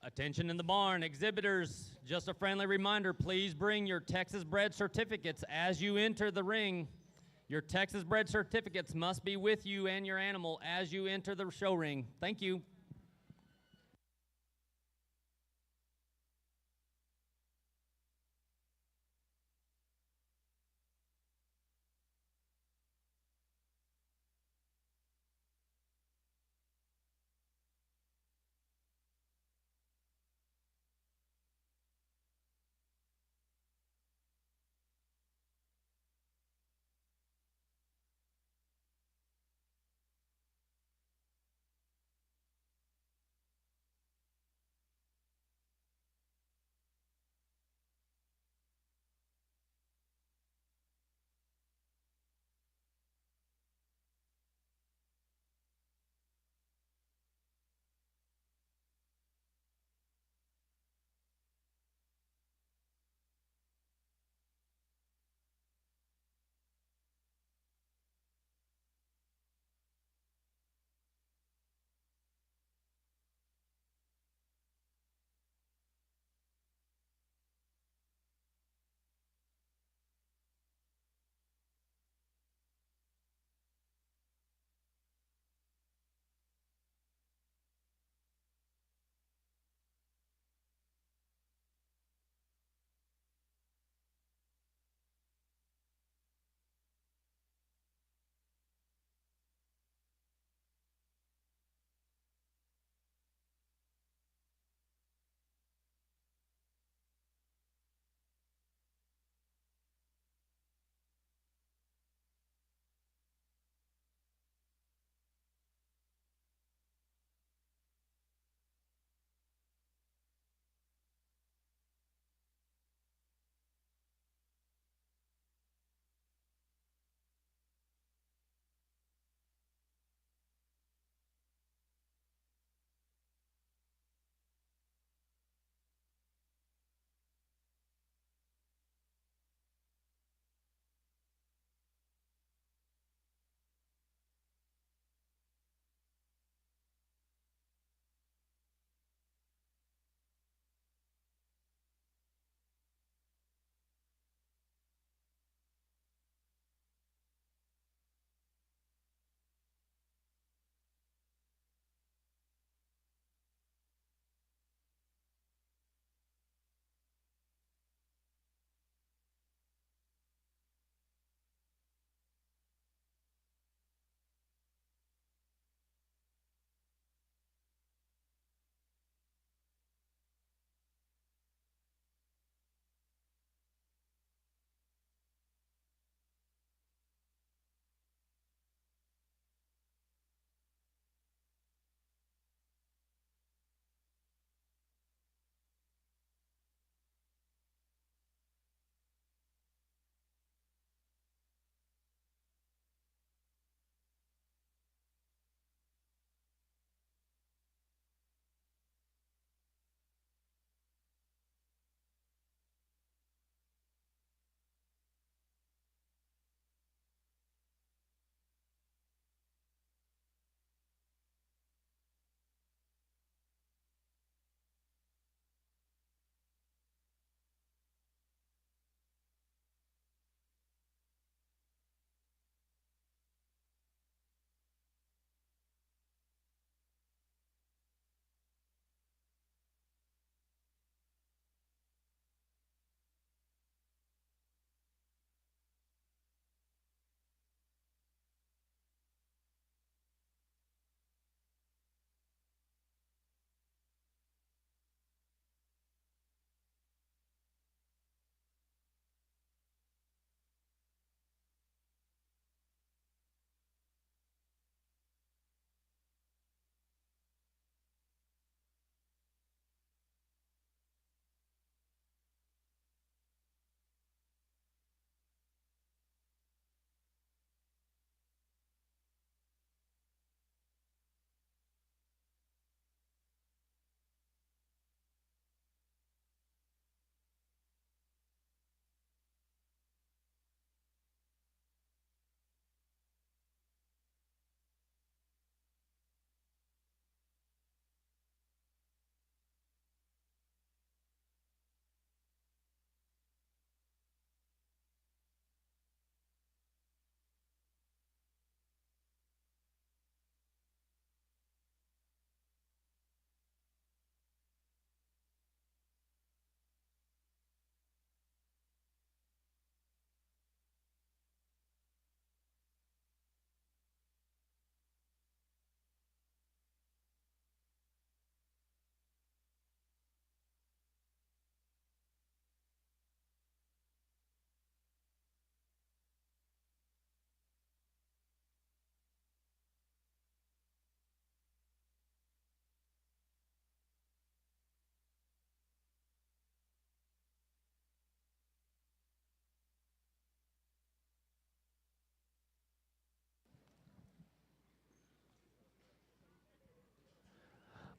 Attention in the barn, exhibitors, just a friendly reminder, please bring your Texas bred certificates as you enter the ring. Your Texas bred certificates must be with you and your animal as you enter the show ring. Thank you.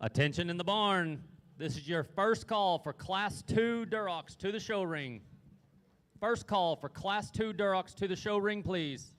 Attention in the barn. This is your first call for Class 2 Durocs to the show ring. First call for Class 2 Durocs to the show ring, please.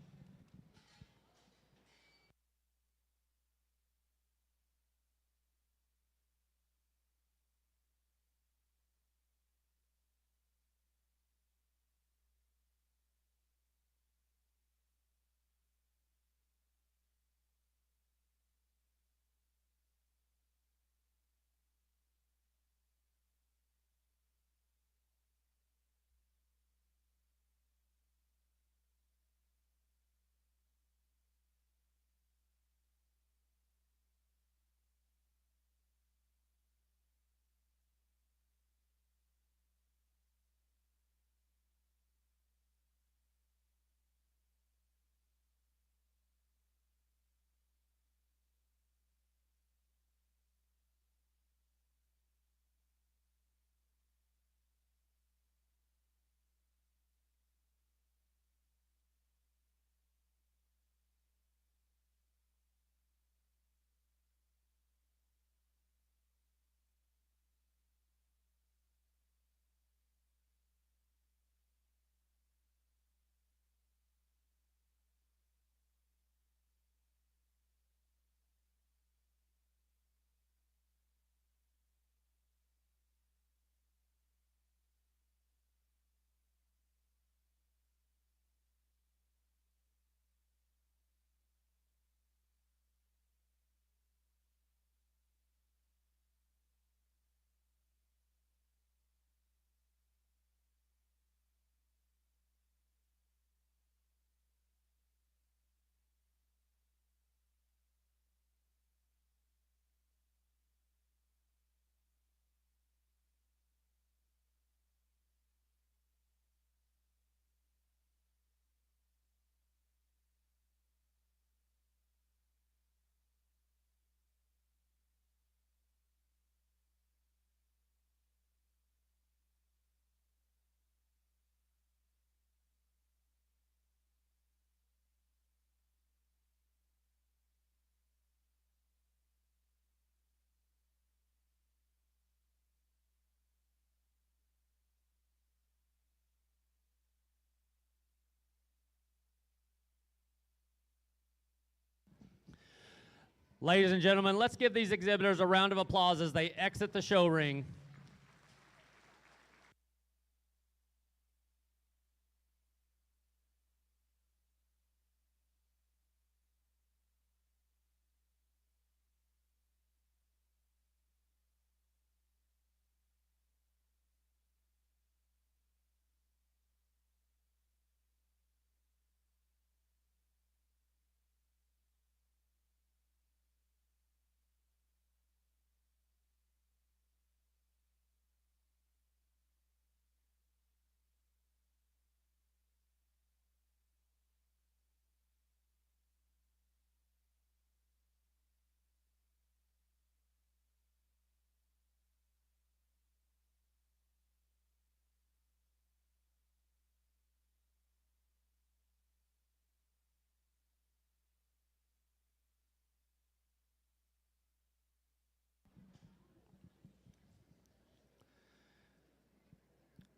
Ladies and gentlemen, let's give these exhibitors a round of applause as they exit the show ring.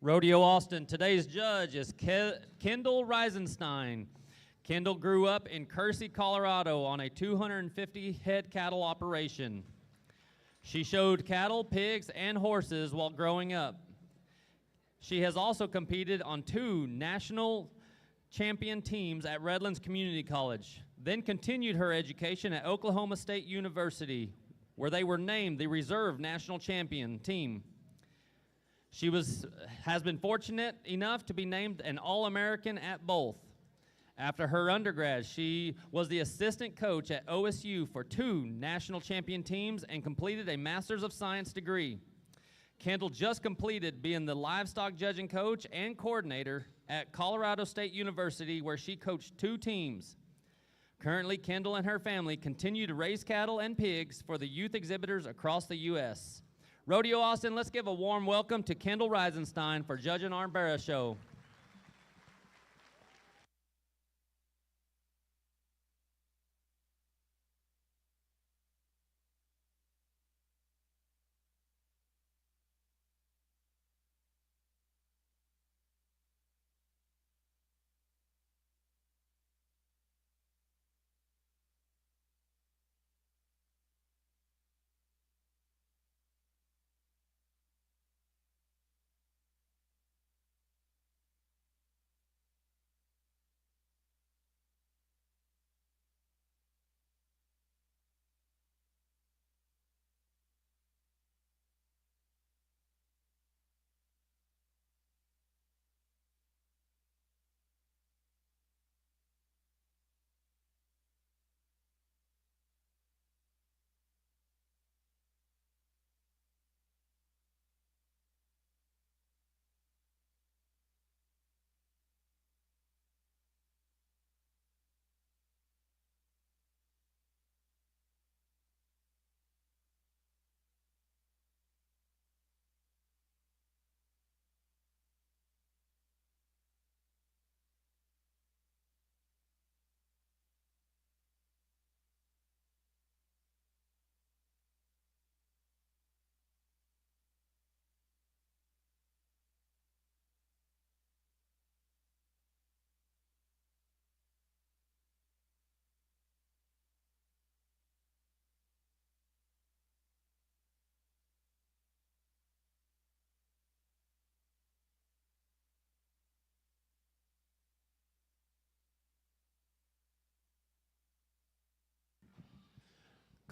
Rodeo Austin, today's judge is Kendall Reisenstein. Kendall grew up in Kersey, Colorado on a 250 head cattle operation. She showed cattle, pigs, and horses while growing up. She has also competed on 2 national champion teams at Redlands Community College, then continued her education at Oklahoma State University, where they were named the reserve national champion team. She has been fortunate enough to be named an All-American at both. After her undergrad, she was the assistant coach at OSU for 2 national champion teams and completed a Master's of Science degree. Kendall just completed being the livestock judging coach and coordinator at Colorado State University, where she coached 2 teams. Currently, Kendall and her family continue to raise cattle and pigs for the youth exhibitors across the U.S. Rodeo Austin, let's give a warm welcome to Kendall Reisenstein for judging our Barra show.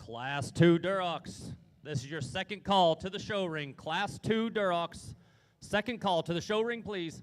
Class 2 Durocs. This is your second call to the show ring. Class 2 Durocs. Second call to the show ring, please.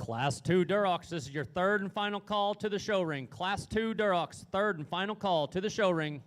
Class 2 Durocs, this is your third and final call to the show ring. Class 2 Durocs, third and final call to the show ring.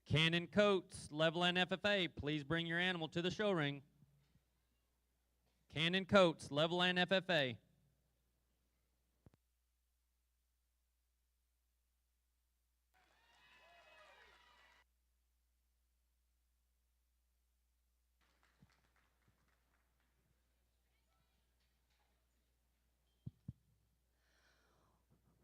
Cannon Coates, Level N FFA, please bring your animal to the show ring. Cannon Coates, Level N FFA.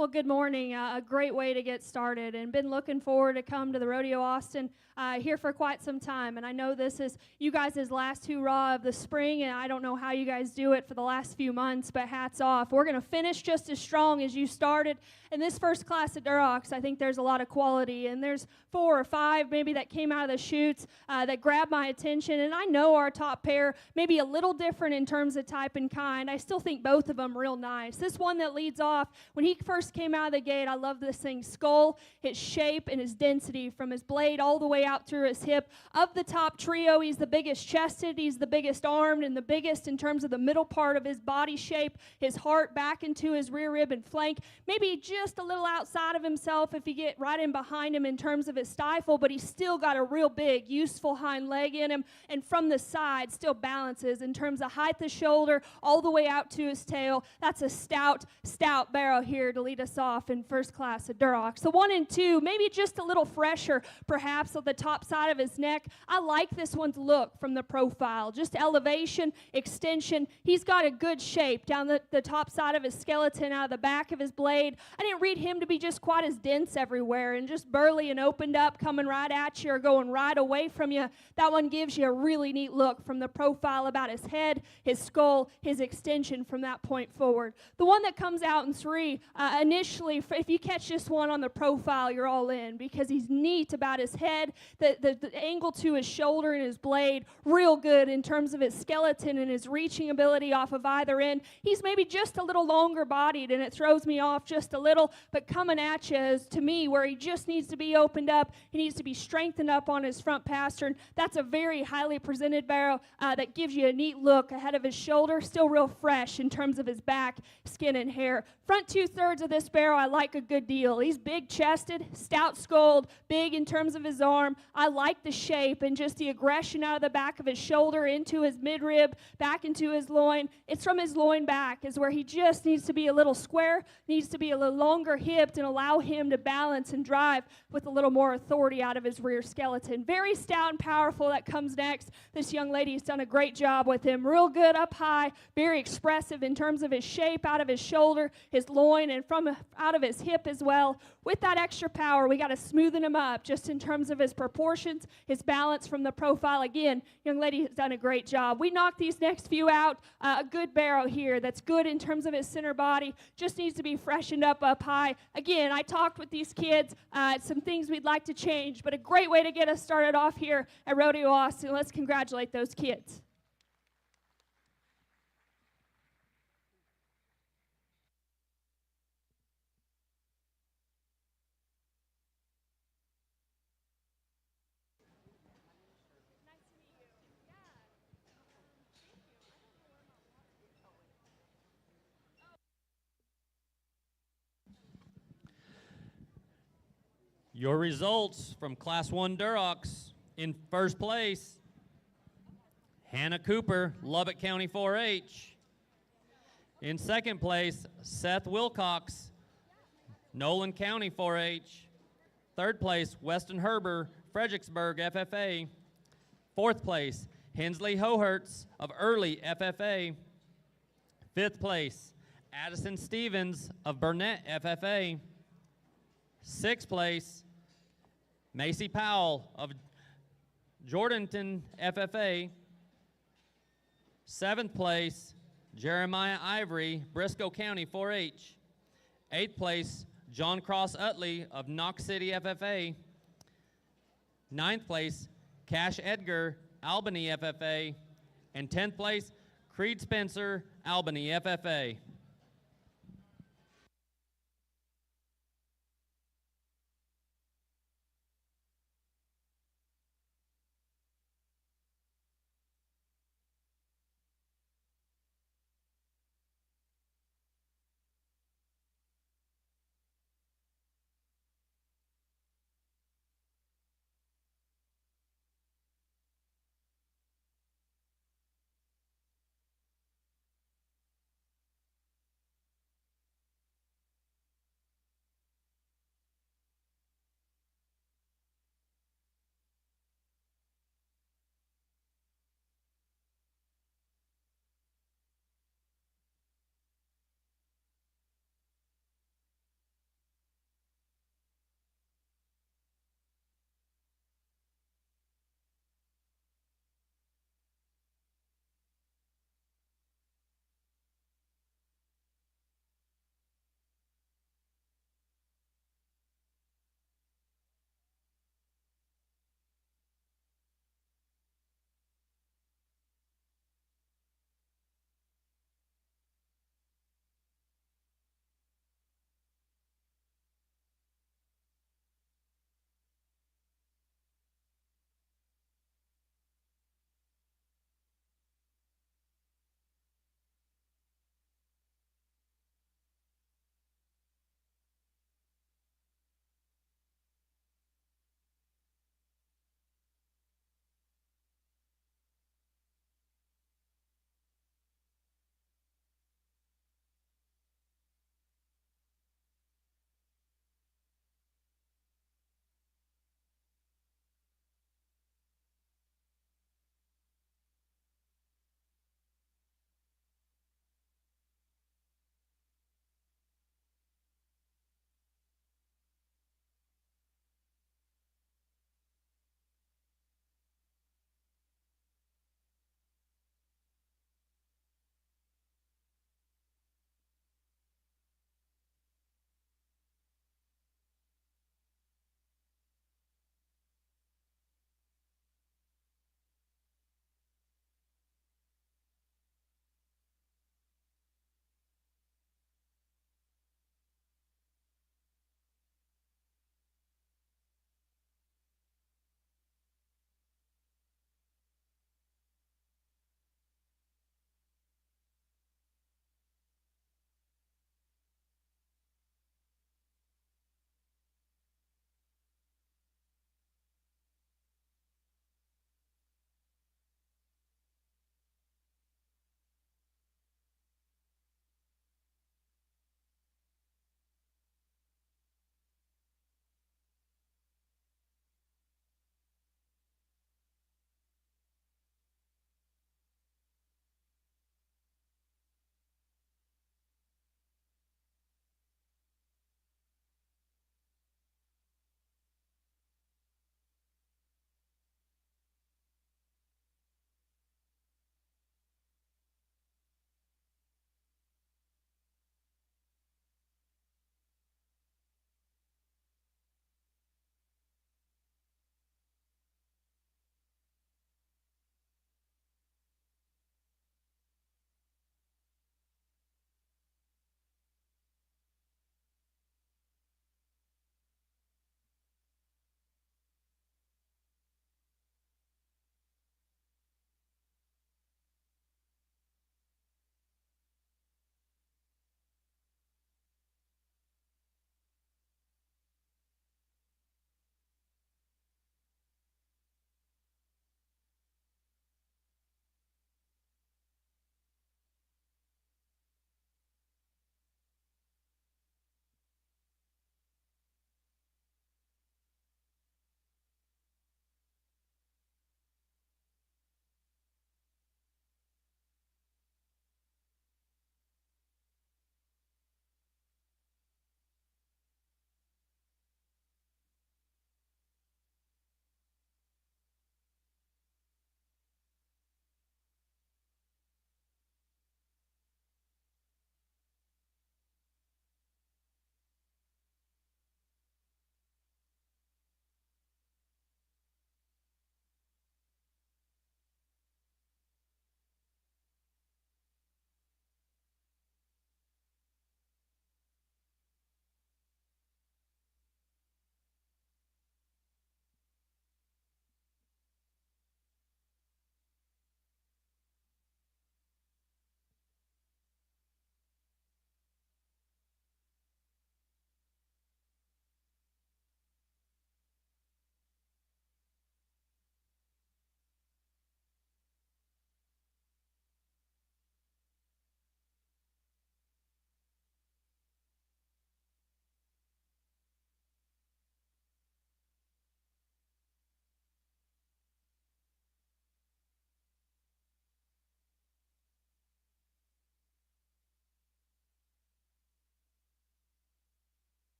Well, good morning. A great way to get started, and been looking forward to come to the Rodeo Austin here for quite some time. And I know this is you guys' last hurrah of the spring, and I don't know how you guys do it for the last few months, but hats off. We're going to finish just as strong as you started. In this first class at Durocs, I think there's a lot of quality, and there's 4 or 5 maybe that came out of the chutes that grabbed my attention. And I know our top pair may be a little different in terms of type and kind. I still think both of them real nice. This one that leads off, when he first came out of the gate, I love this thing's skull, his shape, and his density from his blade all the way out through his hip. Of the top trio, he's the biggest chested, he's the biggest armed, and the biggest in terms of the middle part of his body shape, his heart back into his rear rib and flank. Maybe just a little outside of himself if you get right in behind him in terms of his stifle, but he's still got a real big, useful hind leg in him, and from the side still balances in terms of height of shoulder all the way out to his tail. That's a stout barrow here to lead us off in first class at Durocs. The 1 and 2, maybe just a little fresher, perhaps on the top side of his neck. I like this one's look from the profile. Just elevation, extension. He's got a good shape down the top side of his skeleton, out of the back of his blade. I didn't read him to be just quite as dense everywhere and just burly and opened up, coming right at you or going right away from you. That one gives you a really neat look from the profile about his head, his skull, his extension from that point forward. The one that comes out in 3, initially, if you catch this one on the profile, you're all in because he's neat about his head, the angle to his shoulder and his blade, real good in terms of his skeleton and his reaching ability off of either end. He's maybe just a little longer bodied, and it throws me off just a little, but coming at you is, to me, where he just needs to be opened up. He needs to be strengthened up on his front pastern. That's a very highly presented barrow that gives you a neat look ahead of his shoulder, still real fresh in terms of his back, skin, and hair. Front 2/3 of this barrow, I like a good deal. He's big-chested, stout-skulled, big in terms of his arm. I like the shape and just the aggression out of the back of his shoulder into his midrib, back into his loin. It's from his loin back is where he just needs to be a little square, needs to be a little longer hipped and allow him to balance and drive with a little more authority out of his rear skeleton. Very stout and powerful. That comes next. This young lady has done a great job with him. Real good up high, very expressive in terms of his shape out of his shoulder, his loin, and from out of his hip as well. With that extra power, we got to smoothen him up just in terms of his proportions, his balance from the profile. Again, young lady has done a great job. We knocked these next few out. A good barrow here that's good in terms of his center body. Just needs to be freshened up high. Again, I talked with these kids, some things we'd like to change, but a great way to get us started off here at Rodeo Austin. Let's congratulate those kids. Your results from Class 1 Durocs: in first place, Hannah Cooper, Lubbock County 4-H. In second place, Seth Wilcox, Nolan County 4-H. Third place, Weston Herber, Fredericksburg FFA. Fourth place, Hensley Hohertz of Early FFA. Fifth place, Addison Stevens of Burnett FFA. Sixth place, Macy Powell of Jordanton FFA. Seventh place, Jeremiah Ivory, Briscoe County 4-H. Eighth place, John Cross Utley of Knox City FFA. Ninth place, Cash Edgar, Albany FFA. And 10th place, Creed Spencer, Albany FFA.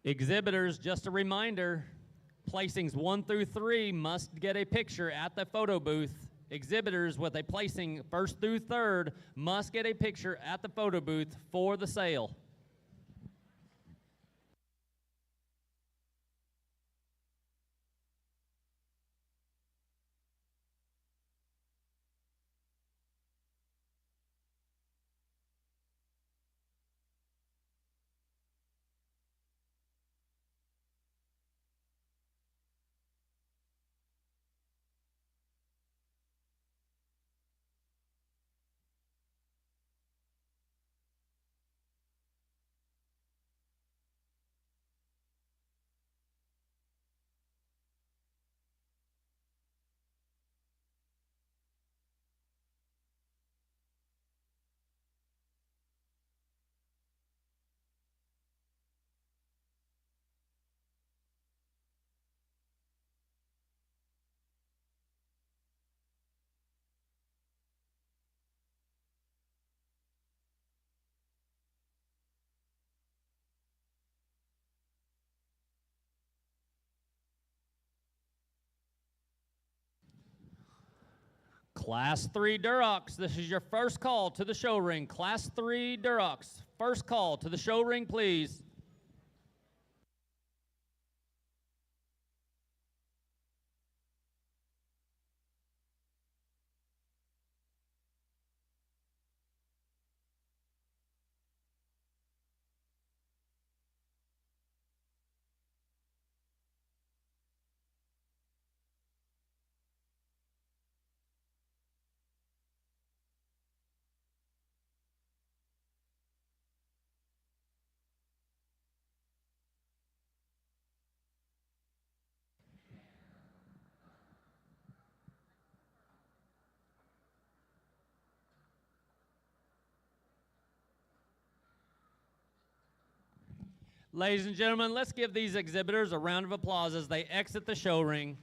Exhibitors, just a reminder, placings 1 through 3 must get a picture at the photo booth. Exhibitors with a placing 1st through 3rd must get a picture at the photo booth for the sale. Class 3 Durocs, this is your first call to the show ring. Class 3 Durocs, first call to the show ring, please. Ladies and gentlemen, let's give these exhibitors a round of applause as they exit the show ring.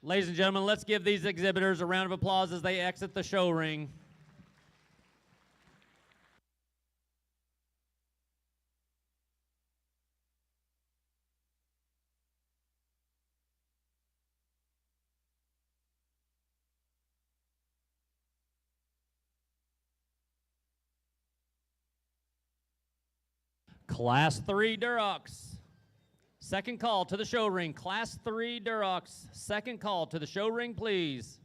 Ladies and gentlemen, let's give these exhibitors a round of applause as they exit the show ring. Class 3 Durocs. Second call to the show ring. Class 3 Durocs. Second call to the show ring, please.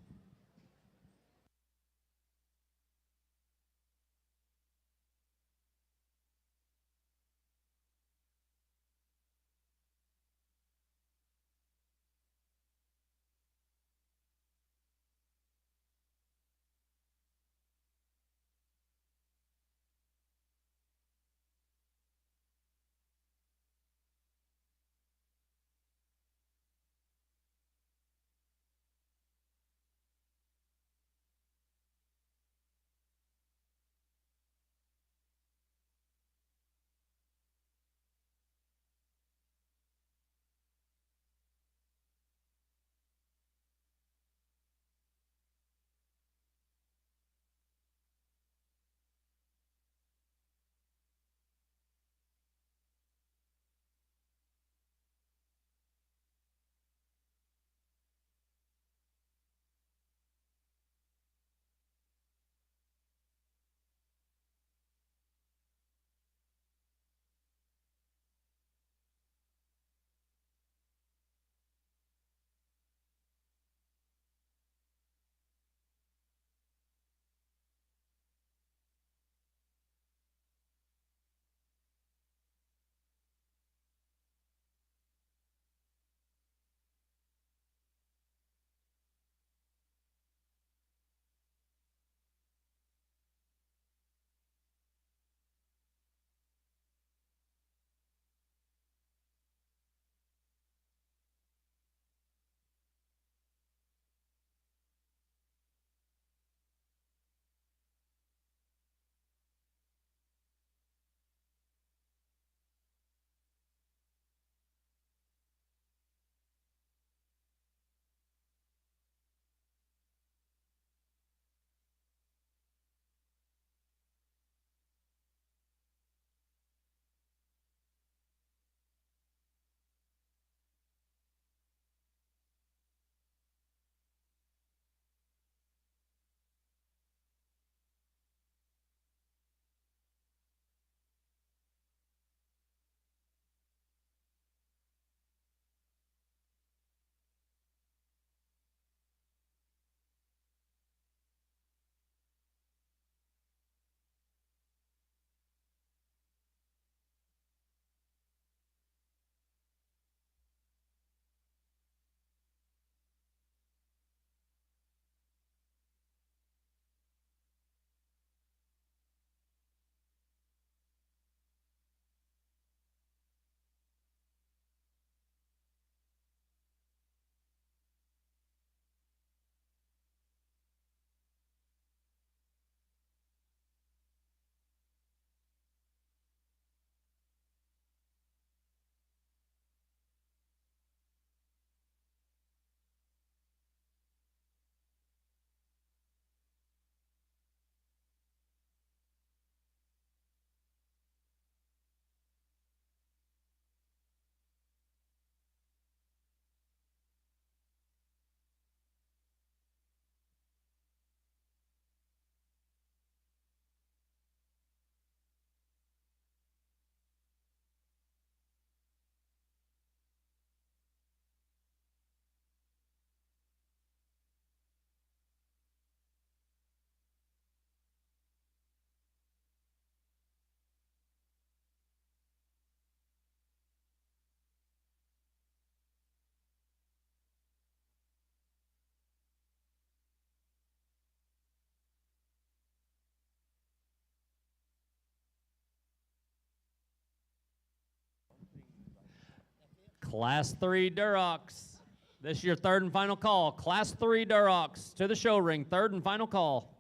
Class 3 Durocs. This is your third and final call. Class 3 Durocs to the show ring. Third and final call.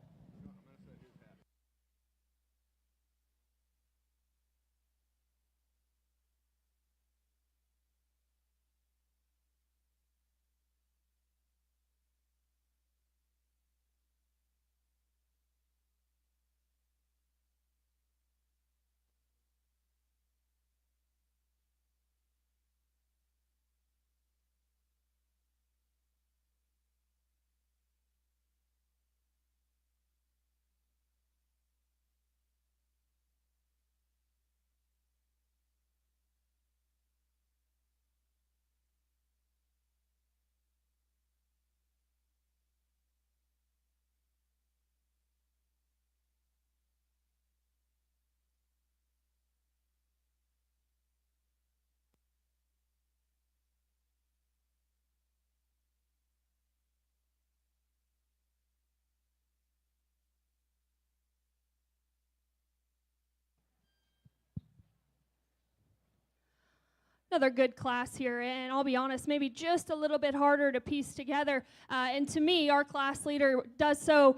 Another good class here, and I'll be honest, maybe just a little bit harder to piece together. And to me, our class leader does so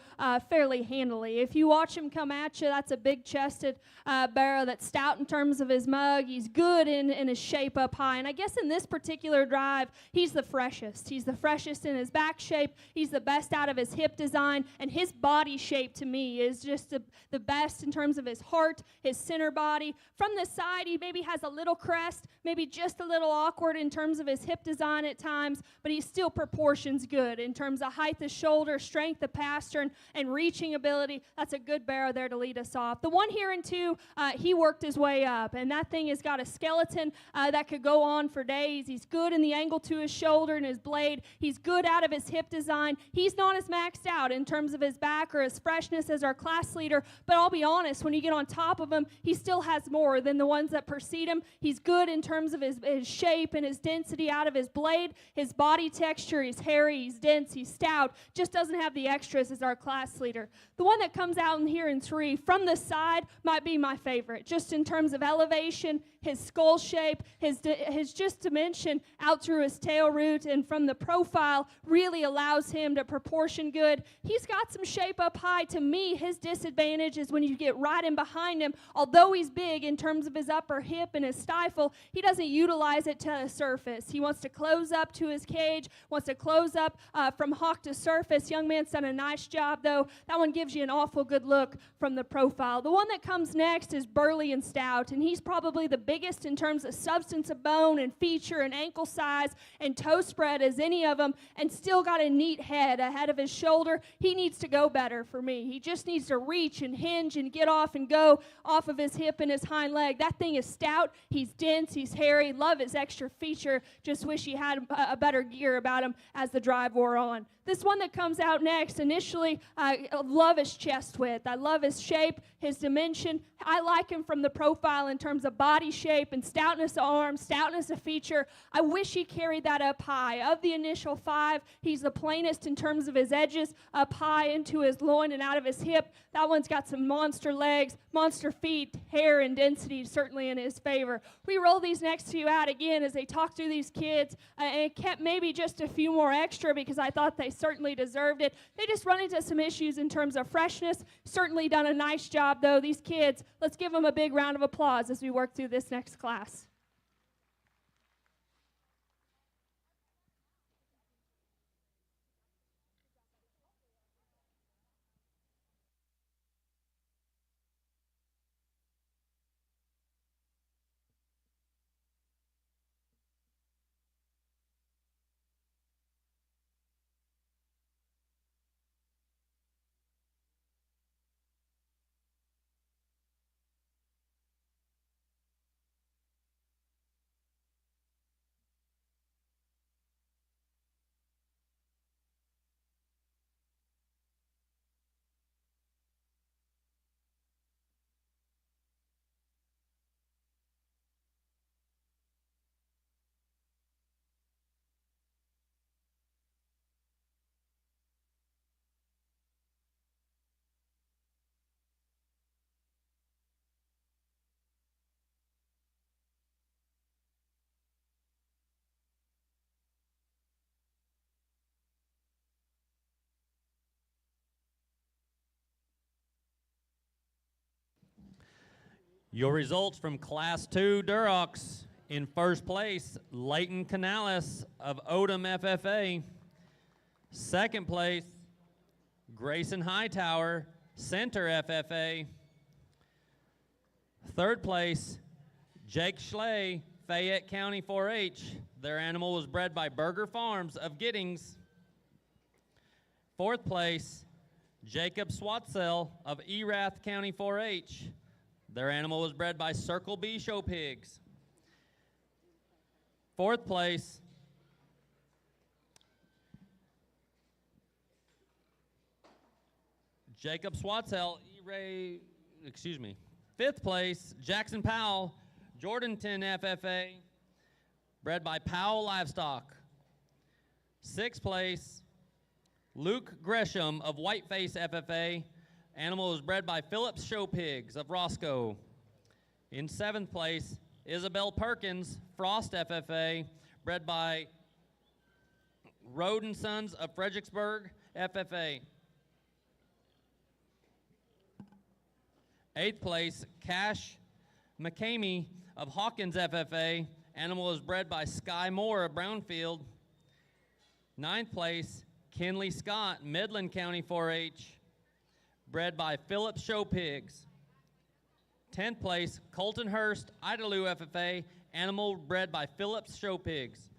fairly handily. If you watch him come at you, that's a big-chested barrow that's stout in terms of his mug. He's good in his shape up high. And I guess in this particular drive, he's the freshest. He's the freshest in his back shape. He's the best out of his hip design. And his body shape, to me, is just the best in terms of his heart, his center body. From the side, he maybe has a little crest, maybe just a little awkward in terms of his hip design at times, but he still proportions good in terms of height of shoulder, strength of pastern, and reaching ability. That's a good barrow there to lead us off. The one here in two, he worked his way up, and that thing has got a skeleton that could go on for days. He's good in the angle to his shoulder and his blade. He's good out of his hip design. He's not as maxed out in terms of his back or his freshness as our class leader, but I'll be honest, when you get on top of him, he still has more than the ones that precede him. He's good in terms of his shape and his density out of his blade, his body texture. He's hairy, he's dense, he's stout, just doesn't have the extras as our class leader. The one that comes out in here in three from the side might be my favorite, just in terms of elevation, his skull shape, his just dimension out through his tail root, and from the profile really allows him to proportion good. He's got some shape up high. To me, his disadvantage is when you get right in behind him. Although he's big in terms of his upper hip and his stifle, he doesn't utilize it to the surface. He wants to close up to his cage, wants to close up from hock to surface. Young man's done a nice job, though. That one gives you an awful good look from the profile. The one that comes next is burly and stout, and he's probably the biggest in terms of substance of bone and feature and ankle size and toe spread as any of them, and still got a neat head ahead of his shoulder. He needs to go better for me. He just needs to reach and hinge and get off and go off of his hip and his hind leg. That thing is stout. He's dense. He's hairy. Love his extra feature. Just wish he had a better gear about him as the drive wore on. This one that comes out next, initially, I love his chest width. I love his shape, his dimension. I like him from the profile in terms of body shape and stoutness of arm, stoutness of feature. I wish he carried that up high. Of the initial five, he's the plainest in terms of his edges, up high into his loin and out of his hip. That one's got some monster legs, monster feet, hair and density certainly in his favor. We roll these next two out again as they talk through these kids, and kept maybe just a few more extra because I thought they certainly deserved it. They just run into some issues in terms of freshness. Certainly done a nice job, though. These kids, let's give them a big round of applause as we work through this next class. Your results from Class 2 Durocs. In first place, Leighton Canales of Odom FFA. Second place, Grayson Hightower, Center FFA. Third place, Jake Schley, Fayette County 4-H. Their animal was bred by Berger Farms of Giddings. Fourth place, Jacob Swatsell of Erath County 4-H. Their animal was bred by Circle B Show Pigs. Fourth place, Jacob Swatsell, Fifth place, Jackson Powell, Jordanton FFA, bred by Powell Livestock. Sixth place, Luke Gresham of Whiteface FFA. Animal was bred by Phillips Show Pigs of Roscoe. In seventh place Isabel Perkins, Frost FFA, bred by Road and Sons of Fredericksburg FFA. 8th place, Cash McCamey of Hawkins FFA. Animal is bred by Sky Moore of Brownfield. 9th place, Kinley Scott, Midland County 4-H, bred by Phillips Show Pigs. 10th place, Colton Hurst, Idalou FFA, animal bred by Phillips Show Pigs.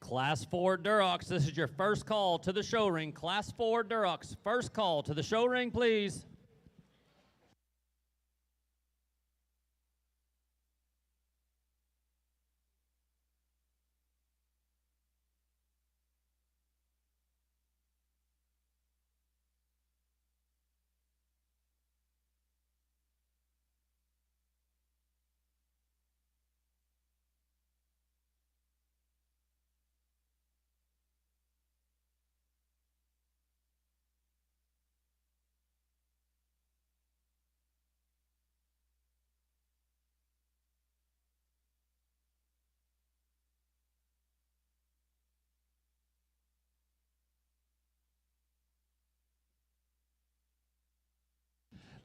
Class 4 Durocs, this is your first call to the show ring. Class 4 Durocs, first call to the show ring, please.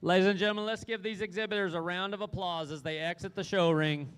Ladies and gentlemen, let's give these exhibitors a round of applause as they exit the show ring.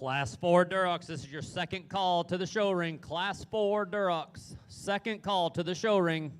Class 4 Durocs, this is your second call to the show ring. Class 4 Durocs, second call to the show ring.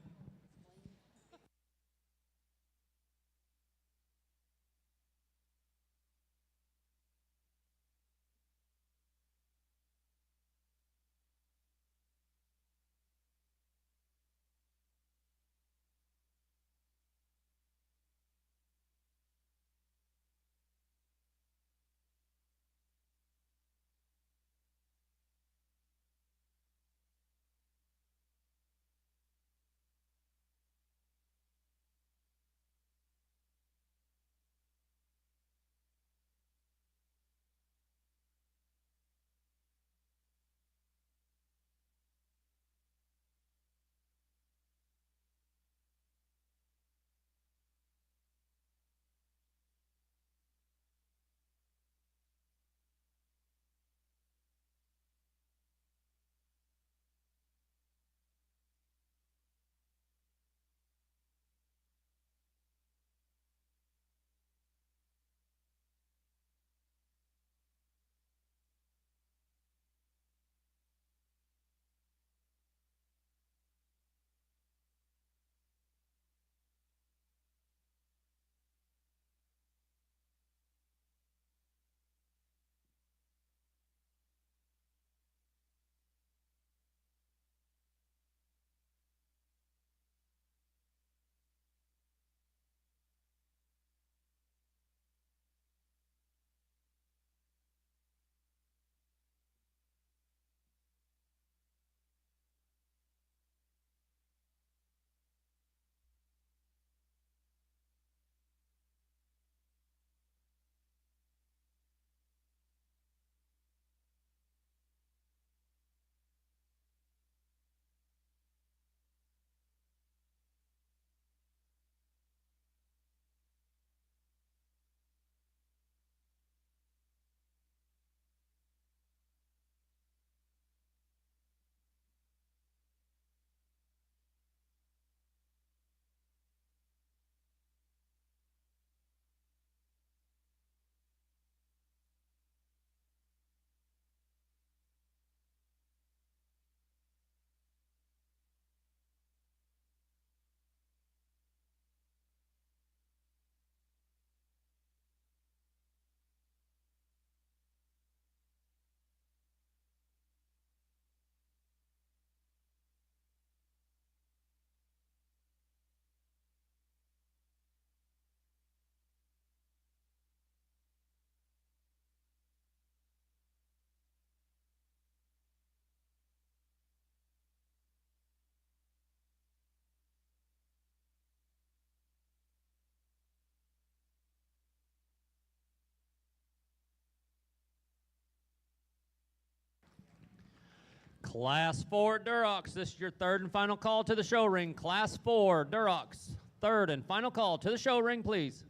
Class 4 Durocs, this is your third and final call to the show ring. Class 4 Durocs, third and final call to the show ring, please.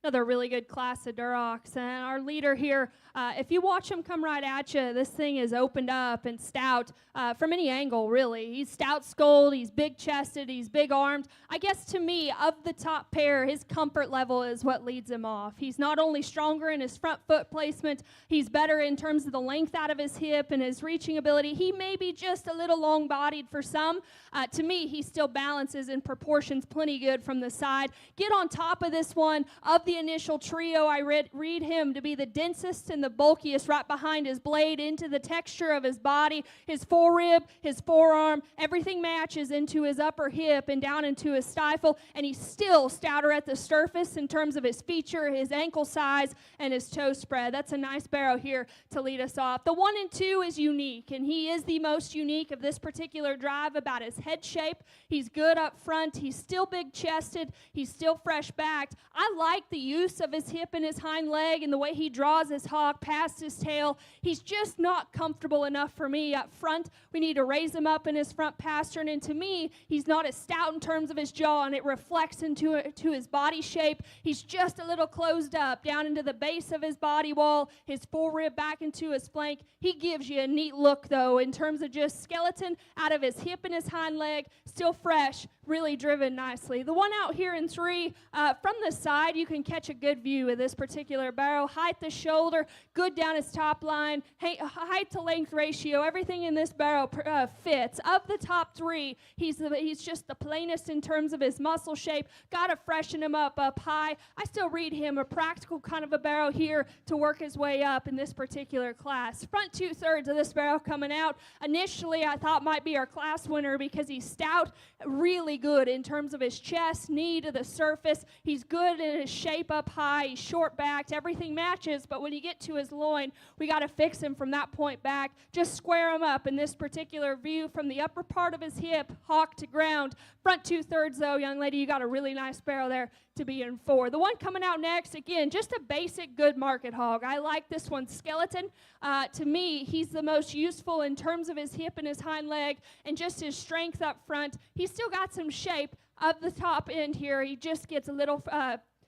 Another really good class of Durocs. And our leader here, if you watch him come right at you, this thing is opened up and stout from any angle, really. He's stout-skulled, he's big-chested, he's big-armed. I guess to me, of the top pair, his comfort level is what leads him off. He's not only stronger in his front foot placement, he's better in terms of the length out of his hip and his reaching ability. He may be just a little long-bodied for some. To me, he still balances in proportions plenty good from the side. Get on top of this one. Of the initial trio, I read him to be the densest and the bulkiest right behind his blade into the texture of his body. His forerib, his forearm, everything matches into his upper hip and down into his stifle, and he's still stouter at the surface in terms of his feature, his ankle size, and his toe spread. That's a nice barrow here to lead us off. The 1 and 2 is unique, and he is the most unique of this particular drive about his head shape. He's good up front. He's still big-chested. He's still fresh-backed. I like the use of his hip and his hind leg and the way he draws his hog past his tail. He's just not comfortable enough for me up front. We need to raise him up in his front pastern, and to me, he's not as stout in terms of his jaw, and it reflects into his body shape. He's just a little closed up down into the base of his body wall, his forerib back into his flank. He gives you a neat look, though, in terms of just skeleton out of his hip and his hind leg, still fresh, really driven nicely. The one out here in 3, from the side, you can catch a good view of this particular barrow. Height to shoulder, good down his top line, height to length ratio, everything in this barrow fits. Of the top 3, he's just the plainest in terms of his muscle shape. Got to freshen him up high. I still read him a practical kind of a barrow here to work his way up in this particular class. Front 2/3 of this barrow coming out. Initially, I thought might be our class winner because he's stout, really good in terms of his chest, knee to the surface. He's good in his shape up high. He's short-backed. Everything matches, but when you get to his loin, we got to fix him from that point back. Just square him up in this particular view from the upper part of his hip, hock to ground. Front 2/3, though, young lady, you got a really nice barrow there to be in 4. The one coming out next, again, just a basic good market hog. I like this one, skeleton. To me, he's the most useful in terms of his hip and his hind leg and just his strength up front. He's still got some shape of the top end here. He just gets a little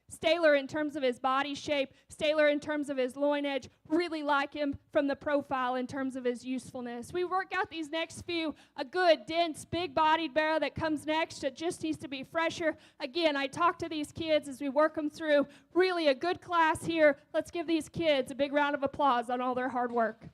staler in terms of his body shape, staler in terms of his loin edge. Really like him from the profile in terms of his usefulness. We work out these next few. A good, dense, big-bodied barrow that comes next. It just needs to be fresher. Again, I talk to these kids as we work them through. Really a good class here. Let's give these kids a big round of applause on all their hard work.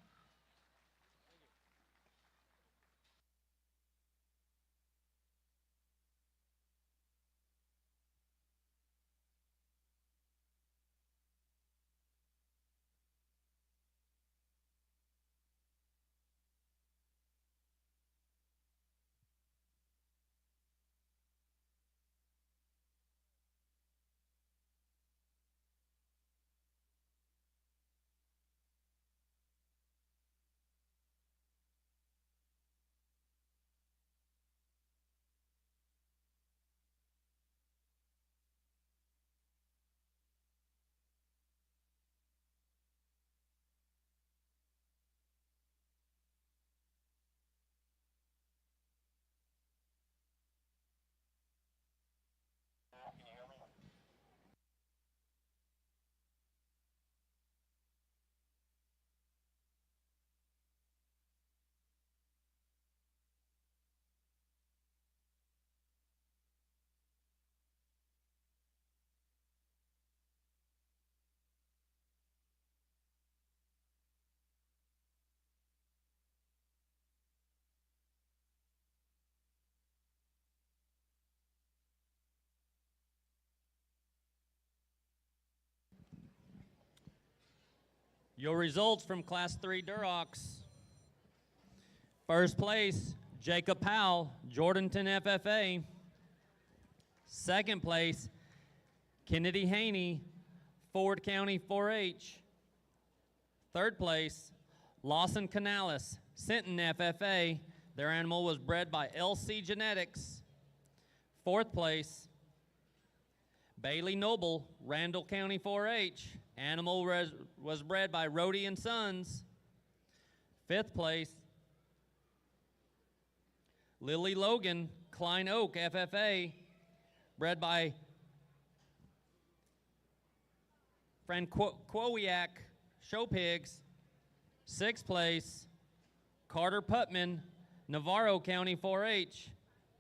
Your results from Class 3 Durocs. First place, Jacob Powell, Jordanton FFA. Second place, Kennedy Haney, Ford County 4-H. Third place, Lawson Canales, Sinton FFA. Their animal was bred by LC Genetics. Fourth place, Bailey Noble, Randall County 4-H. Animal was bred by Rodeo and Sons. Fifth place, Lily Logan, Klein Oak FFA, bred by Francowiak Show Pigs. 6th place, Carter Putman, Navarro County 4-H.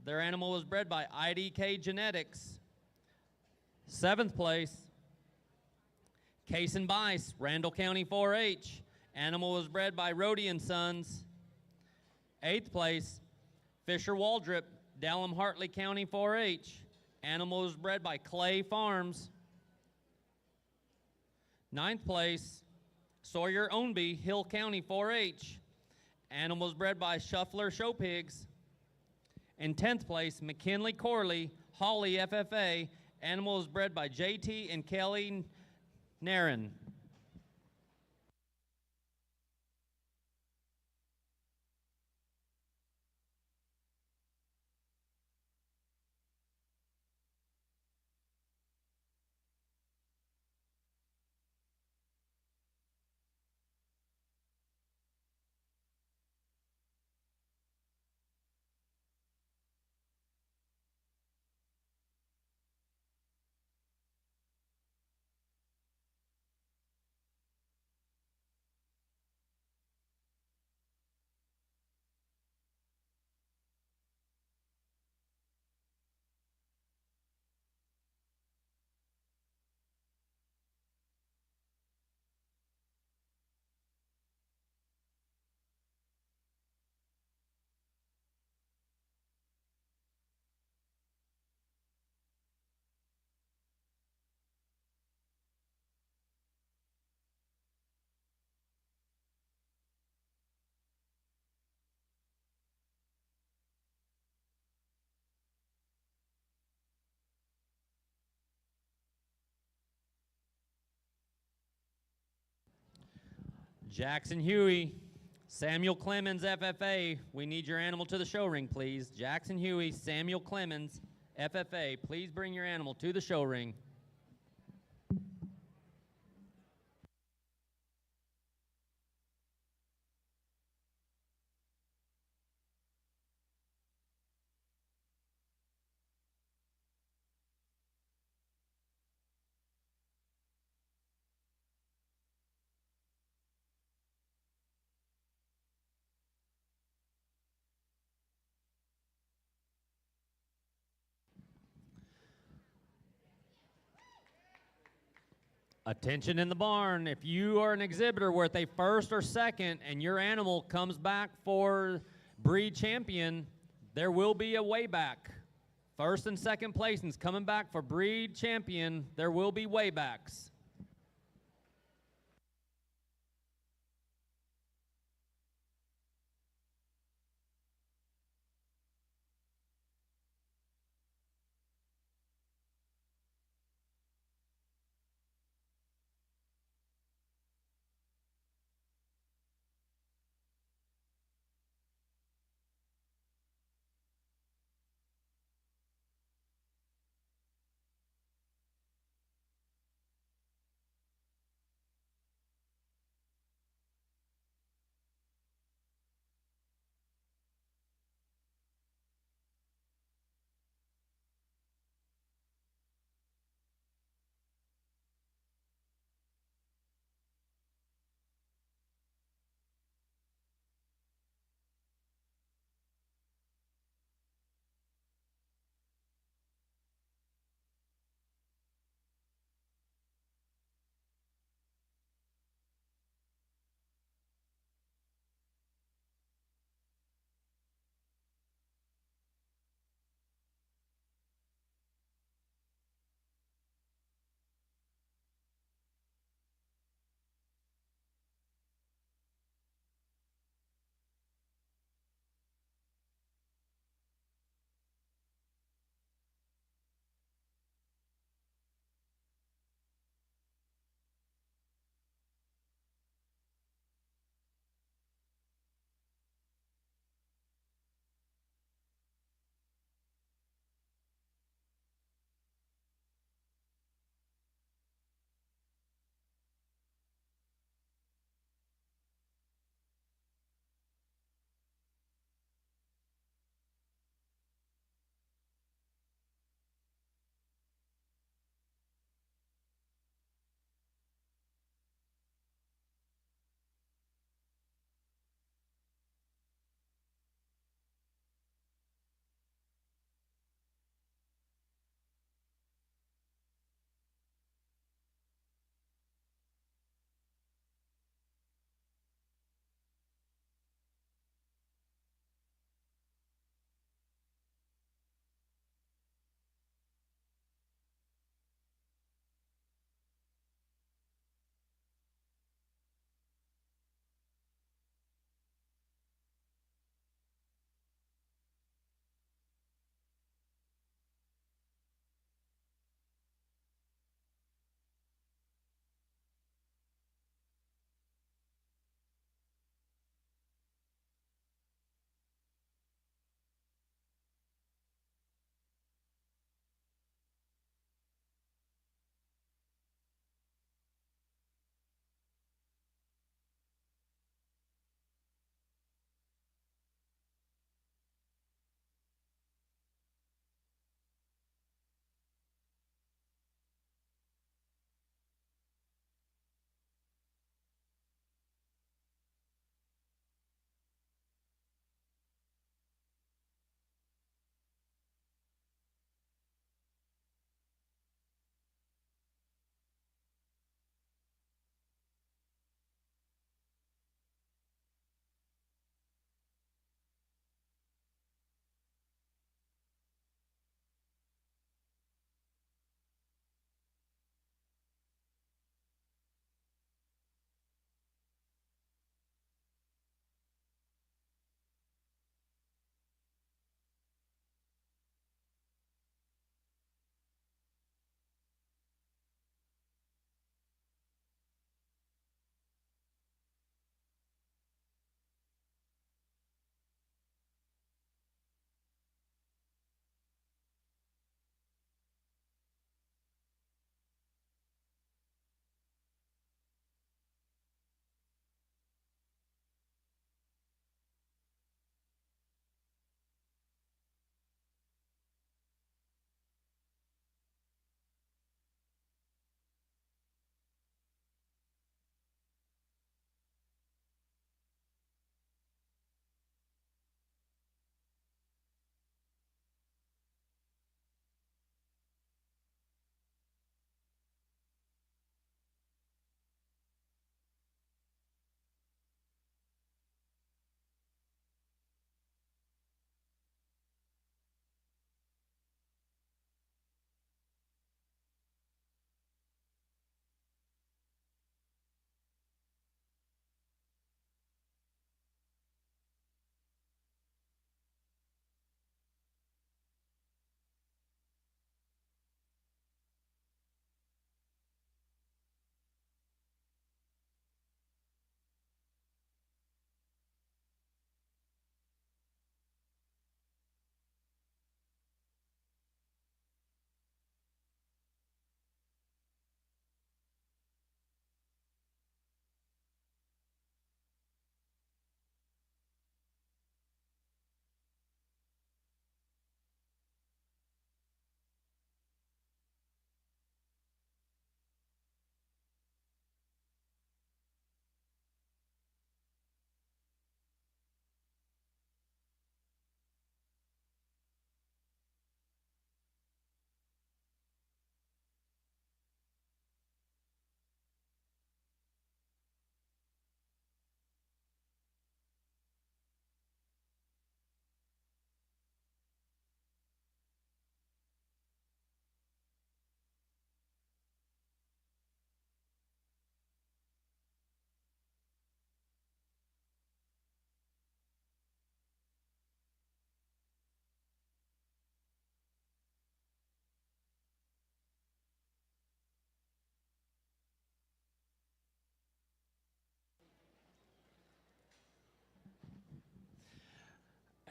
Their animal was bred by IDK Genetics. 7th place, Case and Bice, Randall County 4-H. Animal was bred by Rodeo Sons. 8th place, Fisher Waldrop, Dallam Hartley County 4-H. Animal was bred by Clay Farms. 9th place, Sawyer Ownby, Hill County 4-H. Animal was bred by Shuffler Show Pigs. In 10th place, McKinley Corley, Holly FFA. Animal was bred by JT and Kelly Nairn. Jackson Huey, Samuel Clemens, FFA. We need your animal to the show ring, please. Jackson Huey, Samuel Clemens, FFA. Please bring your animal to the show ring. Attention in the barn. If you are an exhibitor worth a 1st or 2nd and your animal comes back for breed champion, there will be a way back. 1st and 2nd placings coming back for breed champion, there will be way backs.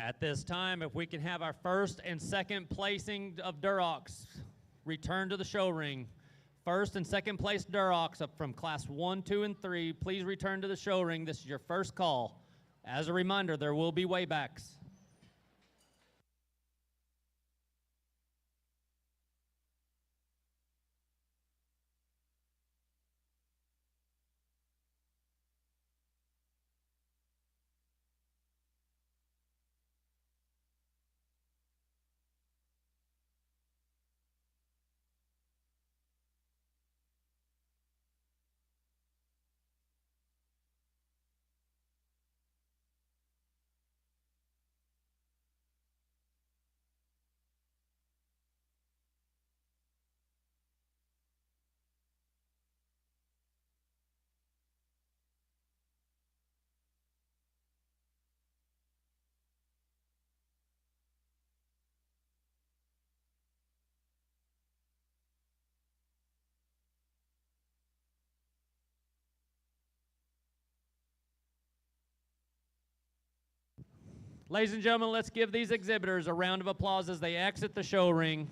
At this time, if we can have our first and second placing of Durocs return to the show ring. First and second place Durocs up from class 1, 2, and 3, please return to the show ring. This is your first call. As a reminder, there will be waybacks. Ladies and gentlemen, let's give these exhibitors a round of applause as they exit the show ring.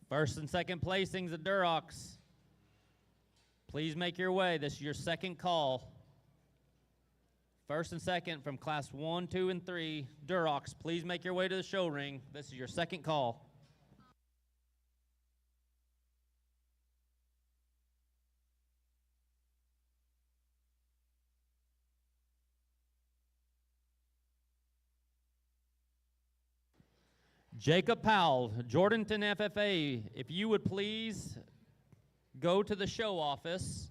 First and second placings at Durocs. Please make your way. This is your second call. First and second from class 1, 2, and 3, Durocs. Please make your way to the show ring. This is your second call. Jacob Powell, Jordanton FFA, if you would please go to the show office.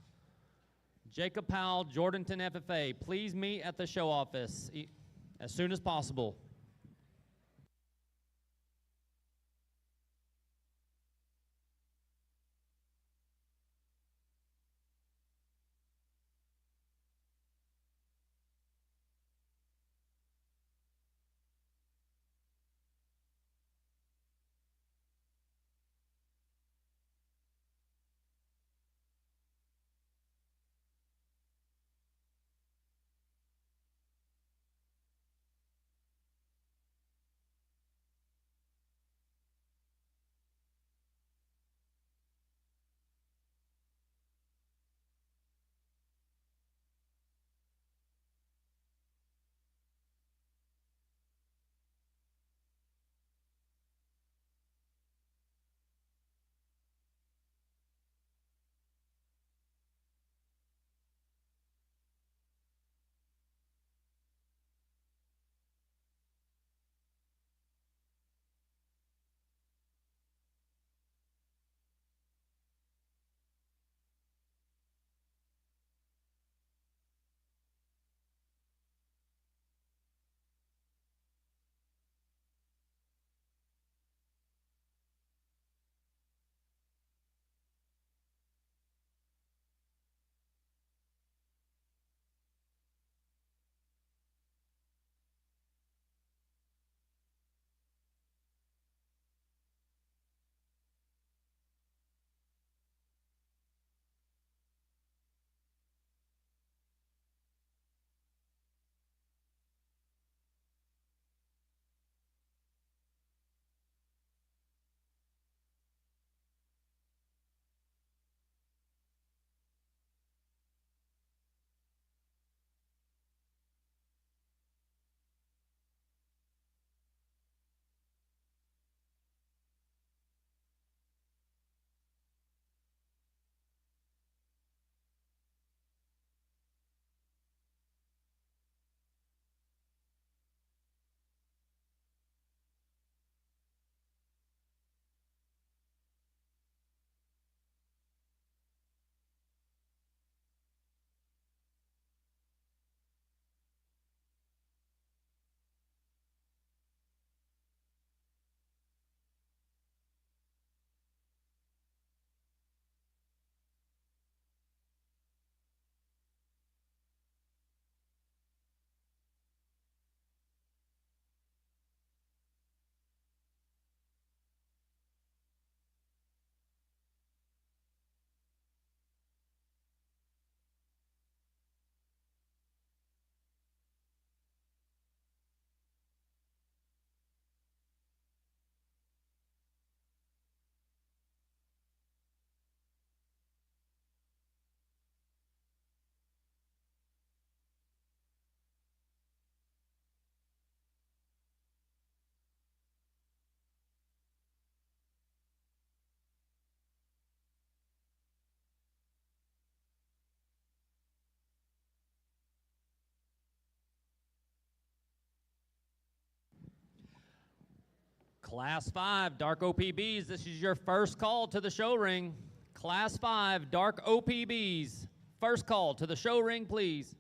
Jacob Powell, Jordanton FFA, please meet at the show office as soon as possible. Class 5, Dark OPBs, this is your first call to the show ring. Class 5, Dark OPBs, first call to the show ring, please.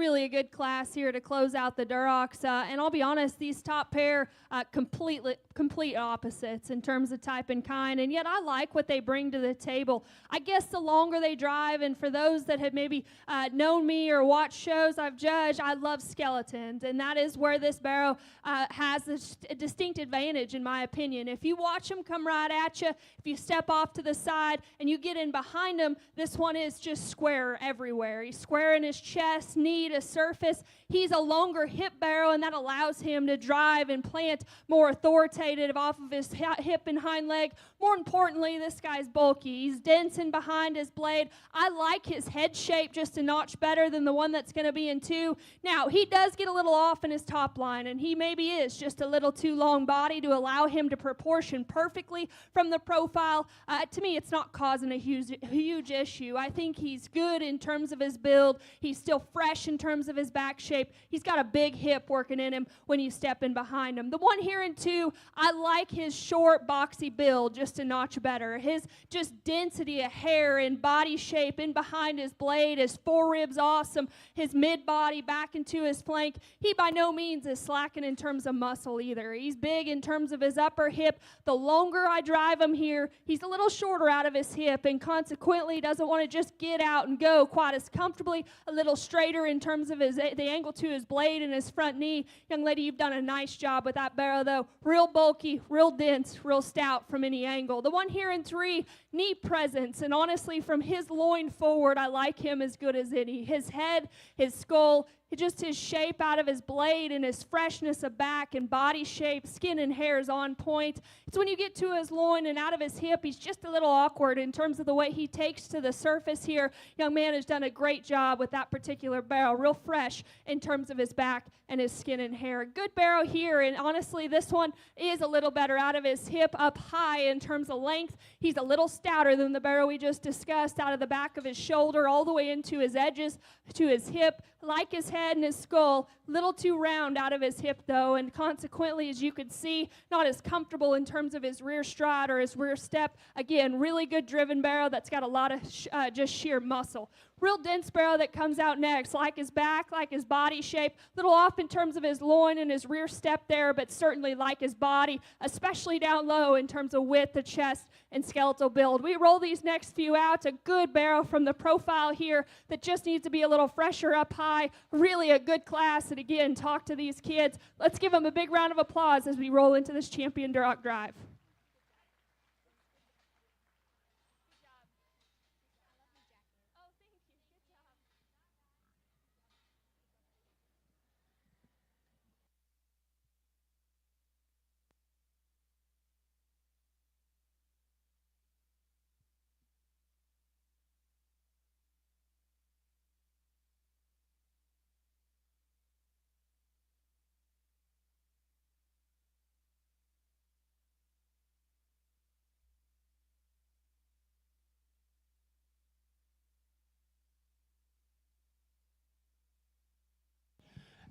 really a good class here to close out the Durocs. And I'll be honest, these top pair, complete opposites in terms of type and kind, and yet I like what they bring to the table. I guess the longer they drive, and for those that have maybe known me or watched shows I've judged, I love skeletons, and that is where this barrow has a distinct advantage, in my opinion. If you watch them come right at you, if you step off to the side and you get in behind him, this one is just square everywhere. He's square in his chest, knee to surface. He's a longer hip barrow, and that allows him to drive and plant more authoritative off of his hip and hind leg. More importantly, this guy's bulky. He's dense in behind his blade. I like his head shape just a notch better than the one that's going to be in 2. Now, he does get a little off in his top line, and he maybe is just a little too long body to allow him to proportion perfectly from the profile. To me, it's not causing a huge issue. I think he's good in terms of his build. He's still fresh in terms of his back shape. He's got a big hip working in him when you step in behind him. The one here in 2, I like his short, boxy build just a notch better. His just density of hair and body shape in behind his blade, his foreribs awesome, his mid-body back into his flank. He by no means is slacking in terms of muscle either. He's big in terms of his upper hip. The longer I drive him here, he's a little shorter out of his hip, and consequently doesn't want to just get out and go quite as comfortably, a little straighter in terms of the angle to his blade and his front knee. Young lady, you've done a nice job with that barrow, though. Real bulky, real dense, real stout from any angle. The one here in 3, knee presence, and honestly, from his loin forward, I like him as good as any. His head, his skull, just his shape out of his blade and his freshness of back and body shape, skin and hair is on point. It's when you get to his loin and out of his hip, he's just a little awkward in terms of the way he takes to the surface here. Young man has done a great job with that particular barrow, real fresh in terms of his back and his skin and hair. Good barrow here, and honestly, this one is a little better out of his hip up high in terms of length. He's a little stouter than the barrow we just discussed, out of the back of his shoulder all the way into his edges to his hip. Like his head and his skull, little too round out of his hip though, and consequently, as you could see, not as comfortable in terms of his rear stride or his rear step. Again, really good driven barrow that's got a lot of just sheer muscle. Real dense barrow that comes out next, like his back, like his body shape, little off in terms of his loin and his rear step there, but certainly like his body, especially down low in terms of width of chest and skeletal build. We roll these next few out. A good barrow from the profile here that just needs to be a little fresher up high. Really a good class, and again, talk to these kids. Let's give them a big round of applause as we roll into this Champion Duroc Drive.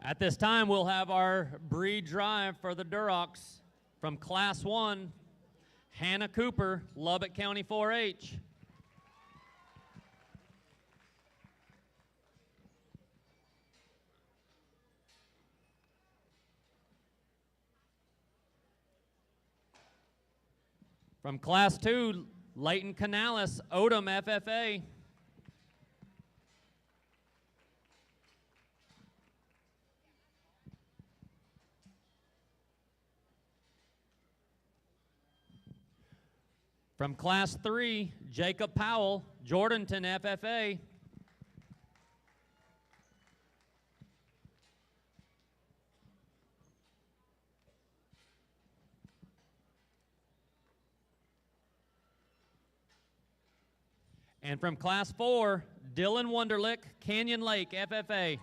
At this time, we'll have our breed drive for the Durocs from Class 1, Hannah Cooper, Lubbock County 4-H. From Class 2, Leighton Canales, Odom FFA. From Class 3, Jacob Powell, Jordanton FFA. And from Class 4, Dylan Wunderlich, Canyon Lake FFA.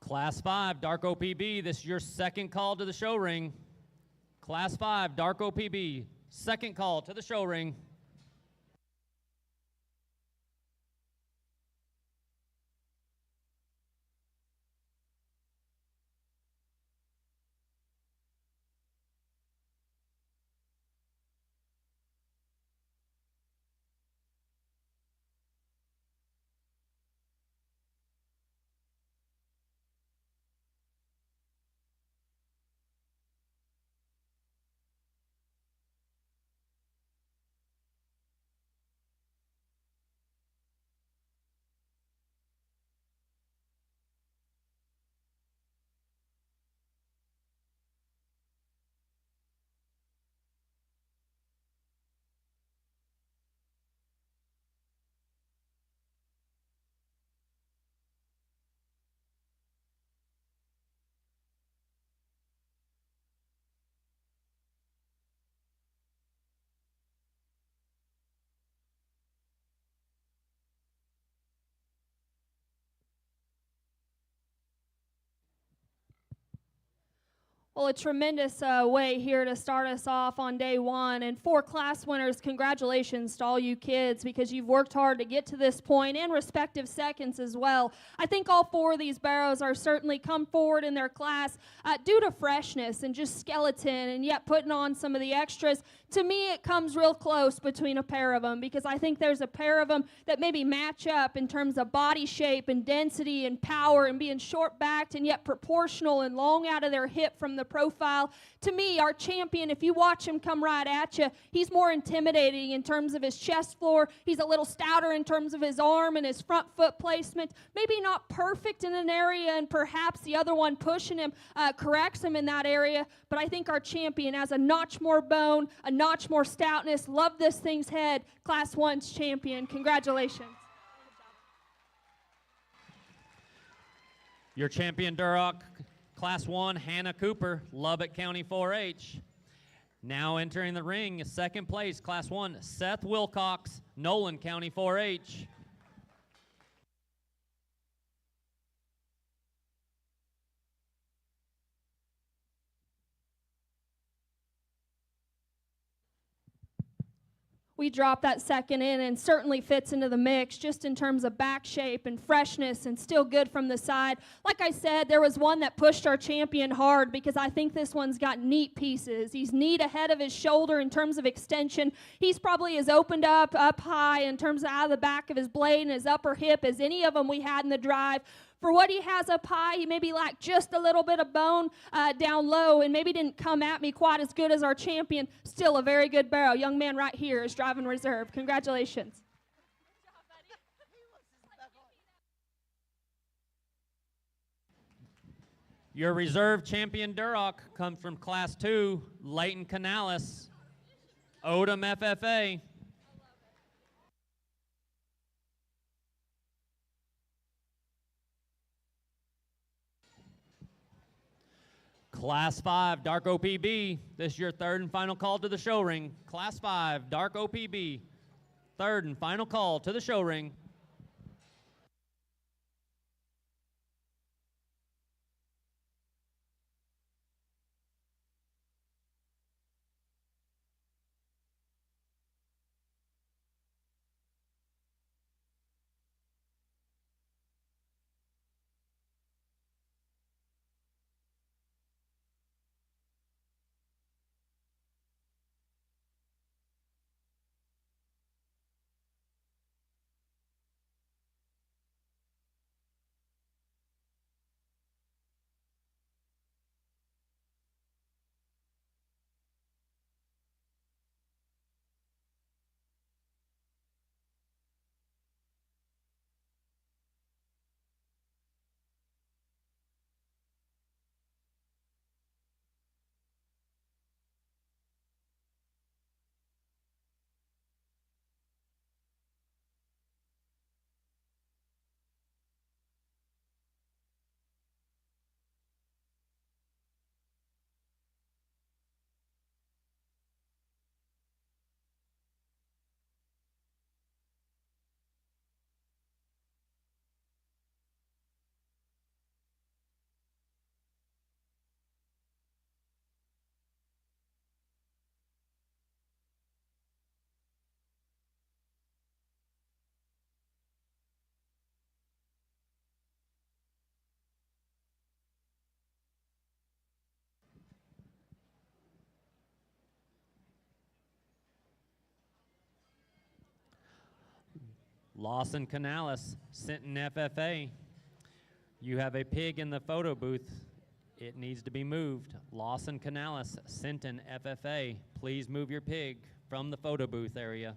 Class 5, Dark OPB, this is your second call to the show ring. Class 5, Dark OPB, second call to the show ring. Well, a tremendous way here to start us off on day one. And for class winners, congratulations to all you kids because you've worked hard to get to this point and respective seconds as well. I think all four of these barrows are certainly come forward in their class due to freshness and just skeleton and yet putting on some of the extras. To me, it comes real close between a pair of them because I think there's a pair of them that maybe match up in terms of body shape and density and power and being short-backed and yet proportional and long out of their hip from the profile. To me, our champion, if you watch him come right at you, he's more intimidating in terms of his chest floor. He's a little stouter in terms of his arm and his front foot placement. Maybe not perfect in an area, and perhaps the other one pushing him corrects him in that area. But I think our champion has a notch more bone, a notch more stoutness. Love this thing's head. Class 1's champion. Congratulations. Your champion Duroc, Class 1, Hannah Cooper, Lubbock County 4-H. Now entering the ring, second place, Class 1, Seth Wilcox, Nolan County 4-H. We drop that second in and certainly fits into the mix just in terms of back shape and freshness and still good from the side. Like I said, there was one that pushed our champion hard because I think this one's got neat pieces. He's neat ahead of his shoulder in terms of extension. He's probably as opened up high in terms of out of the back of his blade and his upper hip as any of them we had in the drive. For what he has up high, he maybe lacked just a little bit of bone down low and maybe didn't come at me quite as good as our champion. Still a very good barrel. Young man right here is driving reserve. Congratulations. Your reserve champion Duroc comes from Class 2, Leighton Canales, Odom FFA. Class 5, Dark OPB. This is your third and final call to the show ring. Class 5, Dark OPB. Third and final call to the show ring. Lawson Canales, Sinton FFA. You have a pig in the photo booth. It needs to be moved. Lawson Canales, Sinton FFA. Please move your pig from the photo booth area.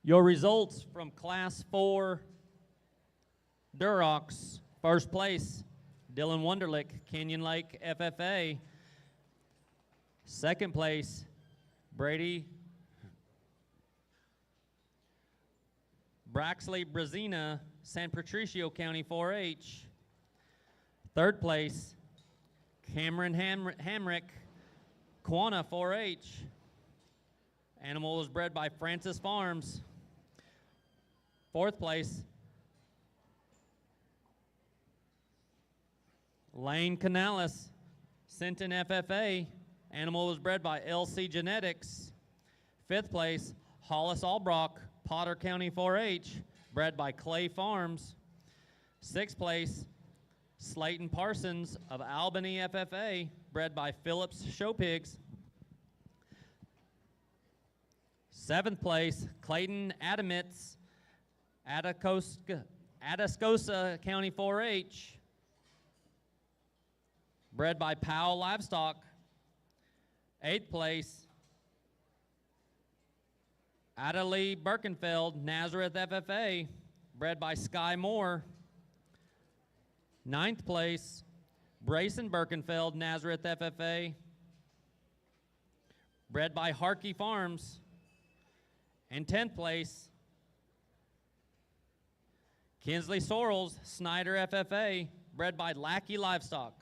Your results from Class 4 Durocs. First place, Dylan Wunderlich, Canyon Lake FFA. Second place, Brady Braxley Brazina, San Patricio County 4-H. Third place, Cameron Hamrick, Quanah 4-H. Animal was bred by Francis Farms. Fourth place, Lane Canales, Sinton FFA. Animal was bred by LC Genetics. Fifth place, Hollis Albrock, Potter County 4-H, bred by Clay Farms. Sixth place, Slayton Parsons of Albany FFA, bred by Phillips Show Pigs. Seventh place, Clayton Adamitz, Atascosa County 4-H, bred by Powell Livestock. Eighth place, Adelie Birkenfeld, Nazareth FFA, bred by Sky Moore. Ninth place, Brayson Birkenfeld, Nazareth FFA, bred by Harkey Farms. And 10th place, Kinsley Sorrells, Snyder FFA, bred by Lackey Livestock.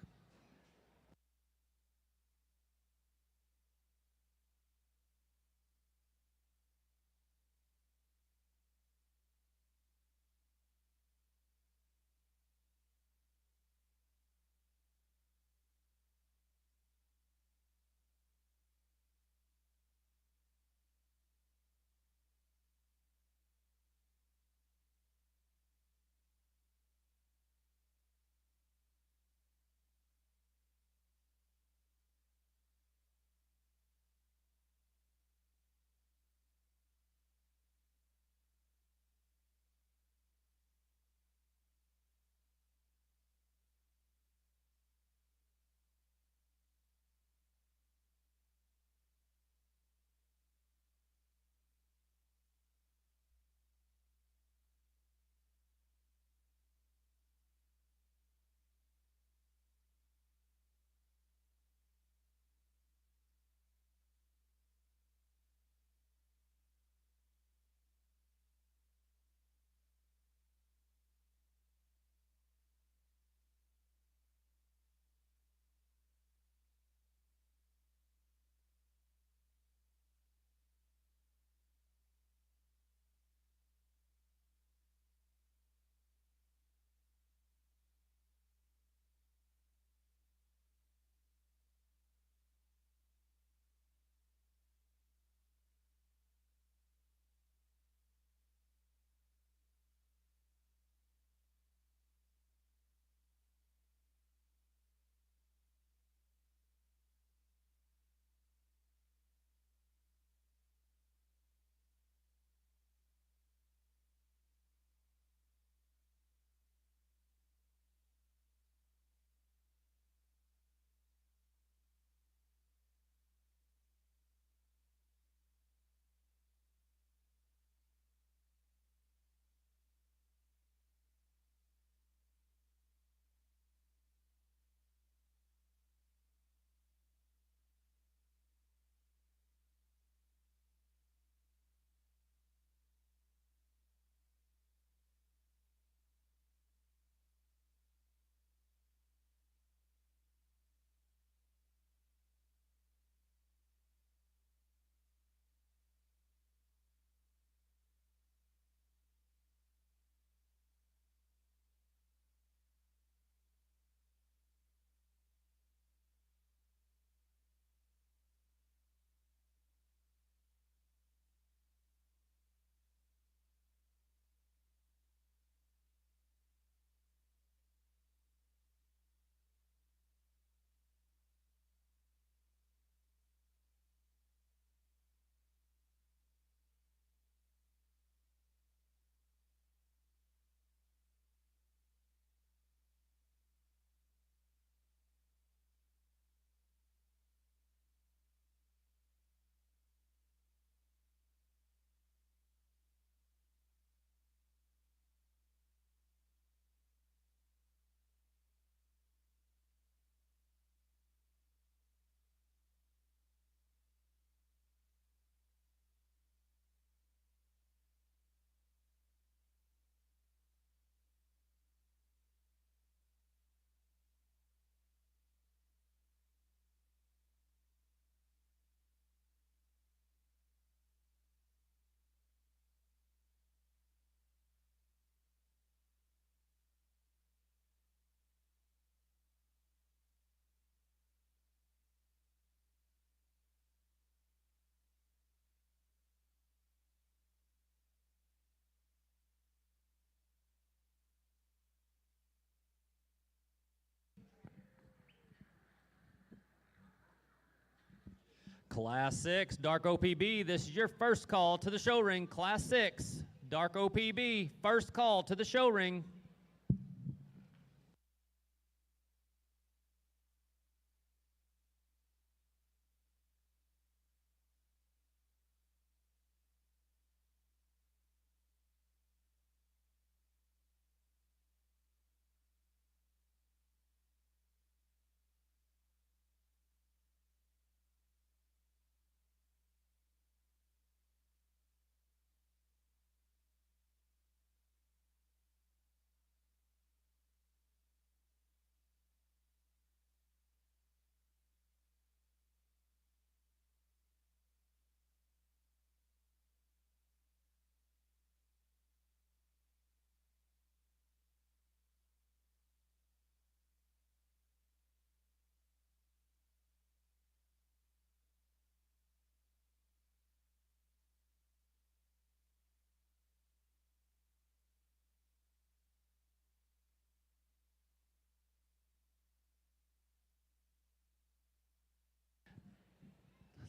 Class 6, Dark OPB, this is your first call to the show ring. Class 6, Dark OPB, first call to the show ring.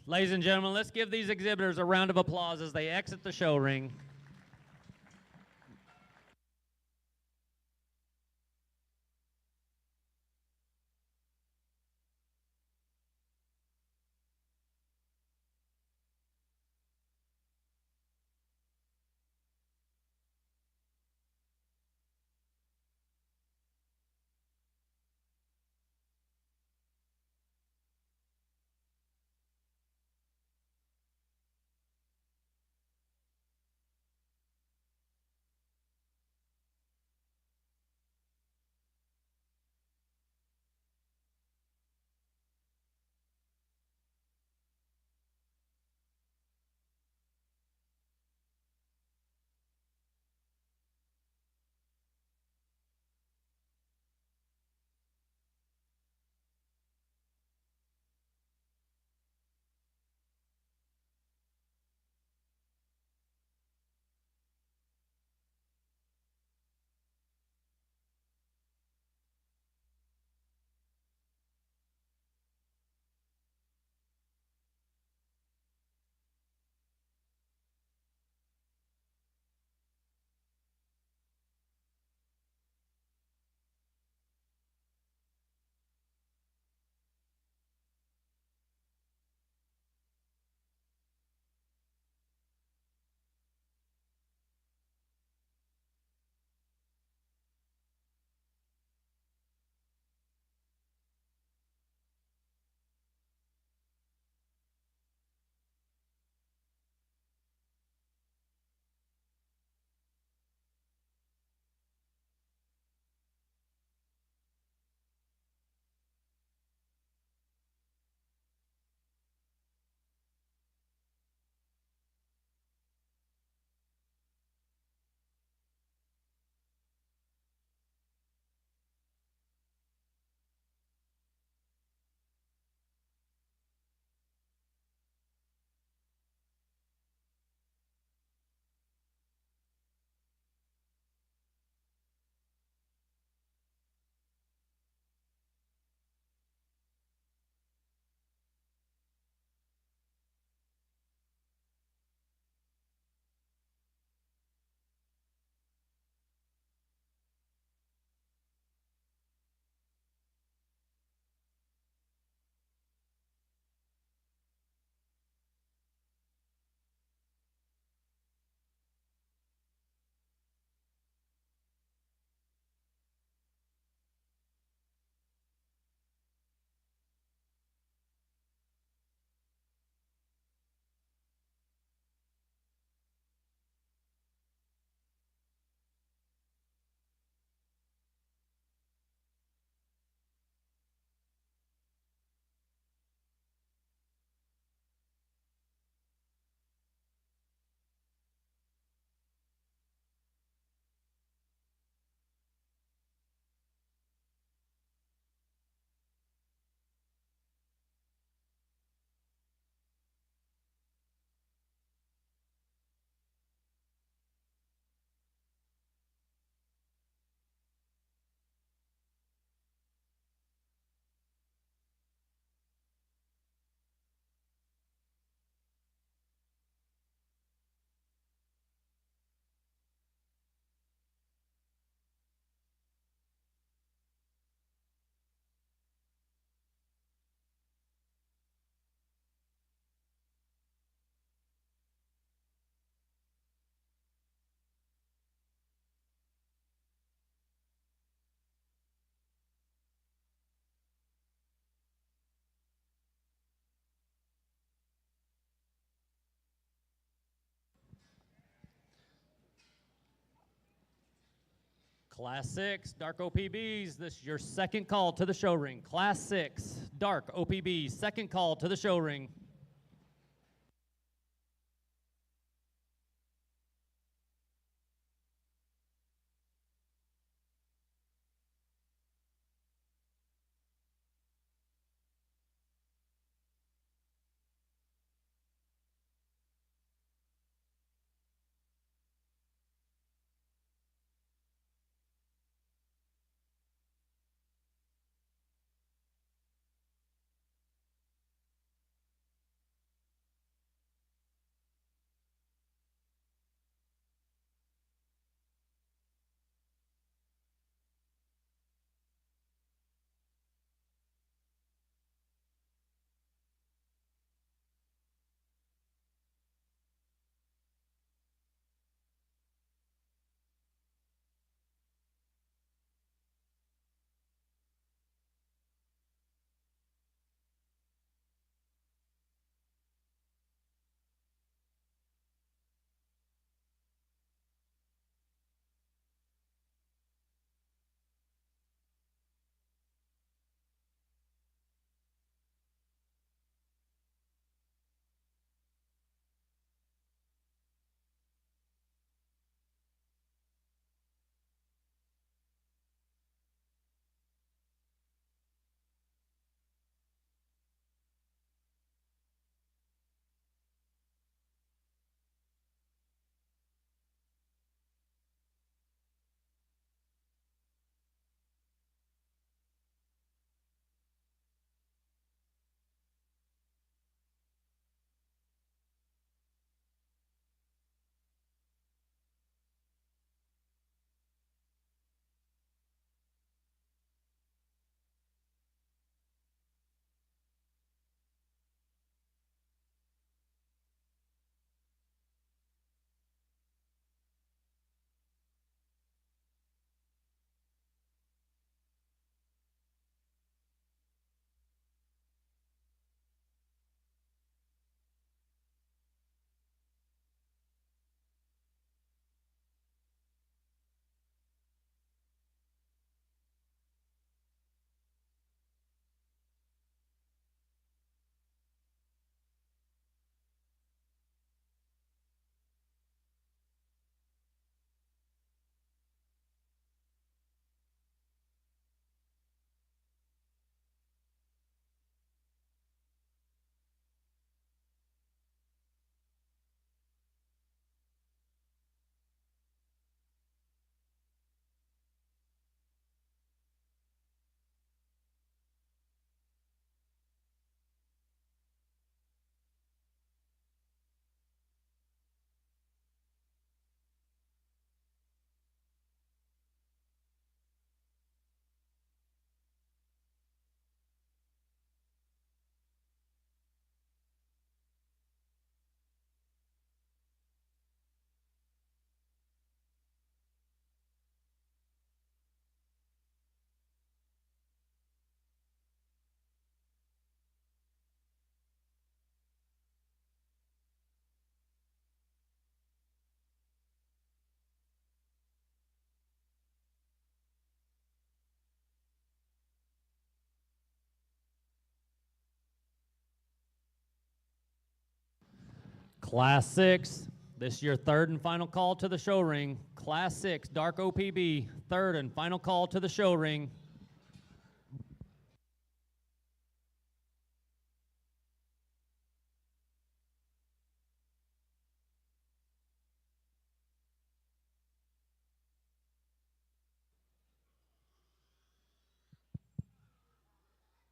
Ladies and gentlemen, let's give these exhibitors a round of applause as they exit the show ring. Class 6, dark OPBs, this is your second call to the show ring. Class 6, dark OPB, second call to the show ring. Class 6, this is your third and final call to the show ring. Class 6, dark OPB, third and final call to the show ring.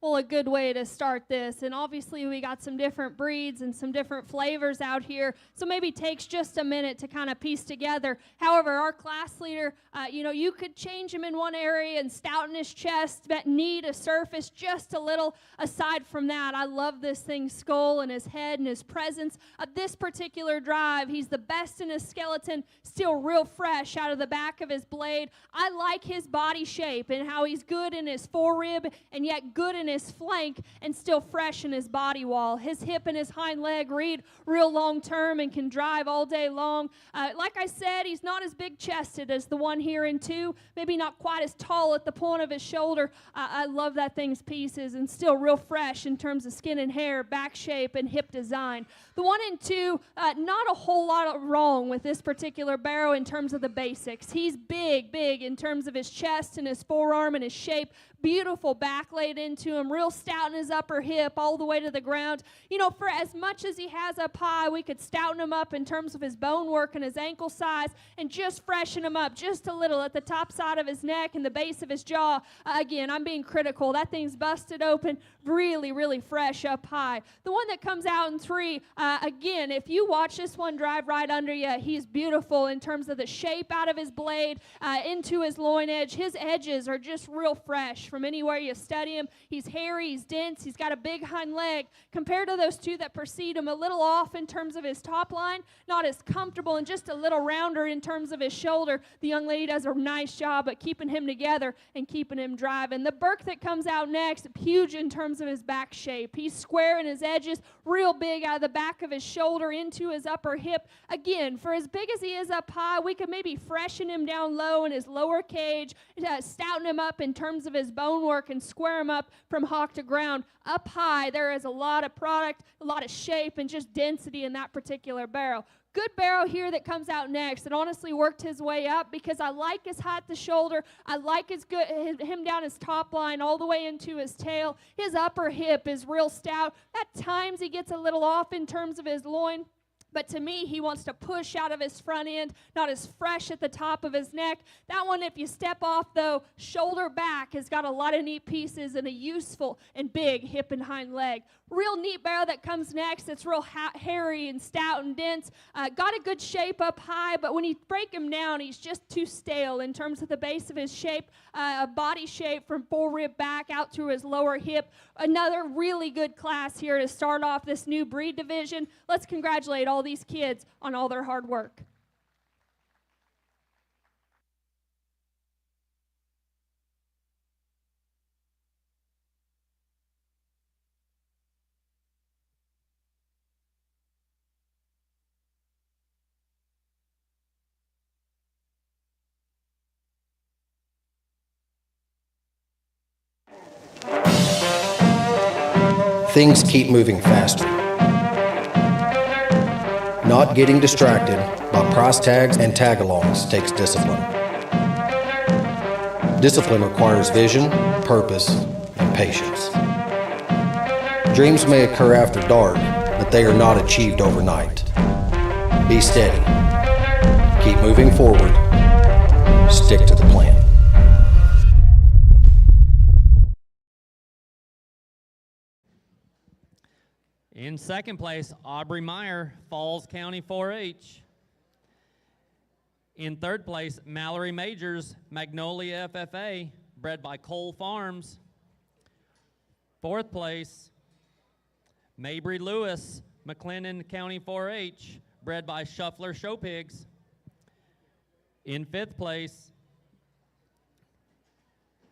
Well, a good way to start this. And obviously, we got some different breeds and some different flavors out here. So maybe it takes just a minute to kind of piece together. However, our class leader, you could change him in one area and stouten his chest, that knee to surface just a little. Aside from that, I love this thing's skull and his head and his presence. This particular drive, he's the best in his skeleton, still real fresh out of the back of his blade. I like his body shape and how he's good in his forerib and yet good in his flank and still fresh in his body wall. His hip and his hind leg read real long term and can drive all day long. Like I said, he's not as big chested as the one here in 2, maybe not quite as tall at the point of his shoulder. I love that thing's pieces, and still real fresh in terms of skin and hair, back shape, and hip design. The one in 2, not a whole lot wrong with this particular barrow in terms of the basics. He's big in terms of his chest and his forearm and his shape. Beautiful back laid into him, real stout in his upper hip all the way to the ground. You know, for as much as he has up high, we could stouten him up in terms of his bone work and his ankle size and just freshen him up just a little at the top side of his neck and the base of his jaw. Again, I'm being critical. That thing's busted open, really fresh up high. The one that comes out in 3, again, if you watch this one drive right under you, he's beautiful in terms of the shape out of his blade into his loin edge. His edges are just real fresh from anywhere you study him. He's hairy, he's dense, he's got a big hind leg. Compared to those 2 that precede him, a little off in terms of his top line, not as comfortable, and just a little rounder in terms of his shoulder. The young lady does a nice job at keeping him together and keeping him driving. The Burke that comes out next, huge in terms of his back shape. He's square in his edges, real big out of the back of his shoulder into his upper hip. Again, for as big as he is up high, we could maybe freshen him down low in his lower cage, stouten him up in terms of his bone work and square him up from hock to ground. Up high, there is a lot of product, a lot of shape, and just density in that particular barrel. Good barrel here that comes out next, and honestly worked his way up because I like his height at the shoulder. I like him down his top line all the way into his tail. His upper hip is real stout. At times he gets a little off in terms of his loin. But to me, he wants to push out of his front end, not as fresh at the top of his neck. That one, if you step off, though, shoulder back, has got a lot of neat pieces and a useful and big hip and hind leg. Real neat barrel that comes next. It's real hairy and stout and dense. Got a good shape up high, but when you break him down, he's just too stale in terms of the base of his shape, body shape from forerib back out through his lower hip. Another really good class here to start off this new breed division. Let's congratulate all these kids on all their hard work. Things keep moving faster. Not getting distracted by price tags and tag-alongs takes discipline. Discipline requires vision, purpose, and patience. Dreams may occur after dark, but they are not achieved overnight. Be steady. Keep moving forward. Stick to the plan. In second place, Aubrey Meyer, Falls County 4-H. In third place, Mallory Majors, Magnolia FFA, bred by Cole Farms. Fourth place, Mabry Lewis, McLennan County 4-H, bred by Shuffler Show Pigs. In fifth place,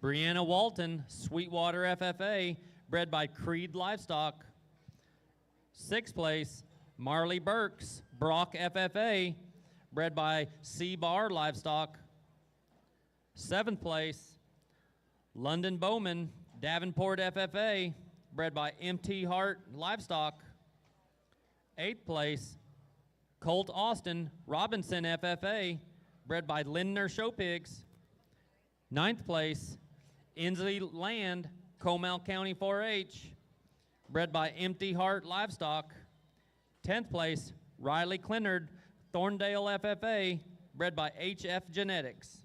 Brianna Walton, Sweetwater FFA, bred by Creed Livestock. Sixth place, Marley Burks, Brock FFA, bred by C-Bar Livestock. Seventh place, London Bowman, Davenport FFA, bred by MT Hart Livestock. Eighth place, Colt Austin, Robinson FFA, bred by Lindner Show Pigs. Ninth place, Inslee Land, Comal County 4-H, bred by Empty Heart Livestock. 10th place, Riley Clinard, Thorndale FFA, bred by HF Genetics.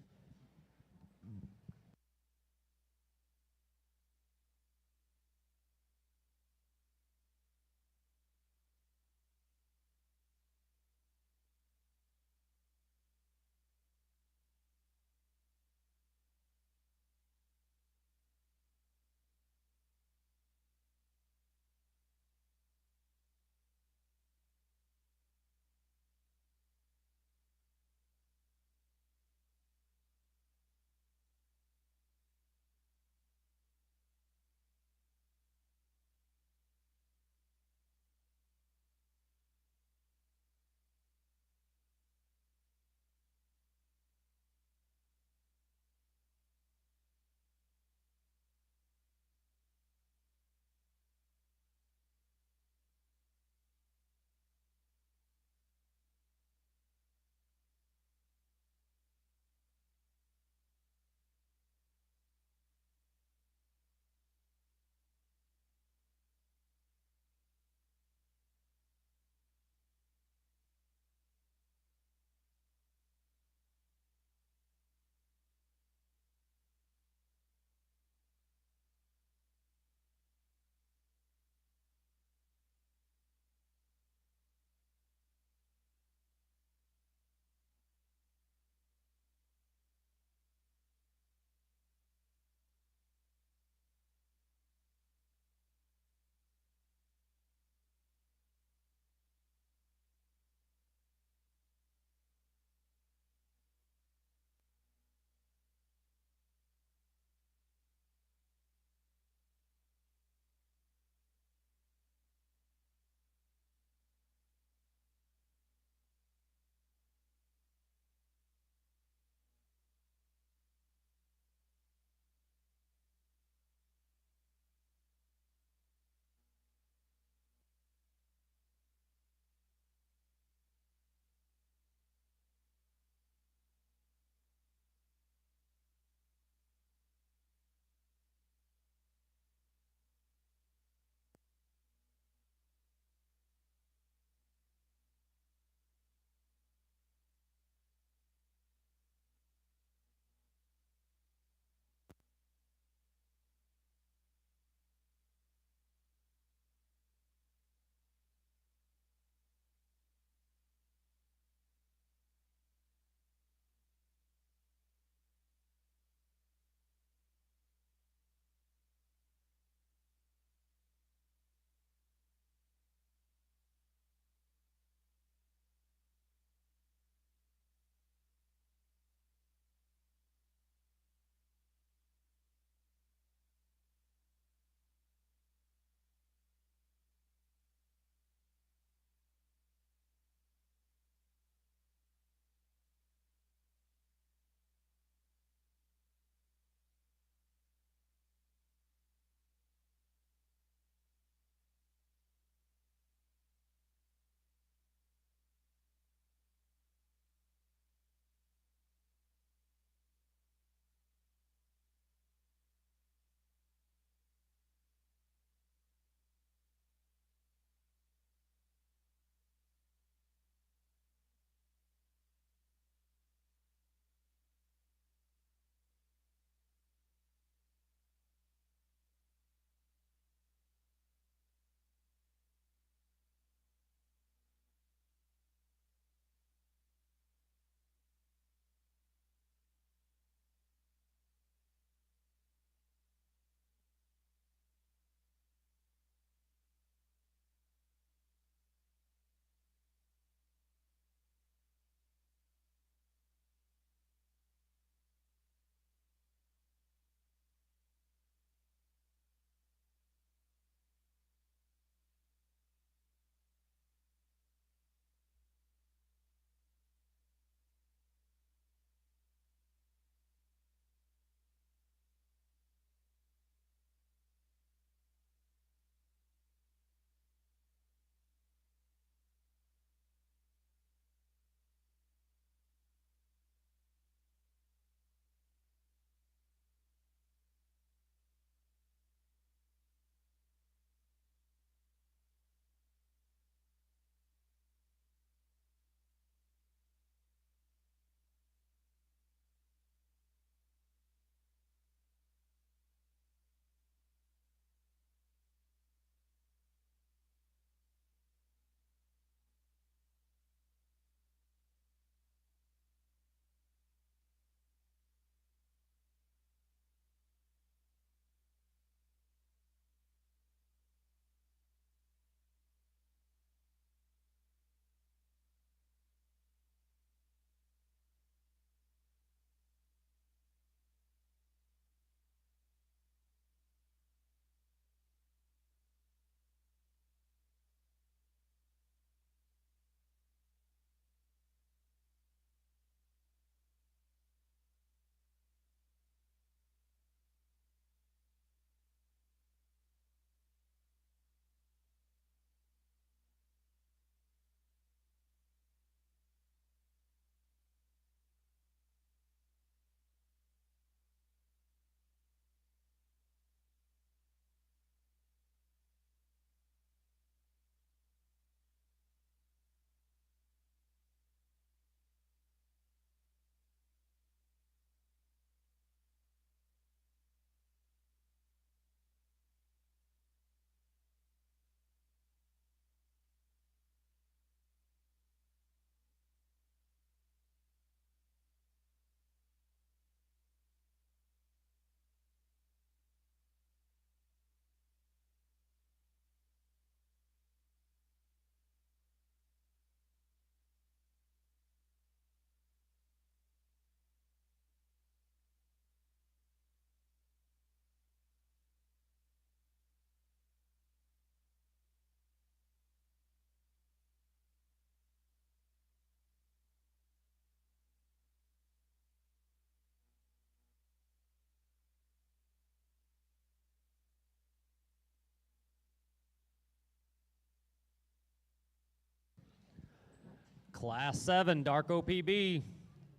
Class 7, Dark OPB.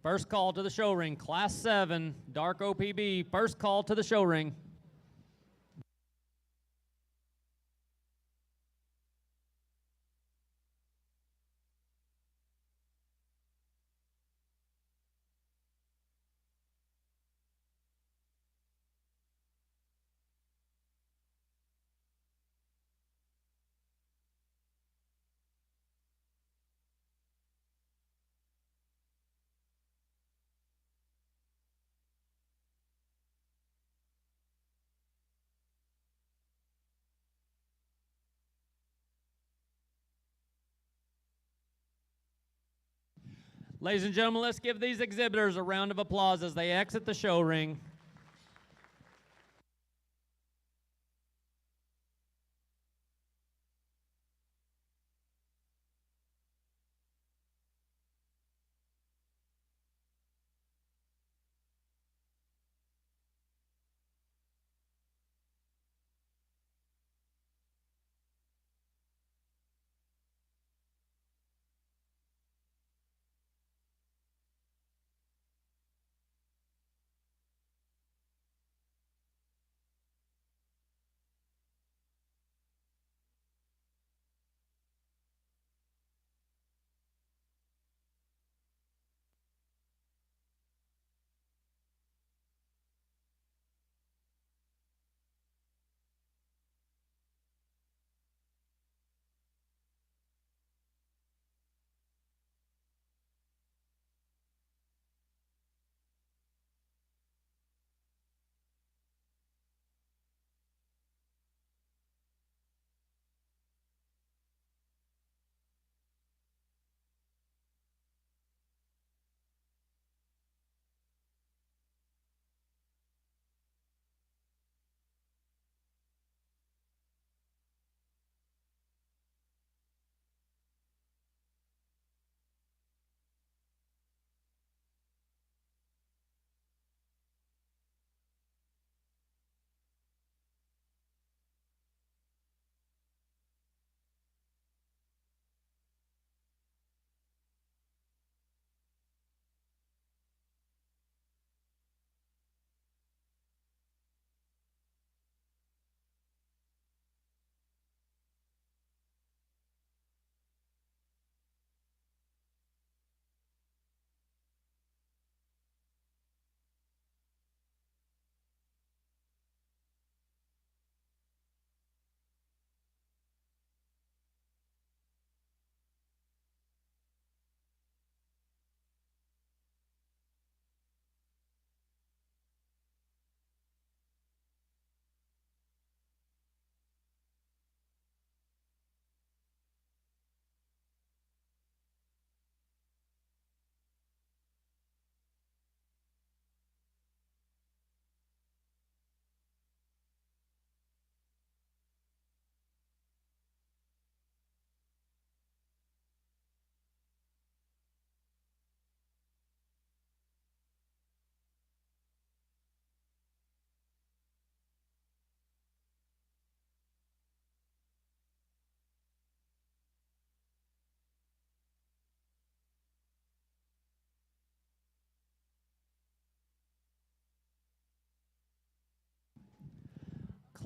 First call to the show ring. Class 7, Dark OPB. First call to the show ring. Ladies and gentlemen, let's give these exhibitors a round of applause as they exit the show ring.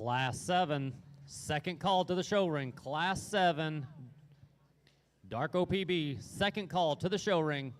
Class 7, second call to the show ring. Class 7, Dark OPB, second call to the show ring.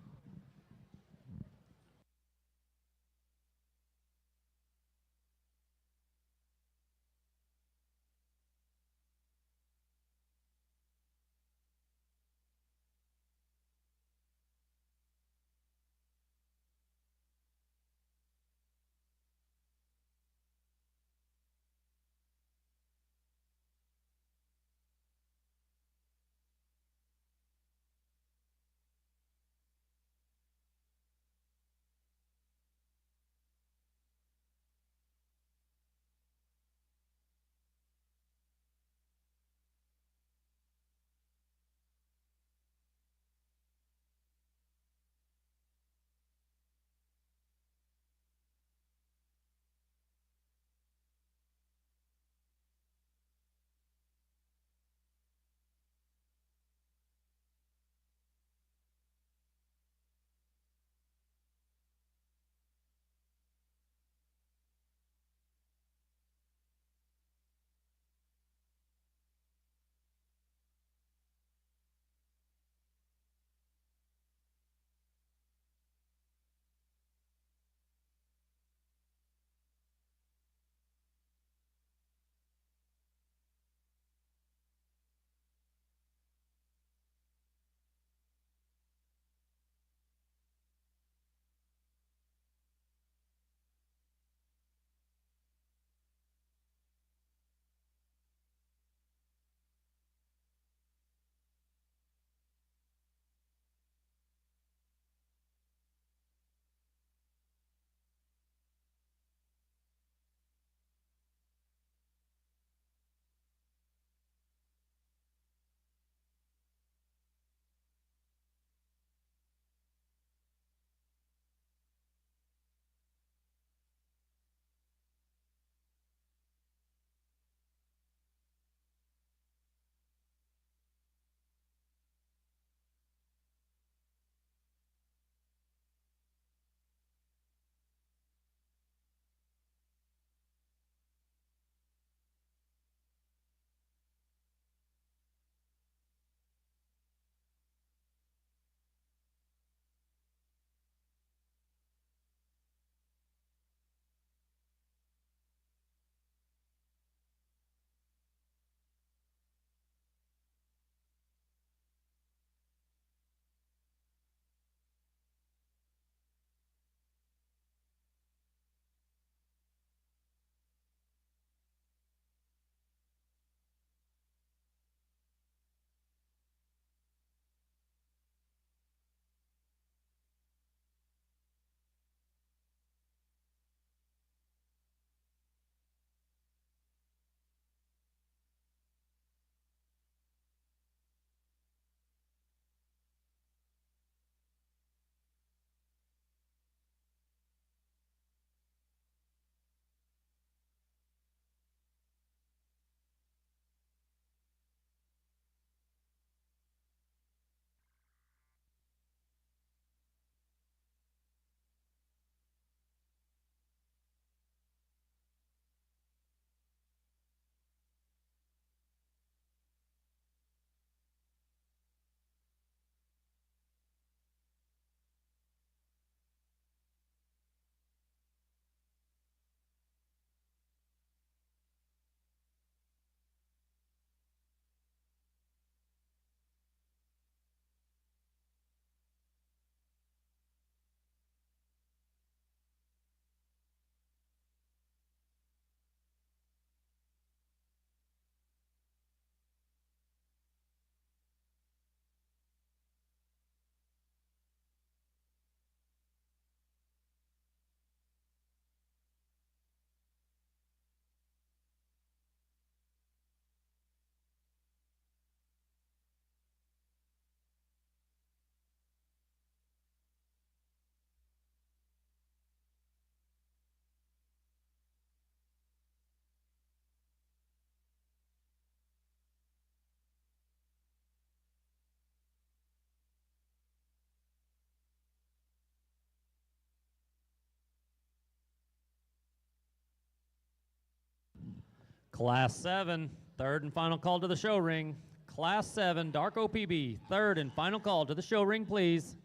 Class 7, third and final call to the show ring. Class 7, Dark OPB, third and final call to the show ring, please.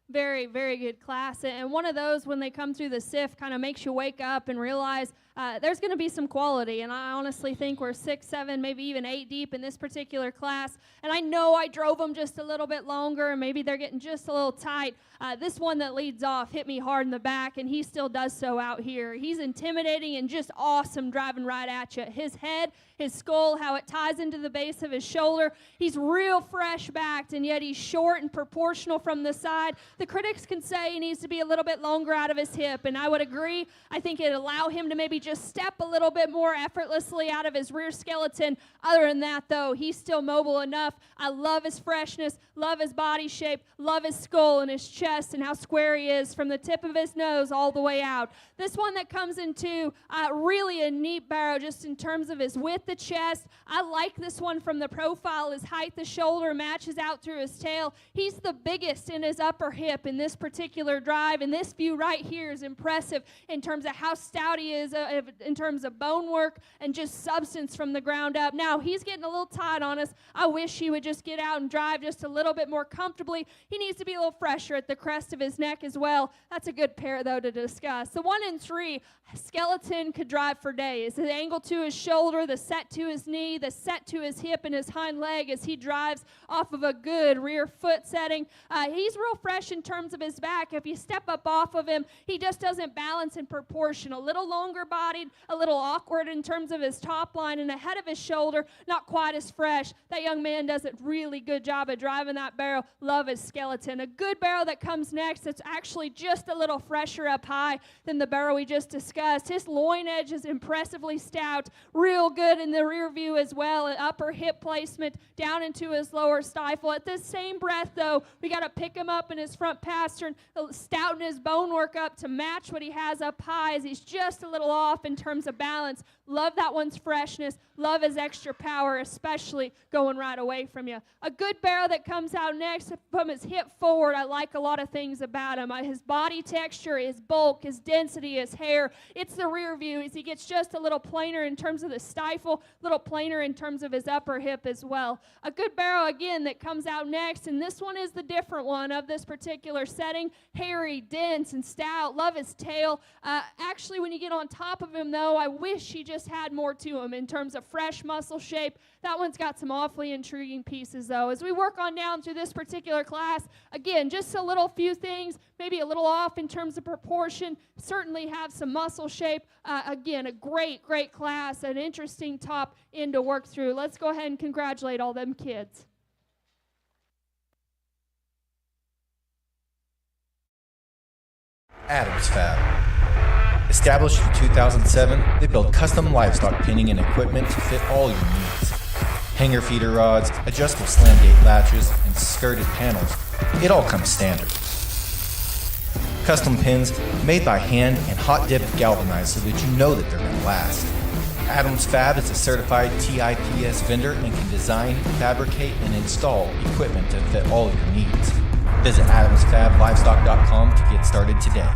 Very, very good class. And one of those, when they come through the SIF, kind of makes you wake up and realize there's going to be some quality. And I honestly think we're 6, 7, maybe even 8 deep in this particular class. And I know I drove them just a little bit longer, and maybe they're getting just a little tight. This one that leads off hit me hard in the back, and he still does so out here. He's intimidating and just awesome driving right at you. His head, his skull, how it ties into the base of his shoulder. He's real fresh-backed, and yet he's short and proportional from the side. The critics can say he needs to be a little bit longer out of his hip, and I would agree. I think it'd allow him to maybe just step a little bit more effortlessly out of his rear skeleton. Other than that, though, he's still mobile enough. I love his freshness, love his body shape, love his skull and his chest and how square he is from the tip of his nose all the way out. This one that comes into really a neat barrow just in terms of his width of chest. I like this one from the profile. His height, the shoulder matches out through his tail. He's the biggest in his upper hip in this particular drive, and this view right here is impressive in terms of how stout he is, in terms of bone work and just substance from the ground up. Now, he's getting a little tight on us. I wish he would just get out and drive just a little bit more comfortably. He needs to be a little fresher at the crest of his neck as well. That's a good pair, though, to discuss. The 1 and 3, skeleton could drive for days. The angle to his shoulder, the set to his knee, the set to his hip and his hind leg as he drives off of a good rear foot setting. He's real fresh in terms of his back. If you step up off of him, he just doesn't balance in proportion. A little longer bodied, a little awkward in terms of his top line, and ahead of his shoulder, not quite as fresh. That young man does a really good job of driving that barrel. Love his skeleton. A good barrel that comes next that's actually just a little fresher up high than the barrel we just discussed. His loin edge is impressively stout, real good in the rear view as well, an upper hip placement down into his lower stifle. At the same breath, though, we got to pick him up in his front pastern, stouten his bone work up to match what he has up high as he's just a little off in terms of balance. Love that one's freshness. Love his extra power, especially going right away from you. A good barrel that comes out next from his hip forward, I like a lot of things about him. His body texture, his bulk, his density, his hair. It's the rear view as he gets just a little plainer in terms of the stifle, a little plainer in terms of his upper hip as well. A good barrel, again, that comes out next, and this one is the different one of this particular setting. Hairy, dense, and stout. Love his tail. Actually, when you get on top of him, though, I wish he just had more to him in terms of fresh muscle shape. That one's got some awfully intriguing pieces, though. As we work on down through this particular class, again, just a little few things, maybe a little off in terms of proportion, certainly have some muscle shape. Again, a great, great class, an interesting top end to work through. Let's go ahead and congratulate all them kids. Adams Fab. Established in 2007, they build custom livestock pinning and equipment to fit all your needs. Hanger feeder rods, adjustable slam gate latches, and skirted panels. It all comes standard. Custom pins made by hand and hot dipped galvanized so that you know that they're going to last. Adams Fab is a certified TIPS vendor and can design, fabricate, and install equipment to fit all your needs. Visit adamsfablivestock.com to get started today.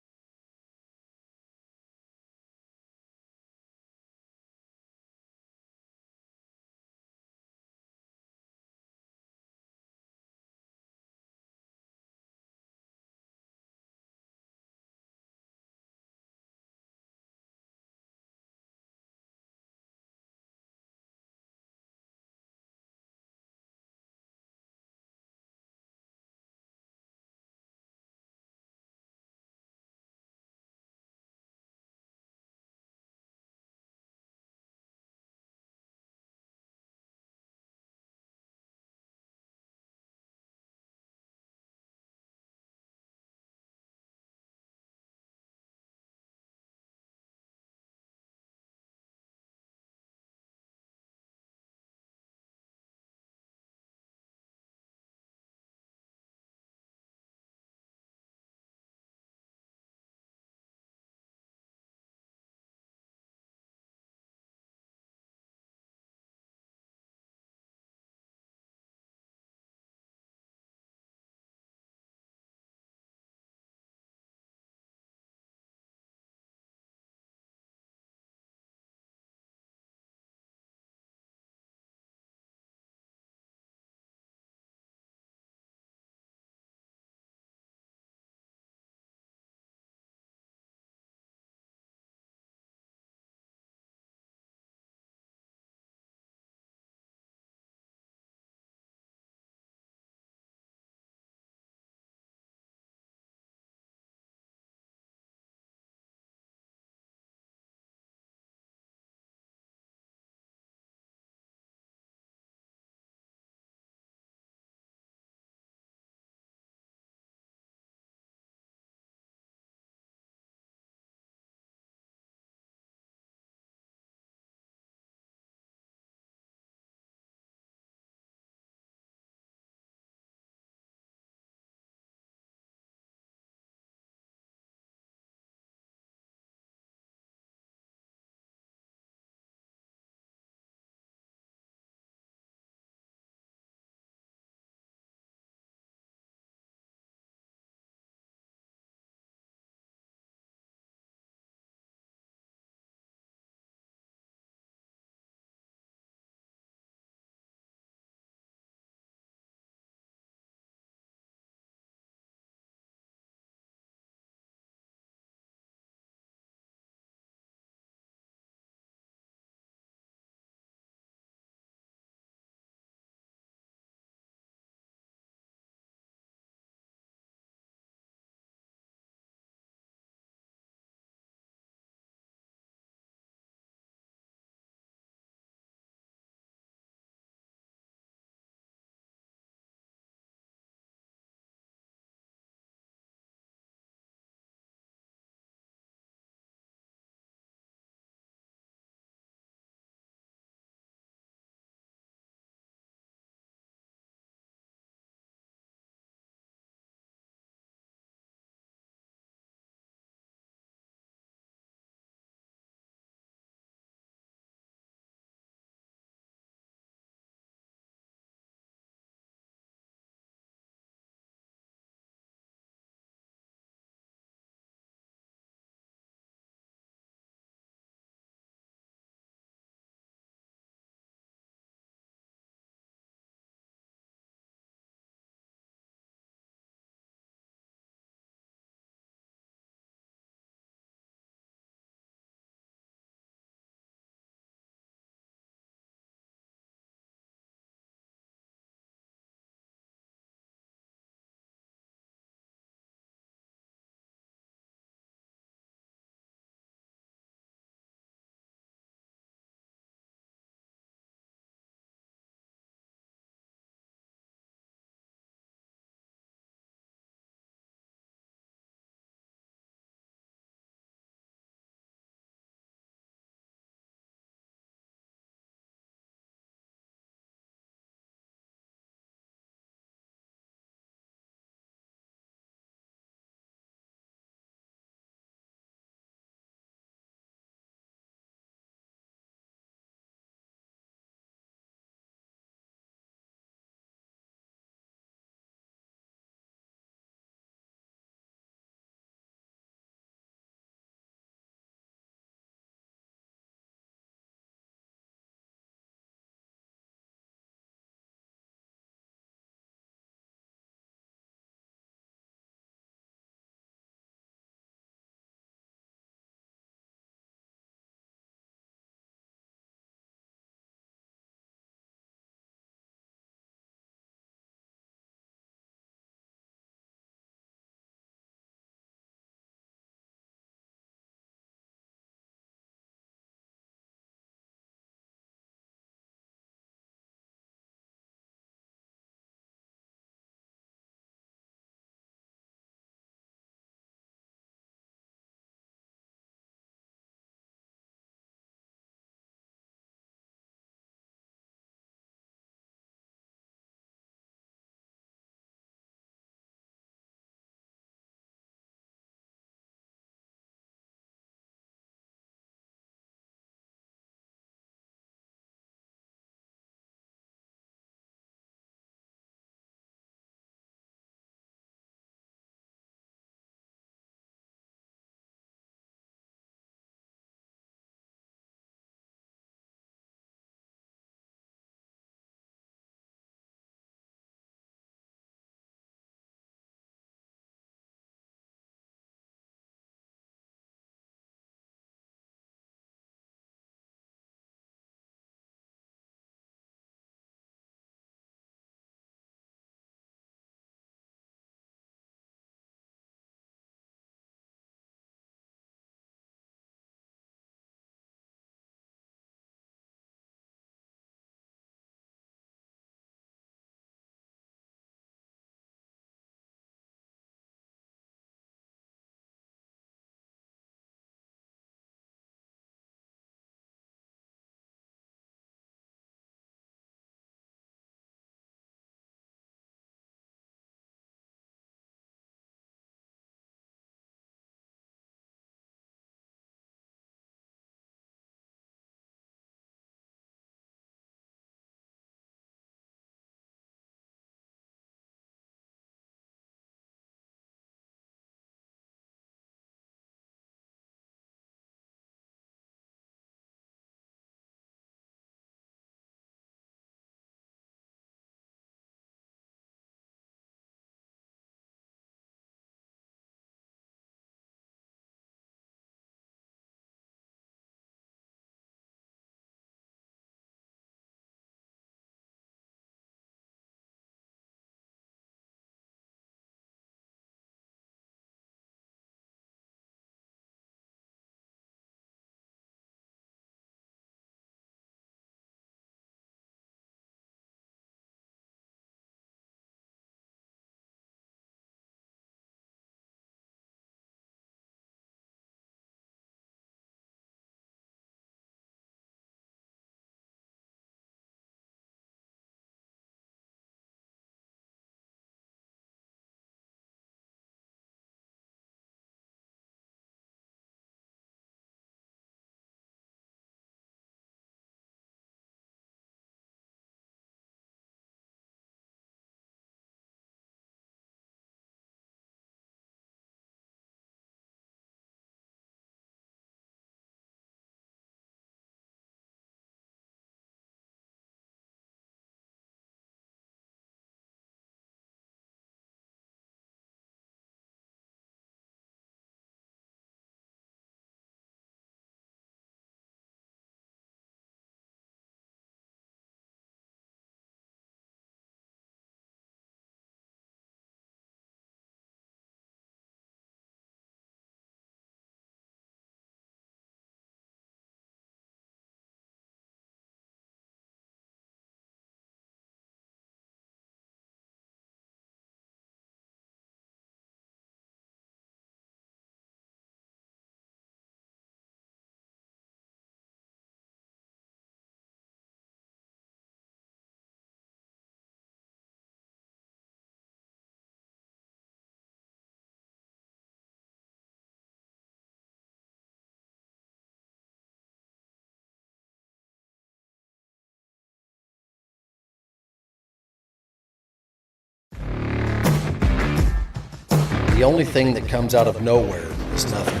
The only thing that comes out of nowhere is nothing.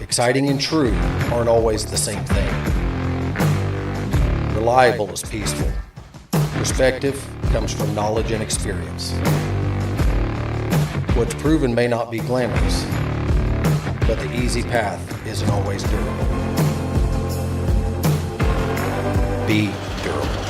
Exciting and true aren't always the same thing. Reliable is peaceful. Perspective comes from knowledge and experience. What's proven may not be glamorous, but the easy path isn't always durable. Be durable.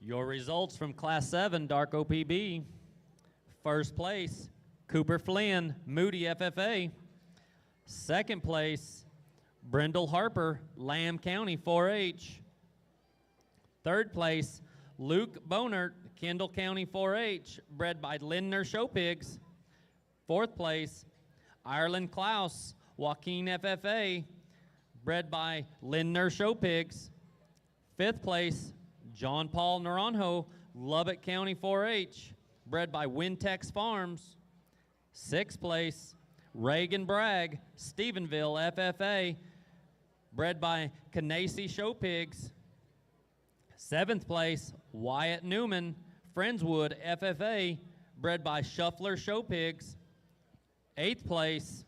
Your results from Class 7 Dark OPB. First place, Cooper Flynn, Moody FFA. Second place, Brendel Harper, Lamb County 4-H. Third place, Luke Bonert, Kendall County 4-H, bred by Lindner Show Pigs. Fourth place, Ireland Klaus, Joaquin FFA, bred by Lindner Show Pigs. Fifth place, John Paul Naranjo, Lubbock County 4-H, bred by Wintex Farms. Sixth place, Reagan Bragg, Stephenville FFA, bred by Canacey Show Pigs. Seventh place, Wyatt Newman, Friendswood FFA, bred by Shuffler Show Pigs. Eighth place,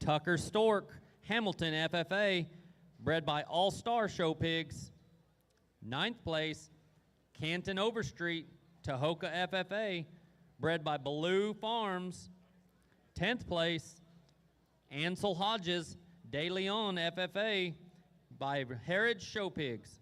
Tucker Stork, Hamilton FFA, bred by All Star Show Pigs. Ninth place, Canton Overstreet, Tahoka FFA, bred by Baloo Farms. 10th place, Ansel Hodges, De Leon FFA, by Heritage Show Pigs.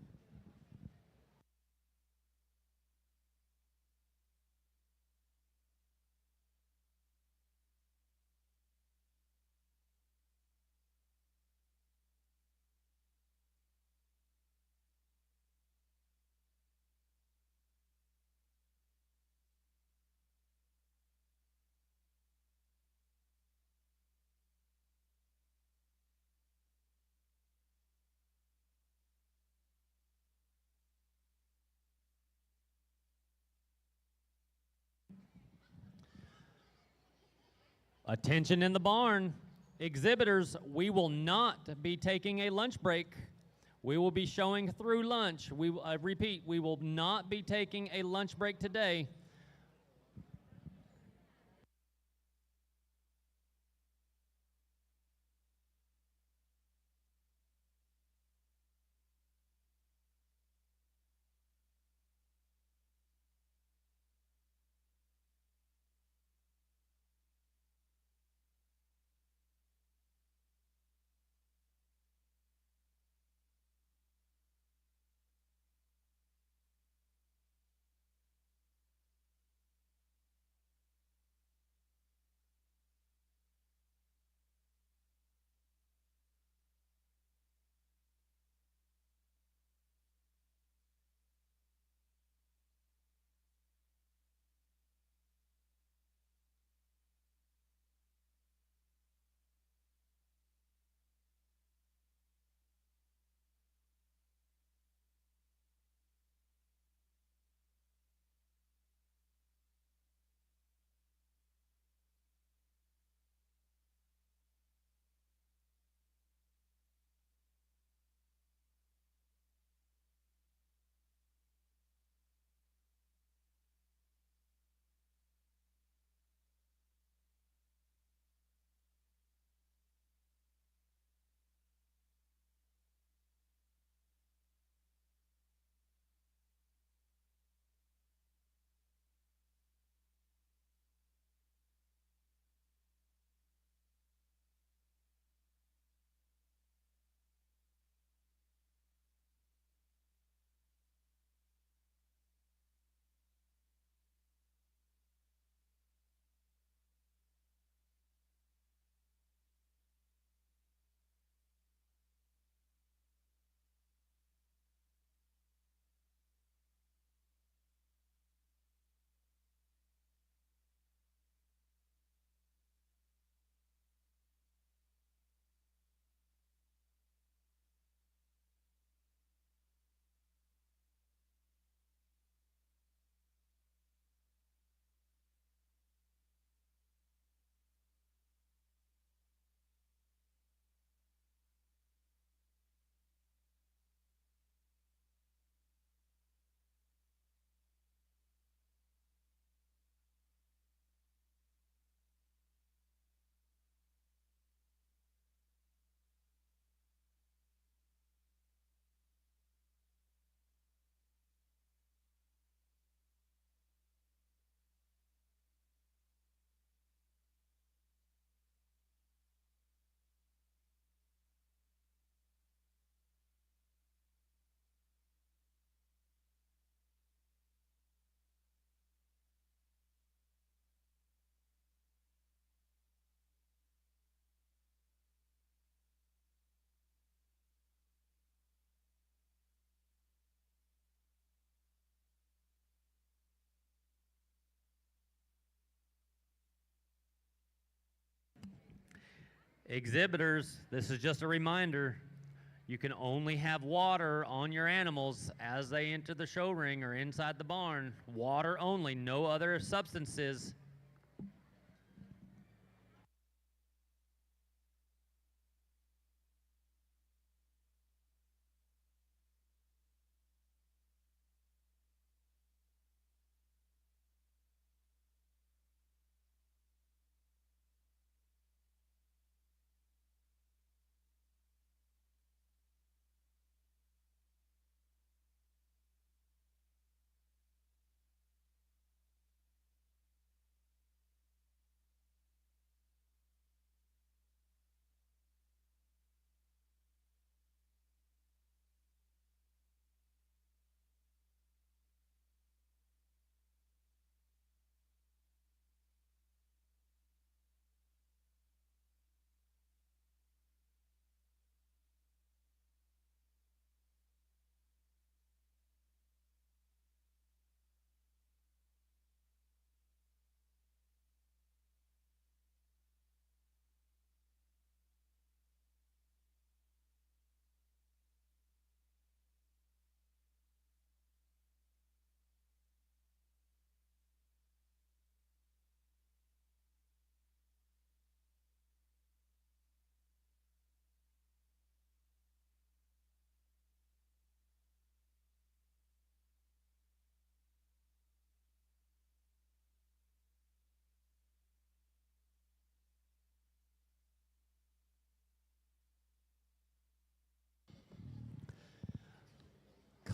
Attention in the barn. Exhibitors, we will not be taking a lunch break. We will be showing through lunch. I repeat, we will not be taking a lunch break today. Exhibitors, this is just a reminder. You can only have water on your animals as they enter the show ring or inside the barn. Water only, no other substances.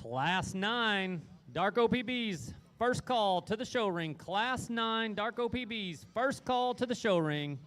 Class 9, Dark OPBs, first call to the show ring. Class 9, Dark OPBs, first call to the show ring.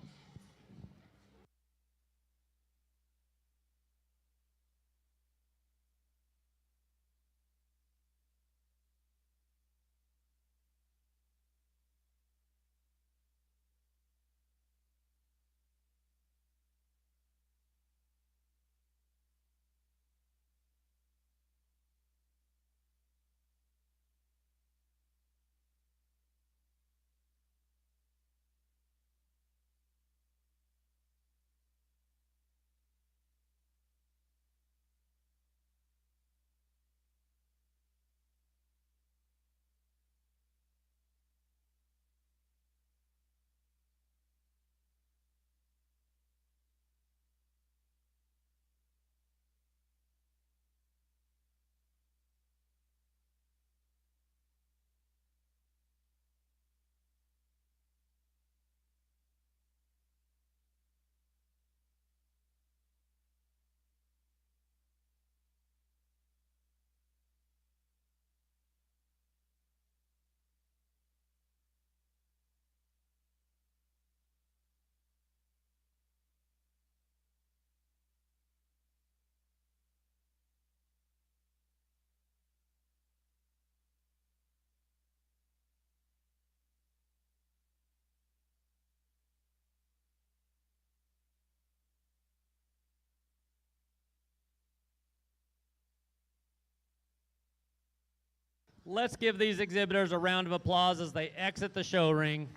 Let's give these exhibitors a round of applause as they exit the show ring.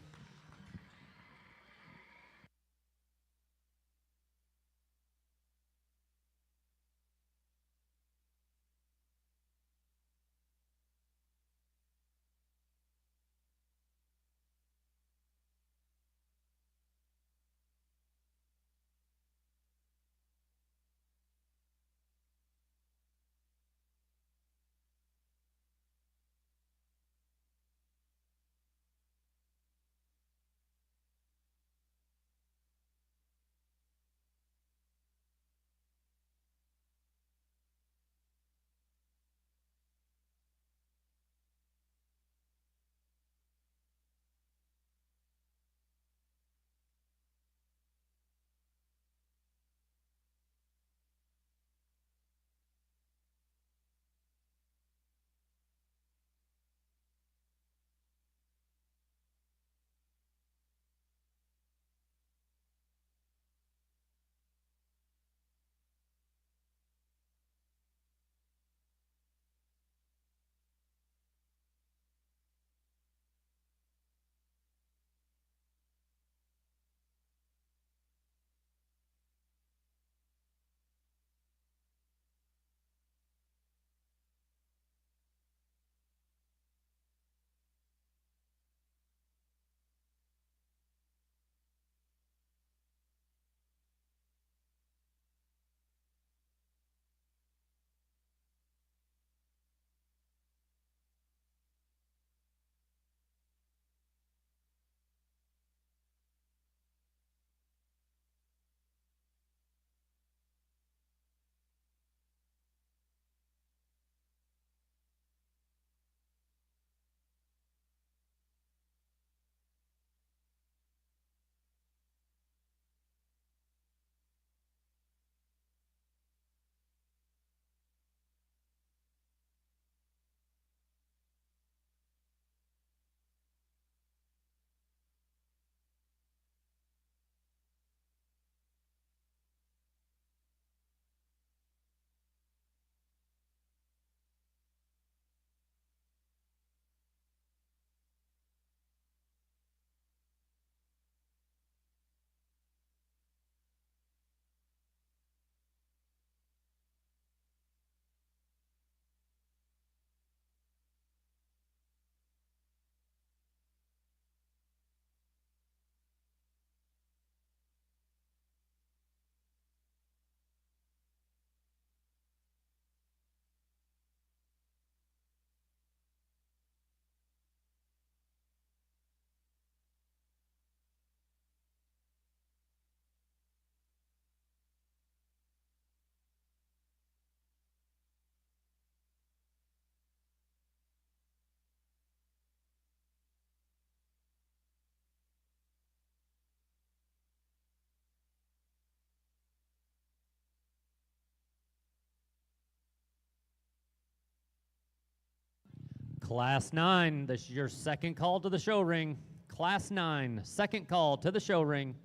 Class 9, this is your second call to the show ring. Class 9, second call to the show ring.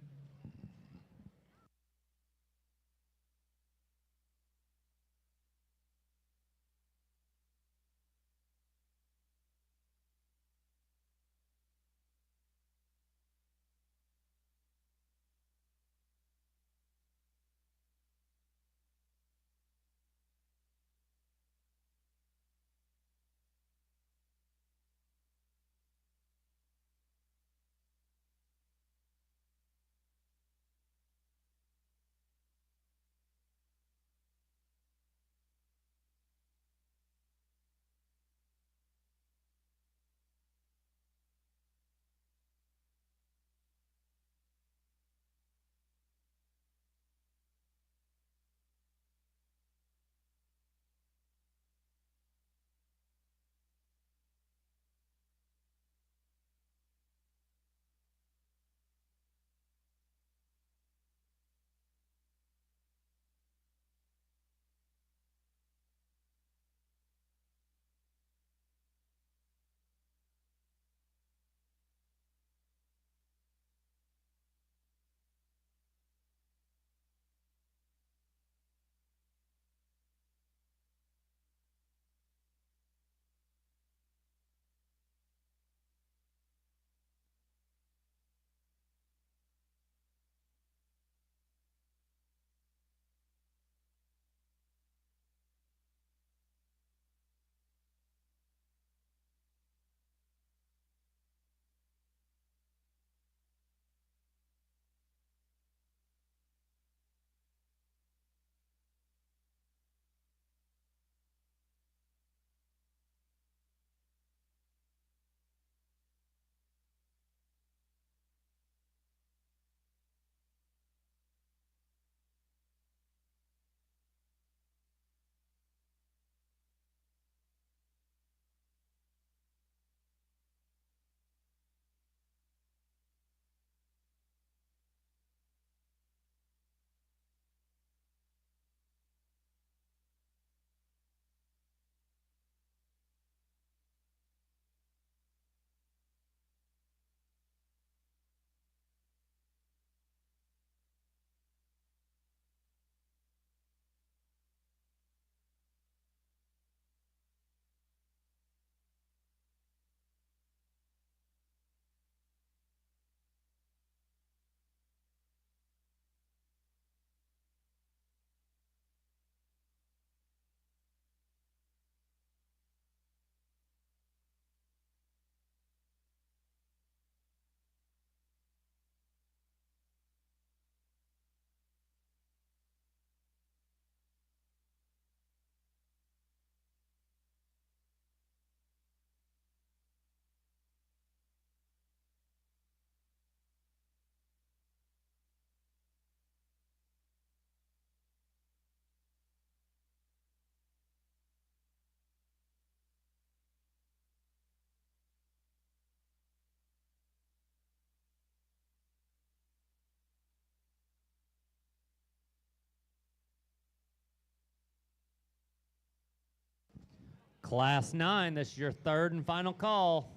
Class 9, this is your third and final call.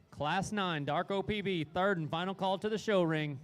Class 9, Dark OPB, third and final call to the show ring.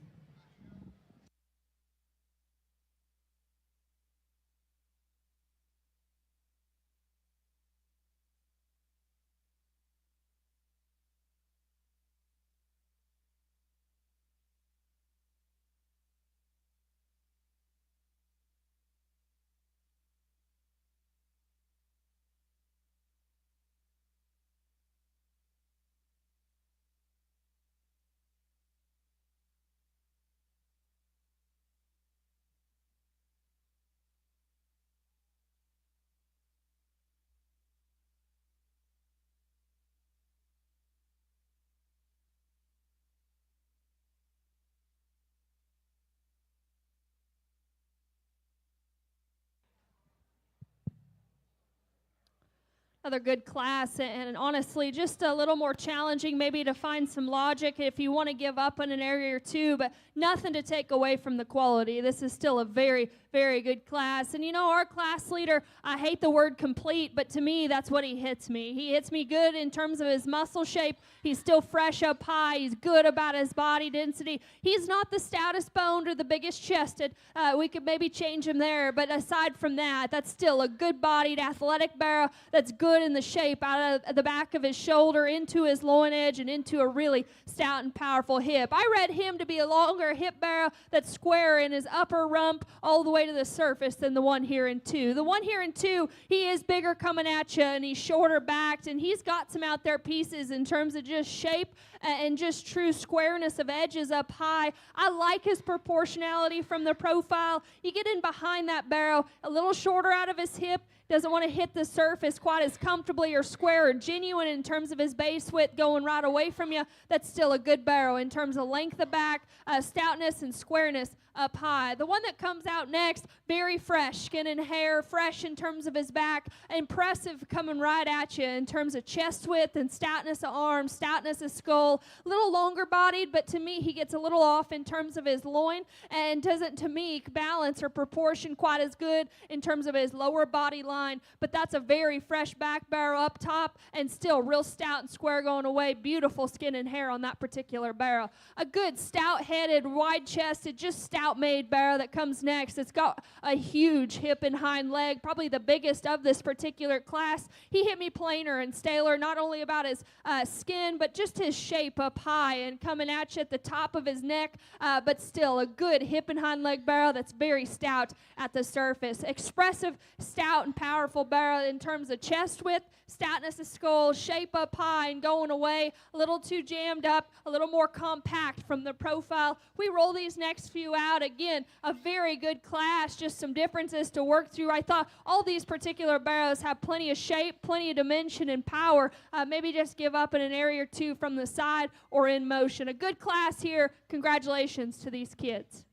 Another good class, and honestly, just a little more challenging maybe to find some logic if you want to give up in an area or two, but nothing to take away from the quality. This is still a very, very good class. And our class leader, I hate the word complete, but to me, that's what he hits me. He hits me good in terms of his muscle shape. He's still fresh up high. He's good about his body density. He's not the stoutest boned or the biggest chested. We could maybe change him there, but aside from that, that's still a good-bodied, athletic barrow that's good in the shape out of the back of his shoulder into his loin edge and into a really stout and powerful hip. I read him to be a longer hip barrow that's square in his upper rump all the way to the surface than the one here in 2. The one here in 2, he is bigger coming at you, and he's shorter backed, and he's got some out there pieces in terms of just shape and just true squareness of edges up high. I like his proportionality from the profile. You get in behind that barrow, a little shorter out of his hip, doesn't want to hit the surface quite as comfortably or square or genuine in terms of his base width going right away from you. That's still a good barrow in terms of length of back, stoutness, and squareness up high. The one that comes out next, very fresh, skin and hair, fresh in terms of his back, impressive coming right at you in terms of chest width and stoutness of arms, stoutness of skull, a little longer bodied, but to me he gets a little off in terms of his loin and doesn't, to me, balance or proportion quite as good in terms of his lower body line, but that's a very fresh back barrow up top and still real stout and square going away. Beautiful skin and hair on that particular barrow. A good stout-headed, wide-chested, just stout-made barrow that comes next. It's got a huge hip and hind leg, probably the biggest of this particular class. He hit me plainer and staler, not only about his skin, but just his shape up high and coming at you at the top of his neck, but still a good hip and hind leg barrow that's very stout at the surface. Expressive, stout, and powerful barrow in terms of chest width, stoutness of skull, shape up high and going away, a little too jammed up, a little more compact from the profile. We roll these next few out. Again, a very good class, just some differences to work through. I thought all these particular barrows have plenty of shape, plenty of dimension and power. Maybe just give up in an area or two from the side or in motion. A good class here. Congratulations to these kids.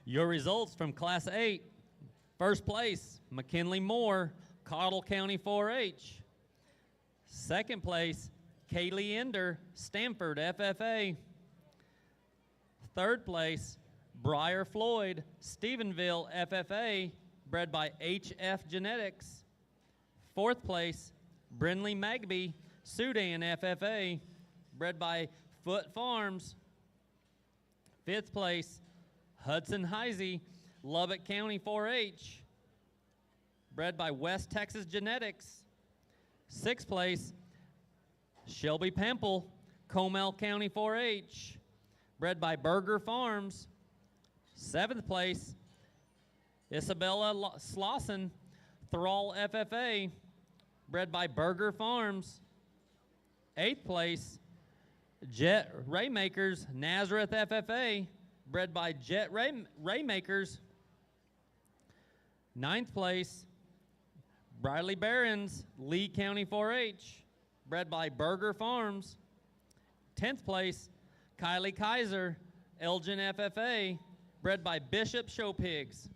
Your results from Class 8. First place, McKinley Moore, Cottle County 4-H. Second place, Kaylee Ender, Stanford FFA. Third place, Briar Floyd, Stephenville FFA, bred by HF Genetics. Fourth place, Brinley Magby, Sudan FFA, bred by Foot Farms. 5th place, Hudson Heisey, Lubbock County 4-H, bred by West Texas Genetics. 6th place, Shelby Pemple, Comel County 4-H, bred by Berger Farms. 7th place, Isabella Slauson, Thrall FFA, bred by Berger Farms. 8th place, Jet Raymakers, Nazareth FFA, bred by Jet Raymakers. 9th place, Bradley Barons, Lee County 4-H, bred by Berger Farms. 10th place, Kylie Kaiser, Elgin FFA, bred by Bishop Show Pigs.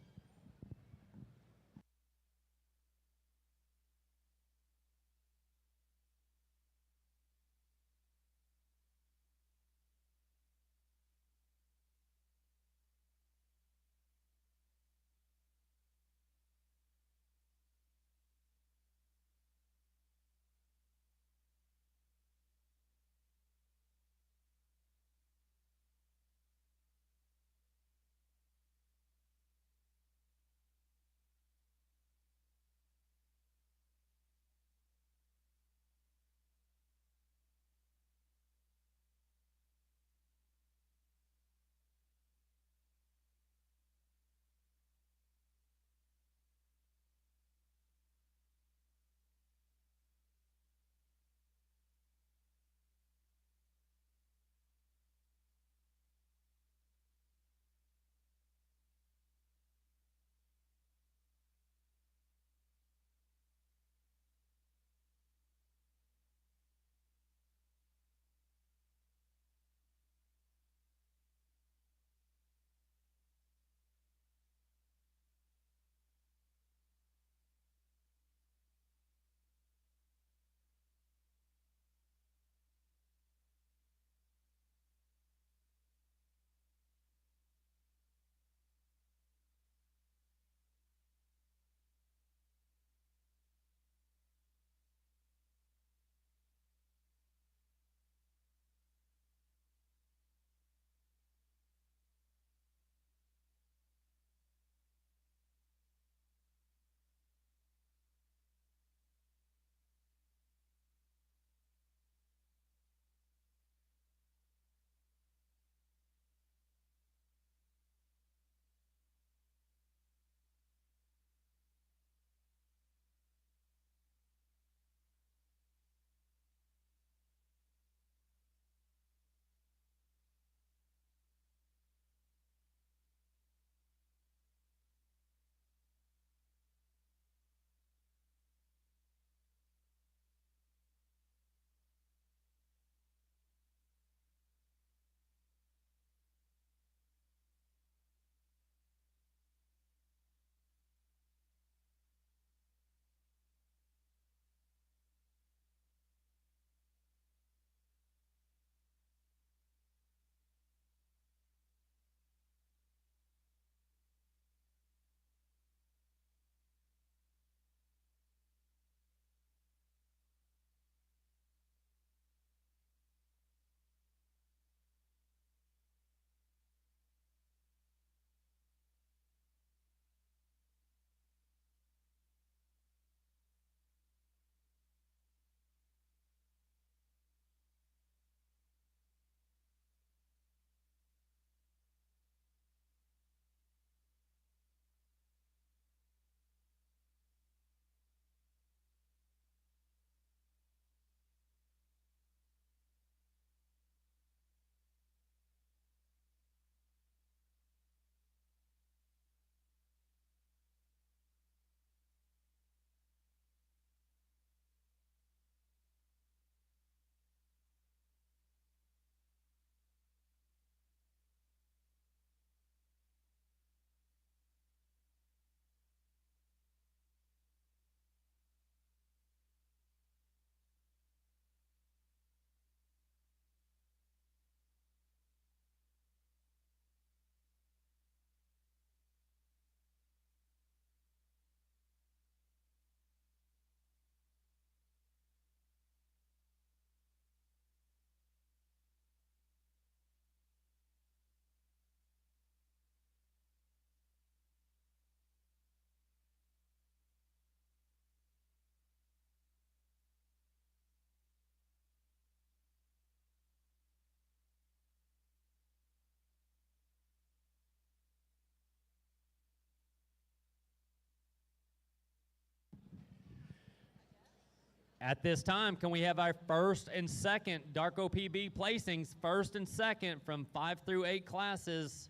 At this time, can we have our first and second Darko PB placings, first and second from 5 through 8 classes?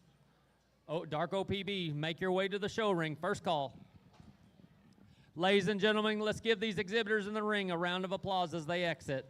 Oh, Darko PB, make your way to the show ring. First call. Ladies and gentlemen, let's give these exhibitors in the ring a round of applause as they exit.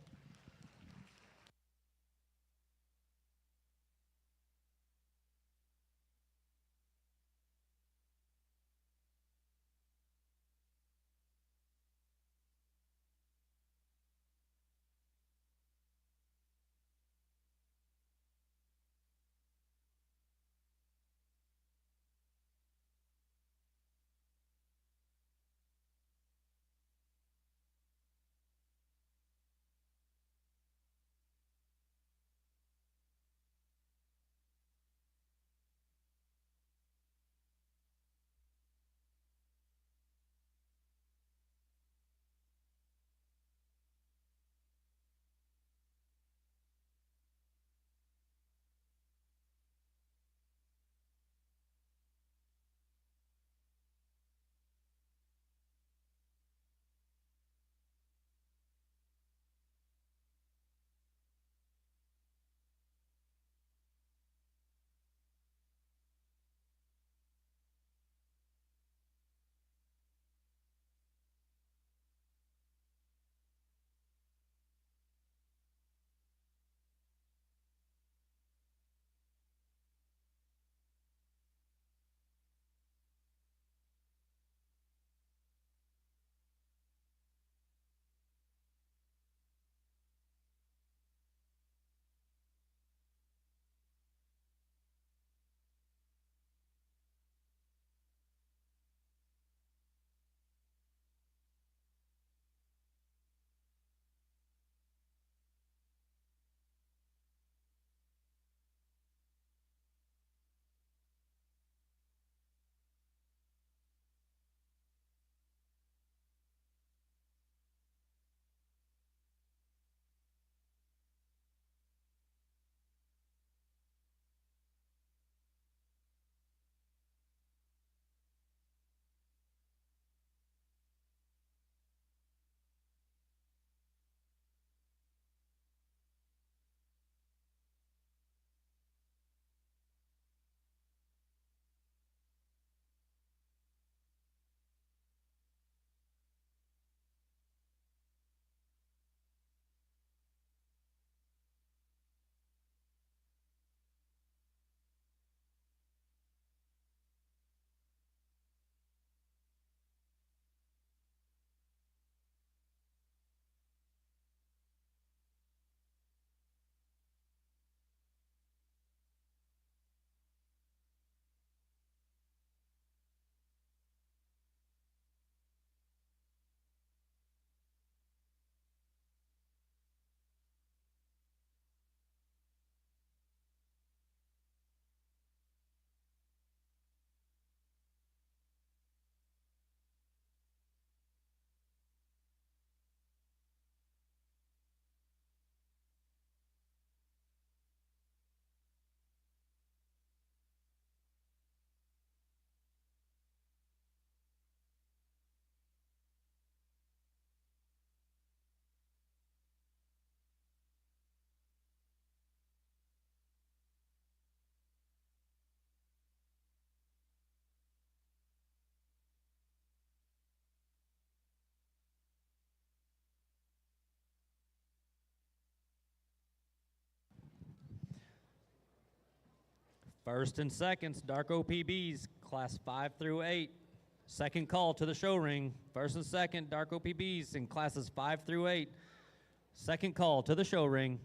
First and seconds, Darko PBs, class 5 through 8. Second call to the show ring. First and second, Darko PBs in classes 5 through 8. Second call to the show ring.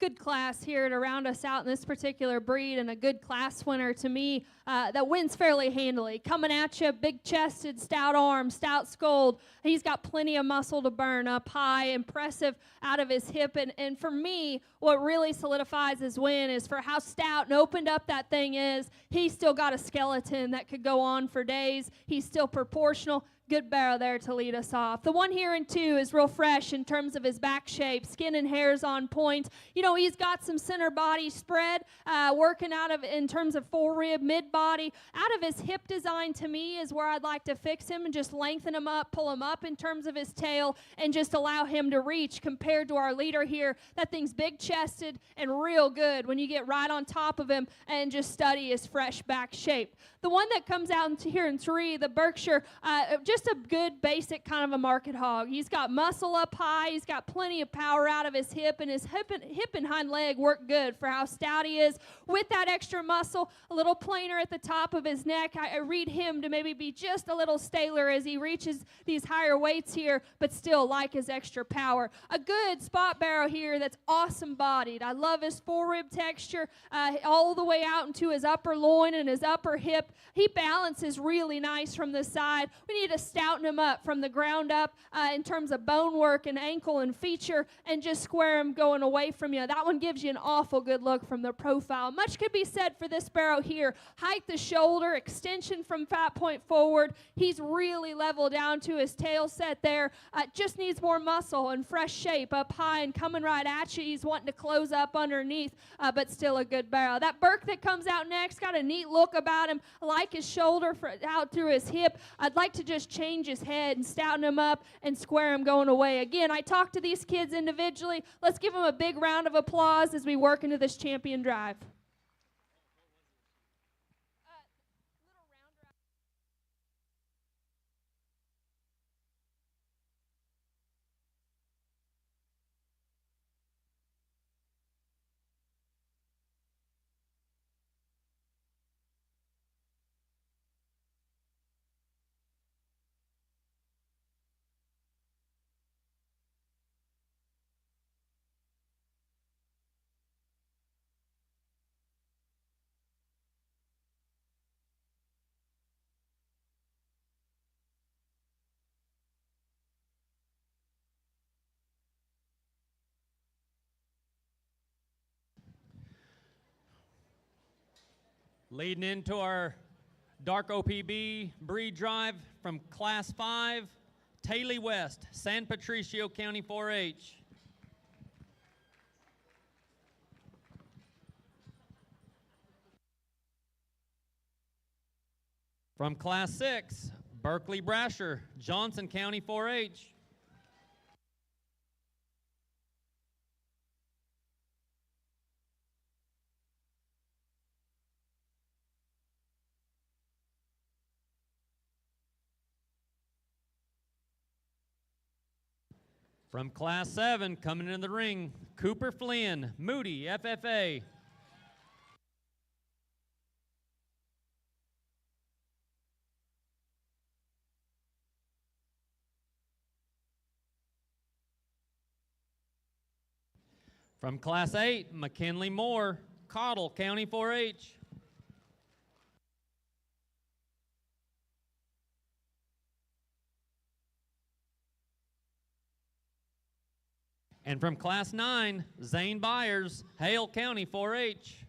good class here to round us out in this particular breed, and a good class winner to me that wins fairly handily. Coming at you, big-chested, stout arms, stout skulled. He's got plenty of muscle to burn up high, impressive out of his hip. And for me, what really solidifies his win is for how stout and opened up that thing is. He's still got a skeleton that could go on for days. He's still proportional. Good barrow there to lead us off. The one here in 2 is real fresh in terms of his back shape. Skin and hair's on point. You know, he's got some center body spread, working out of in terms of forerib, mid body. Out of his hip design, to me, is where I'd like to fix him and just lengthen him up, pull him up in terms of his tail, and just allow him to reach compared to our leader here. That thing's big-chested and real good when you get right on top of him and just study his fresh back shape. The one that comes out here in 3, the Berkshire, just a good basic kind of a market hog. He's got muscle up high. He's got plenty of power out of his hip, and his hip and hind leg work good for how stout he is. With that extra muscle, a little plainer at the top of his neck, I read him to maybe be just a little staler as he reaches these higher weights here, but still like his extra power. A good spot barrow here that's awesome bodied. I love his forerib texture all the way out into his upper loin and his upper hip. He balances really nice from the side. We need to stouten him up from the ground up in terms of bone work and ankle and feature, and just square him going away from you. That one gives you an awful good look from the profile. Much could be said for this barrow here. Height the shoulder, extension from fat point forward. He's really level down to his tail set there. Just needs more muscle and fresh shape up high and coming right at you. He's wanting to close up underneath, but still a good barrow. That Burke that comes out next got a neat look about him. I like his shoulder out through his hip. I'd like to just change his head and stouten him up and square him going away. Again, I talked to these kids individually. Let's give them a big round of applause as we work into this champion drive. Leading into our dark OPB breed drive from Class 5, Taylor West, San Patricio County 4-H. From Class 6, Berkeley Brasher, Johnson County 4-H. From Class 7, coming into the ring, Cooper Flynn, Moody, FFA. From Class 8, McKinley Moore, Cottle, County 4-H. And from Class 9, Zane Byers, Hale County 4-H.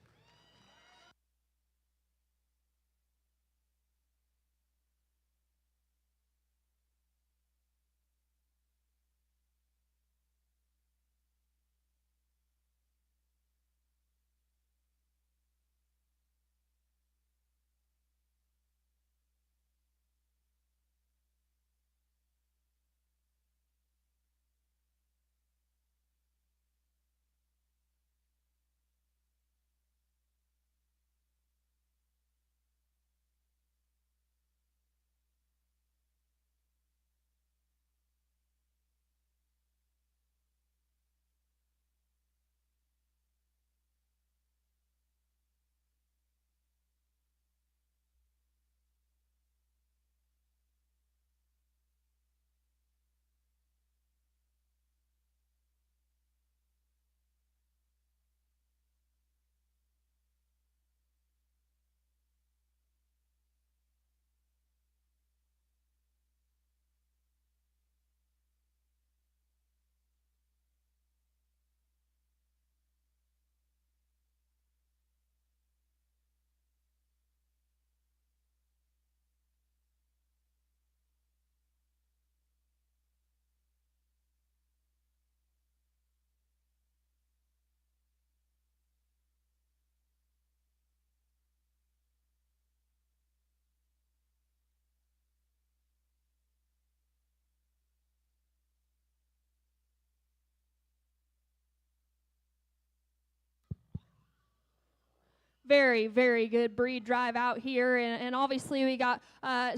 very, very good breed drive out here, and obviously we got a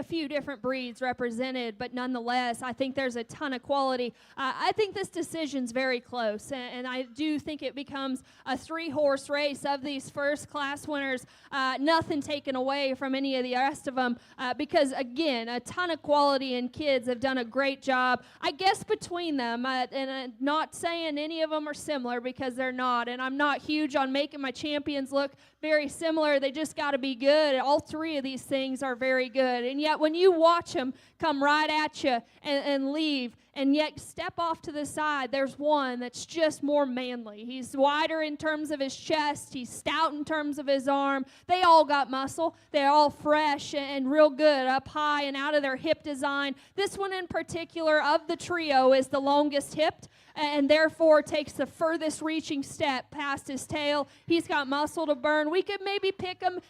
few different breeds represented, but nonetheless, I think there's a ton of quality. I think this decision's very close, and I do think it becomes a 3-horse race of these first class winners. Nothing taken away from any of the rest of them, because again, a ton of quality, and kids have done a great job. I guess between them, and not saying any of them are similar because they're not, and I'm not huge on making my champions look very similar. They just got to be good. All 3 of these things are very good, and yet when you watch them come right at you and leave, and yet step off to the side, there's one that's just more manly. He's wider in terms of his chest. He's stout in terms of his arm. They all got muscle. They're all fresh and real good up high and out of their hip design. This one in particular of the trio is the longest hipped, and therefore takes the furthest reaching step past his tail. He's got muscle to burn. We could maybe pick him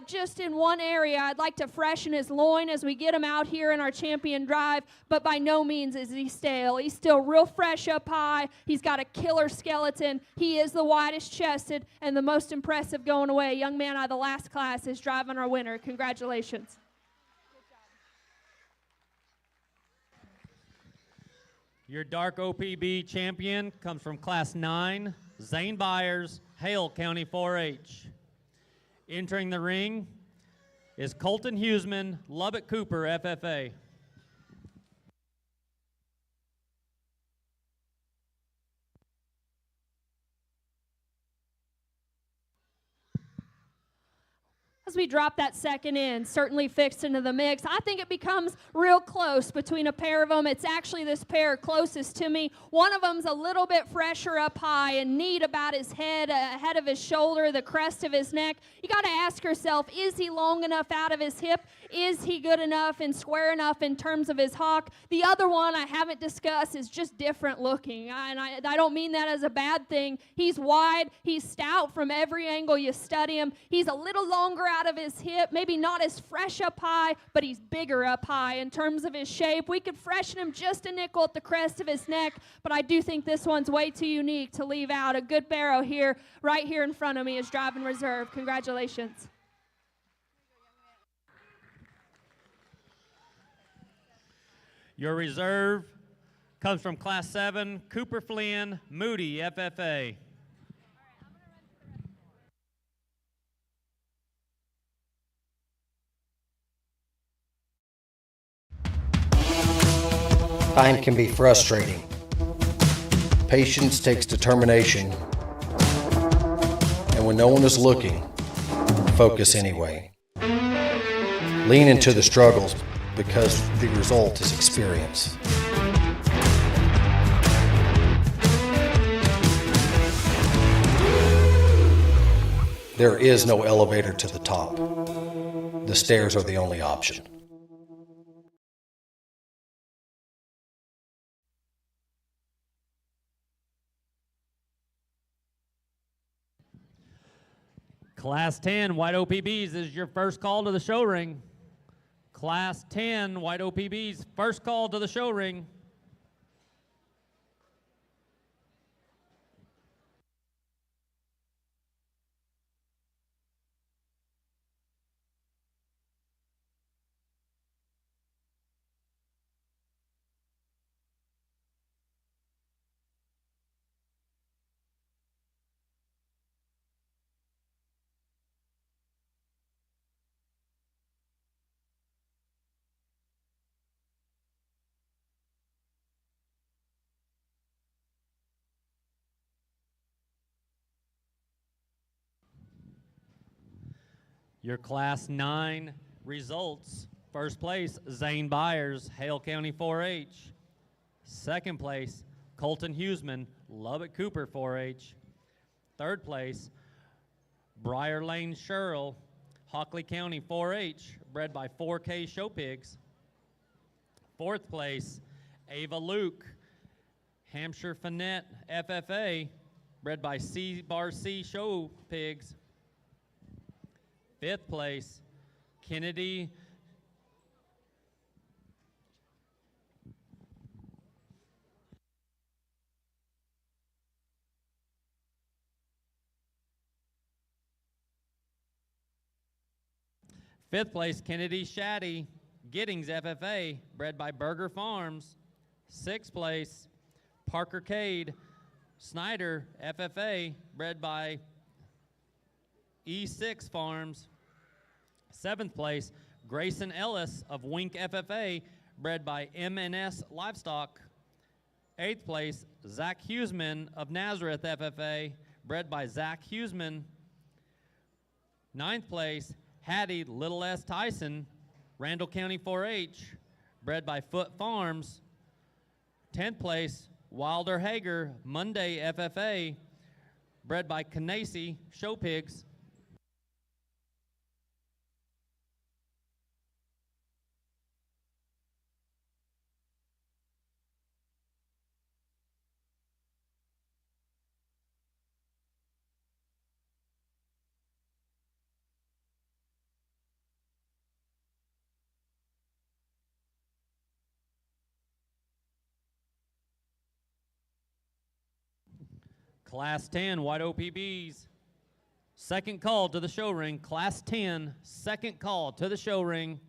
just in one area. I'd like to freshen his loin as we get him out here in our champion drive, but by no means is he stale. He's still real fresh up high. He's got a killer skeleton. He is the widest chested and the most impressive going away. Young man out of the last class is driving our winner. Congratulations. Your dark OPB champion comes from Class 9, Zane Byers, Hale County 4-H. Entering the ring is Colton Huseman, Lubbock Cooper, FFA. As we drop that second in, certainly fixed into the mix, I think it becomes real close between a pair of them. It's actually this pair closest to me. One of them's a little bit fresher up high and neat about his head, ahead of his shoulder, the crest of his neck. You got to ask yourself, is he long enough out of his hip? Is he good enough and square enough in terms of his hock? The other one I haven't discussed is just different looking, and I don't mean that as a bad thing. He's wide, he's stout from every angle you study him. He's a little longer out of his hip, maybe not as fresh up high, but he's bigger up high in terms of his shape. We could freshen him just a nickel at the crest of his neck, but I do think this one's way too unique to leave out. A good barrow here, right here in front of me, is driving reserve. Congratulations. Your reserve comes from Class 7, Cooper Flynn, Moody, FFA. Time can be frustrating. Patience takes determination. And when no one is looking, focus anyway. Lean into the struggles because the result is experience. There is no elevator to the top. The stairs are the only option. Class 10 white OPBs is your first call to the show ring. Class 10 white OPBs, first call to the show ring. Your Class 9 results: first place, Zane Byers, Hale County 4-H. Second place, Colton Huseman, Lubbock Cooper 4-H. Third place, Briar Lane Sherrill, Hockley County 4-H, bred by 4K Show Pigs. Fourth place, Ava Luke, Hampshire Finette FFA, bred by C Show Pigs. Fifth place, Kennedy Fifth place, Kennedy Shaddy Giddings FFA, bred by Burger Farms. Sixth place, Parker Cade Snyder FFA, bred by E6 Farms. Seventh place, Grayson Ellis of Wink FFA, bred by M&S Livestock. Eighth place, Zach Huseman of Nazareth FFA, bred by Zach Huseman. Ninth place, Hattie Little S. Tyson, Randall County 4-H, bred by Foot Farms. 10th place, Wilder Hager Monday FFA, bred by Canacey Show Pigs. Class 10, White OPBs. Second call to the show ring. Class 10, second call to the show ring.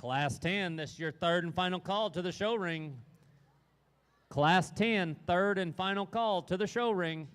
Class 10, this is your third and final call to the show ring. Class 10, third and final call to the show ring.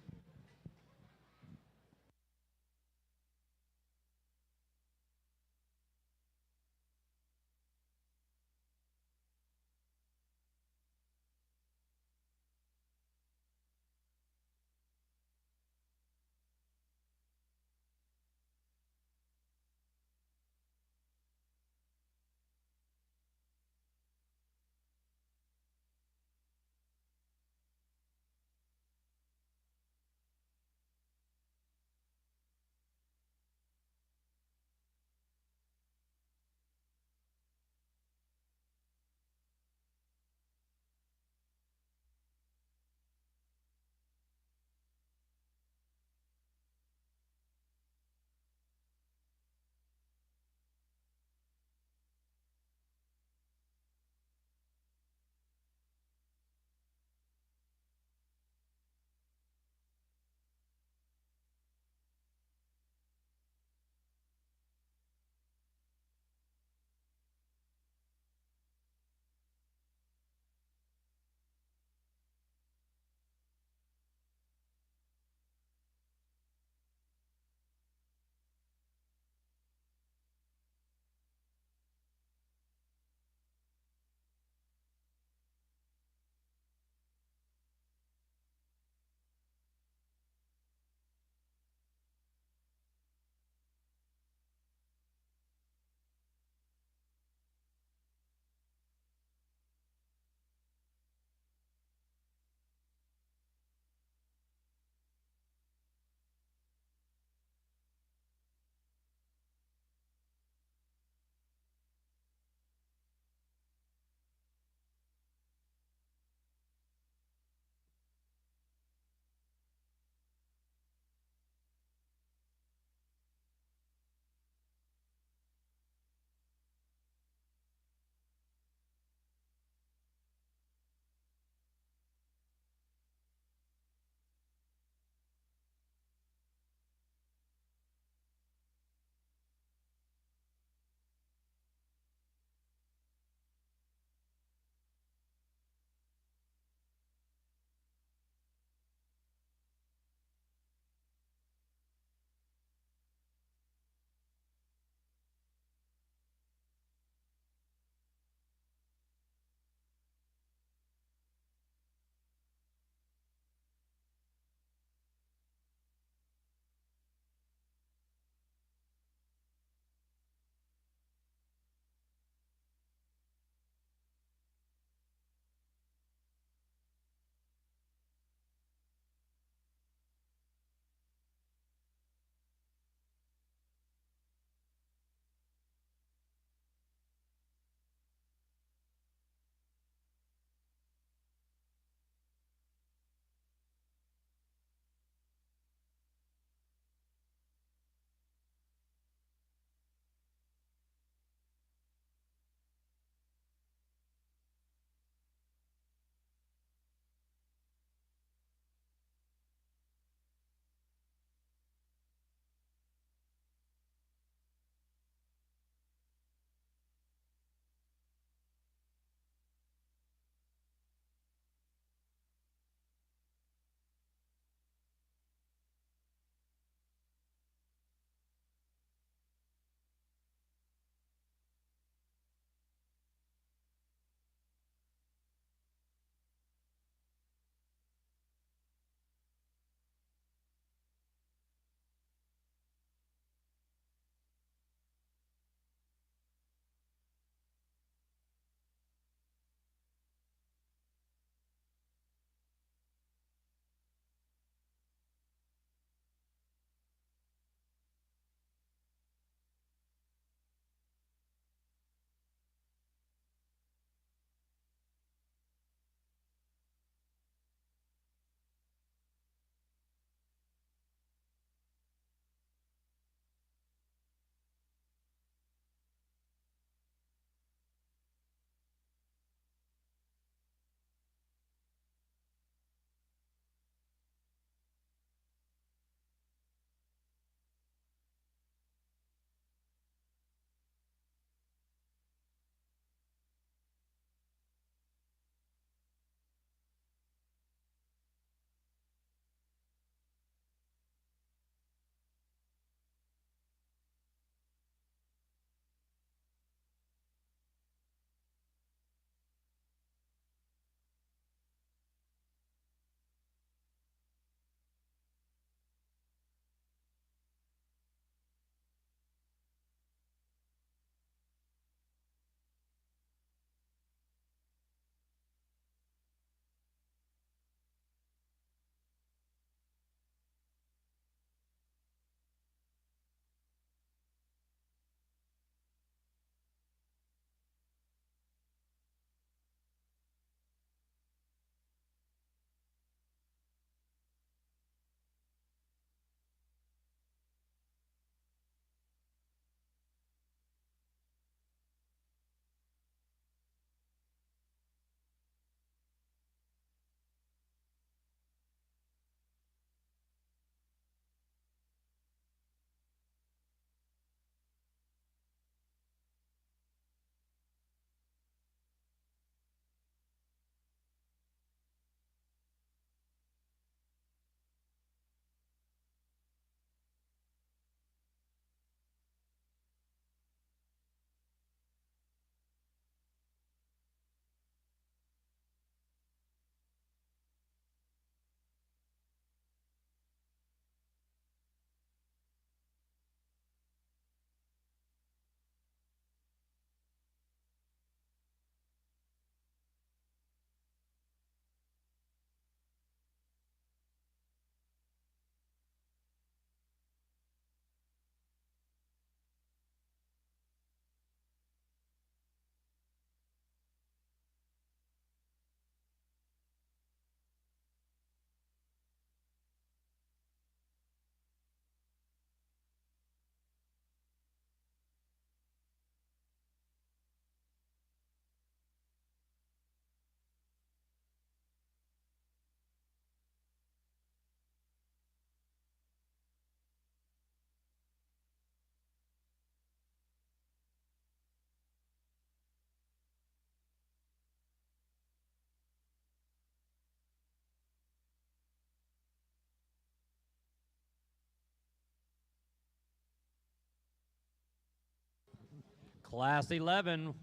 Class 11.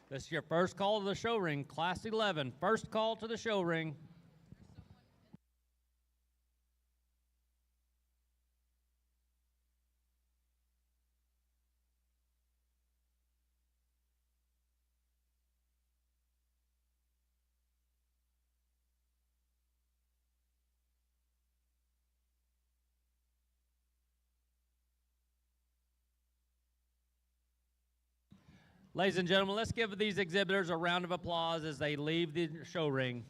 This is your first call to the show ring. Class 11, first call to the show ring. Ladies and gentlemen, let's give these exhibitors a round of applause as they leave the show ring.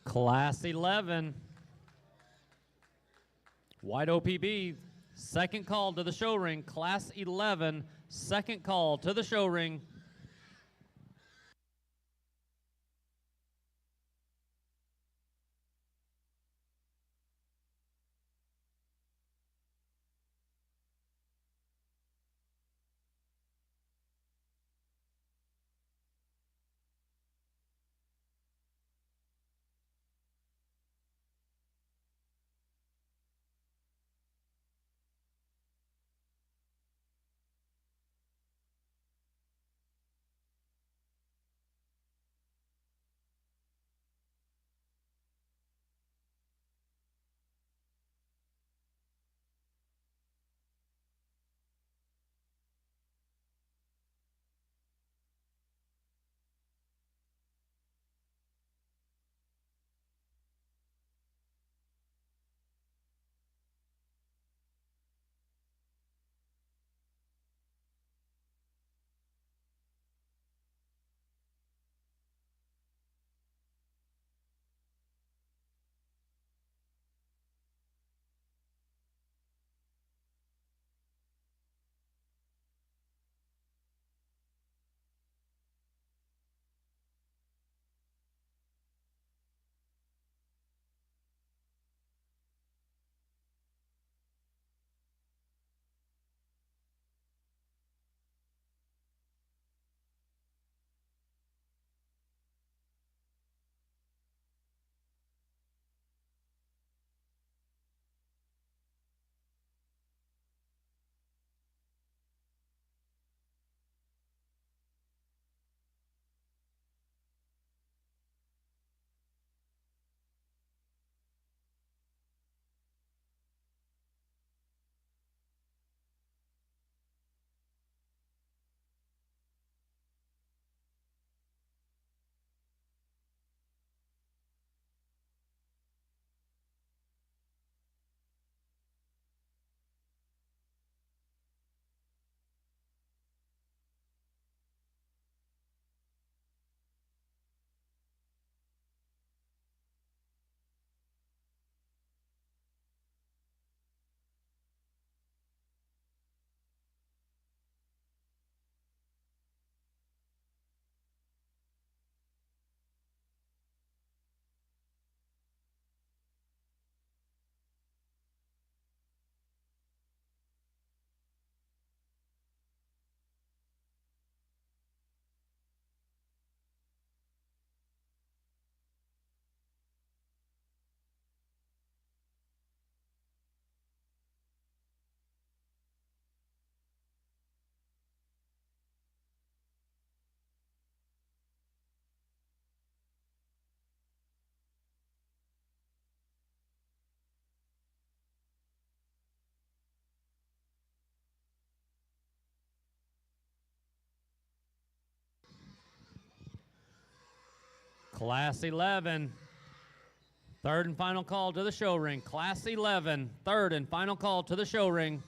Class 11, White OPB, second call to the show ring. Class 11, second call to the show ring. Class 11. Third and final call to the show ring. Class 11, third and final call to the show ring.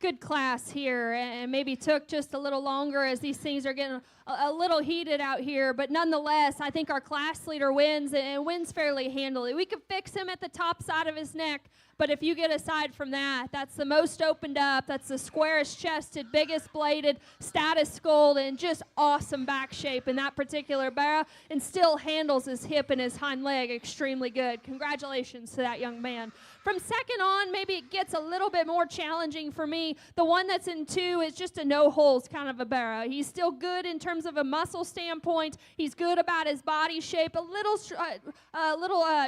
Good class here, and maybe took just a little longer as these things are getting a little heated out here, but nonetheless, I think our class leader wins, and wins fairly handily. We could fix him at the top side of his neck, but if you get aside from that, that's the most opened up, that's the squarest chested, biggest bladed, status skulled, and just awesome back shape in that particular barrow, and still handles his hip and his hind leg extremely good. Congratulations to that young man. From second on, maybe it gets a little bit more challenging for me. The one that's in 2 is just a no-holes kind of a barrow. He's still good in terms of a muscle standpoint. He's good about his body shape, a little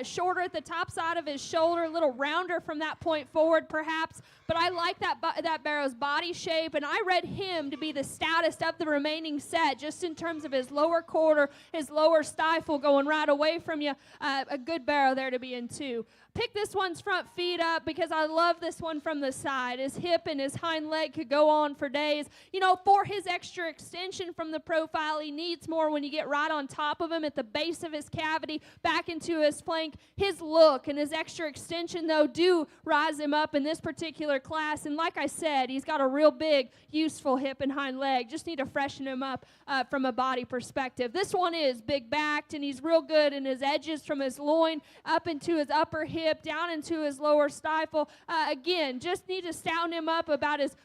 shorter at the top side of his shoulder, a little rounder from that point forward perhaps. But I like that barrow's body shape, and I read him to be the stoutest of the remaining set, just in terms of his lower quarter, his lower stifle going right away from you. A good barrow there to be in 2. Pick this one's front feet up because I love this one from the side. His hip and his hind leg could go on for days. You know, for his extra extension from the profile, he needs more when you get right on top of him at the base of his cavity, back into his flank. His look and his extra extension, though, do rise him up in this particular class. And like I said, he's got a real big, useful hip and hind leg. Just need to freshen him up from a body perspective. This one is big-backed, and he's real good in his edges from his loin up into his upper hip, down into his lower stifle. Again, just need to stouten him up about his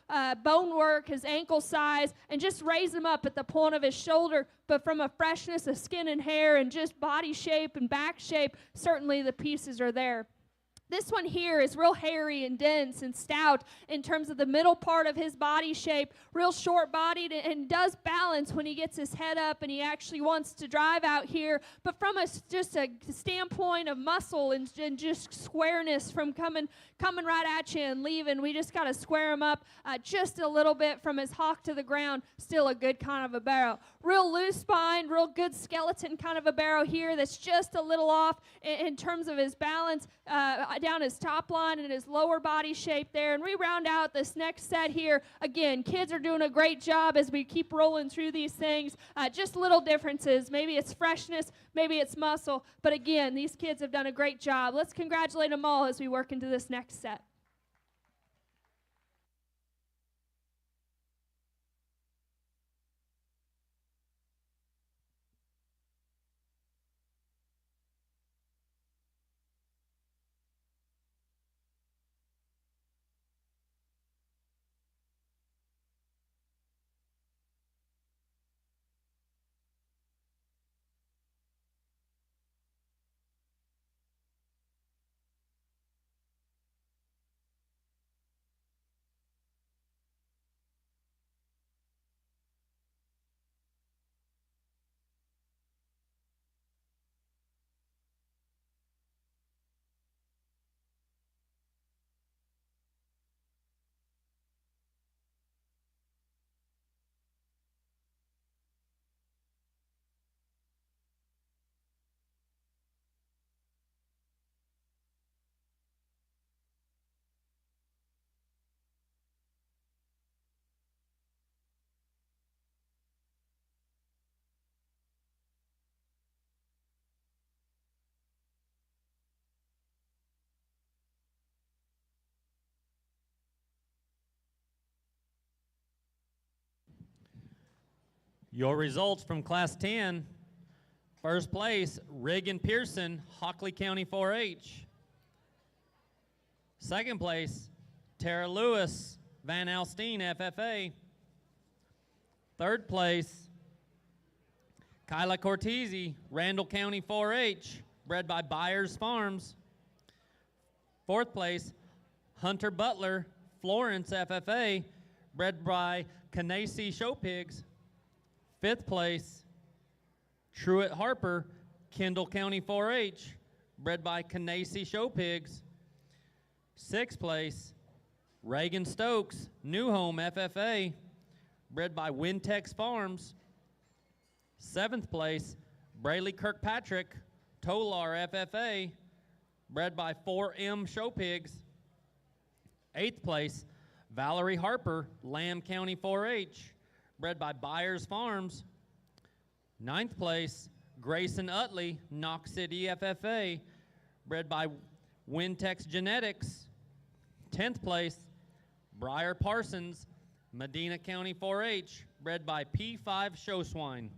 bone work, his ankle size, and just raise him up at the point of his shoulder. But from a freshness of skin and hair and just body shape and back shape, certainly the pieces are there. This one here is real hairy and dense and stout in terms of the middle part of his body shape, real short-bodied, and does balance when he gets his head up and he actually wants to drive out here. But from just a standpoint of muscle and just squareness from coming right at you and leaving, we just got to square him up just a little bit from his hock to the ground. Still a good kind of a barrow. Real loose spine, real good skeleton kind of a barrow here that's just a little off in terms of his balance down his top line and his lower body shape there. And we round out this next set here. Again, kids are doing a great job as we keep rolling through these things. Just little differences. Maybe it's freshness, maybe it's muscle. But again, these kids have done a great job. Let's congratulate them all as we work into this next set. Your results from Class 10. First place, Reagan Pearson, Hockley County 4-H. Second place, Tara Lewis, Van Alstyne, FFA. Third place, Kyla Cortese, Randall County 4-H, bred by Byers Farms. Fourth place, Hunter Butler, Florence FFA, bred by Canacey Show Pigs. Fifth place, Truett Harper, Kendall County 4-H, bred by Canacey Show Pigs. Sixth place, Reagan Stokes, New Home FFA, bred by Wintex Farms. Seventh place, Brayley Kirkpatrick, Tolar FFA, bred by 4M Show Pigs. Eighth place, Valerie Harper, Lamb County 4-H, bred by Byers Farms. Ninth place, Grayson Utley, Knox City FFA, bred by Wintex Genetics. 10th place, Briar Parsons, Medina County 4-H, bred by P5 Show Swine.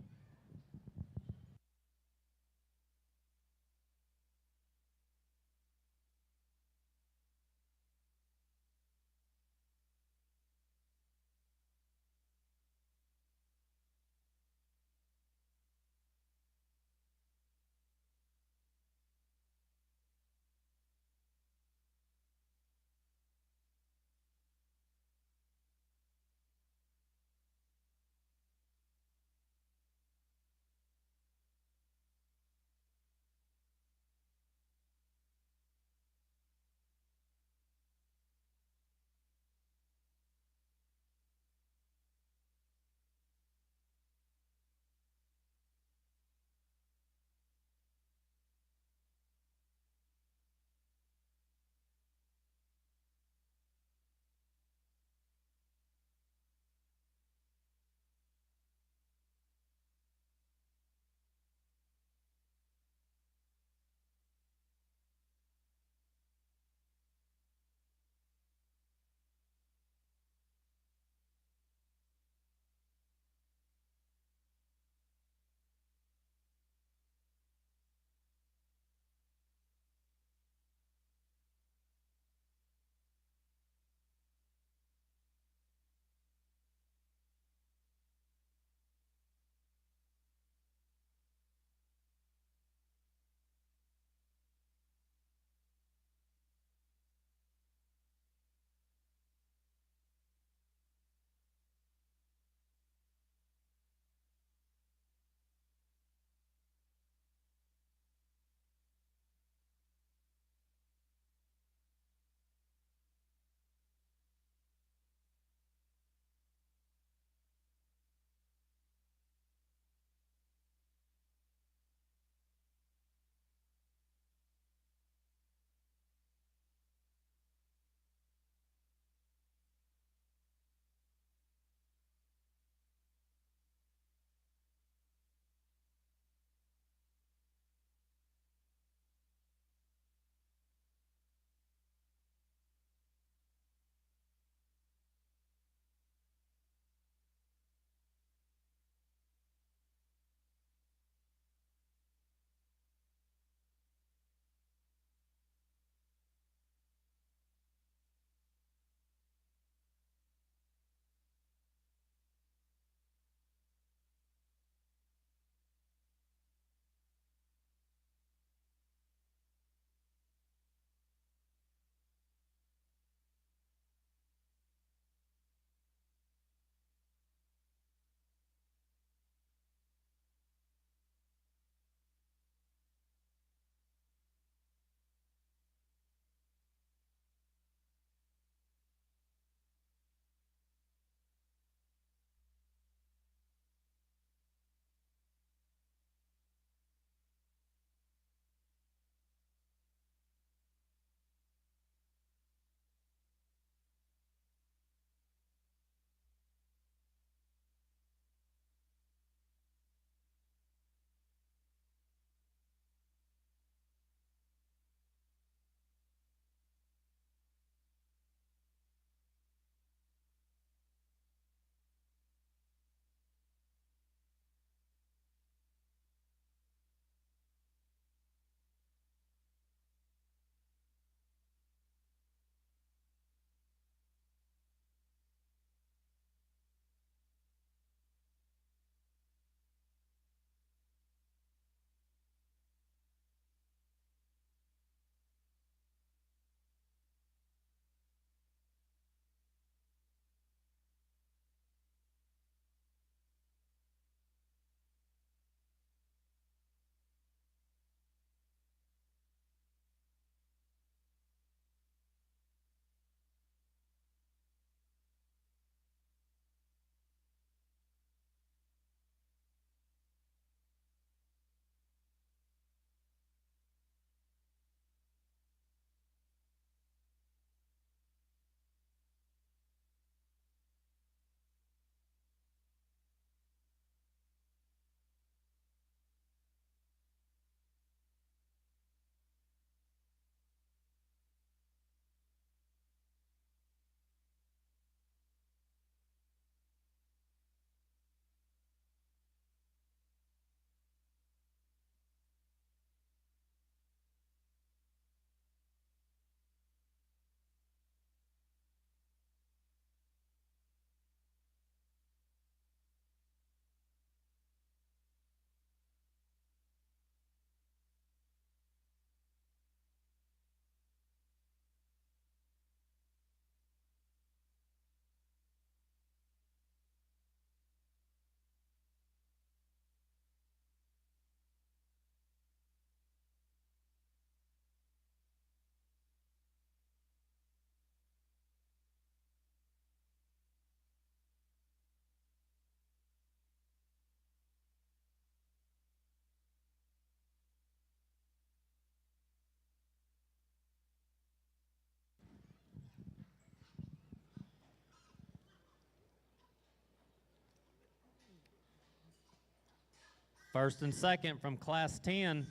First and second from Class 10.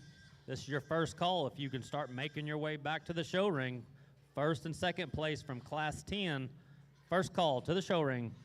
This is your first call if you can start making your way back to the show ring. First and second place from Class 10. First call to the show ring.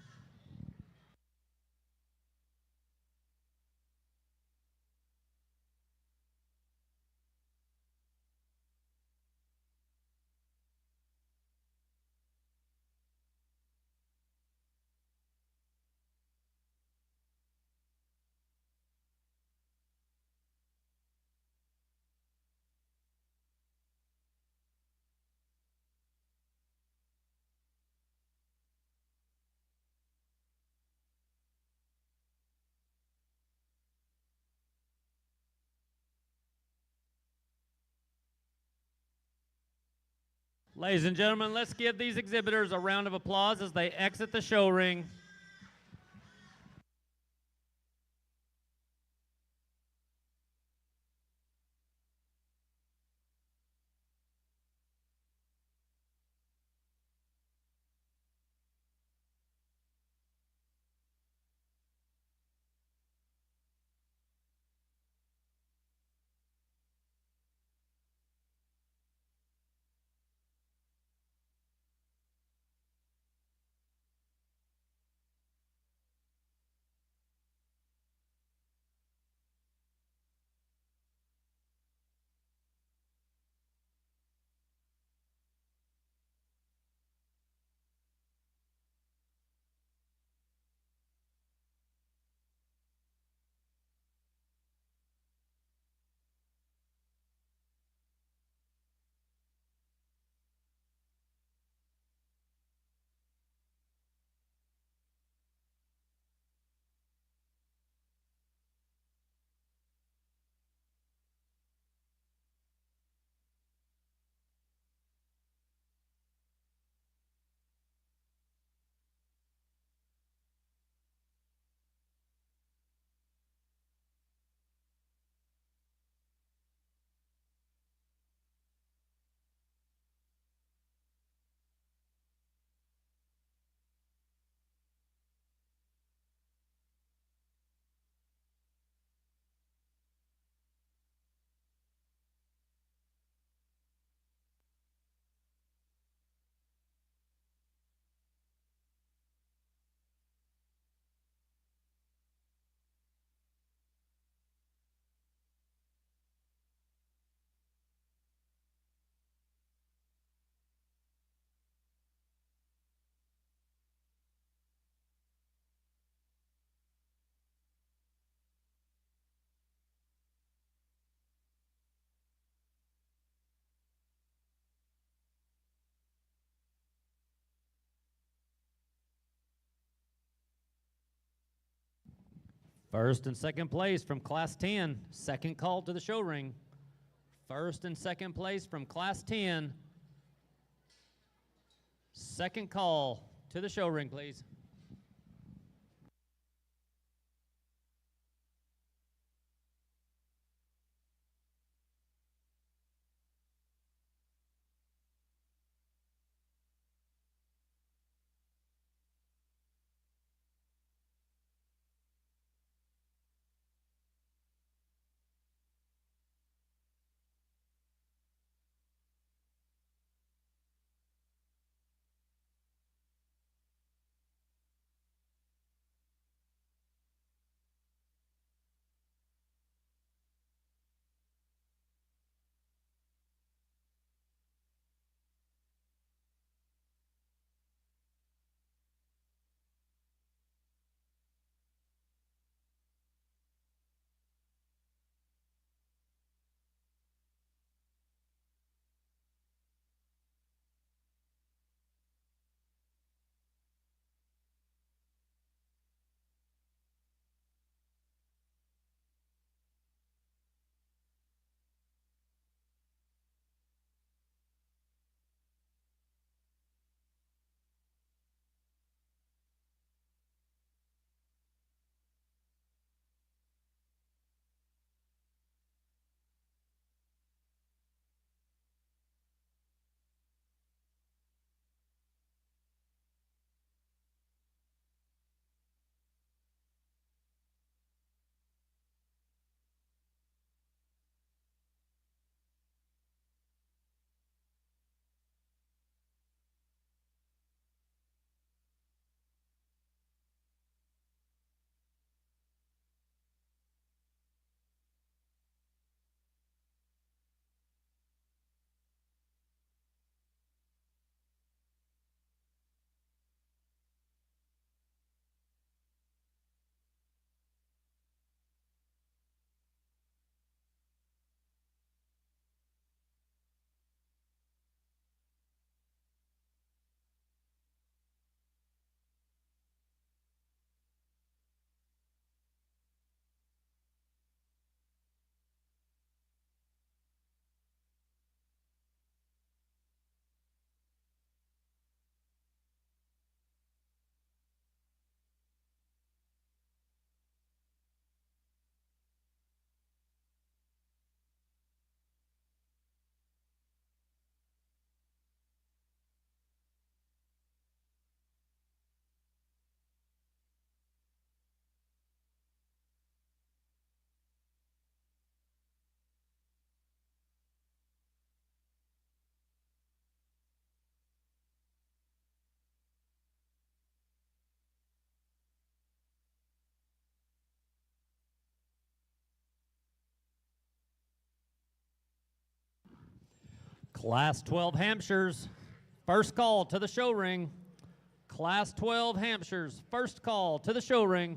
Ladies and gentlemen, let's give these exhibitors a round of applause as they exit the show ring. First and second place from Class 10. Second call to the show ring. First and second place from Class 10. Second call to the show ring, please. Class 12 Hampshires, first call to the show ring. Class 12 Hampshires, first call to the show ring.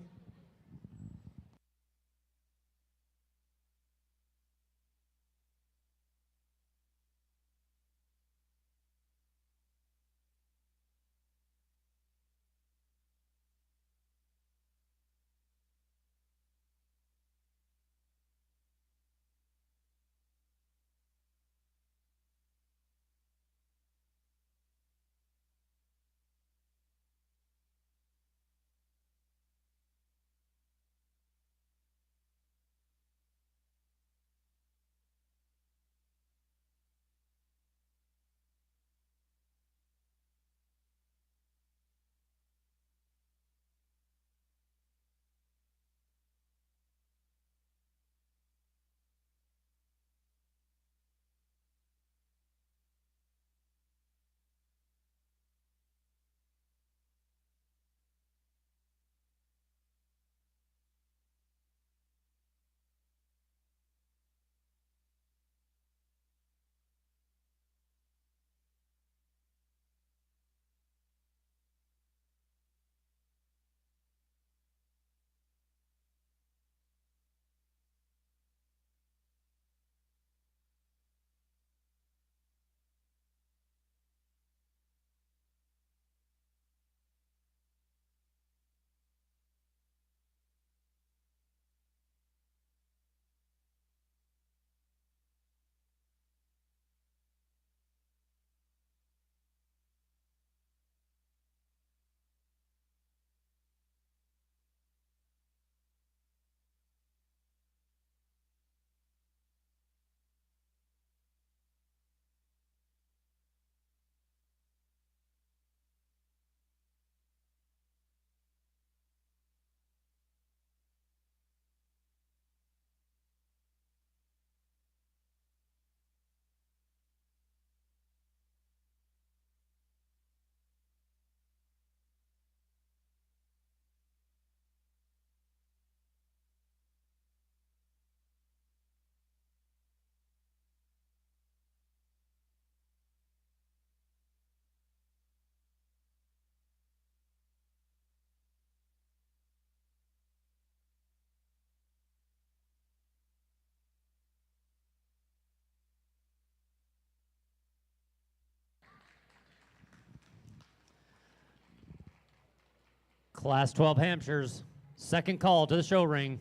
Class 12 Hampshires, second call to the show ring.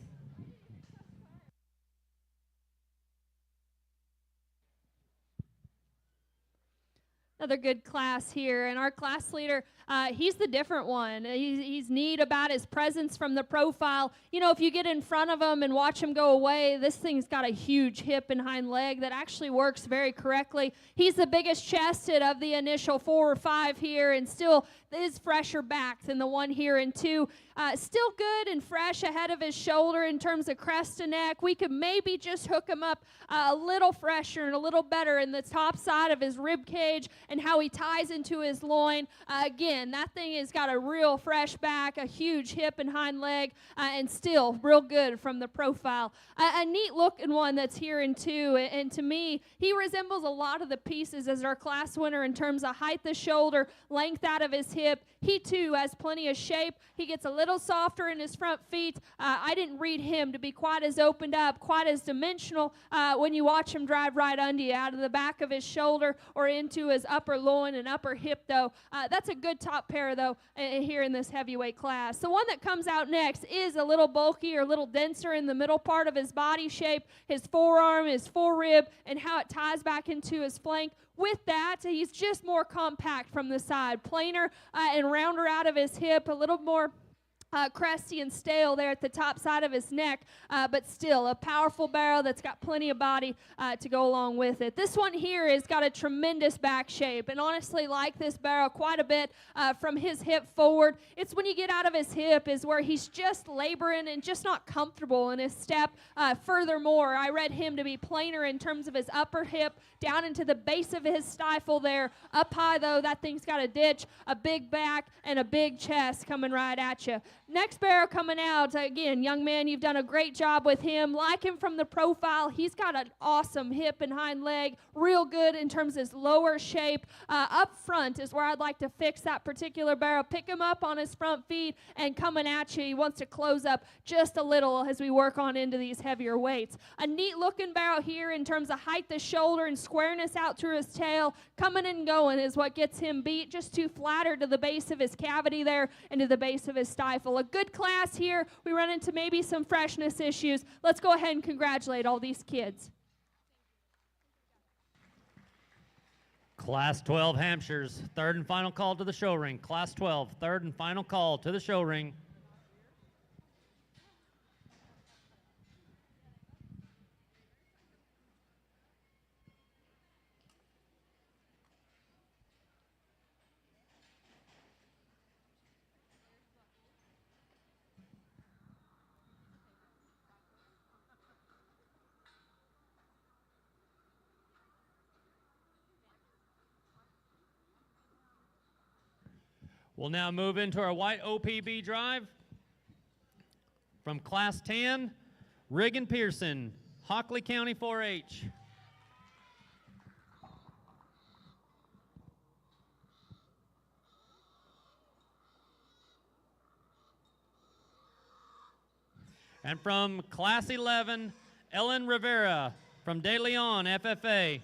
Another good class here, and our class leader, he's the different one. He's neat about his presence from the profile. You know, if you get in front of him and watch him go away, this thing's got a huge hip and hind leg that actually works very correctly. He's the biggest chested of the initial 4 or 5 here, and still is fresher back than the one here in 2. Still good and fresh ahead of his shoulder in terms of crest and neck. We could maybe just hook him up a little fresher and a little better in the top side of his rib cage and how he ties into his loin. Again, that thing has got a real fresh back, a huge hip and hind leg, and still real good from the profile. A neat looking one that's here in 2, and to me, he resembles a lot of the pieces as our class winner in terms of height of shoulder, length out of his hip. He too has plenty of shape. He gets a little softer in his front feet. I didn't read him to be quite as opened up, quite as dimensional when you watch him drive right under you out of the back of his shoulder or into his upper loin and upper hip, though. That's a good top pair, though, here in this heavyweight class. The one that comes out next is a little bulkier, a little denser in the middle part of his body shape, his forearm, his forerib, and how it ties back into his flank. With that, he's just more compact from the side, plainer and rounder out of his hip, a little more cresty and stale there at the top side of his neck, but still a powerful barrel that's got plenty of body to go along with it. This one here has got a tremendous back shape, and honestly like this barrel quite a bit from his hip forward. It's when you get out of his hip is where he's just laboring and just not comfortable in his step. Furthermore, I read him to be plainer in terms of his upper hip down into the base of his stifle there. Up high, though, that thing's got a ditch, a big back, and a big chest coming right at you. Next barrow coming out, again, young man, you've done a great job with him. Like him from the profile, he's got an awesome hip and hind leg, real good in terms of his lower shape. Up front is where I'd like to fix that particular barrow. Pick him up on his front feet and coming at you. He wants to close up just a little as we work on into these heavier weights. A neat looking barrow here in terms of height the shoulder and squareness out through his tail. Coming and going is what gets him beat, just too flatter to the base of his cavity there and to the base of his stifle. A good class here. We run into maybe some freshness issues. Let's go ahead and congratulate all these kids. Class 12 Hampshires, third and final call to the show ring. Class 12, third and final call to the show ring. We'll now move into our white OPB drive. From Class 10, Regan Pearson, Hockley County 4-H. And from Class 11, Ellen Rivera from De Leon, FFA.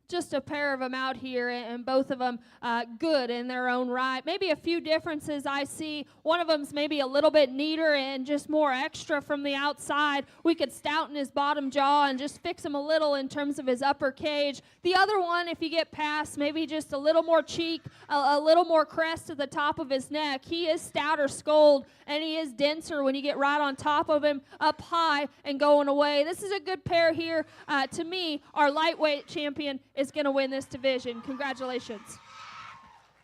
Just a pair of them out here, and both of them good in their own right. Maybe a few differences I see. One of them's maybe a little bit neater and just more extra from the outside. We could stouten his bottom jaw and just fix him a little in terms of his upper cage. The other one, if you get past, maybe just a little more cheek, a little more crest at the top of his neck. He is stouter skulled, and he is denser when you get right on top of him, up high and going away. This is a good pair here. To me, our lightweight champion is going to win this division. Congratulations.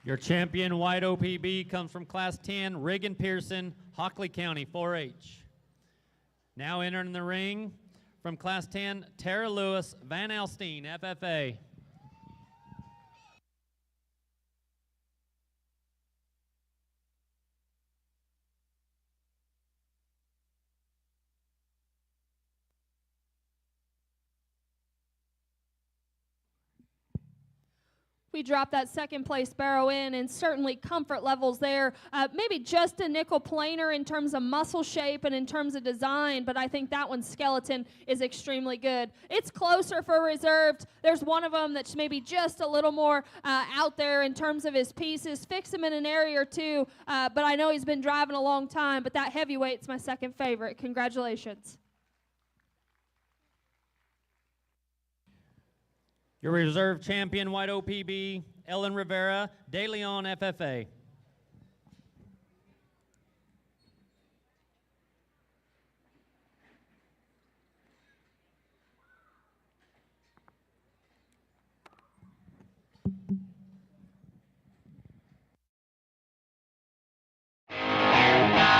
Your champion white OPB comes from Class 10, Regan Pearson, Hockley County 4-H. Now entering the ring from Class 10, Tara Lewis, Van Alstyne, FFA. We drop that second place barrow in, and certainly comfort levels there. Maybe just a nickel planer in terms of muscle shape and in terms of design, but I think that one's skeleton is extremely good. It's closer for reserved. There's one of them that's maybe just a little more out there in terms of his pieces. Fix him in an area or two, but I know he's been driving a long time, but that heavyweight's my second favorite. Congratulations. Your reserve champion white OPB, Ellen Rivera, De Leon, FFA.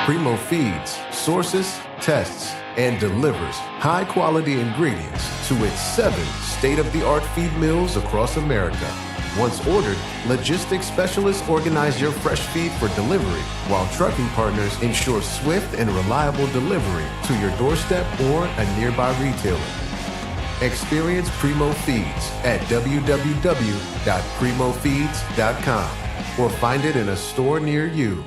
Primo feeds, sources, tests, and delivers high-quality ingredients to its 7 state-of-the-art feed mills across America. Once ordered, logistics specialists organize your fresh feed for delivery, while trucking partners ensure swift and reliable delivery to your doorstep or a nearby retailer. Experience Primo Feeds at www.primofeeds.com or find it in a store near you.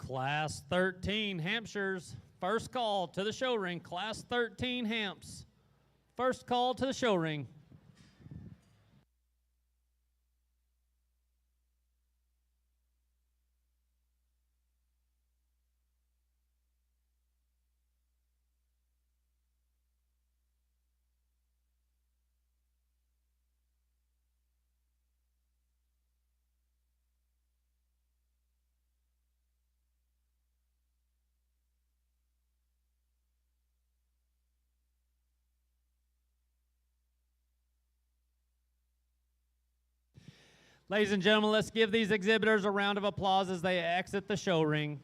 Class 13 Hampshires, first call to the show ring. Class 13 Hamps, first call to the show ring. Ladies and gentlemen, let's give these exhibitors a round of applause as they exit the show ring.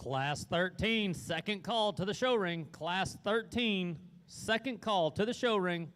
Class 13, second call to the show ring. Class 13, second call to the show ring.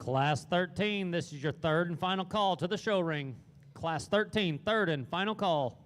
Class 13, this is your third and final call to the show ring. Class 13, third and final call.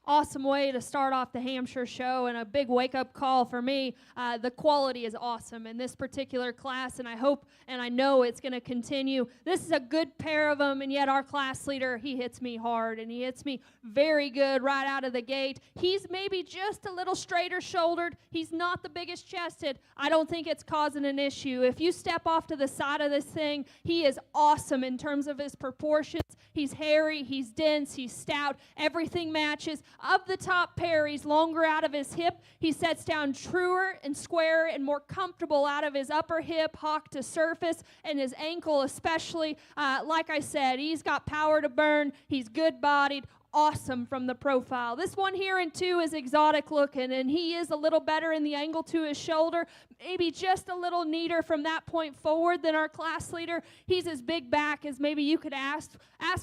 Awesome way to start off the Hampshire show, and a big wake-up call for me. The quality is awesome in this particular class, and I hope and I know it's going to continue. This is a good pair of them, and yet our class leader, he hits me hard, and he hits me very good right out of the gate. He's maybe just a little straighter shouldered. He's not the biggest chested. I don't think it's causing an issue. If you step off to the side of this thing, he is awesome in terms of his proportions. He's hairy, he's dense, he's stout. Everything matches. Of the top pair, he's longer out of his hip. He sets down truer and squarer and more comfortable out of his upper hip, hock to surface, and his ankle especially. Like I said, he's got power to burn. He's good-bodied. Awesome from the profile. This one here in 2 is exotic looking, and he is a little better in the angle to his shoulder, maybe just a little neater from that point forward than our class leader. He's as big back as maybe you could ask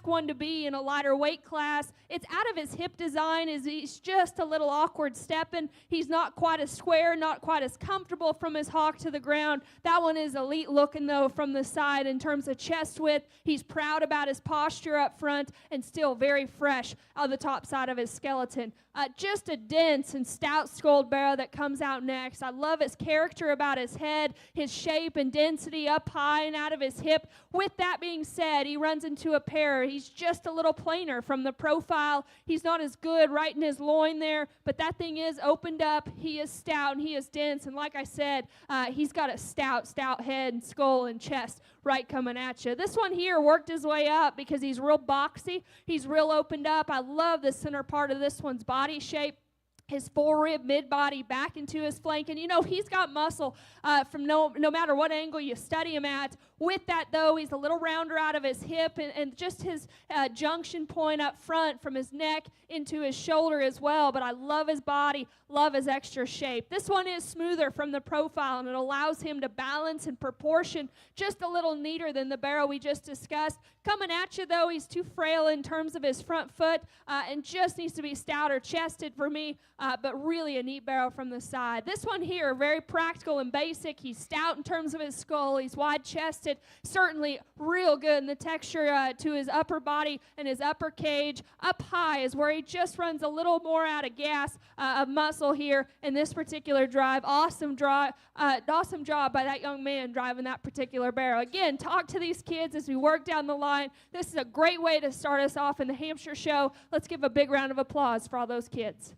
one to be in a lighter weight class. It's out of his hip design, he's just a little awkward stepping. He's not quite as square, not quite as comfortable from his hock to the ground. That one is elite looking though from the side in terms of chest width. He's proud about his posture up front and still very fresh on the top side of his skeleton. Just a dense and stout skulled barrow that comes out next. I love his character about his head, his shape and density up high and out of his hip. With that being said, he runs into a pair. He's just a little plainer from the profile. He's not as good right in his loin there, but that thing is opened up. He is stout and he is dense, and like I said, he's got a stout head and skull and chest right coming at you. This one here worked his way up because he's real boxy. He's real opened up. I love the center part of this one's body shape. His forerib, mid-body, back into his flank. And, you know, he's got muscle from no matter what angle you study him at. With that, though, he's a little rounder out of his hip and just his junction point up front from his neck into his shoulder as well. But I love his body, love his extra shape. This one is smoother from the profile, and it allows him to balance and proportion just a little neater than the barrow we just discussed. Coming at you, though, he's too frail in terms of his front foot and just needs to be stouter chested for me. But really a neat barrow from the side. This one here, very practical and basic. He's stout in terms of his skull. He's wide-chested, certainly real good in the texture to his upper body and his upper cage. Up high is where he just runs a little more out of gas of muscle here in this particular drive. Awesome job by that young man driving that particular barrow. Again, talk to these kids as we work down the line. This is a great way to start us off in the Hampshire show. Let's give a big round of applause for all those kids.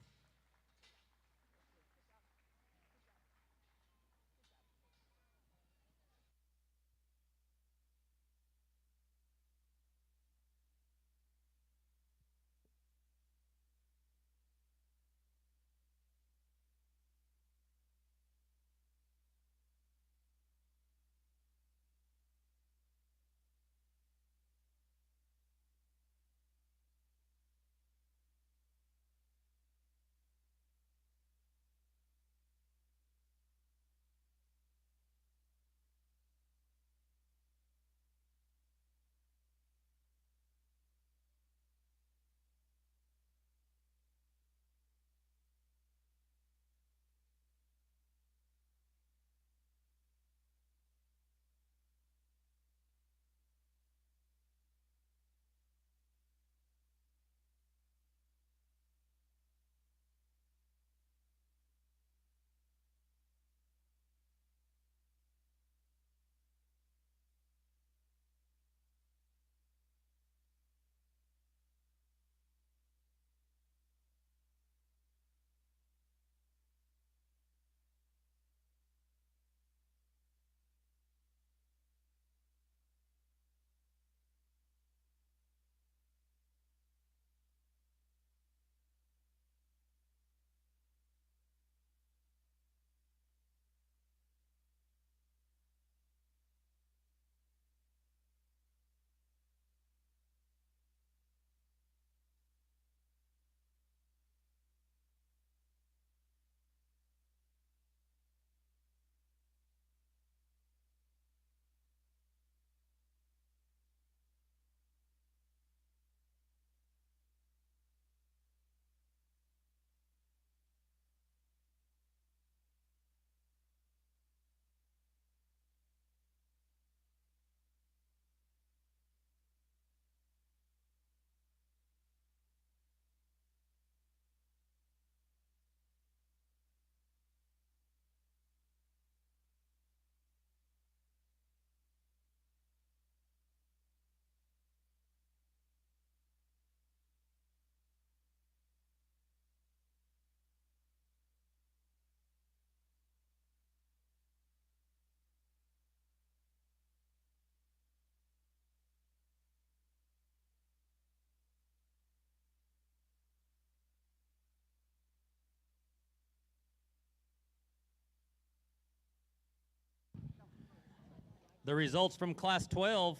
The results from Class 12,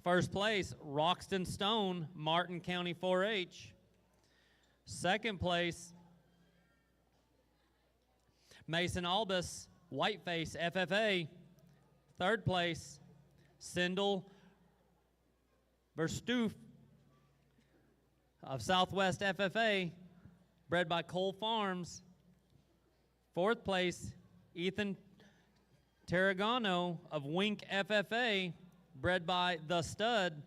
first place, Roxton Stone, Martin County 4-H. Second place, Mason Albus, Whiteface FFA. Third place, Sindel Verstoof of Southwest FFA, bred by Cole Farms. Fourth place, Ethan Tarragano of Wink FFA, bred by The Stud.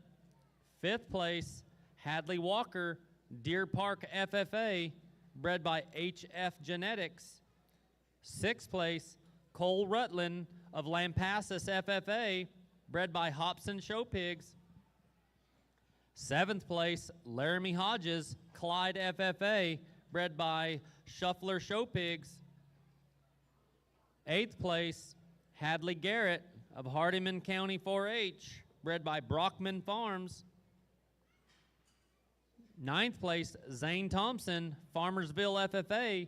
Fifth place, Hadley Walker, Deer Park FFA, bred by HF Genetics. Sixth place, Cole Rutland of Lampasas FFA, bred by Hobson Show Pigs. Seventh place, Laramie Hodges, Clyde FFA, bred by Shuffler Show Pigs. Eighth place, Hadley Garrett of Hardiman County 4-H, bred by Brockman Farms. Ninth place, Zane Thompson, Farmersville FFA,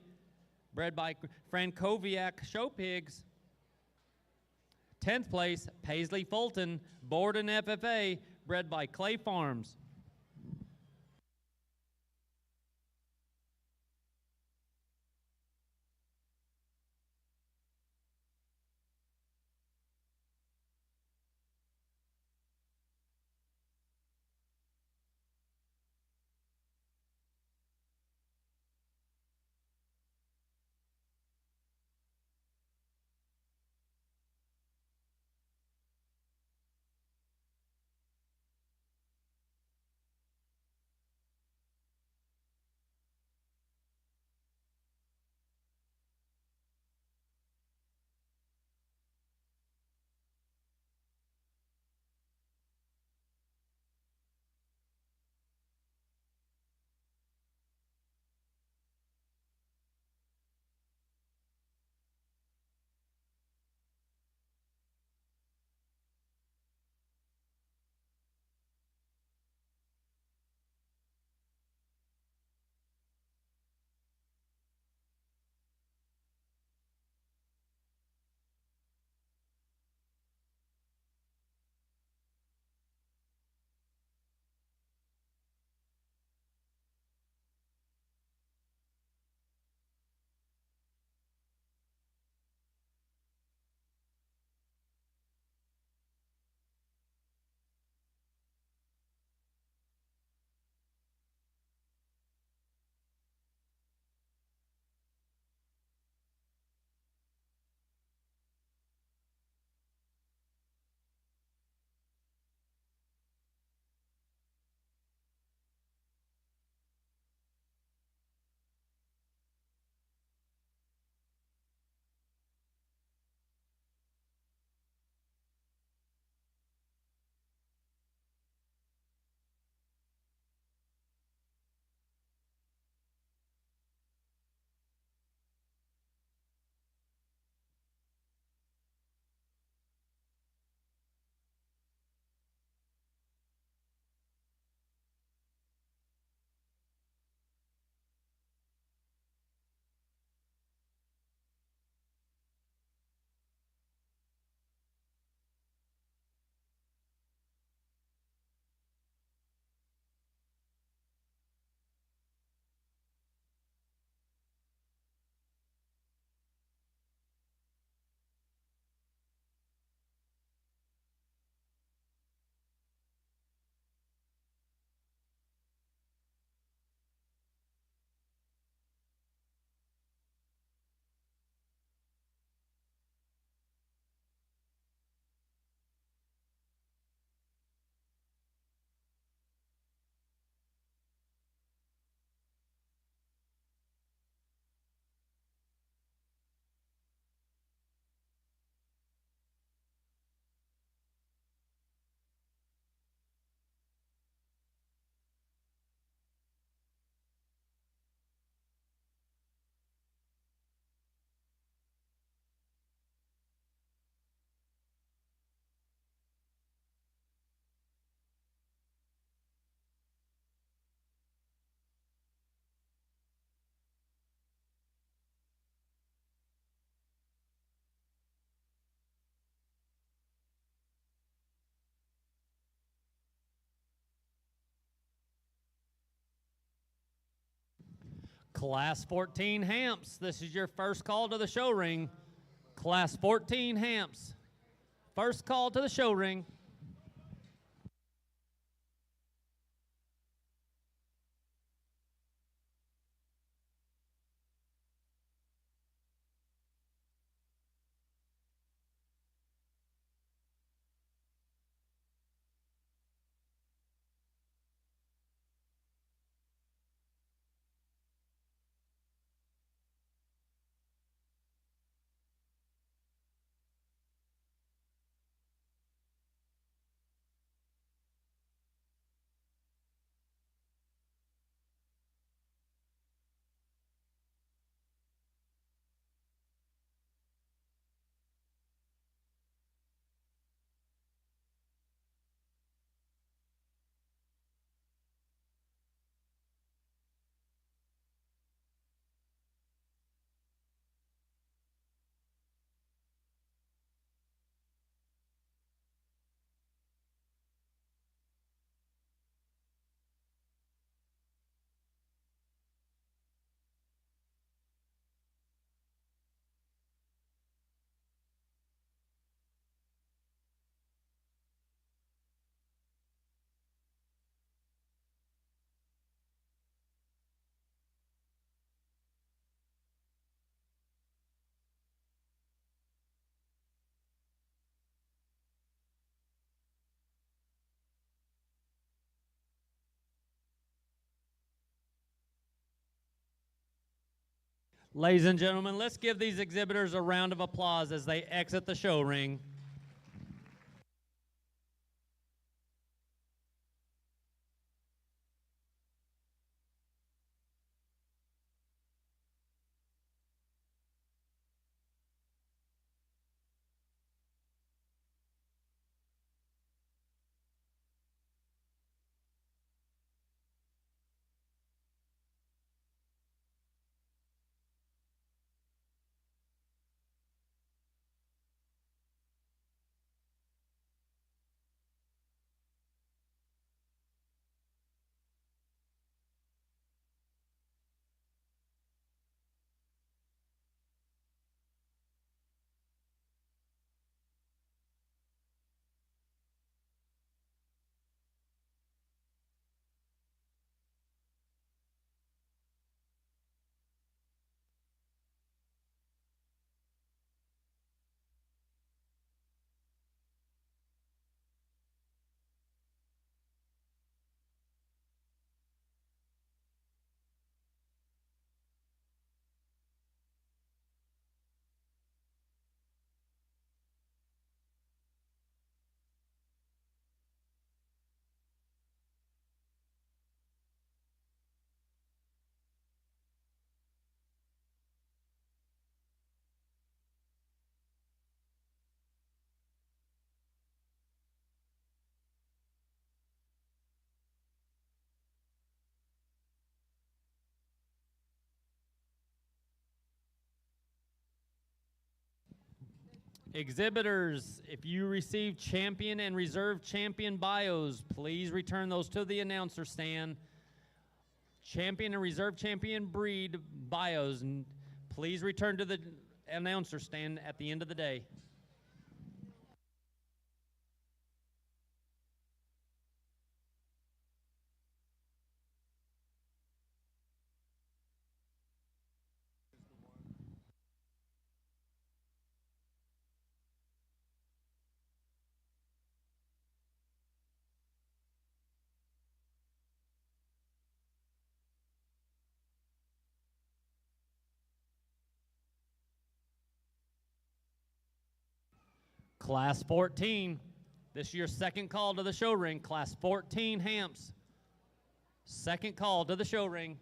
bred by Frankowiak Show Pigs. 10th place, Paisley Fulton, Borden FFA, bred by Clay Farms. Class 14 Hamps, this is your first call to the show ring. Class 14 Hamps, first call to the show ring. Ladies and gentlemen, let's give these exhibitors a round of applause as they exit the show ring. Exhibitors, if you receive champion and reserve champion bios, please return those to the announcer stand. Champion and reserve champion breed bios, please return to the announcer stand at the end of the day. Class 14, this is your second call to the show ring. Class 14 Hamps, second call to the show ring.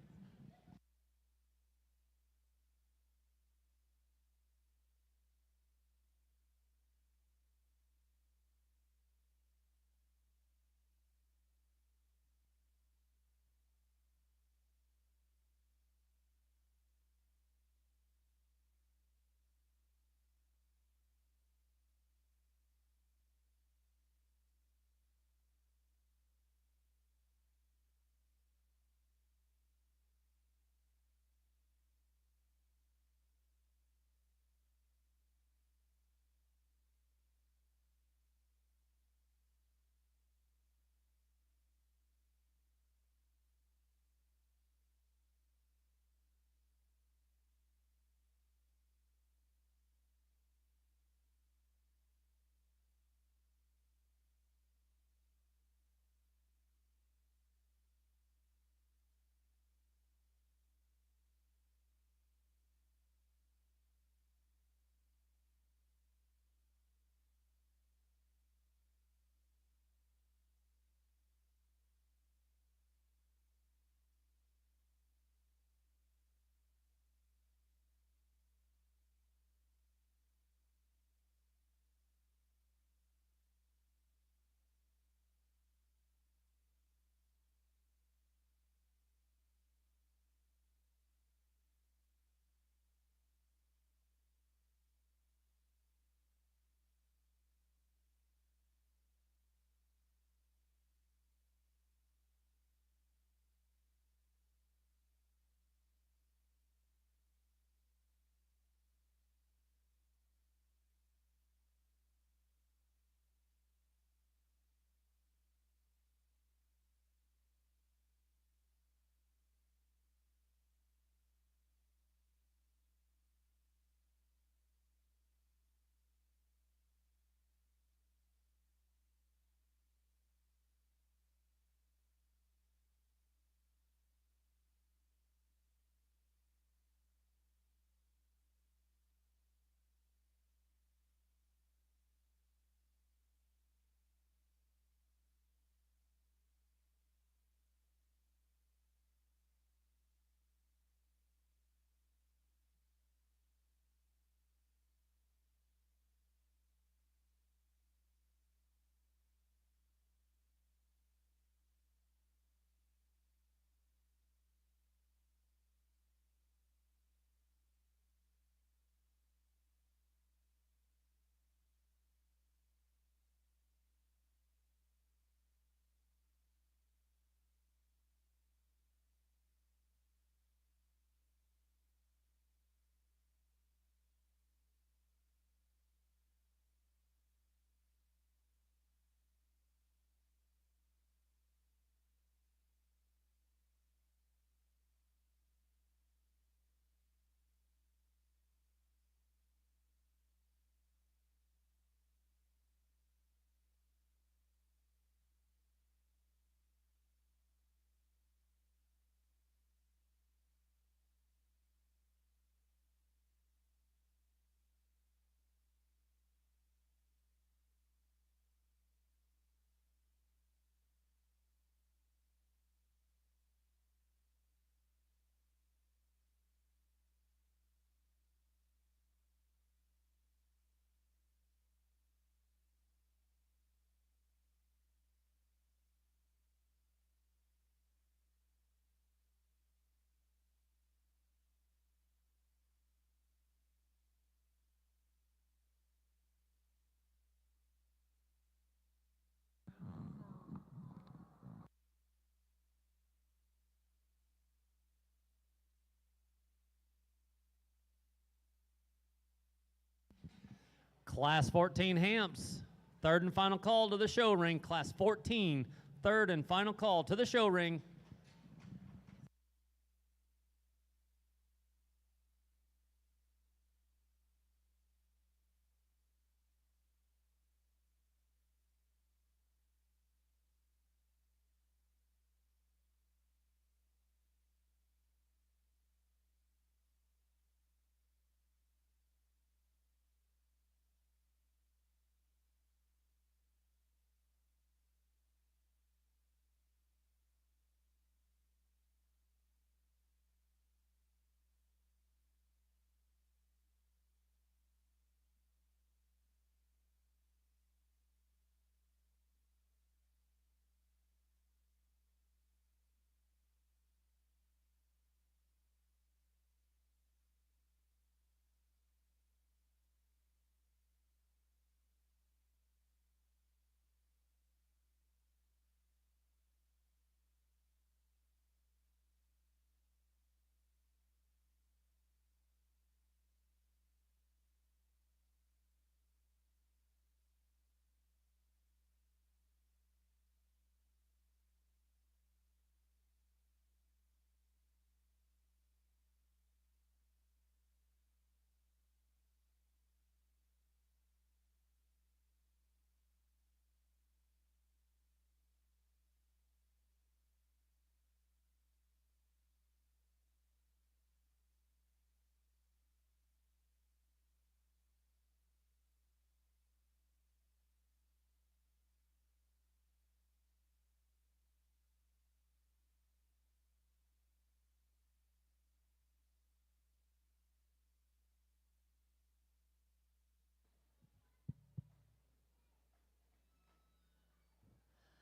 Class 14 Hamps, third and final call to the show ring. Class 14, third and final call to the show ring.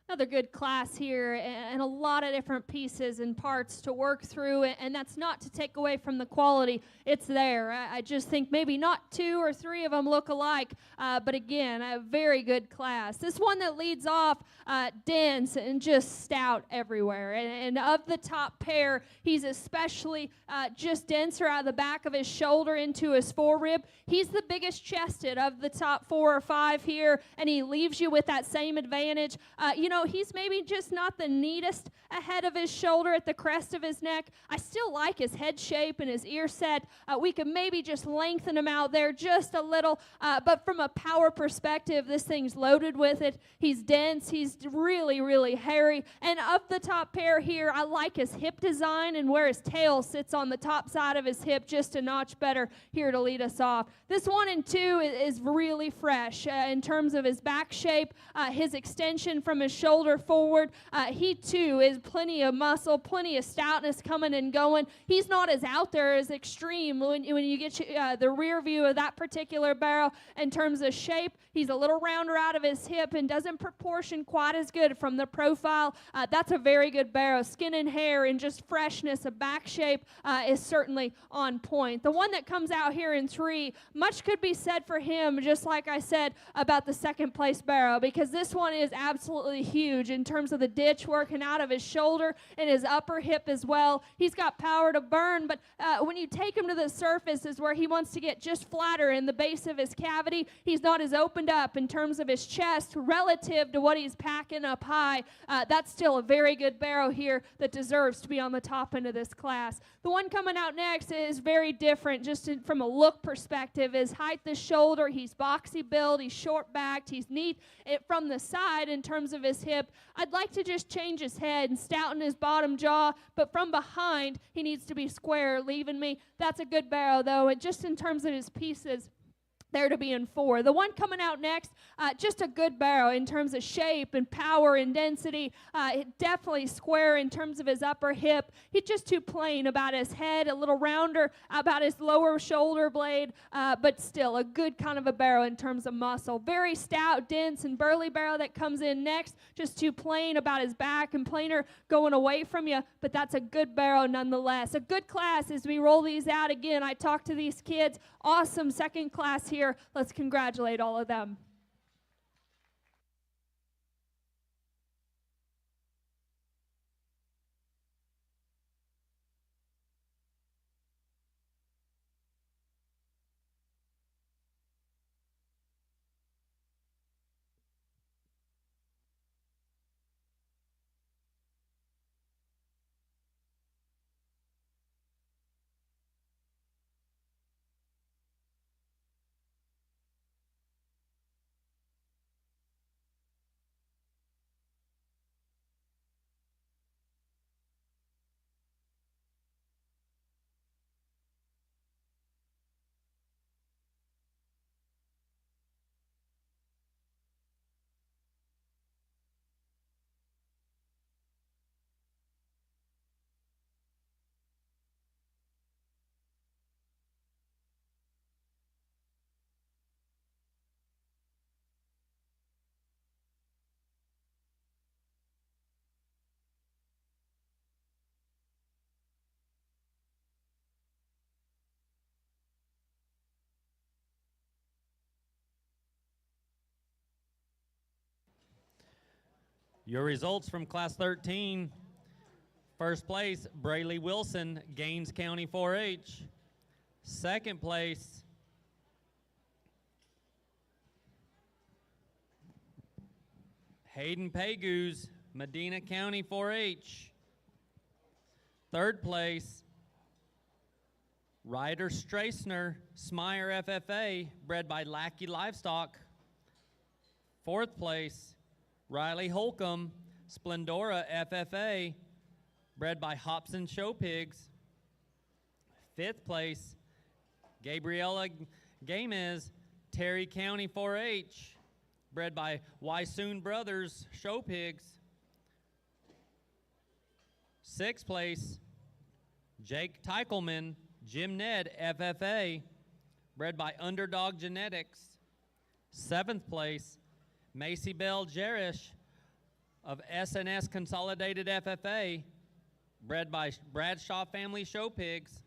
Another good class here, and a lot of different pieces and parts to work through, and that's not to take away from the quality. It's there. I just think maybe not 2 or 3 of them look alike, but again, a very good class. This one that leads off, dense and just stout everywhere, and of the top pair, he's especially just denser out of the back of his shoulder into his forerib. He's the biggest chested of the top 4 or 5 here, and he leaves you with that same advantage. He's maybe just not the neatest ahead of his shoulder at the crest of his neck. I still like his head shape and his ear set. We could maybe just lengthen him out there just a little, but from a power perspective, this thing's loaded with it. He's dense. He's really, really hairy. And of the top pair here, I like his hip design and where his tail sits on the top side of his hip just a notch better here to lead us off. This 1 and 2 is really fresh in terms of his back shape, his extension from his shoulder forward. He too is plenty of muscle, plenty of stoutness coming and going. He's not as out there as extreme when you get the rear view of that particular barrel. In terms of shape, he's a little rounder out of his hip and doesn't proportion quite as good from the profile. That's a very good barrel. Skin and hair and just freshness of back shape is certainly on point. The one that comes out here in 3, much could be said for him, just like I said about the second place barrel, because this one is absolutely huge in terms of the ditch working out of his shoulder and his upper hip as well. He's got power to burn, but when you take him to the surface is where he wants to get just flatter in the base of his cavity. He's not as opened up in terms of his chest relative to what he's packing up high. That's still a very good barrel here that deserves to be on the top end of this class. The one coming out next is very different just from a look perspective. His height, the shoulder, he's boxy build, he's short-backed, he's neat from the side in terms of his hip. I'd like to just change his head and stouten his bottom jaw, but from behind, he needs to be square, leaving me. That's a good barrel, though, and just in terms of his pieces, there to be in 4. The one coming out next, just a good barrel in terms of shape and power and density. Definitely square in terms of his upper hip. He's just too plain about his head, a little rounder about his lower shoulder blade, but still a good kind of a barrel in terms of muscle. Very stout, dense, and burly barrel that comes in next. Just too plain about his back and plainer going away from you, but that's a good barrel nonetheless. A good class as we roll these out again. I talked to these kids. Awesome second class here. Let's congratulate all of them. Your results from Class 13. First place, Brayley Wilson, Gaines County 4-H. Second place, Hayden Pagoos, Medina County 4-H. Third place, Ryder Strassner, Smyer FFA, bred by Lackey Livestock. Fourth place, Riley Holcomb, Splendora FFA, bred by Hobson Show Pigs. Fifth place, Gabriela Gamez, Terry County 4-H, bred by Wysoon Brothers Show Pigs. Sixth place, Jake Teichelman, Jim Ned FFA, bred by Underdog Genetics. Seventh place, Macy Bell Jerish of SNS Consolidated FFA, bred by Bradshaw Family Show Pigs.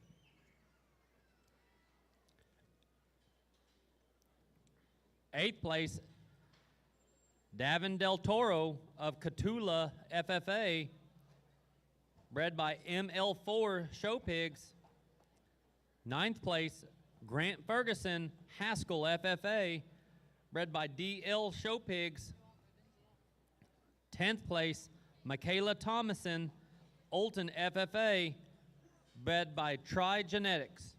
Eighth place, Davin Del Toro of Catula FFA, bred by ML4 Show Pigs. Ninth place, Grant Ferguson, Haskell FFA, bred by DL Show Pigs. 10th place, Michaela Thomason, Olton FFA, bred by Tri Genetics.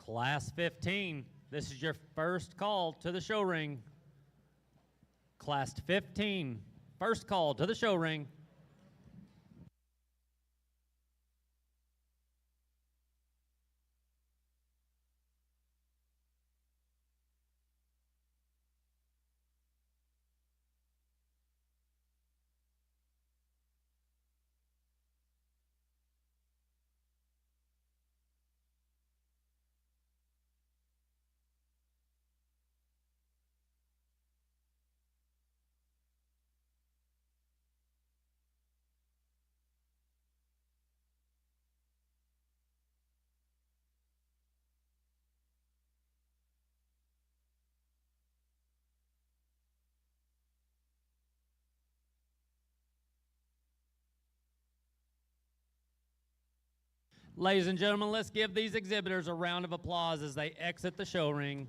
Class 15, this is your first call to the show ring. Class 15, first call to the show ring. Ladies and gentlemen, let's give these exhibitors a round of applause as they exit the show ring.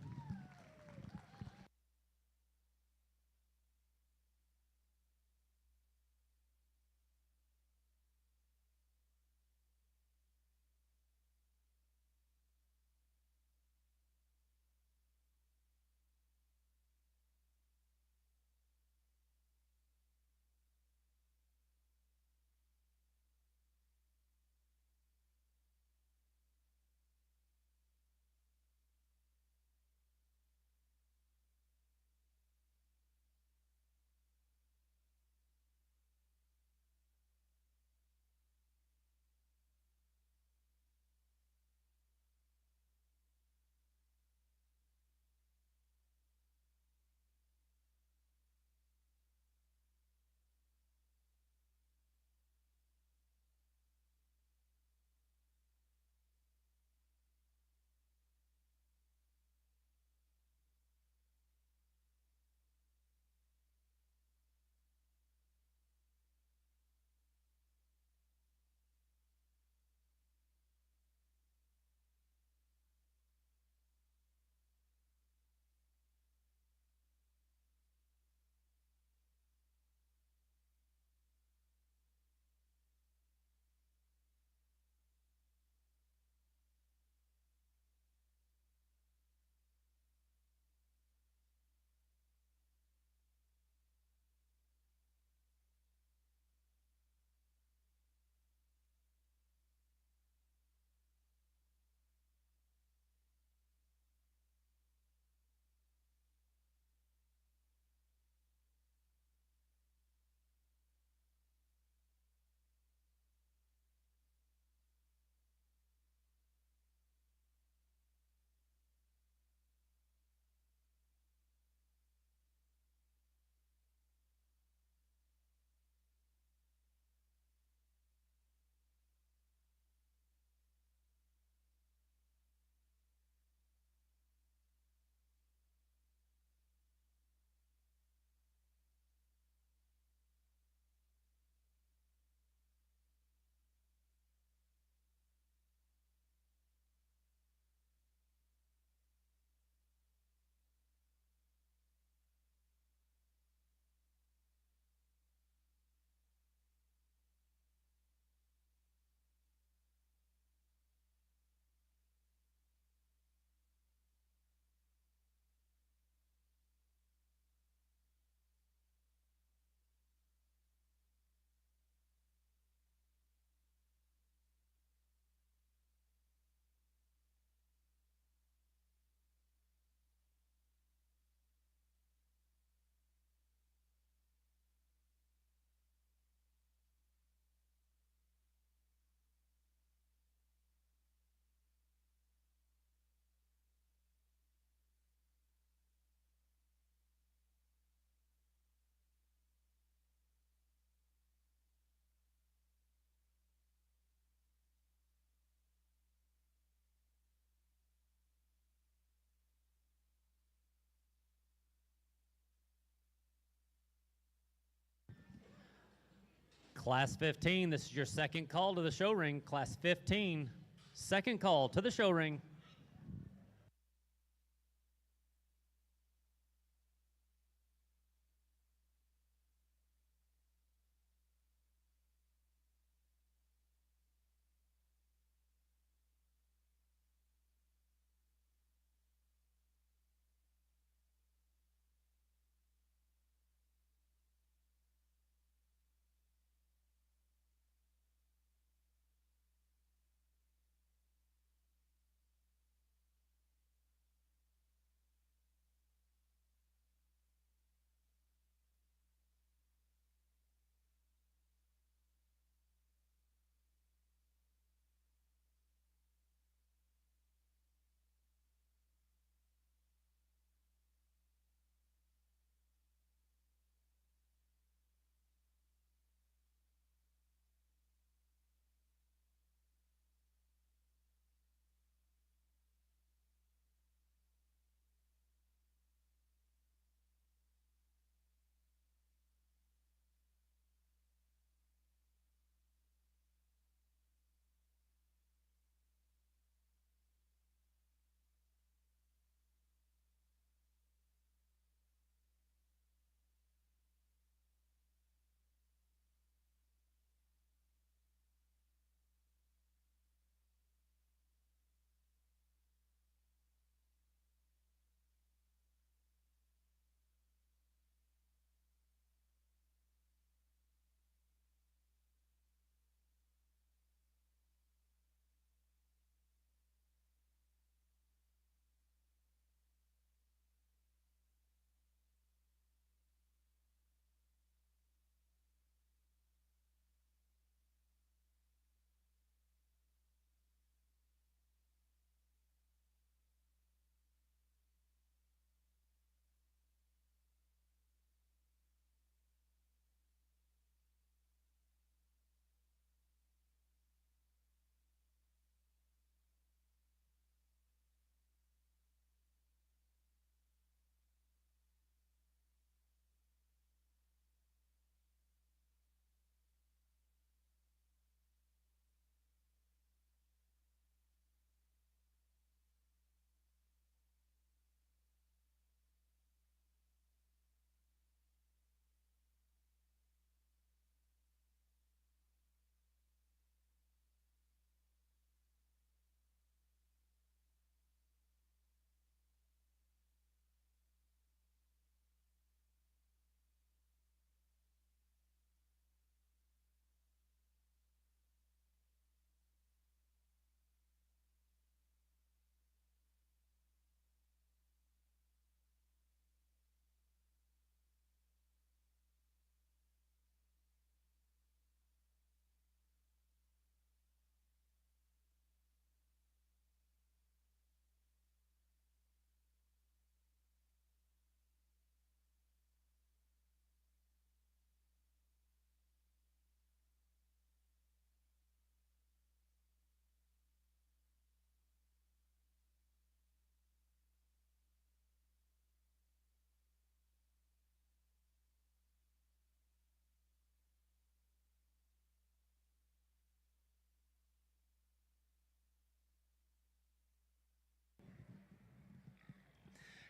Class 15, this is your second call to the show ring. Class 15, second call to the show ring.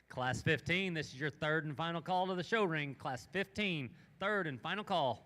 Class 15, this is your third and final call to the show ring. Class 15, third and final call.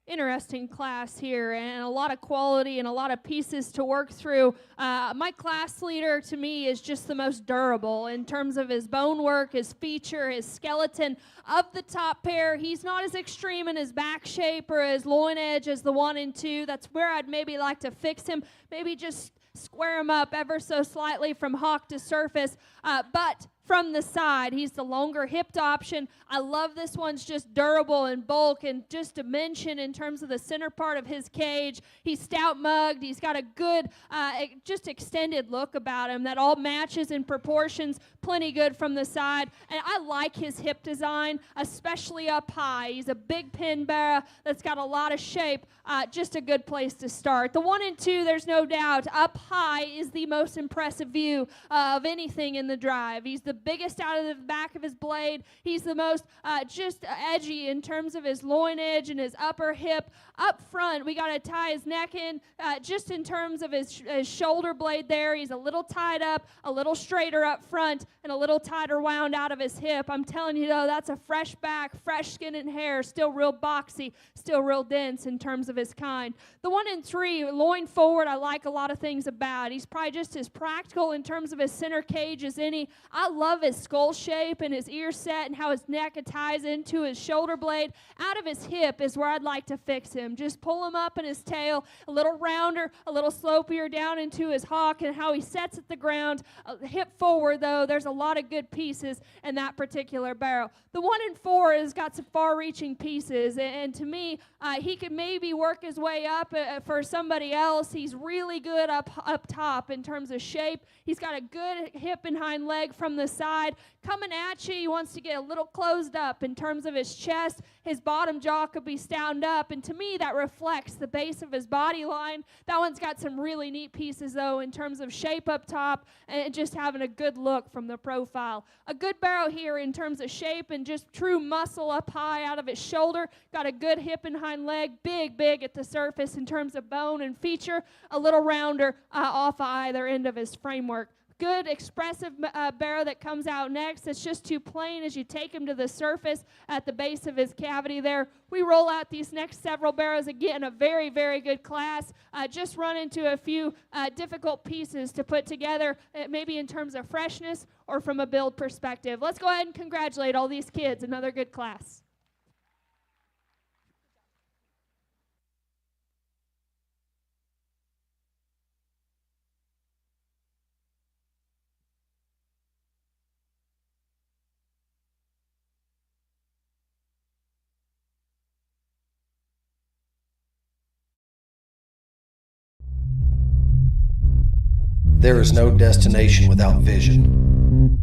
Interesting class here, and a lot of quality and a lot of pieces to work through. My class leader, to me, is just the most durable in terms of his bone work, his feature, his skeleton. Of the top pair, he's not as extreme in his back shape or his loin edge as the 1 and 2. That's where I'd maybe like to fix him, maybe just square him up ever so slightly from hock to surface. But from the side, he's the longer hipped option. I love this one's just durable and bulk and just dimension in terms of the center part of his cage. He's stout mugged. He's got a good, just extended look about him that all matches in proportions, plenty good from the side. And I like his hip design, especially up high. He's a big pin barrow that's got a lot of shape. Just a good place to start. The 1 and 2, there's no doubt, up high is the most impressive view of anything in the drive. He's the biggest out of the back of his blade. He's the most just edgy in terms of his loin edge and his upper hip. Up front, we got to tie his neck in just in terms of his shoulder blade there. He's a little tied up, a little straighter up front, and a little tighter wound out of his hip. I'm telling you, though, that's a fresh back, fresh skin and hair, still real boxy, still real dense in terms of his kind. The 1 and 3, loin forward, I like a lot of things about. He's probably just as practical in terms of his center cage as any. I love his skull shape and his ear set and how his neck ties into his shoulder blade. Out of his hip is where I'd like to fix him. Just pull him up in his tail, a little rounder, a little slopier down into his hock and how he sets at the ground. Hip forward, though, there's a lot of good pieces in that particular barrel. The 1 and 4 has got some far-reaching pieces, and to me, he could maybe work his way up for somebody else. He's really good up top in terms of shape. He's got a good hip and hind leg from the side. Coming at you, he wants to get a little closed up in terms of his chest. His bottom jaw could be stound up, and to me, that reflects the base of his body line. That one's got some really neat pieces, though, in terms of shape up top and just having a good look from the profile. A good barrel here in terms of shape and just true muscle up high out of his shoulder. Got a good hip and hind leg, big at the surface in terms of bone and feature. A little rounder off either end of his framework. Good expressive barrow that comes out next. It's just too plain as you take him to the surface at the base of his cavity there. We roll out these next several barrows. Again, a very good class. Just run into a few difficult pieces to put together, maybe in terms of freshness or from a build perspective. Let's go ahead and congratulate all these kids. Another good class. There is no destination without vision.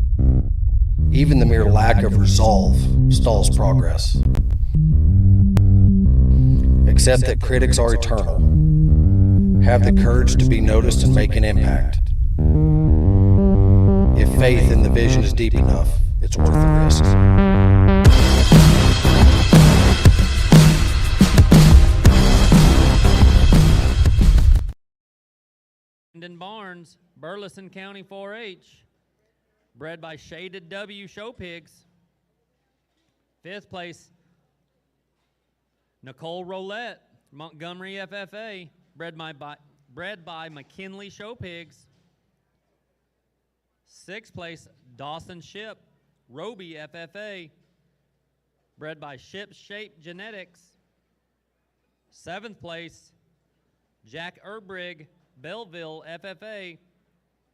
Even the mere lack of resolve stalls progress. Accept that critics are eternal. Have the courage to be noticed and make an impact. If faith in the vision is deep enough, it's worth the risk. Brandon Barnes, Burleson County 4-H, bred by Shaded W Show Pigs. 5th place, Nicole Roulette, Montgomery FFA, bred by McKinley Show Pigs. 6th place, Dawson Ship, Roby FFA, bred by Ship Shape Genetics. 7th place, Jack Erbrig, Belleville FFA,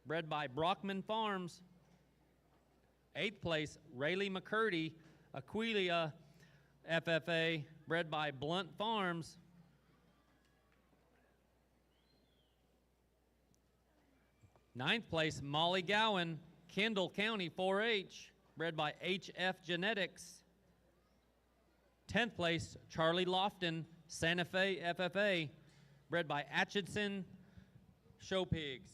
bred by Brockman Farms. 8th place, Rayleigh McCurdy, Aquilia FFA, bred by Blunt Farms. 9th place, Molly Gowan, Kendall County 4-H, bred by HF Genetics. 10th place, Charlie Lofton, Santa Fe FFA, bred by Atchison Show Pigs.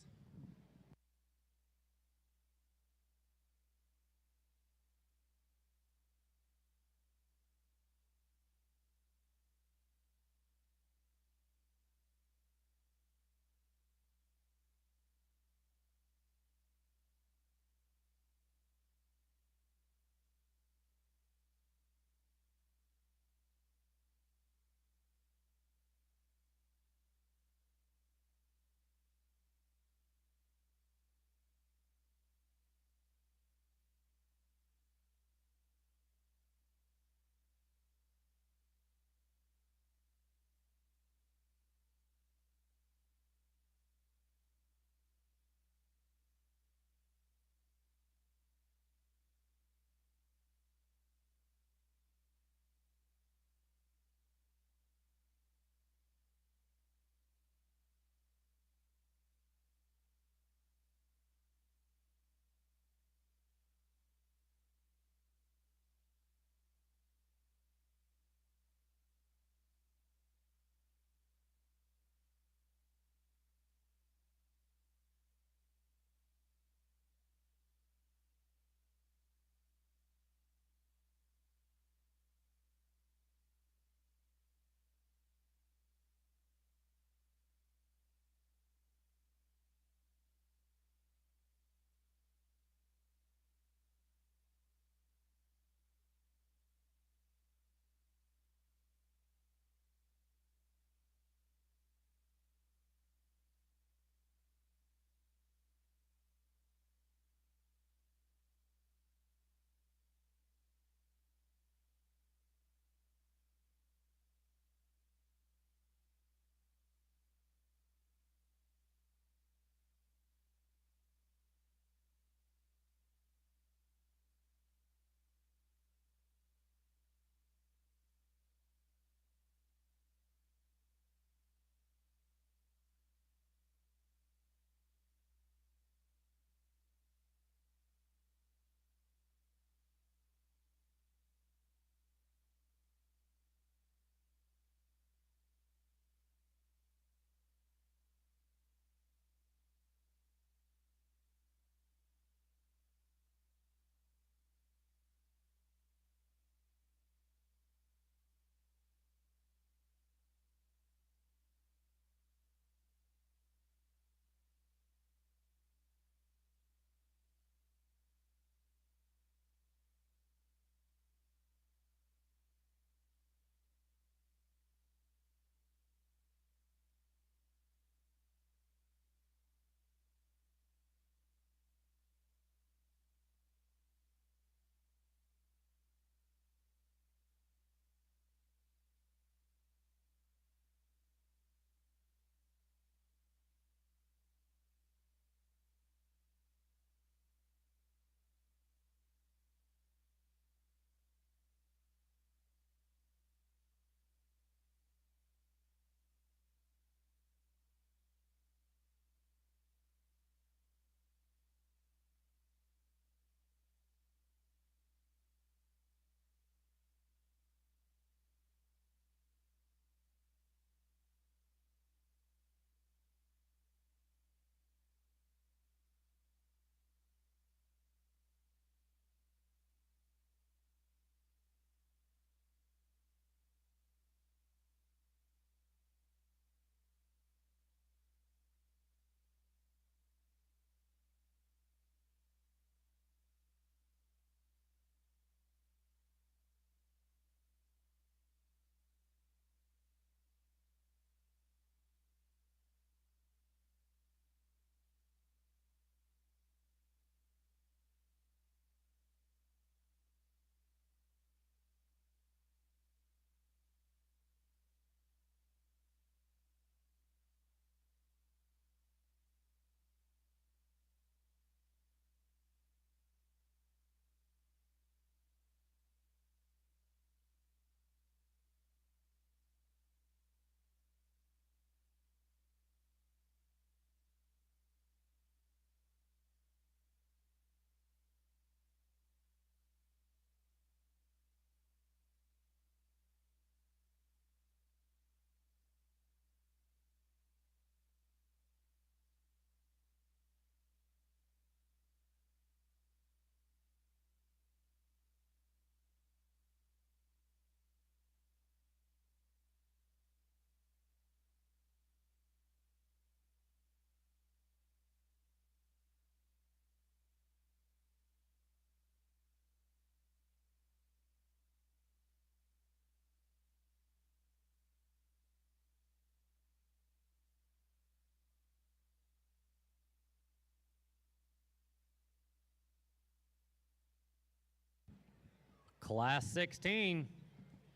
Class 16,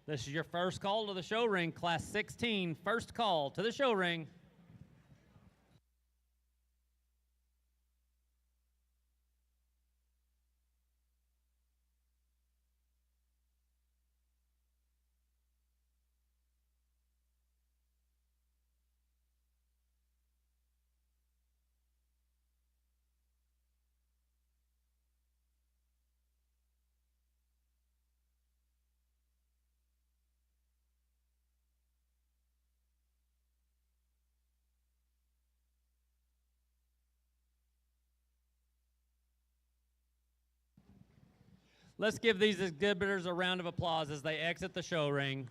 this is your first call to the show ring. Class 16, first call to the show ring. Let's give these exhibitors a round of applause as they exit the show ring.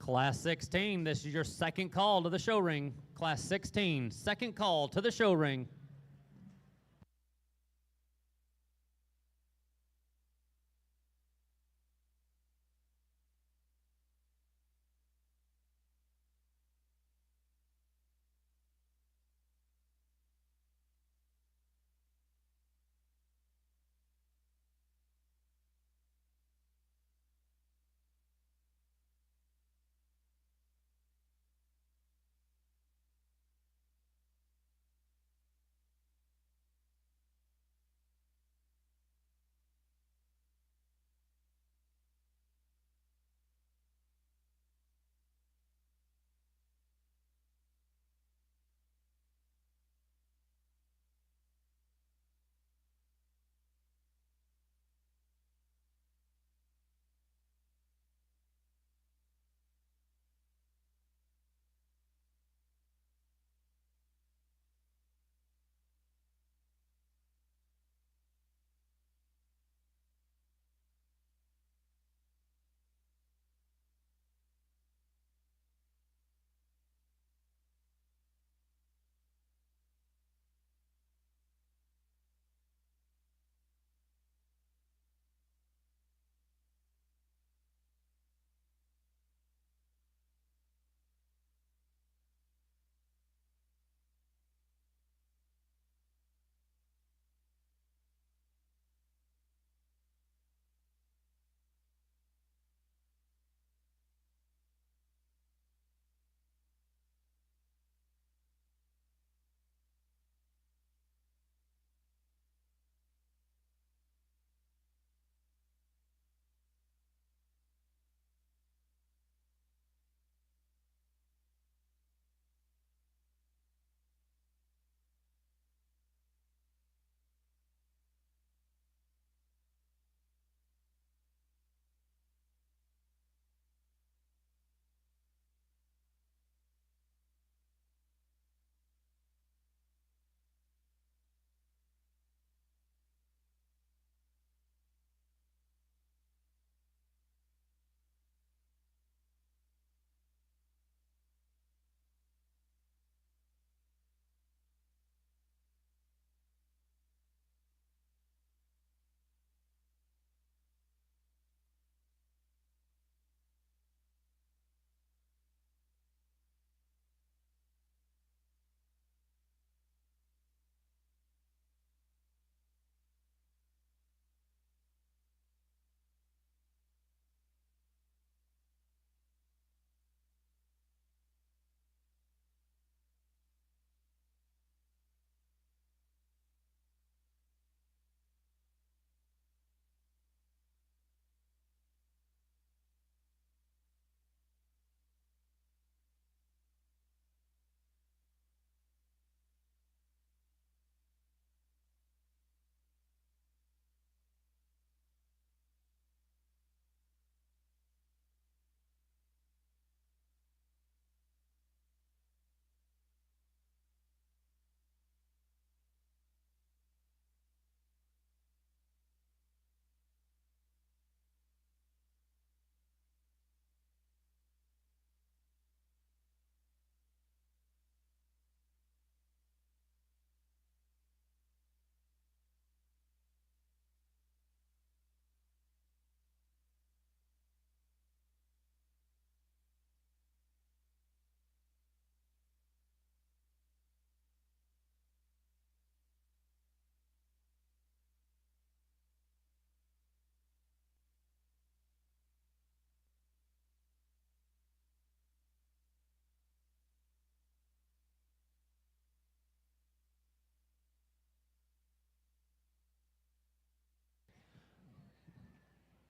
Class 16, this is your second call to the show ring. Class 16, second call to the show ring.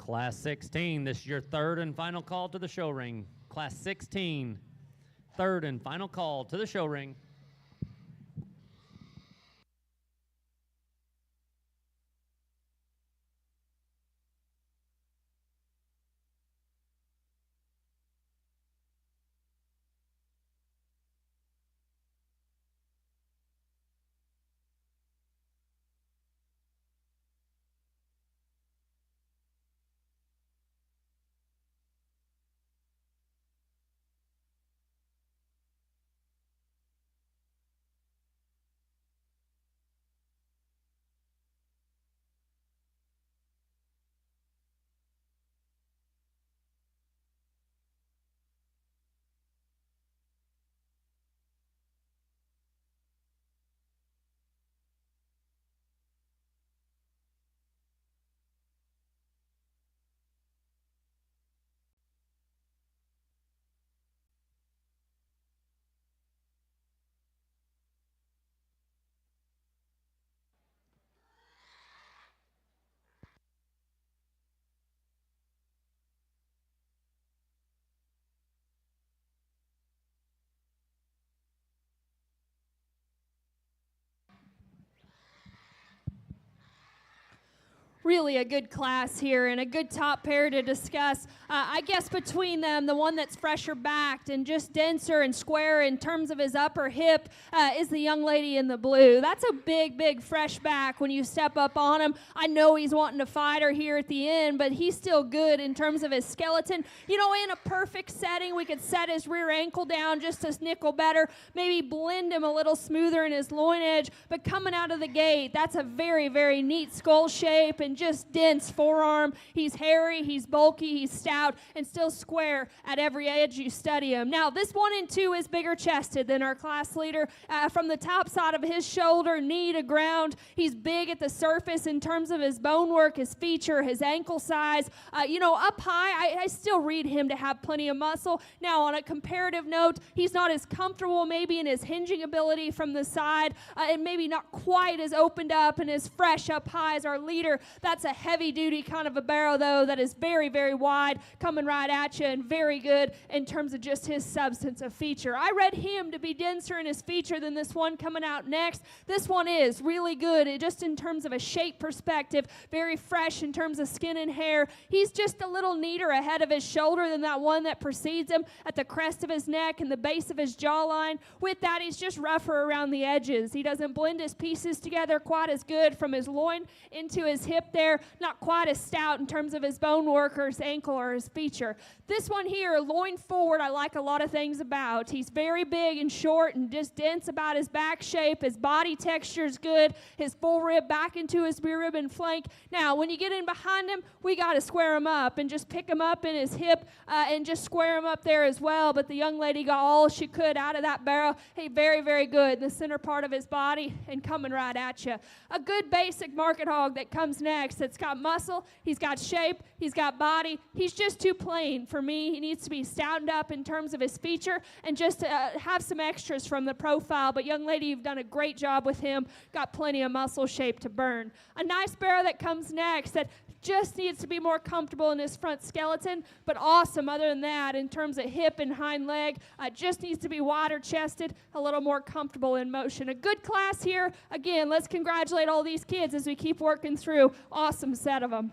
Class 16, this is your third and final call to the show ring. Class 16, third and final call to the show ring. Really a good class here and a good top pair to discuss. I guess between them, the one that's fresher backed and just denser and square in terms of his upper hip is the young lady in the blue. That's a big, big fresh back when you step up on him. I know he's wanting to fight her here at the end, but he's still good in terms of his skeleton. You know, in a perfect setting, we could set his rear ankle down just a nickel better, maybe blend him a little smoother in his loin edge, but coming out of the gate, that's a very, very neat skull shape and just dense forearm. He's hairy, he's bulky, he's stout, and still square at every edge you study him. Now, this 1 and 2 is bigger chested than our class leader. From the top side of his shoulder, knee to ground, he's big at the surface in terms of his bone work, his feature, his ankle size. You know, up high, I still read him to have plenty of muscle. Now, on a comparative note, he's not as comfortable maybe in his hinging ability from the side, and maybe not quite as opened up and as fresh up high as our leader. That's a heavy-duty kind of a barrel, though, that is very, very wide, coming right at you, and very good in terms of just his substance of feature. I read him to be denser in his feature than this one coming out next. This one is really good, just in terms of a shape perspective, very fresh in terms of skin and hair. He's just a little neater ahead of his shoulder than that one that precedes him at the crest of his neck and the base of his jawline. With that, he's just rougher around the edges. He doesn't blend his pieces together quite as good from his loin into his hip there, not quite as stout in terms of his bone work or his ankle or his feature. This one here, loin forward, I like a lot of things about. He's very big and short and just dense about his back shape. His body texture is good. His full rib back into his rear rib and flank. Now, when you get in behind him, we got to square him up and just pick him up in his hip and just square him up there as well. But the young lady got all she could out of that barrel. Hey, very, very good. The center part of his body and coming right at you. A good basic market hog that comes next. It's got muscle, he's got shape, he's got body. He's just too plain for me. He needs to be stoutened up in terms of his feature and just have some extras from the profile. But young lady, you've done a great job with him. Got plenty of muscle shape to burn. A nice barrel that comes next that just needs to be more comfortable in his front skeleton, but awesome other than that in terms of hip and hind leg. Just needs to be wider chested, a little more comfortable in motion. A good class here. Again, let's congratulate all these kids as we keep working through. Awesome set of them.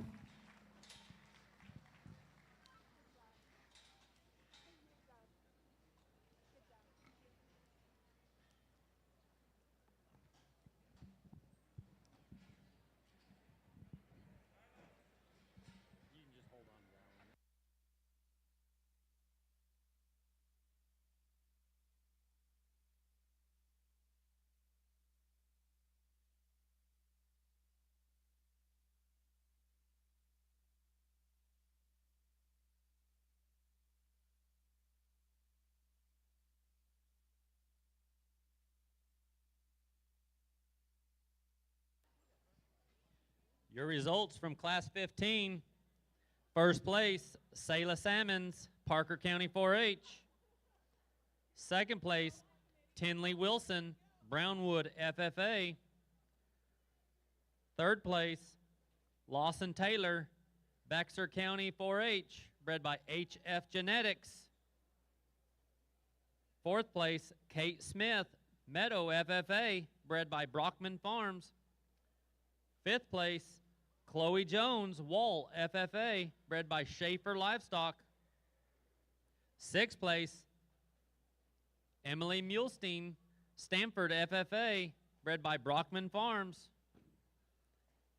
Your results from Class 15. First place, Sayla Salmons, Parker County 4-H. Second place, Tinley Wilson, Brownwood FFA. Third place, Lawson Taylor, Bexar County 4-H, bred by HF Genetics. 4th place, Kate Smith, Meadow FFA, bred by Brockman Farms. 5th place, Chloe Jones, Wall FFA, bred by Schaefer Livestock. 6th place, Emily Mulestein, Stanford FFA, bred by Brockman Farms.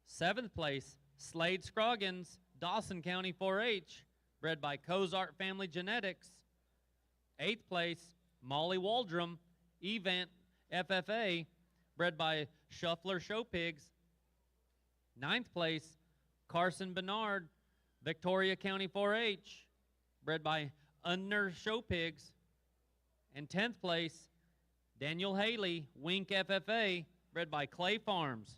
7th place, Slade Scroggins, Dawson County 4-H, bred by Cozart Family Genetics. 8th place, Molly Waldrum, Event FFA, bred by Shuffler Show Pigs. 9th place, Carson Bernard, Victoria County 4-H, bred by Unner Show Pigs. And 10th place, Daniel Haley, Wink FFA, bred by Clay Farms.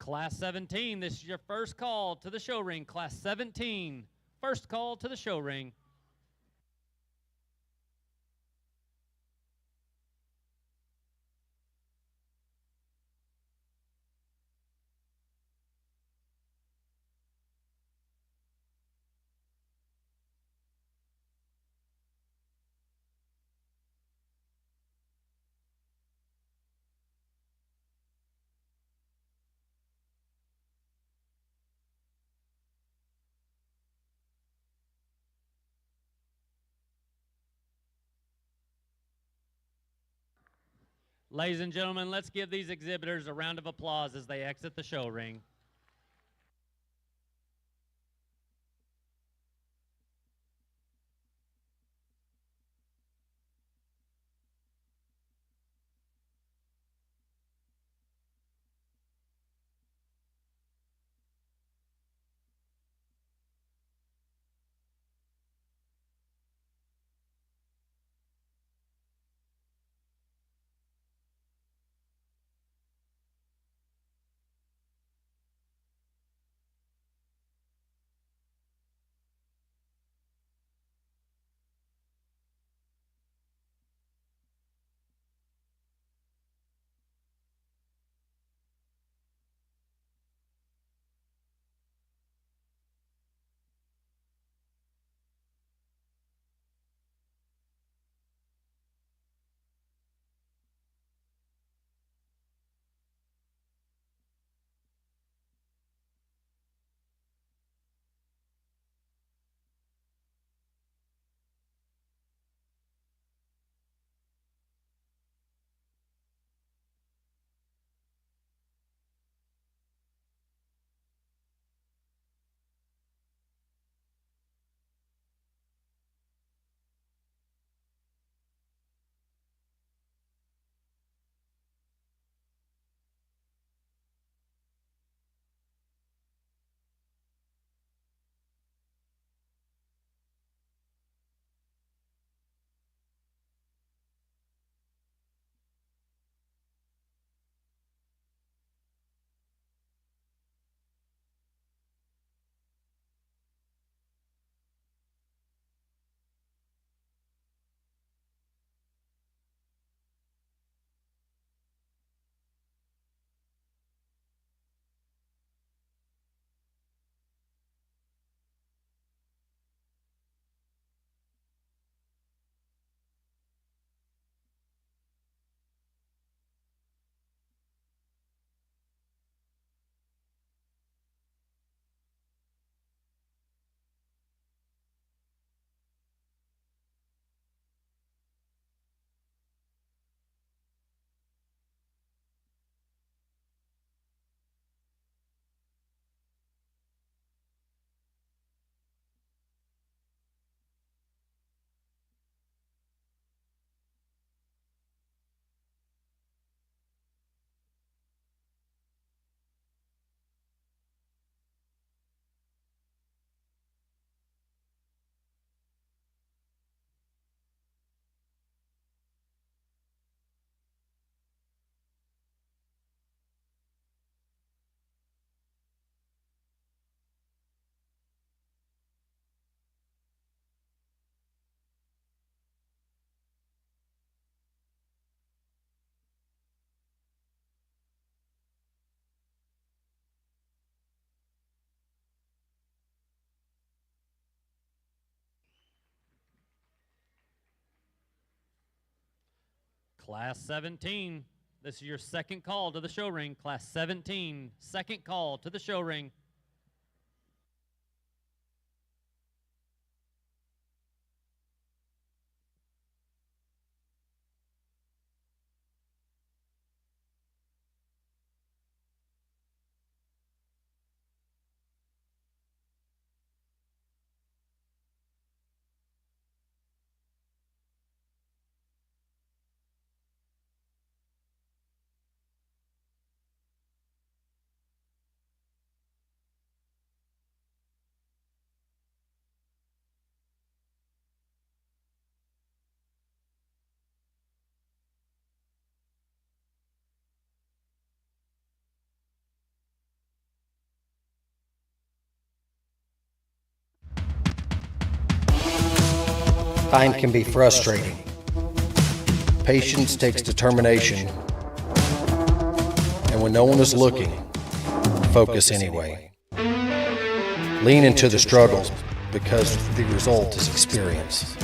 Class 17, this is your first call to the show ring. Class 17, first call to the show ring. Ladies and gentlemen, let's give these exhibitors a round of applause as they exit the show ring. Class 17, this is your second call to the show ring. Class 17, second call to the show ring. Time can be frustrating. Patience takes determination. And when no one is looking, focus anyway. Lean into the struggle because the result is experience.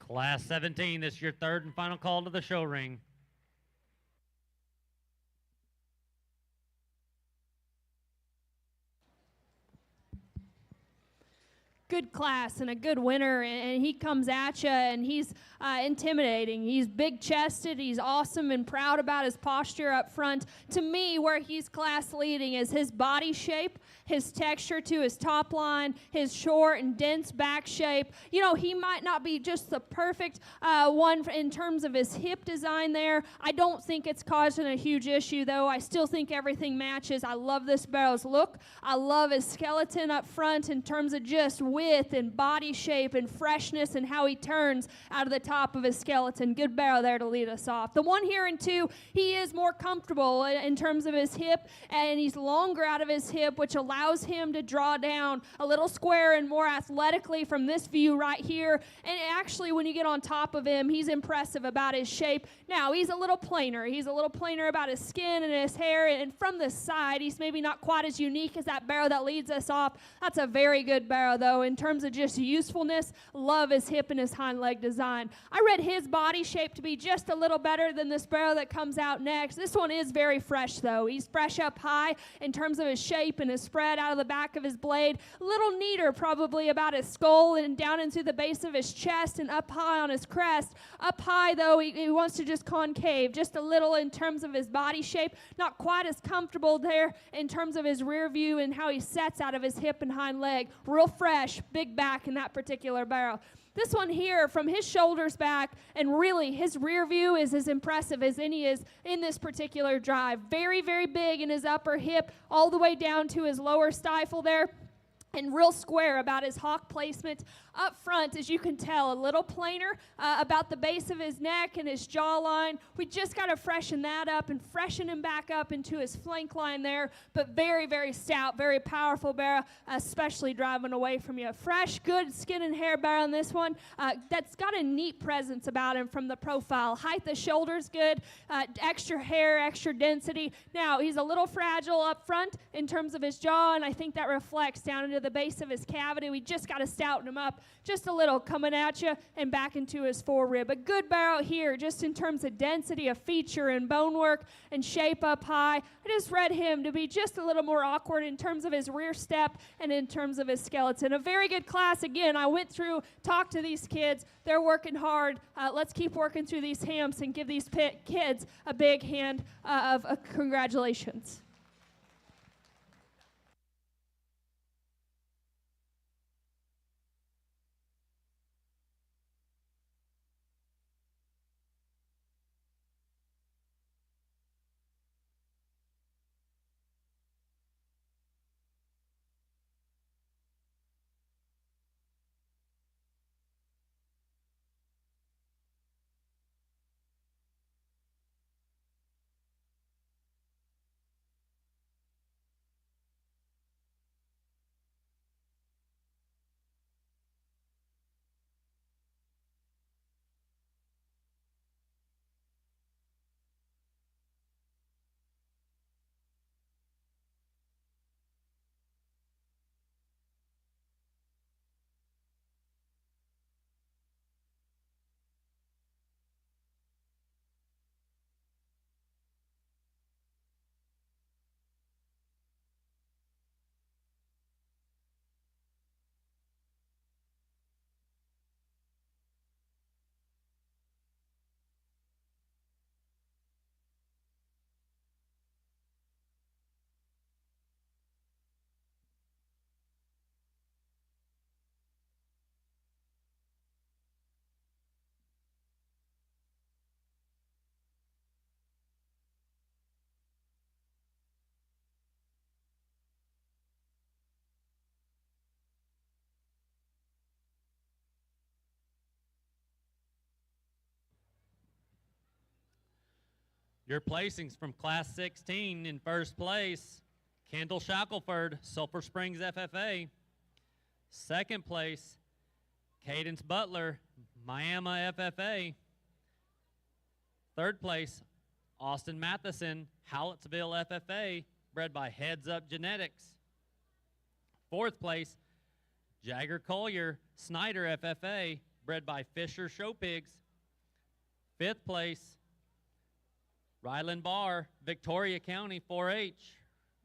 Class 17, this is your third and final call to the show ring. good class and a good winner, and he comes at you, and he's intimidating. He's big-chested. He's awesome and proud about his posture up front. To me, where he's class leading is his body shape, his texture to his top line, his short and dense back shape. You know, he might not be just the perfect one in terms of his hip design there. I don't think it's causing a huge issue, though. I still think everything matches. I love this barrel's look. I love his skeleton up front in terms of just width and body shape and freshness and how he turns out of the top of his skeleton. Good barrel there to lead us off. The one here in 2, he is more comfortable in terms of his hip, and he's longer out of his hip, which allows him to draw down a little square and more athletically from this view right here. And actually, when you get on top of him, he's impressive about his shape. Now, he's a little plainer. He's a little plainer about his skin and his hair, and from the side, he's maybe not quite as unique as that barrel that leads us off. That's a very good barrel, though. In terms of just usefulness, love his hip and his hind leg design. I read his body shape to be just a little better than this barrel that comes out next. This one is very fresh, though. He's fresh up high in terms of his shape and his spread out of the back of his blade. A little neater probably about his skull and down into the base of his chest and up high on his crest. Up high, though, he wants to just concave just a little in terms of his body shape. Not quite as comfortable there in terms of his rear view and how he sets out of his hip and hind leg. Real fresh, big back in that particular barrel. This one here, from his shoulders back, and really his rear view is as impressive as any is in this particular drive. Very, very big in his upper hip, all the way down to his lower stifle there. And real square about his hock placement. Up front, as you can tell, a little plainer about the base of his neck and his jawline. We just got to freshen that up and freshen him back up into his flank line there. But very, very stout, very powerful barrel, especially driving away from you. Fresh, good skin and hair barrel on this one. That's got a neat presence about him from the profile. Height the shoulders good, extra hair, extra density. Now, he's a little fragile up front in terms of his jaw, and I think that reflects down into the base of his cavity. We just got to stouten him up just a little, coming at you and back into his forerib. A good barrel here just in terms of density of feature and bone work and shape up high. I just read him to be just a little more awkward in terms of his rear step and in terms of his skeleton. A very good class. Again, I went through, talked to these kids. They're working hard. Let's keep working through these hamps and give these kids a big hand of congratulations. Your placings from Class 16 in first place, Kendall Shackelford, Sulphur Springs FFA. Second place, Cadence Butler, Miami FFA. Third place, Austin Matheson, Hallettsville FFA, bred by Heads Up Genetics. Fourth place, Jagger Collier, Snyder FFA, bred by Fisher Show Pigs. Fifth place, Ryland Barr, Victoria County 4-H,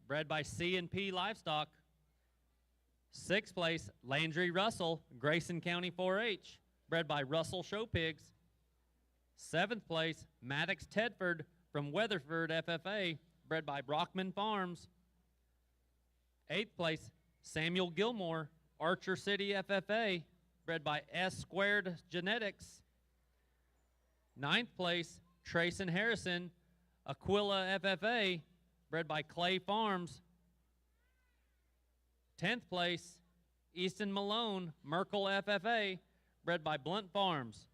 bred by C&P Livestock. Sixth place, Landry Russell, Grayson County 4-H, bred by Russell Show Pigs. Seventh place, Maddox Tedford from Weatherford FFA, bred by Brockman Farms. Eighth place, Samuel Gilmore, Archer City FFA, bred by S Squared Genetics. Ninth place, Trayson Harrison, Aquila FFA, bred by Clay Farms. 10th place, Easton Malone, Merkel FFA, bred by Blunt Farms.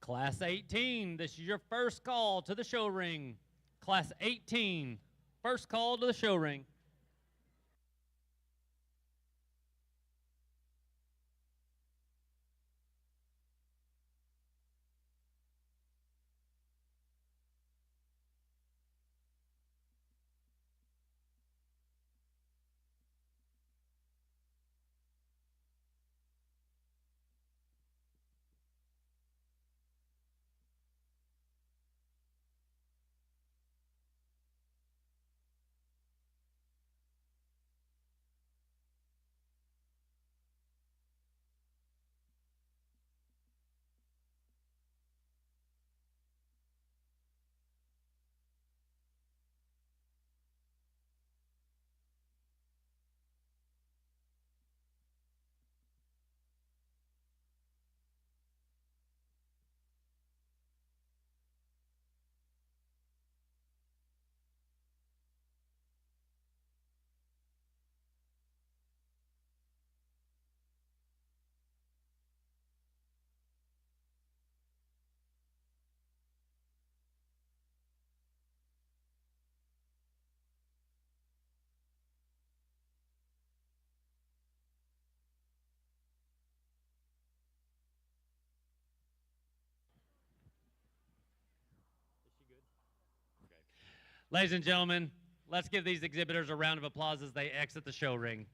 Class 18, this is your first call to the show ring. Class 18, first call to the show ring. Ladies and gentlemen, let's give these exhibitors a round of applause as they exit the show ring.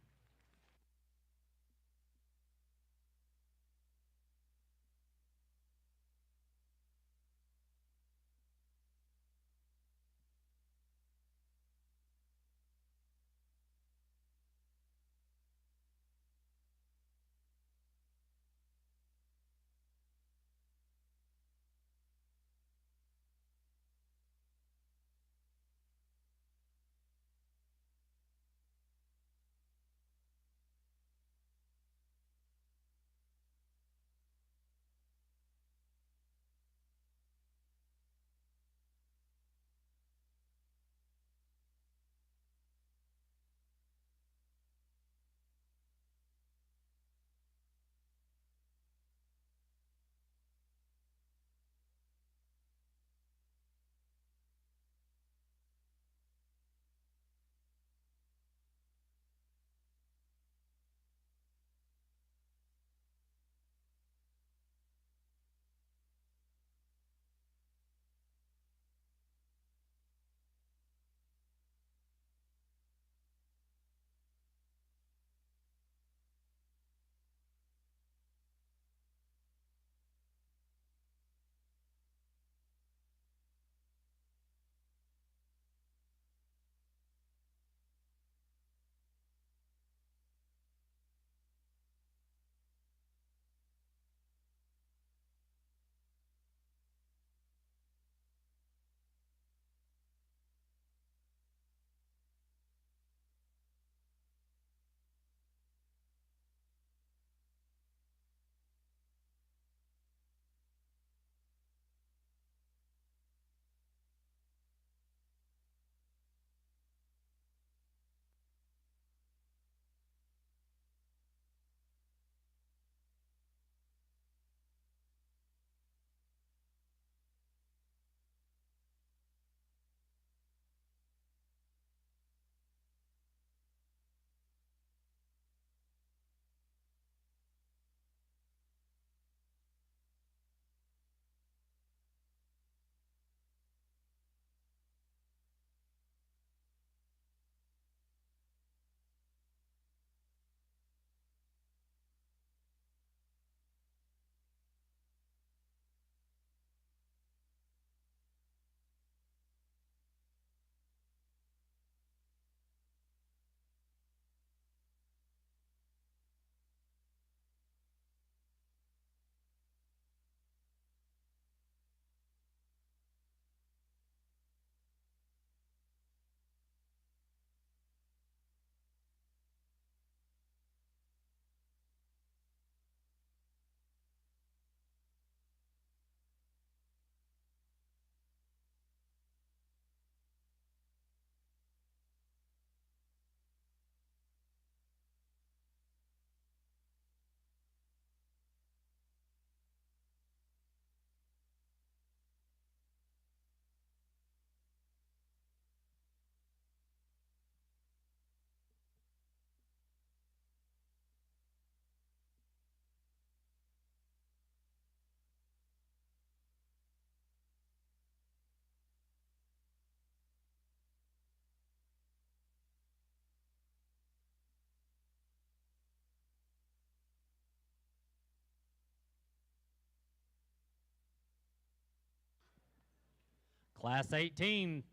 Class 18,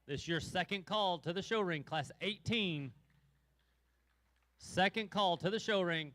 this is your second call to the show ring. Class 18, second call to the show ring.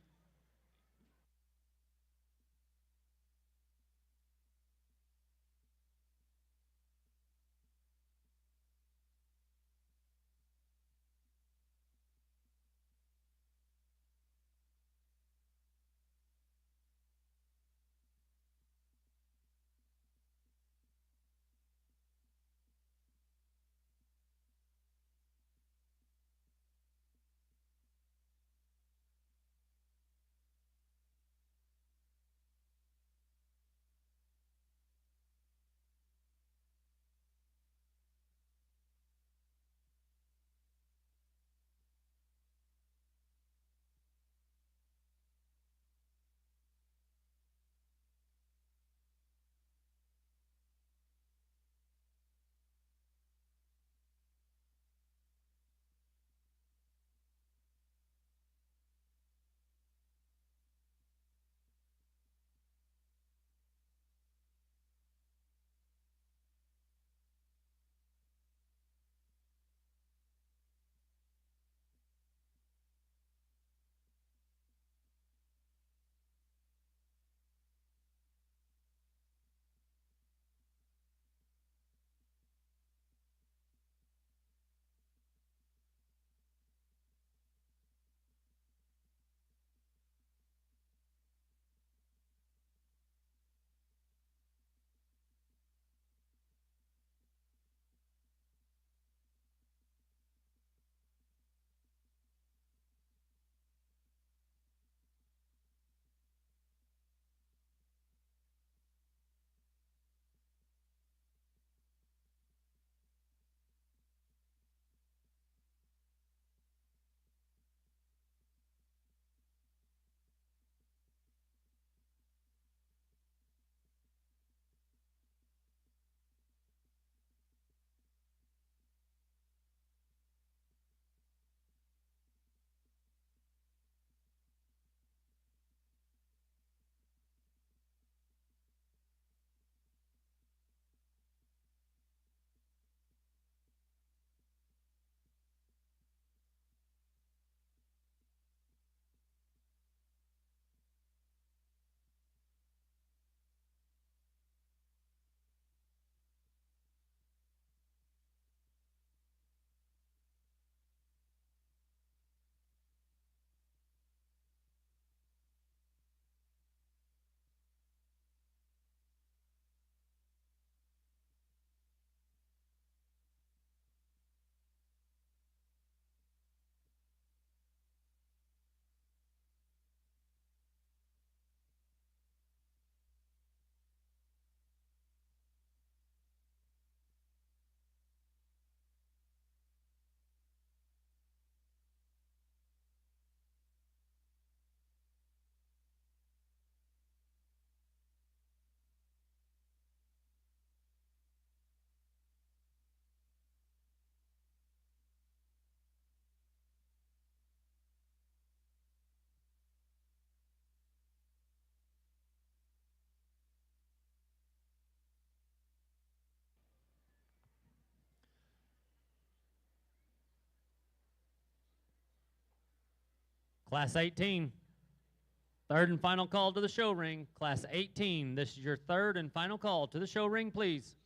Class 18. Third and final call to the show ring. Class 18, this is your third and final call to the show ring, please.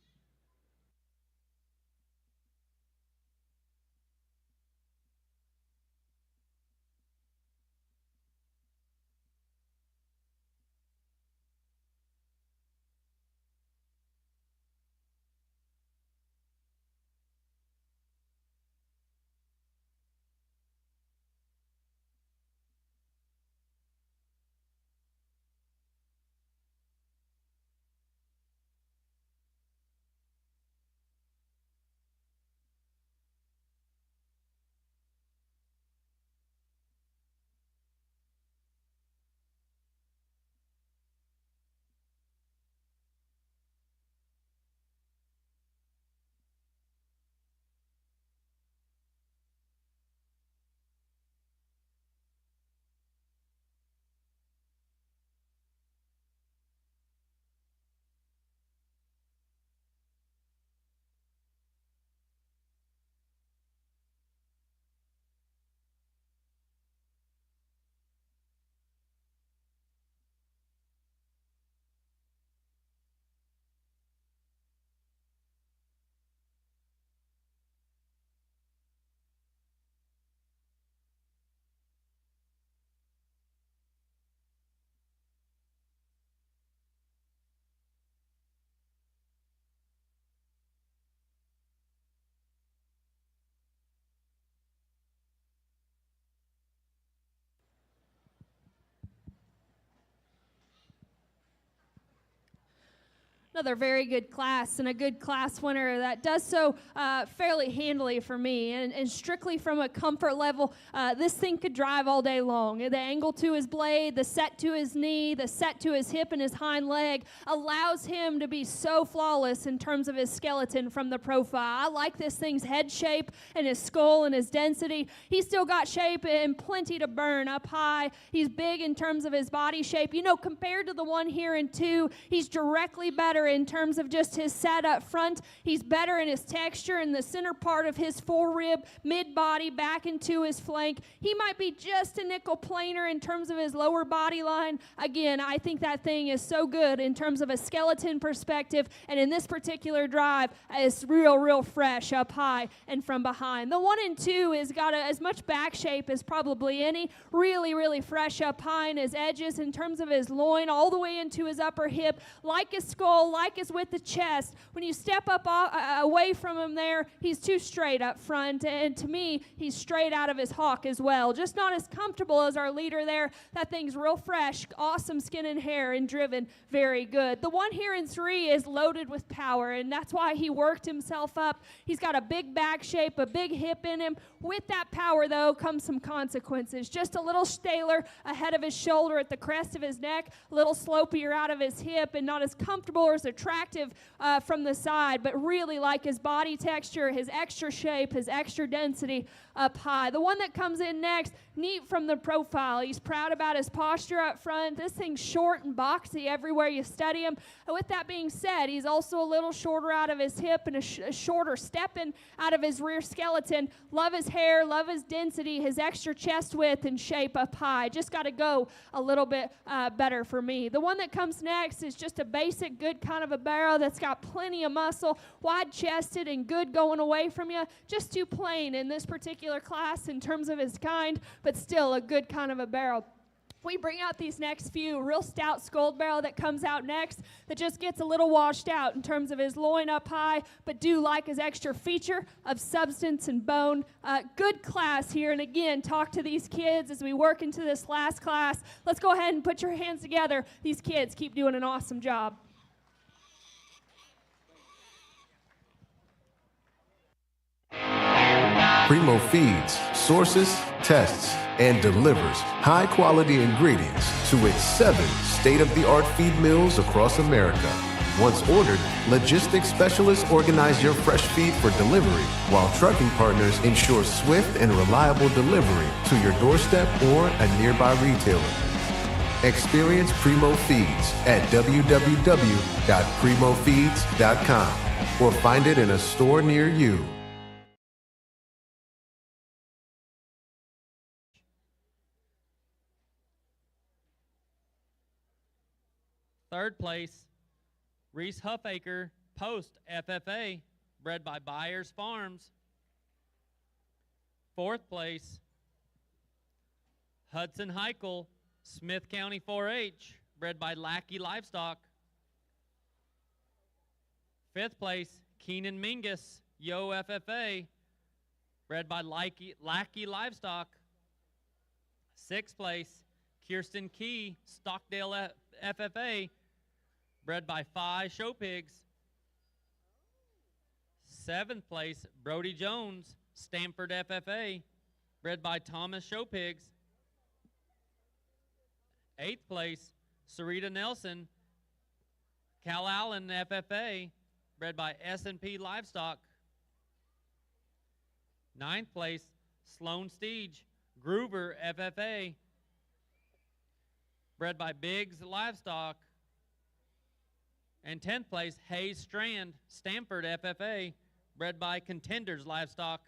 Another very good class and a good class winner that does so fairly handily for me. And strictly from a comfort level, this thing could drive all day long. The angle to his blade, the set to his knee, the set to his hip and his hind leg allows him to be so flawless in terms of his skeleton from the profile. I like this thing's head shape and his skull and his density. He's still got shape and plenty to burn up high. He's big in terms of his body shape. You know, compared to the one here in 2, he's directly better in terms of just his set up front. He's better in his texture in the center part of his forerib, mid-body, back into his flank. He might be just a nickel planer in terms of his lower body line. Again, I think that thing is so good in terms of a skeleton perspective, and in this particular drive, it's real fresh up high and from behind. The 1 and 2 has got as much back shape as probably any. Really fresh up high in his edges in terms of his loin, all the way into his upper hip, like his skull, like his with the chest. When you step up away from him there, he's too straight up front, and to me, he's straight out of his hawk as well. Just not as comfortable as our leader there. That thing's real fresh, awesome skin and hair, and driven very good. The one here in 3 is loaded with power, and that's why he worked himself up. He's got a big back shape, a big hip in him. With that power, though, comes some consequences. Just a little staler ahead of his shoulder at the crest of his neck, a little slopier out of his hip, and not as comfortable or as attractive from the side, but really like his body texture, his extra shape, his extra density up high. The one that comes in next, neat from the profile. He's proud about his posture up front. This thing's short and boxy everywhere you study him. With that being said, he's also a little shorter out of his hip and a shorter stepping out of his rear skeleton. Love his hair, love his density, his extra chest width and shape up high. Just got to go a little bit better for me. The one that comes next is just a basic, good kind of a barrel that's got plenty of muscle, wide-chested and good going away from you. Just too plain in this particular class in terms of his kind, but still a good kind of a barrel. We bring out these next few, real stout scold barrel that comes out next that just gets a little washed out in terms of his loin up high, but do like his extra feature of substance and bone. Good class here, and again, talk to these kids as we work into this last class. Let's go ahead and put your hands together. These kids keep doing an awesome job. Primo feeds, sources, tests, and delivers high-quality ingredients to its 7 state-of-the-art feed mills across America. Once ordered, logistics specialists organize your fresh feed for delivery, while trucking partners ensure swift and reliable delivery to your doorstep or a nearby retailer. Experience Primo Feeds at www.primofeeds.com or find it in a store near you. Third place, Reese Huffacre Post FFA, bred by Byers Farms. Fourth place, Hudson Heichel Smith County 4-H, bred by Lackey Livestock. Fifth place, Keenan Mingus Yo FFA, bred by Lackey Livestock. Sixth place, Kirsten Key Stockdale FFA, bred by Phi Show Pigs. Seventh place, Brody Jones Stamford FFA, bred by Thomas Show Pigs. Eighth place, Sarita Nelson Cal Allen FFA, bred by S&P Livestock. Ninth place, Sloan Steege Groover FFA, bred by Biggs Livestock. And 10th place, Hayes Strand Stamford FFA, bred by Contenders Livestock.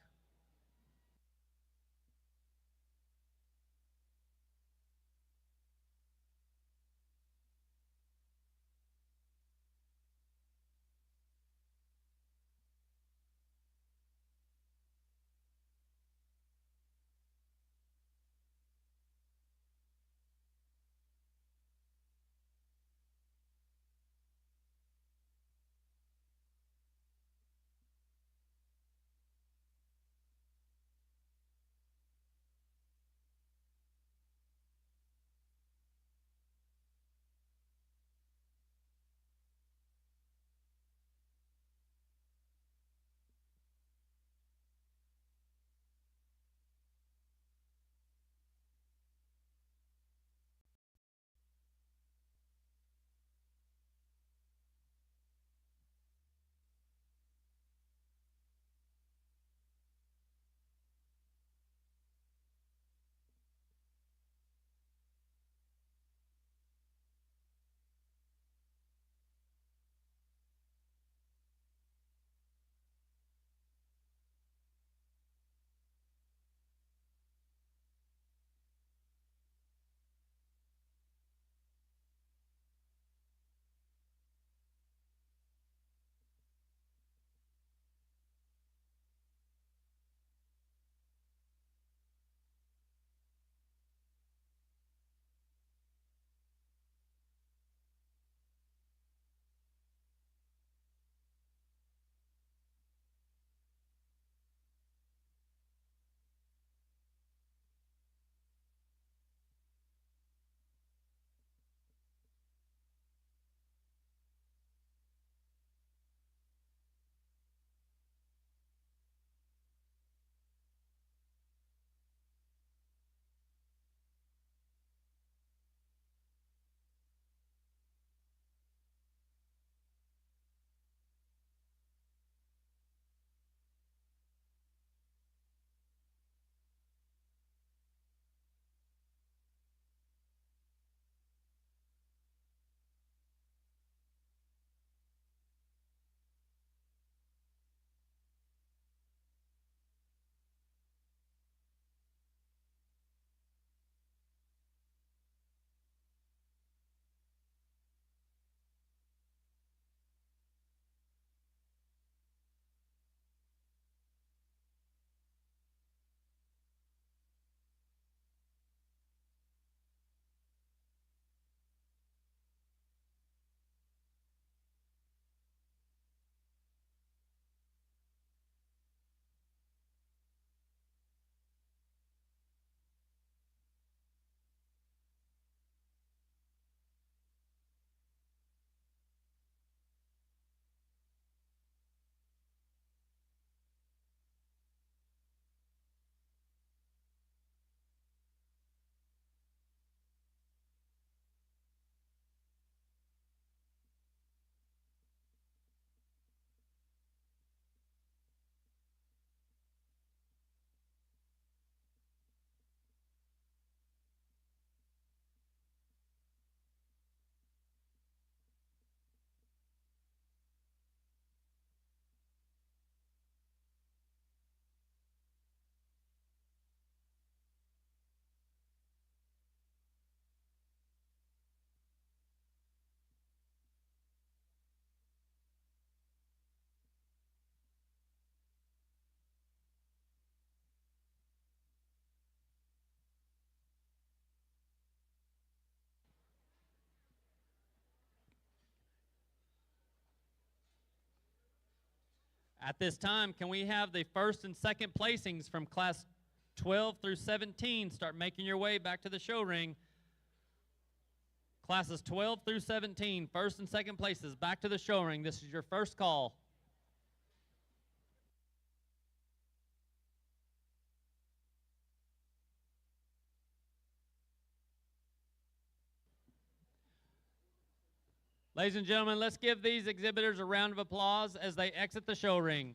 At this time, can we have the first and second placings from class 12 through 17 start making your way back to the show ring? Classes 12 through 17, first and second places, back to the show ring. This is your first call. Ladies and gentlemen, let's give these exhibitors a round of applause as they exit the show ring.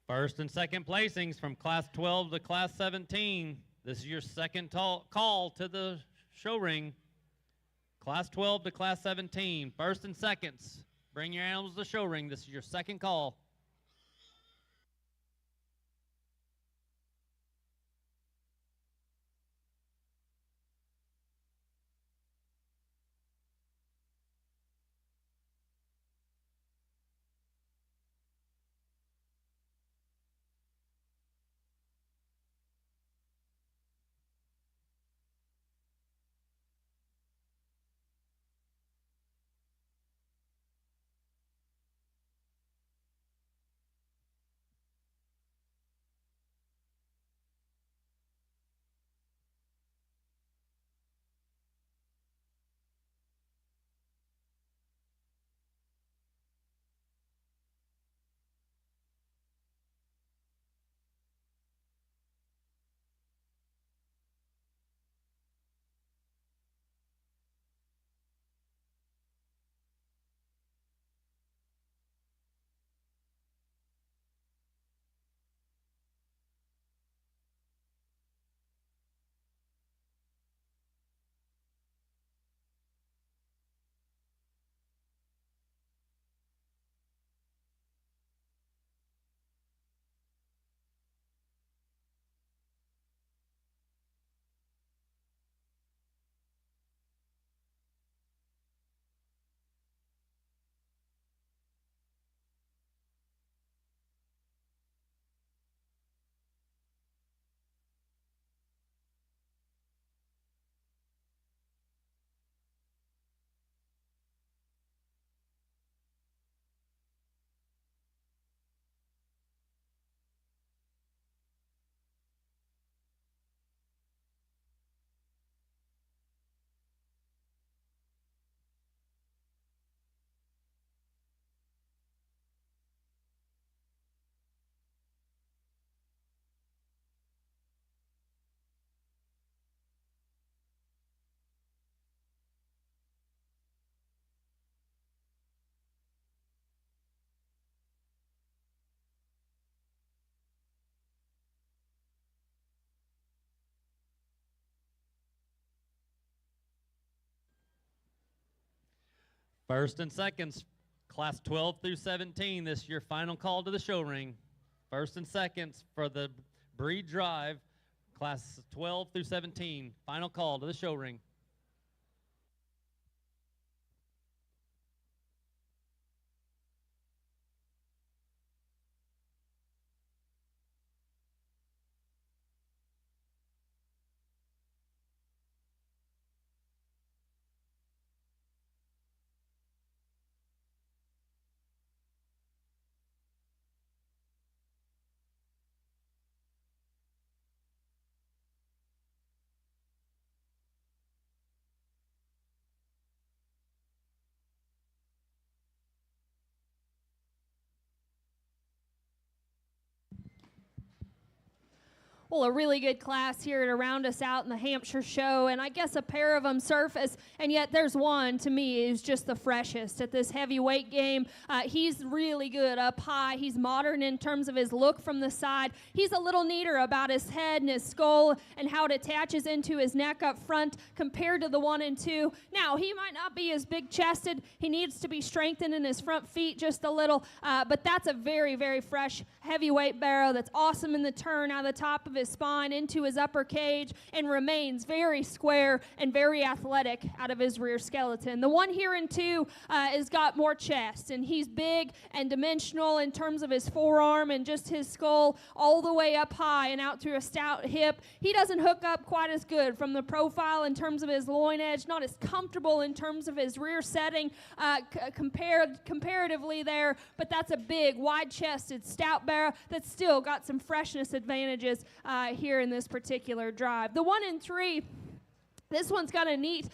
First and second placings from class 12 to class 17. This is your second call to the show ring. Class 12 to class 17, first and seconds. Bring your animals to the show ring. This is your second call. First and seconds, class 12 through 17. This is your final call to the show ring. First and seconds for the breed drive, class 12 through 17. Final call to the show ring. Well, a really good class here to round us out in the Hampshire show, and I guess a pair of them surface, and yet there's one, to me, who's just the freshest at this heavyweight game. He's really good up high. He's modern in terms of his look from the side. He's a little neater about his head and his skull and how it attaches into his neck up front compared to the 1 and 2. Now, he might not be as big-chested. He needs to be strengthened in his front feet just a little, but that's a very, very fresh heavyweight barrow that's awesome in the turn out of the top of his spine into his upper cage and remains very square and very athletic out of his rear skeleton. The one here in 2 has got more chest, and he's big and dimensional in terms of his forearm and just his skull all the way up high and out through a stout hip. He doesn't hook up quite as good from the profile in terms of his loin edge, not as comfortable in terms of his rear setting comparatively there, but that's a big, wide-chested, stout barrow that's still got some freshness advantages here in this particular drive. The 1 and 3, this one's got a neat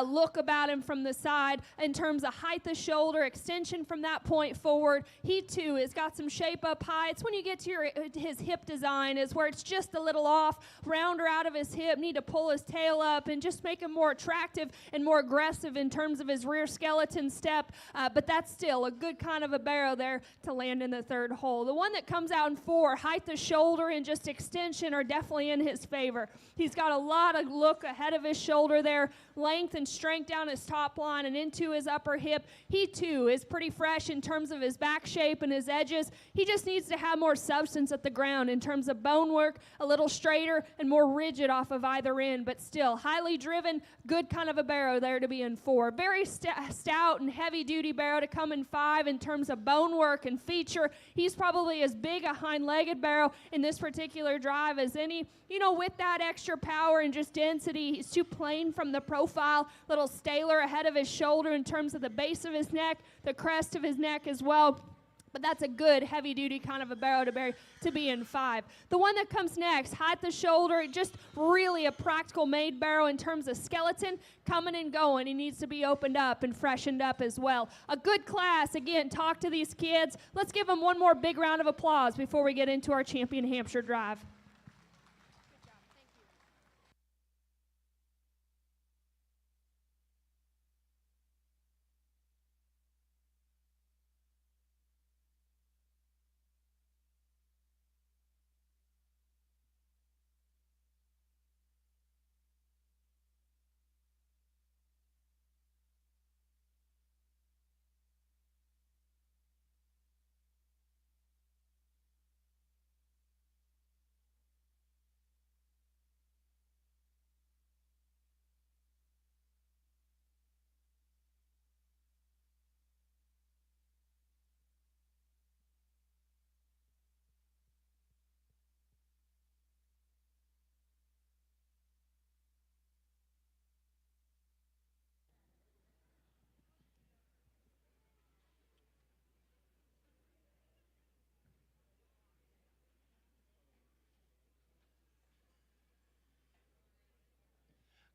look about him from the side in terms of height of shoulder, extension from that point forward. He, too, has got some shape up high. It's when you get to his hip design is where it's just a little off, rounder out of his hip, need to pull his tail up and just make him more attractive and more aggressive in terms of his rear skeleton step. But that's still a good kind of a barrow there to land in the third hole. The one that comes out in 4, height of shoulder and just extension are definitely in his favor. He's got a lot of look ahead of his shoulder there, length and strength down his top line and into his upper hip. He, too, is pretty fresh in terms of his back shape and his edges. He just needs to have more substance at the ground in terms of bone work, a little straighter and more rigid off of either end, but still highly driven, good kind of a barrow there to be in 4. Very stout and heavy-duty barrow to come in 5 in terms of bone work and feature. He's probably as big a hind-legged barrow in this particular drive as any. You know, with that extra power and just density, he's too plain from the profile, little staler ahead of his shoulder in terms of the base of his neck, the crest of his neck as well. But that's a good heavy-duty kind of a barrow to be in 5. The one that comes next, height the shoulder, just really a practical made barrow in terms of skeleton, coming and going. He needs to be opened up and freshened up as well. A good class. Again, talk to these kids. Let's give them one more big round of applause before we get into our Champion Hampshire drive.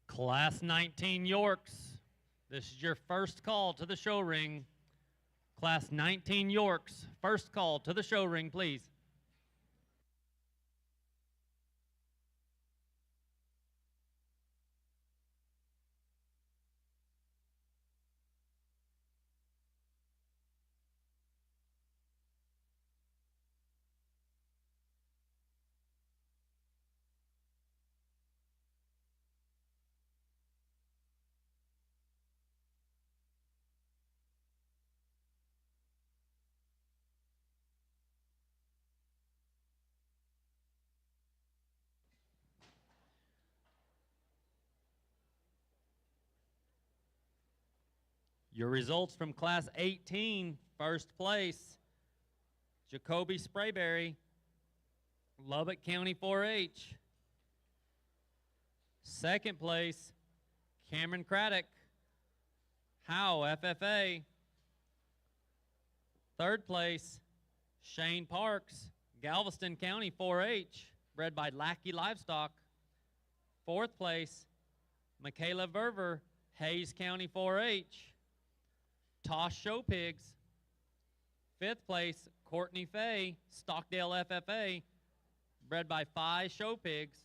Class 19 Yorks, this is your first call to the show ring. Class 19 Yorks, first call to the show ring, please. Your results from Class 18, first place, Jacoby Sprayberry, Lubbock County 4-H. Second place, Cameron Craddock, Howe FFA. Third place, Shane Parks, Galveston County 4-H, bred by Lackey Livestock. Fourth place, Michaela Verver, Hayes County 4-H. Tosh Show Pigs. Fifth place, Courtney Fay, Stockdale FFA, bred by Phi Show Pigs.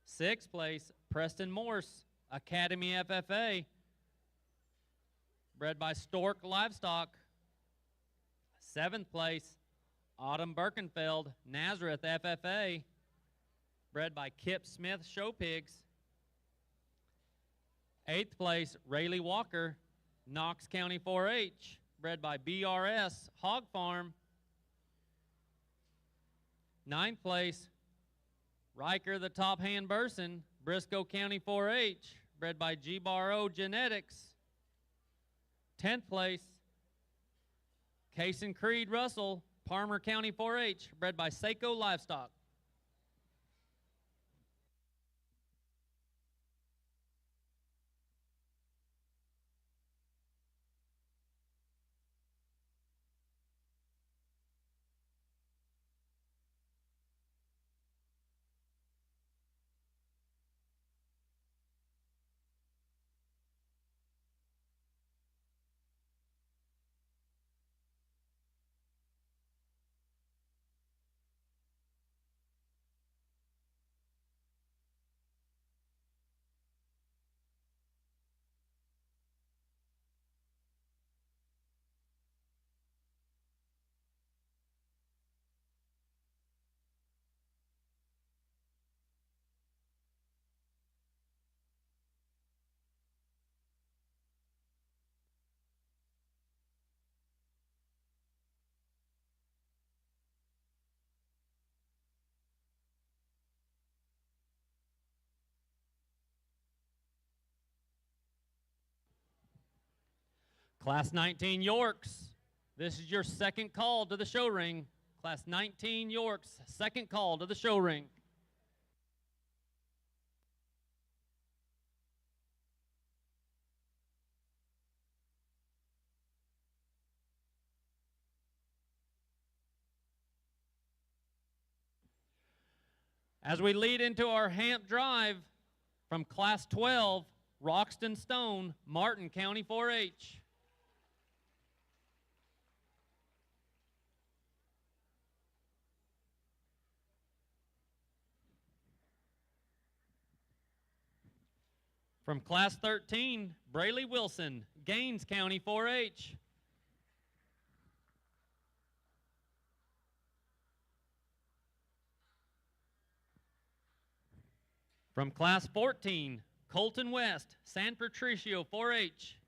Sixth place, Preston Morse, Academy FFA, bred by Stork Livestock. Seventh place, Autumn Birkenfeld, Nazareth FFA, bred by Kip Smith Show Pigs. Eighth place, Rayleigh Walker, Knox County 4-H, bred by BRS Hog Farm. Ninth place, Riker the Top Hand Burson, Briscoe County 4-H, bred by G-Bar-O Genetics. 10th place, Cason Creed Russell, Palmer County 4-H, bred by Seiko Livestock. Class 19 Yorks, this is your second call to the show ring. Class 19 Yorks, second call to the show ring. As we lead into our Hamp Drive from Class 12, Roxton Stone, Martin County 4-H. From Class 13, Brayley Wilson, Gaines County 4-H. From Class 14, Colton West, San Patricio 4-H.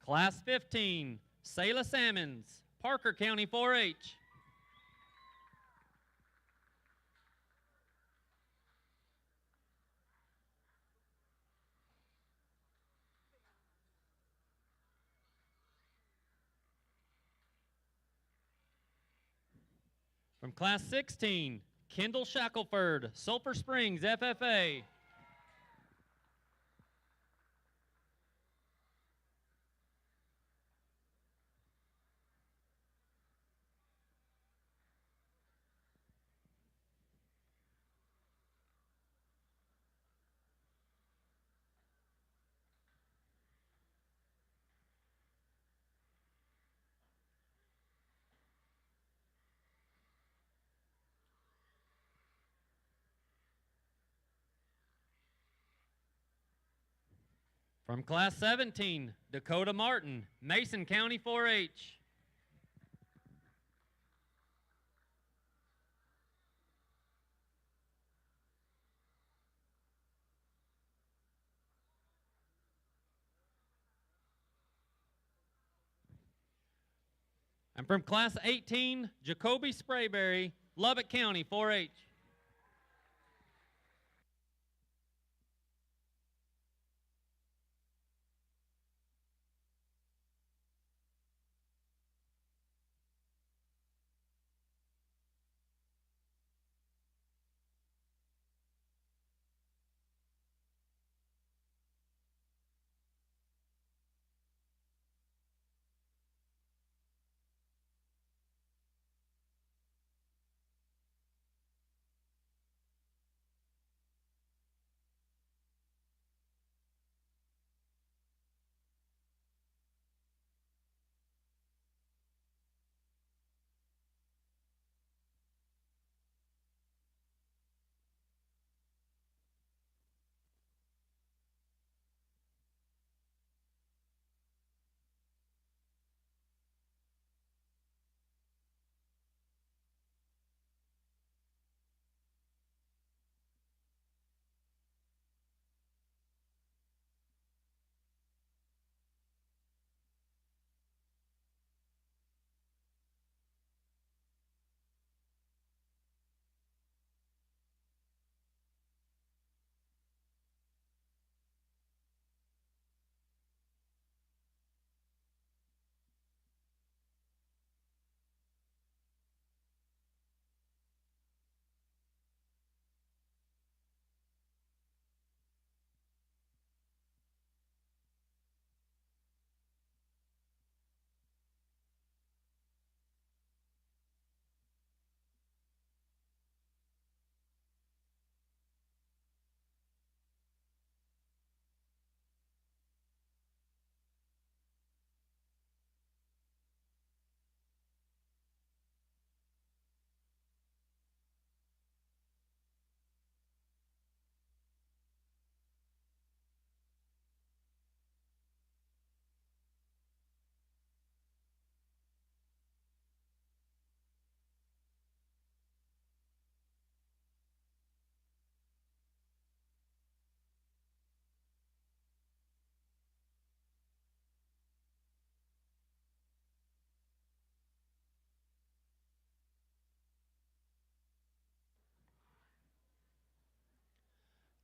Class 15, Sayla Salmons, Parker County 4-H. From Class 16, Kendall Shackelford, Sulphur Springs FFA. From Class 17, Dakota Martin, Mason County 4-H. And from Class 18, Jacoby Sprayberry, Lubbock County, 4-H.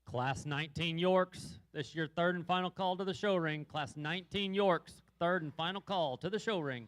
Class 19 Yorks, this is your third and final call to the show ring. Class 19 Yorks, third and final call to the show ring.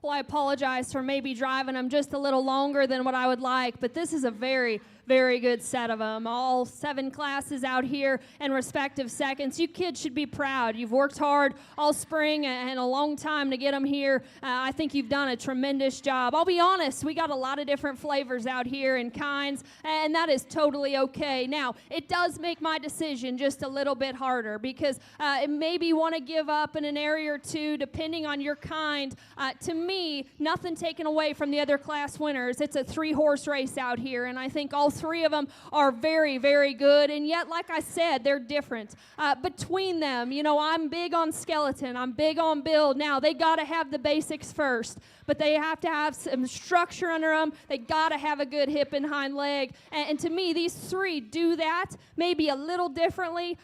Well, I apologize for maybe driving them just a little longer than what I would like, but this is a very, very good set of them. All 7 classes out here and respective seconds. You kids should be proud. You've worked hard all spring and a long time to get them here. I think you've done a tremendous job. I'll be honest, we got a lot of different flavors out here and kinds, and that is totally okay. Now, it does make my decision just a little bit harder because it maybe you want to give up in an area or two depending on your kind. To me, nothing taken away from the other class winners. It's a 3-horse race out here, and I think all three of them are very, very good, and yet, like I said, they're different. Between them, you know, I'm big on skeleton. I'm big on build. Now, they got to have the basics first, but they have to have some structure under them. They got to have a good hip and hind leg. And to me, these three do that maybe a little differently.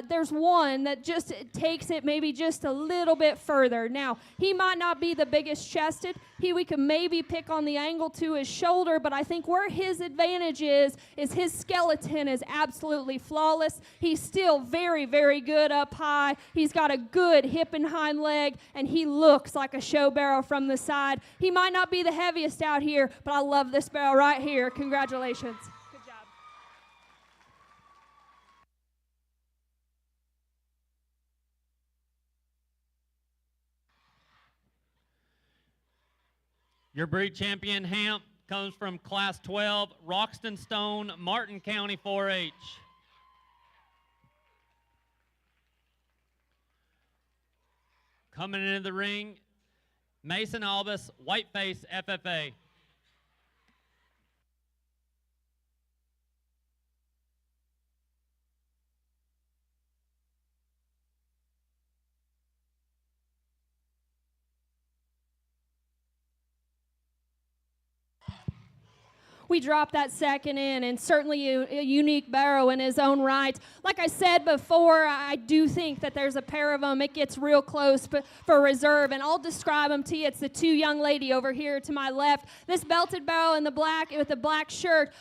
There's one that just takes it maybe just a little bit further. Now, he might not be the biggest chested. We can maybe pick on the angle to his shoulder, but I think where his advantage is his skeleton is absolutely flawless. He's still very, very good up high. He's got a good hip and hind leg, and he looks like a show barrel from the side. He might not be the heaviest out here, but I love this barrel right here. Congratulations. Good job. Your breed champion, Hamp, comes from Class 12, Roxton Stone, Martin County 4-H. Coming into the ring, Mason Albus, Whiteface FFA. We dropped that second in, and certainly a unique barrow in his own right. Like I said before, I do think that there's a pair of them. It gets real close for reserve, and I'll describe them to you. It's the two young lady over here to my left. This belted barrow in the black with the black shirt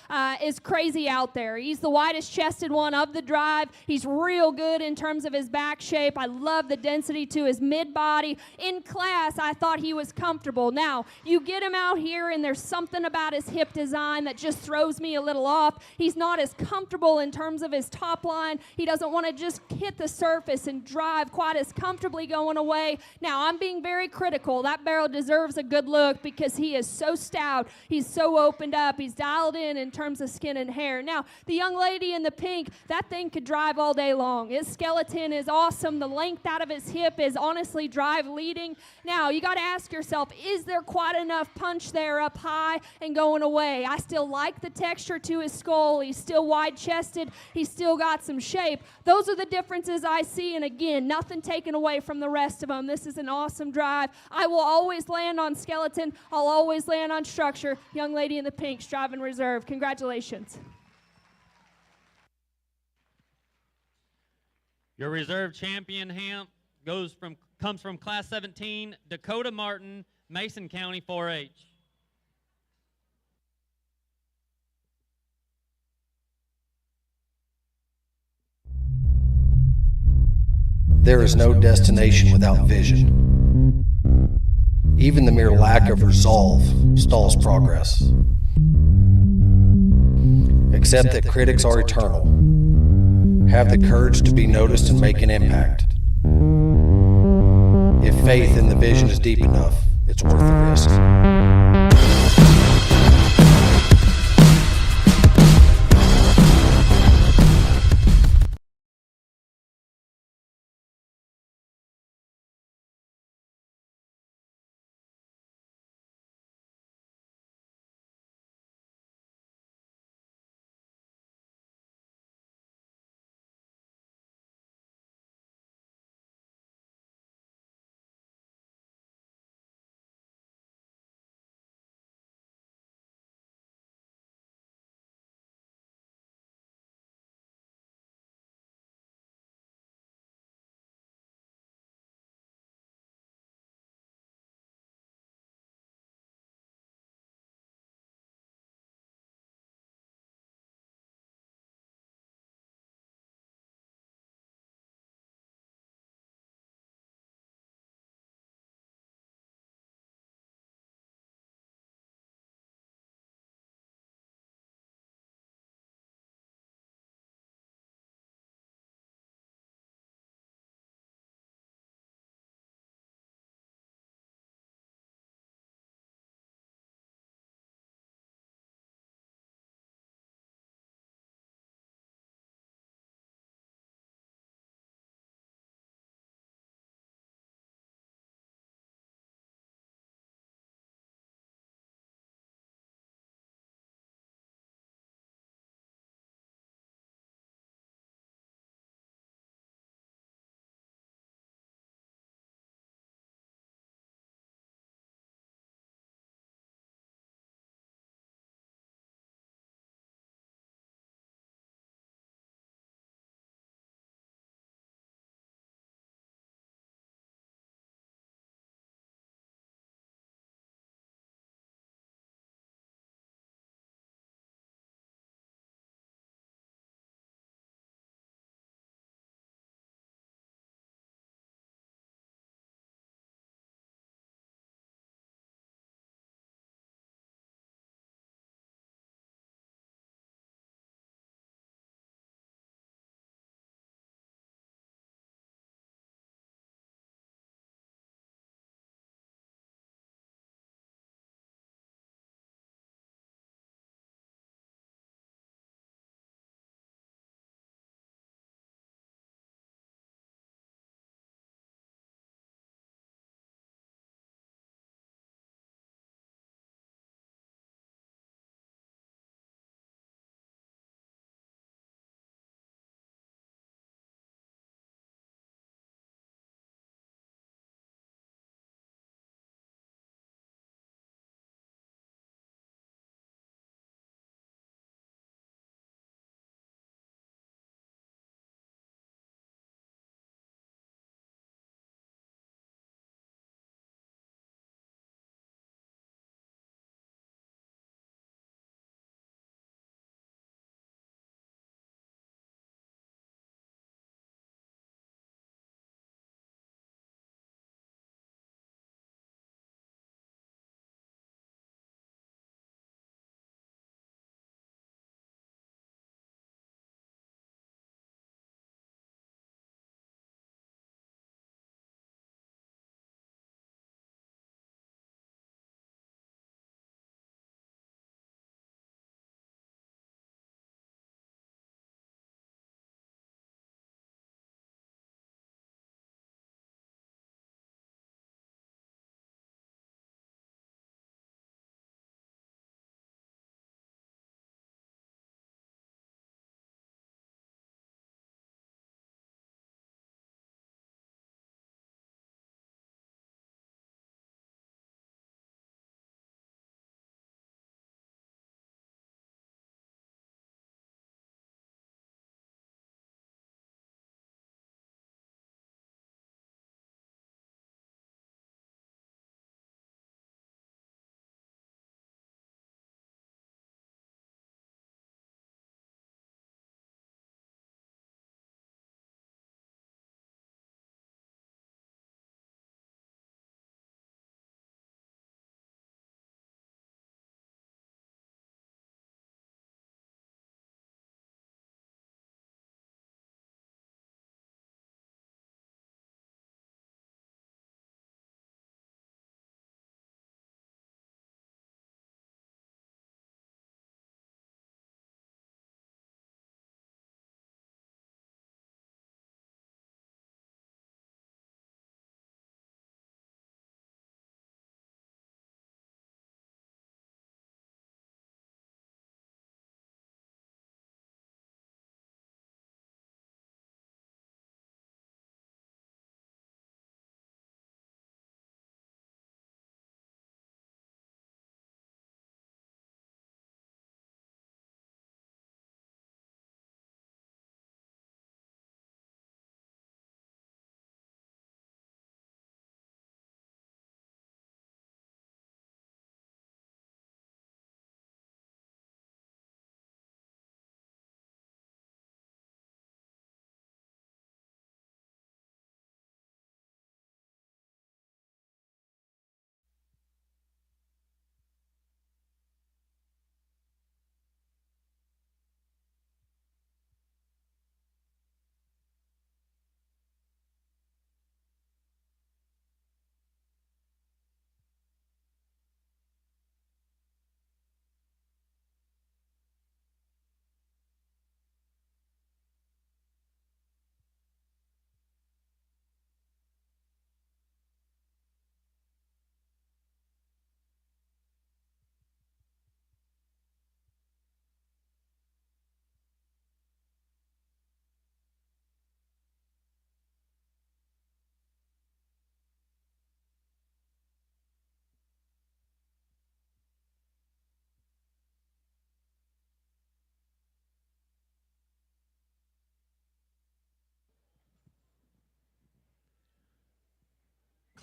is crazy out there. He's the widest chested one of the drive. He's real good in terms of his back shape. I love the density to his mid body. In class, I thought he was comfortable. Now, you get him out here, and there's something about his hip design that just throws me a little off. He's not as comfortable in terms of his top line. He doesn't want to just hit the surface and drive quite as comfortably going away. Now, I'm being very critical. That barrel deserves a good look because he is so stout. He's so opened up. He's dialed in terms of skin and hair. Now, the young lady in the pink, that thing could drive all day long. His skeleton is awesome. The length out of his hip is honestly drive leading. Now, you got to ask yourself, is there quite enough punch there up high and going away? I still like the texture to his skull. He's still wide-chested. He's still got some shape. Those are the differences I see, and again, nothing taken away from the rest of them. This is an awesome drive. I will always land on skeleton. I'll always land on structure. Young lady in the pink, driving reserve. Congratulations. Your reserve champion, Hamp, comes from Class 17, Dakota Martin, Mason County 4-H. There is no destination without vision. Even the mere lack of resolve stalls progress. Accept that critics are eternal. Have the courage to be noticed and make an impact. If faith in the vision is deep enough, it's worth the risk.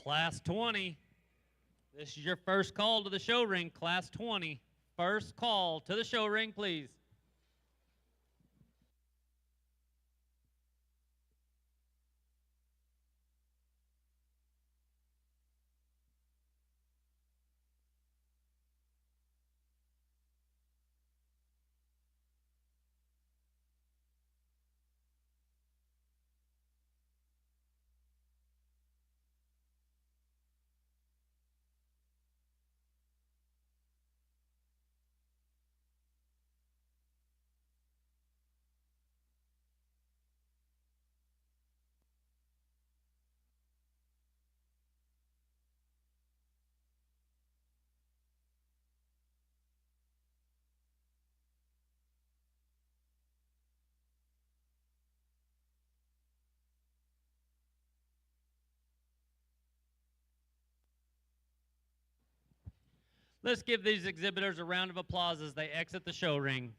Class 20, this is your first call to the show ring. Class 20, first call to the show ring, please. Let's give these exhibitors a round of applause as they exit the show ring.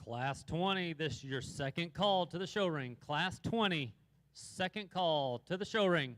Class 20, this is your second call to the show ring. Class 20, second call to the show ring.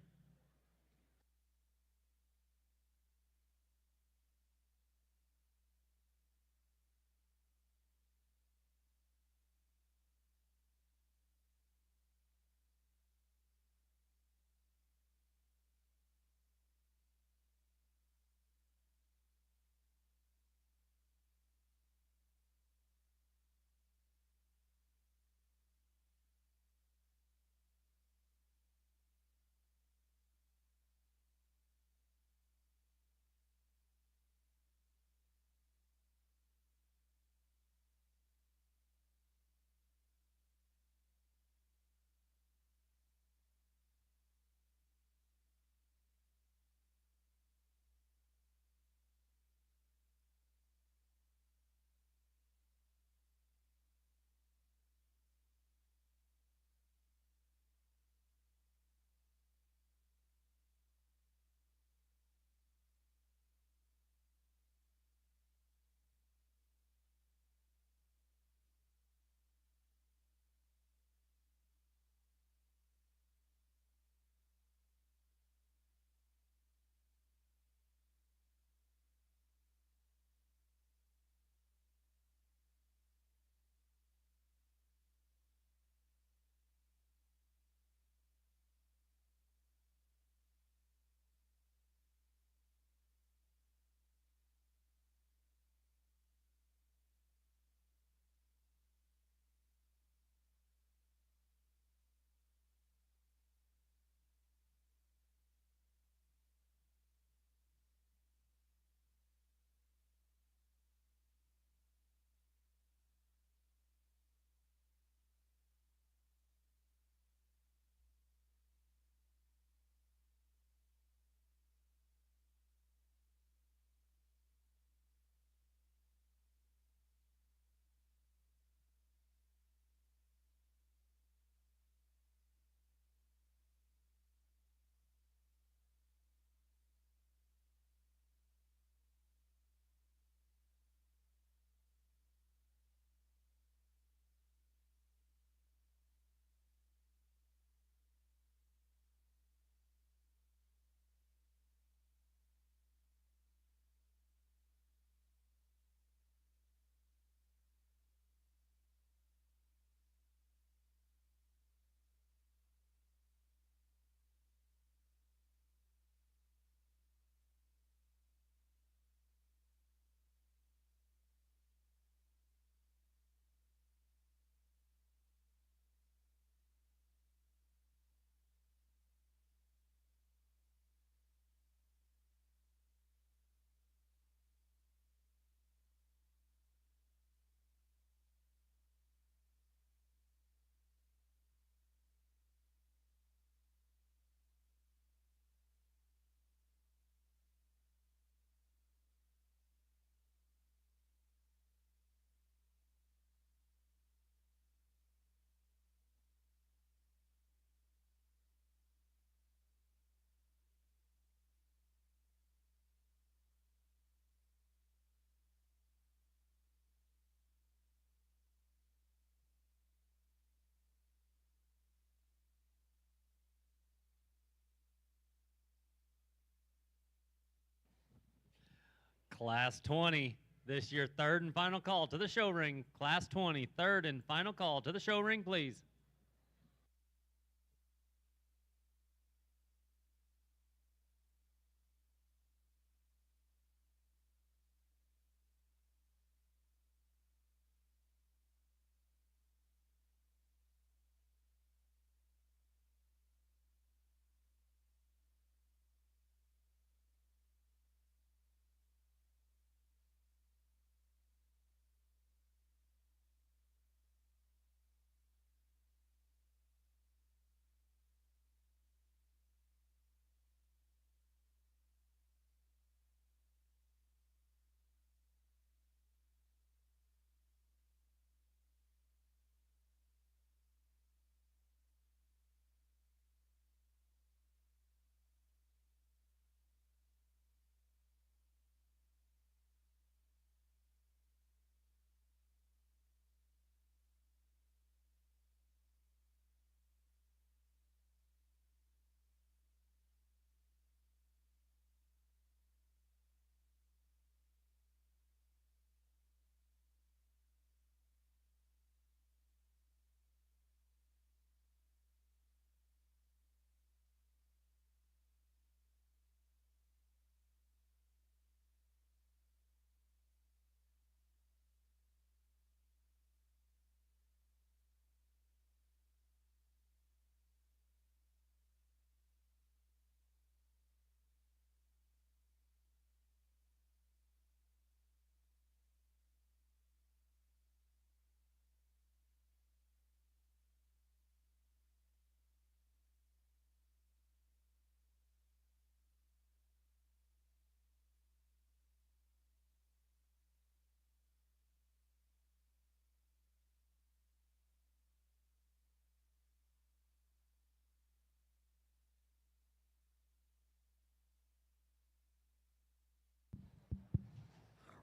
Class 20, this your third and final call to the show ring. Class 20, third and final call to the show ring, please.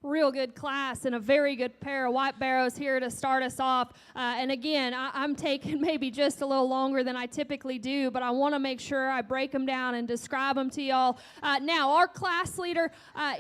Real good class and a very good pair of white barrows here to start us off. And again, I'm taking maybe just a little longer than I typically do, but I want to make sure I break them down and describe them to y'all. Now, our class leader,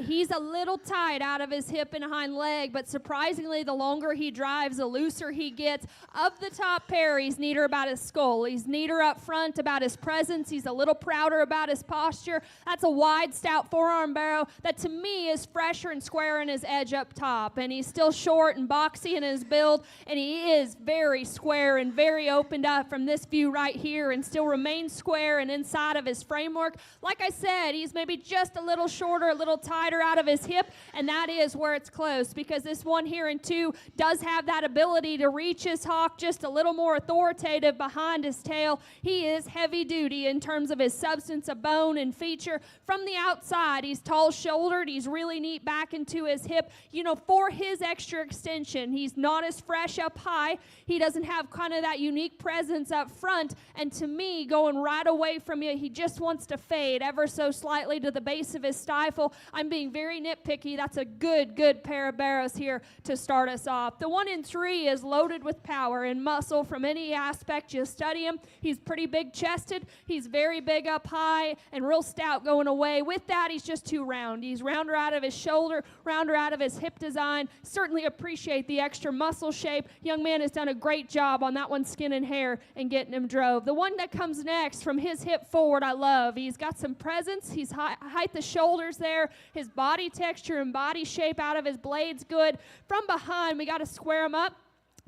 he's a little tight out of his hip and hind leg, but surprisingly, the longer he drives, the looser he gets. Of the top pair, he's neater about his skull. He's neater up front about his presence. He's a little prouder about his posture. That's a wide, stout forearm barrow that to me is fresher and squarer in his edge up top, and he's still short and boxy in his build, and he is very square and very opened up from this view right here and still remains square and inside of his framework. Like I said, he's maybe just a little shorter, a little tighter out of his hip, and that is where it's close, because this one here in 2 does have that ability to reach his hock just a little more authoritative behind his tail. He is heavy duty in terms of his substance of bone and feature. From the outside, he's tall shouldered, he's really neat back into his hip. You know, for his extra extension, he's not as fresh up high. He doesn't have kind of that unique presence up front. And to me, going right away from you, he just wants to fade ever so slightly to the base of his stifle. I'm being very nitpicky. That's a good pair of barrows here to start us off. The one in 3 is loaded with power and muscle from any aspect you study him. He's pretty big chested. He's very big up high and real stout going away. With that, he's just too round. He's rounder out of his shoulder, rounder out of his hip design. Certainly appreciate the extra muscle shape. Young man has done a great job on that one, skin and hair, and getting him drove. The one that comes next from his hip forward, I love. He's got some presence. He's height the shoulders there. His body texture and body shape out of his blades good. From behind, we got to square him up,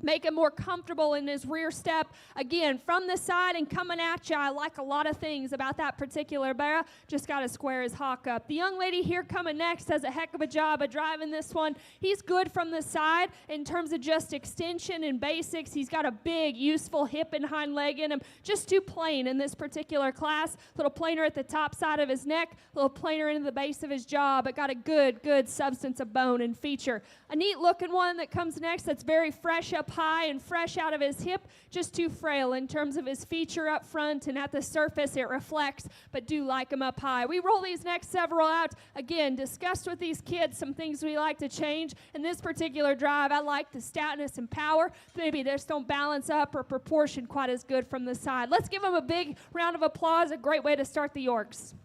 make him more comfortable in his rear step. Again, from the side and coming at you, I like a lot of things about that particular barrow. Just got to square his hock up. The young lady here coming next does a heck of a job of driving this one. He's good from the side in terms of just extension and basics. He's got a big, useful hip and hind leg in him. Just too plain in this particular class. A little plainer at the top side of his neck, a little plainer into the base of his jaw, but got a good substance of bone and feature. A neat looking one that comes next that's very fresh up high and fresh out of his hip, just too frail in terms of his feature up front, and at the surface it reflects, but do like him up high. We roll these next several out. Again, discussed with these kids some things we like to change. In this particular drive, I like the stoutness and power. Maybe they just don't balance up or proportion quite as good from the side. Let's give them a big round of applause. A great way to start the Yorks.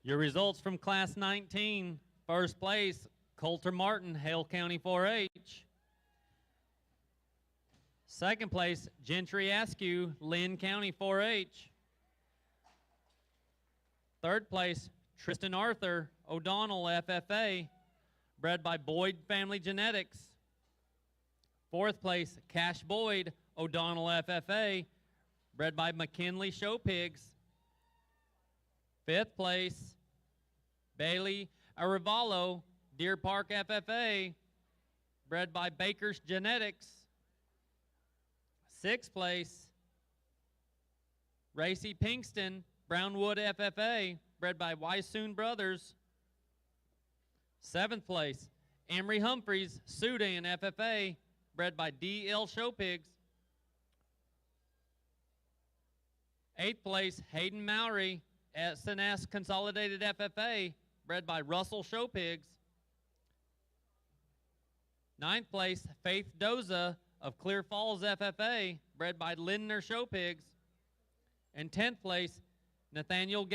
Your results from Class 19. First place, Coulter Martin, Hale County 4-H. Second place, Gentry Askew, Lynn County 4-H. Third place, Tristan Arthur, O'Donnell FFA, bred by Boyd Family Genetics. Fourth place, Cash Boyd, O'Donnell FFA, bred by McKinley Show Pigs. Fifth place, Bailey Arevalo, Deer Park FFA, bred by Baker's Genetics. Sixth place, Racy Pinkston, Brownwood FFA, bred by Wysoon Brothers. Seventh place, Emery Humphreys, Sudan FFA, bred by DL Show Pigs. Eighth place, Hayden Mowry, SNS Consolidated FFA, bred by Russell Show Pigs. Ninth place, Faith Doza of Clear Falls FFA, bred by Lindner Show Pigs. And 10th place, Nathaniel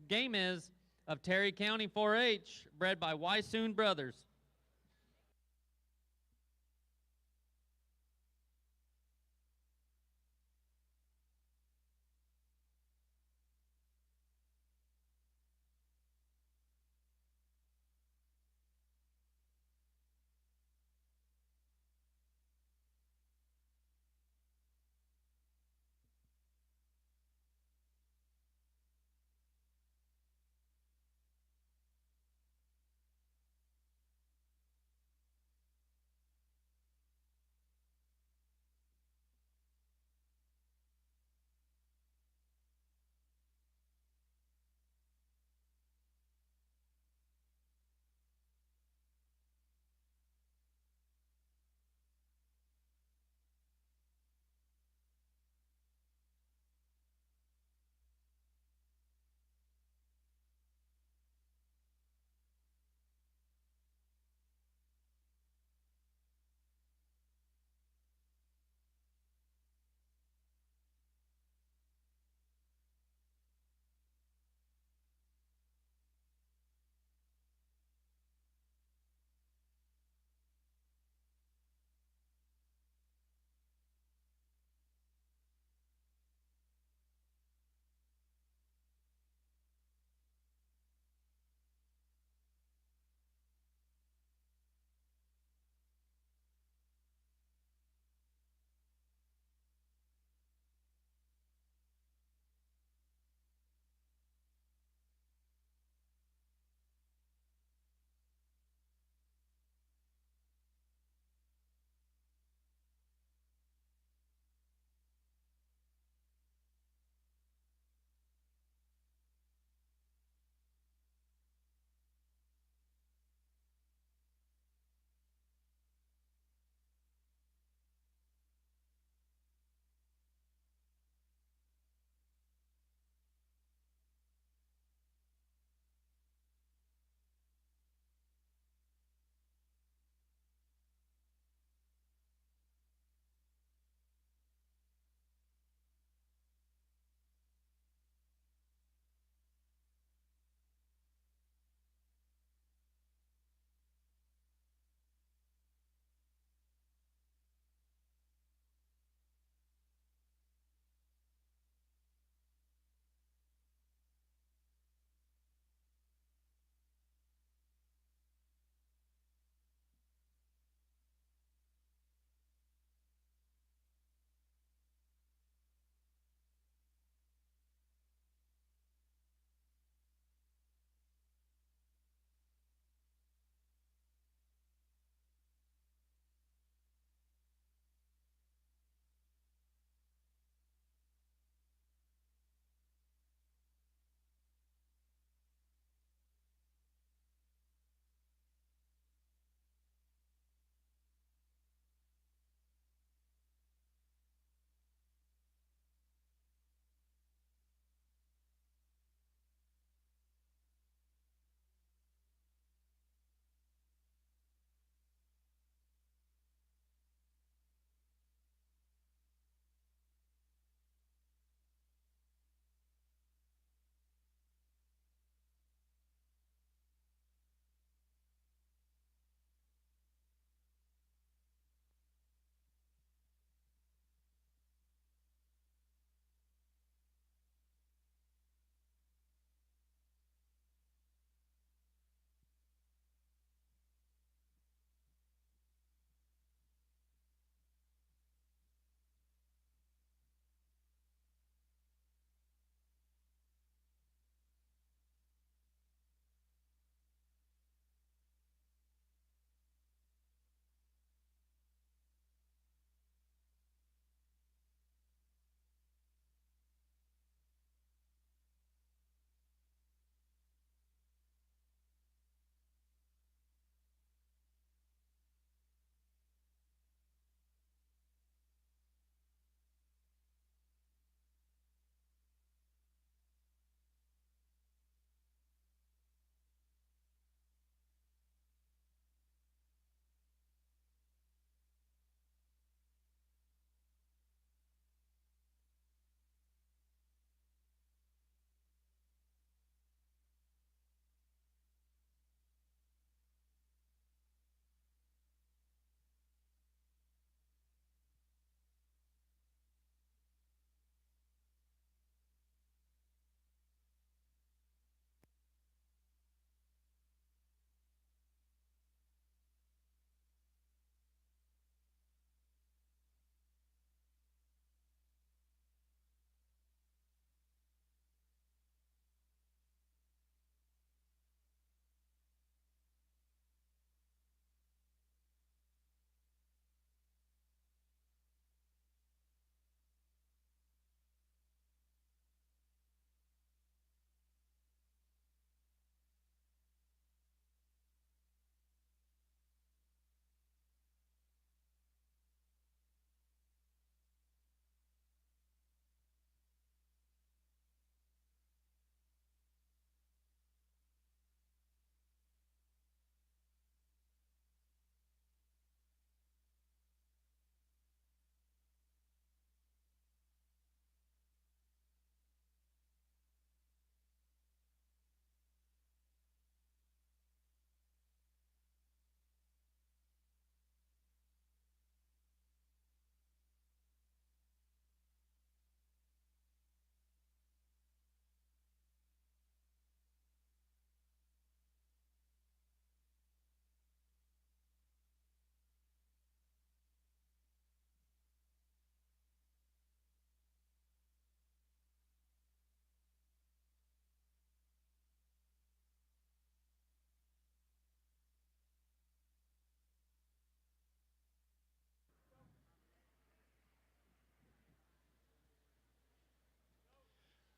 Gamez of Terry County 4-H, bred by Wysoon Brothers.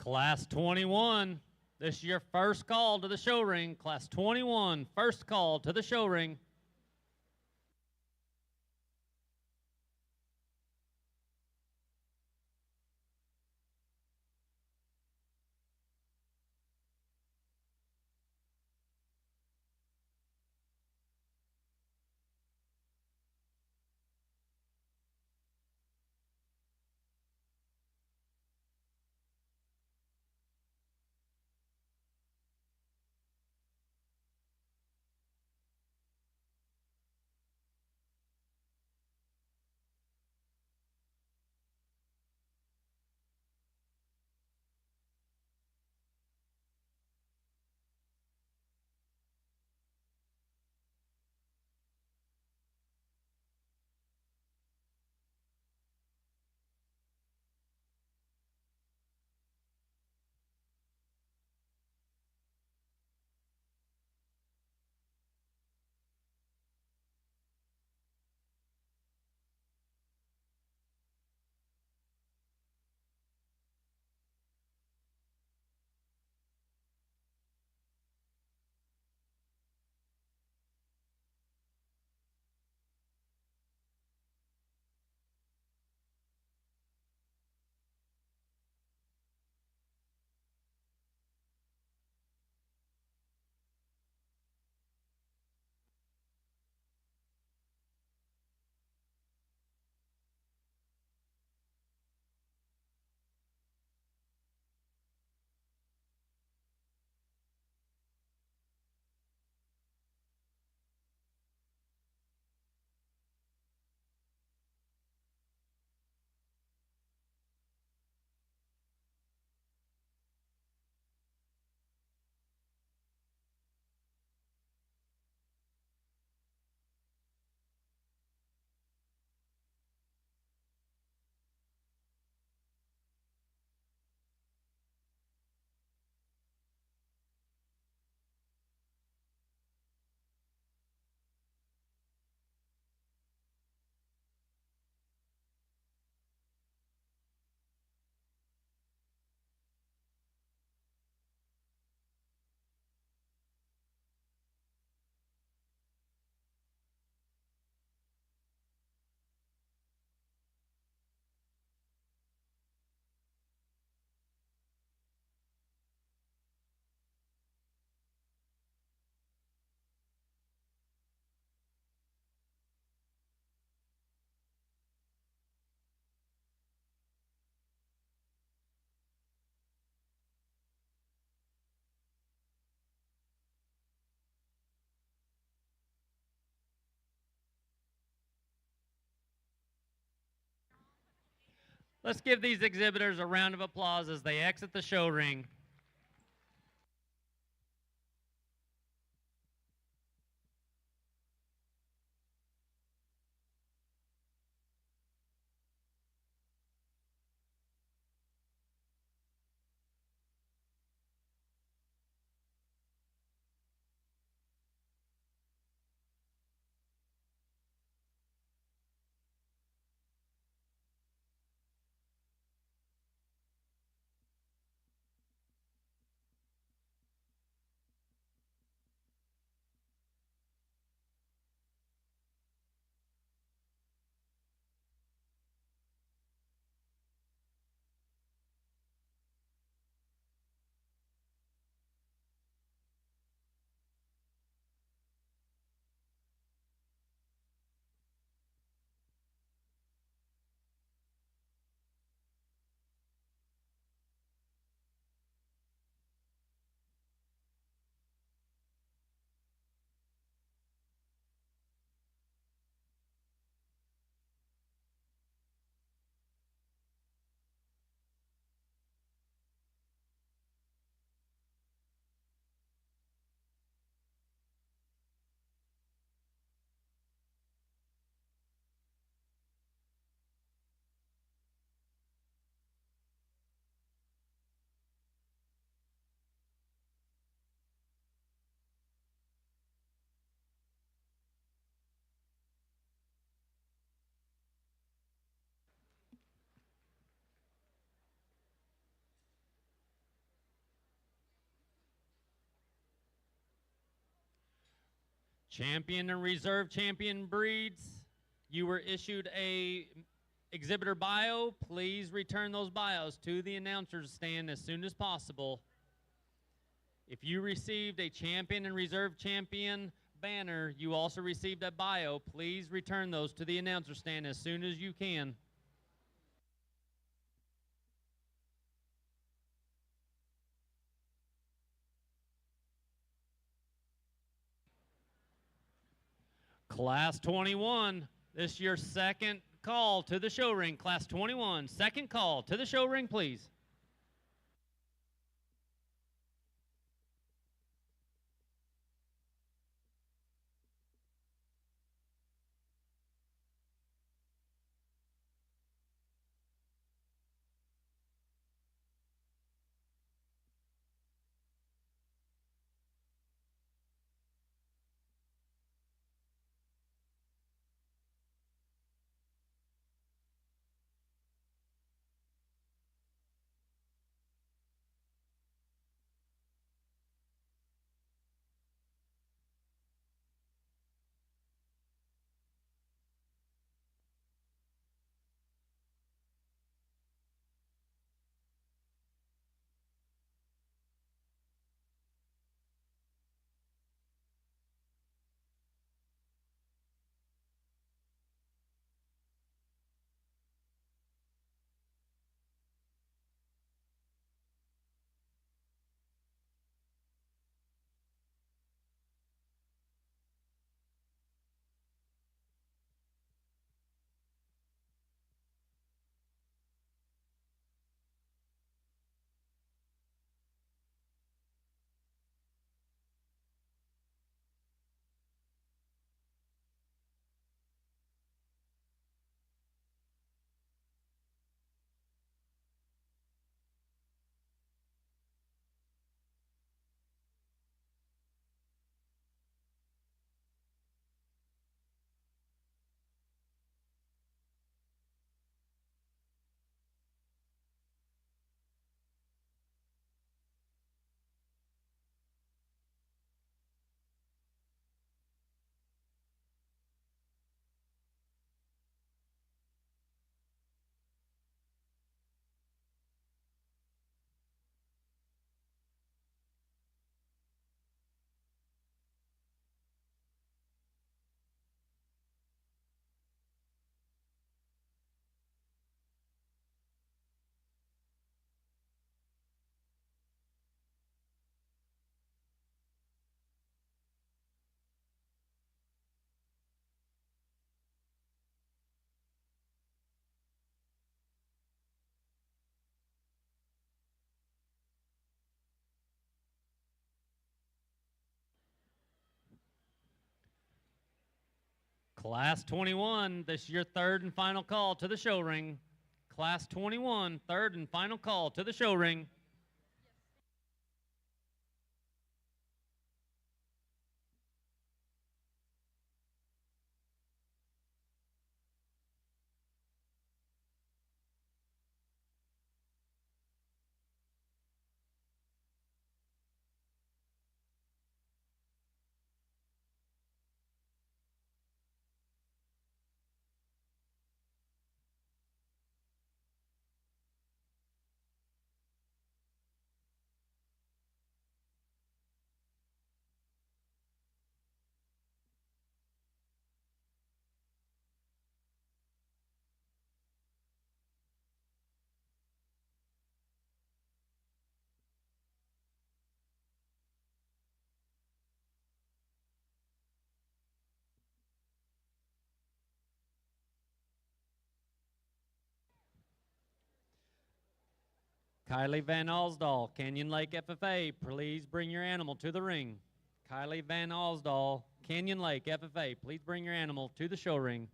Class 21, this is your first call to the show ring. Class 21, first call to the show ring. Let's give these exhibitors a round of applause as they exit the show ring. Champion and reserve champion breeds, you were issued a exhibitor bio. Please return those bios to the announcer's stand as soon as possible. If you received a champion and reserve champion banner, you also received a bio. Please return those to the announcer stand as soon as you can. Class 21, this is your second call to the show ring. Class 21, second call to the show ring, please. Class 21, this is your third and final call to the show ring. Class 21, third and final call to the show ring. Kylie Van Alsdahl, Canyon Lake FFA, please bring your animal to the ring. Kylie Van Alsdahl, Canyon Lake FFA, please bring your animal to the show ring.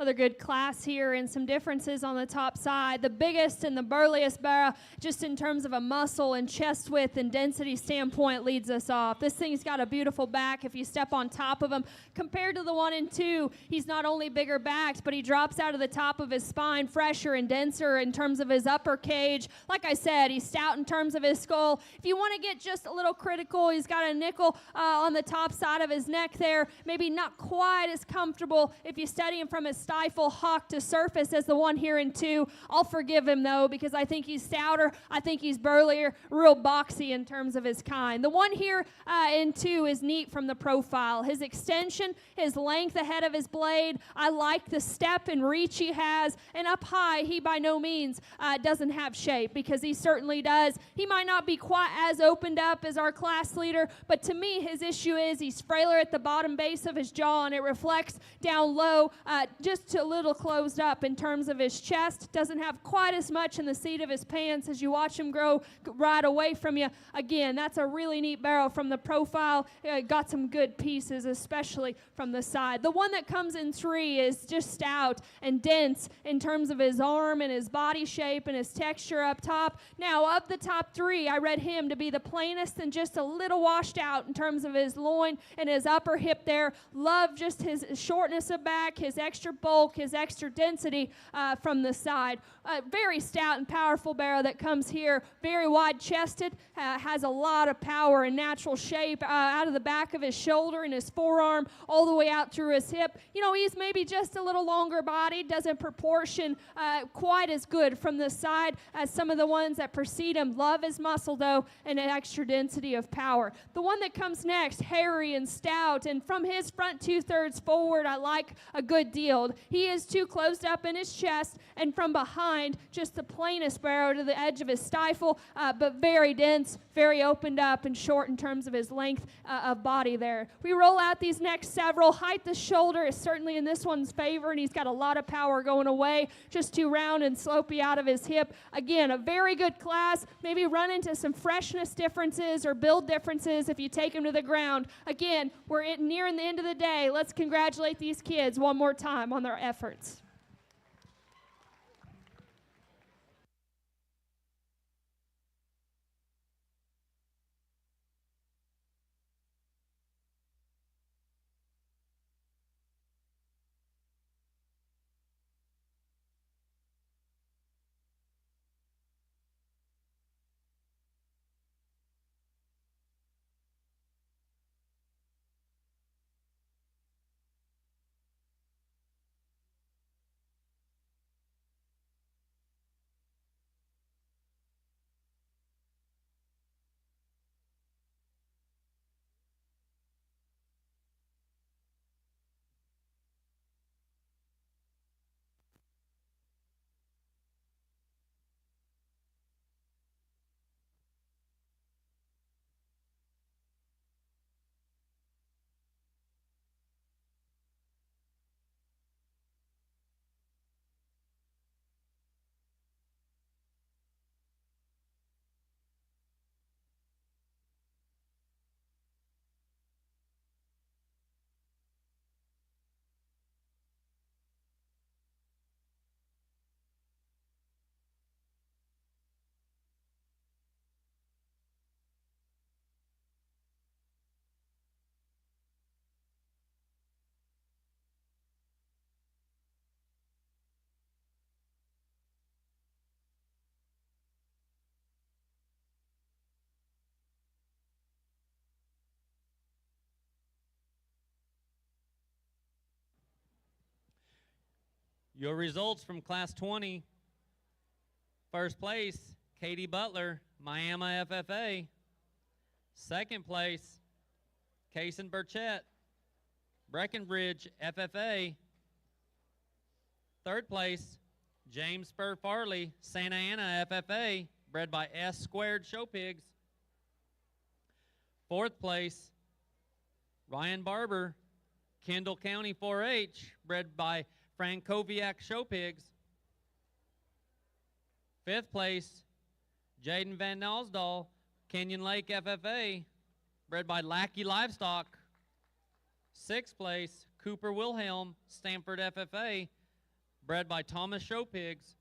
Another good class here and some differences on the top side. The biggest and the burliest barrow, just in terms of a muscle and chest width and density standpoint, leads us off. This thing's got a beautiful back if you step on top of him. Compared to the 1 and 2, he's not only bigger backed, but he drops out of the top of his spine fresher and denser in terms of his upper cage. Like I said, he's stout in terms of his skull. If you want to get just a little critical, he's got a nickel on the top side of his neck there. Maybe not quite as comfortable if you study him from his stifle hock to surface as the one here in 2. I'll forgive him, though, because I think he's stouter. I think he's burlier, real boxy in terms of his kind. The one here in 2 is neat from the profile. His extension, his length ahead of his blade. I like the step and reach he has. And up high, he by no means doesn't have shape, because he certainly does. He might not be quite as opened up as our class leader, but to me, his issue is he's frailer at the bottom base of his jaw, and it reflects down low, just a little closed up in terms of his chest. Doesn't have quite as much in the seat of his pants as you watch him grow right away from you. Again, that's a really neat barrel from the profile. Got some good pieces, especially from the side. The one that comes in 3 is just stout and dense in terms of his arm and his body shape and his texture up top. Now, of the top 3, I read him to be the plainest and just a little washed out in terms of his loin and his upper hip there. Love just his shortness of back, his extra bulk, his extra density from the side. Very stout and powerful barrow that comes here. Very wide-chested, has a lot of power and natural shape out of the back of his shoulder and his forearm all the way out through his hip. You know, he's maybe just a little longer bodied, doesn't proportion quite as good from the side as some of the ones that precede him. Love his muscle, though, and an extra density of power. The one that comes next, hairy and stout, and from his front 2/3 forward, I like a good deal. He is too closed up in his chest, and from behind, just the plainest barrow to the edge of his stifle, but very dense, very opened up and short in terms of his length of body there. We roll out these next several. Height the shoulder is certainly in this one's favor, and he's got a lot of power going away, just too round and slopey out of his hip. Again, a very good class. Maybe run into some freshness differences or build differences if you take him to the ground. Again, we're nearing the end of the day. Let's congratulate these kids one more time on their efforts. Your results from Class 20. First place, Katie Butler, Miami FFA. Second place, Kaysen Burchett, Breckenridge FFA. Third place, James Spur Farley, Santa Ana FFA, bred by S Squared Show Pigs. Fourth place, Ryan Barber, Kendall County 4-H, bred by Frankowiak Show Pigs. Fifth place, Jaden Van Nalsdahl, Kenyon Lake FFA, bred by Lackey Livestock. Sixth place, Cooper Wilhelm, Stanford FFA, bred by Thomas Show Pigs.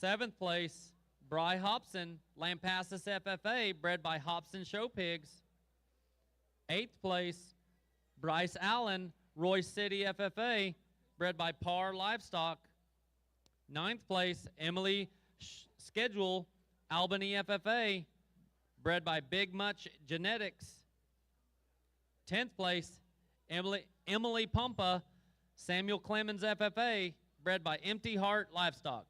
7th place, Bry Hobson, Lampasas FFA, bred by Hobson Show Pigs. 8th place, Bryce Allen, Royce City FFA, bred by Par Livestock. 9th place, Emily Schedule, Albany FFA, bred by Big Much Genetics. 10th place, Emily Pumpa, Samuel Clemens FFA, bred by Empty Heart Livestock.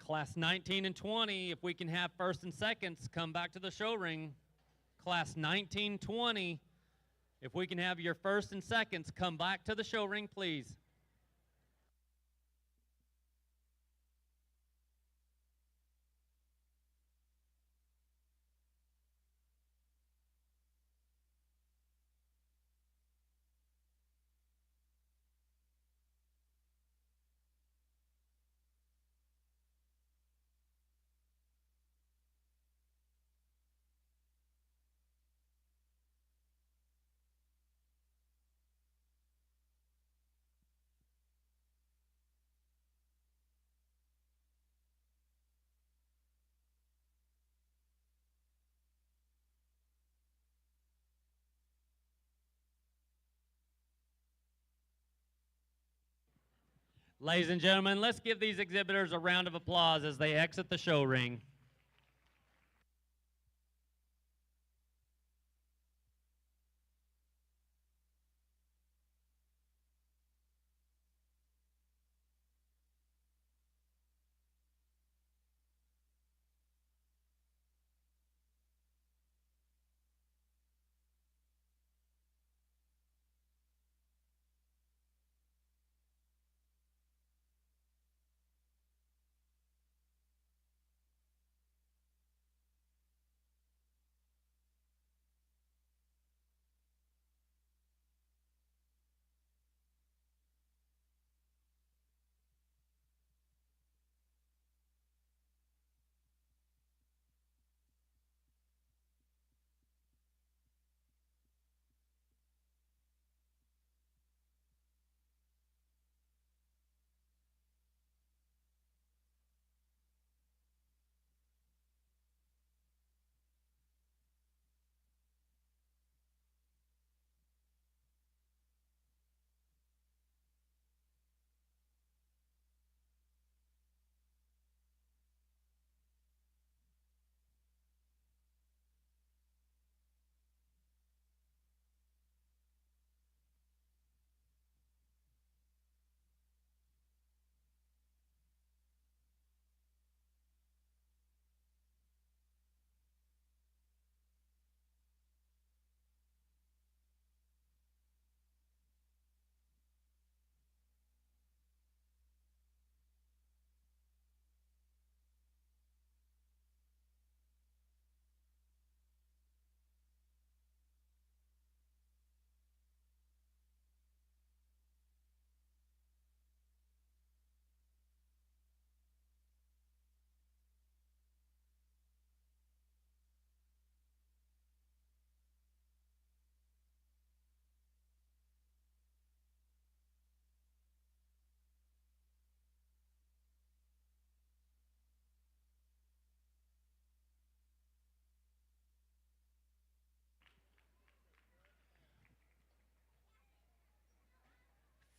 Class 19 and 20, if we can have first and seconds, come back to the show ring. Class 19-20, if we can have your first and seconds, come back to the show ring, please. Ladies and gentlemen, let's give these exhibitors a round of applause as they exit the show ring.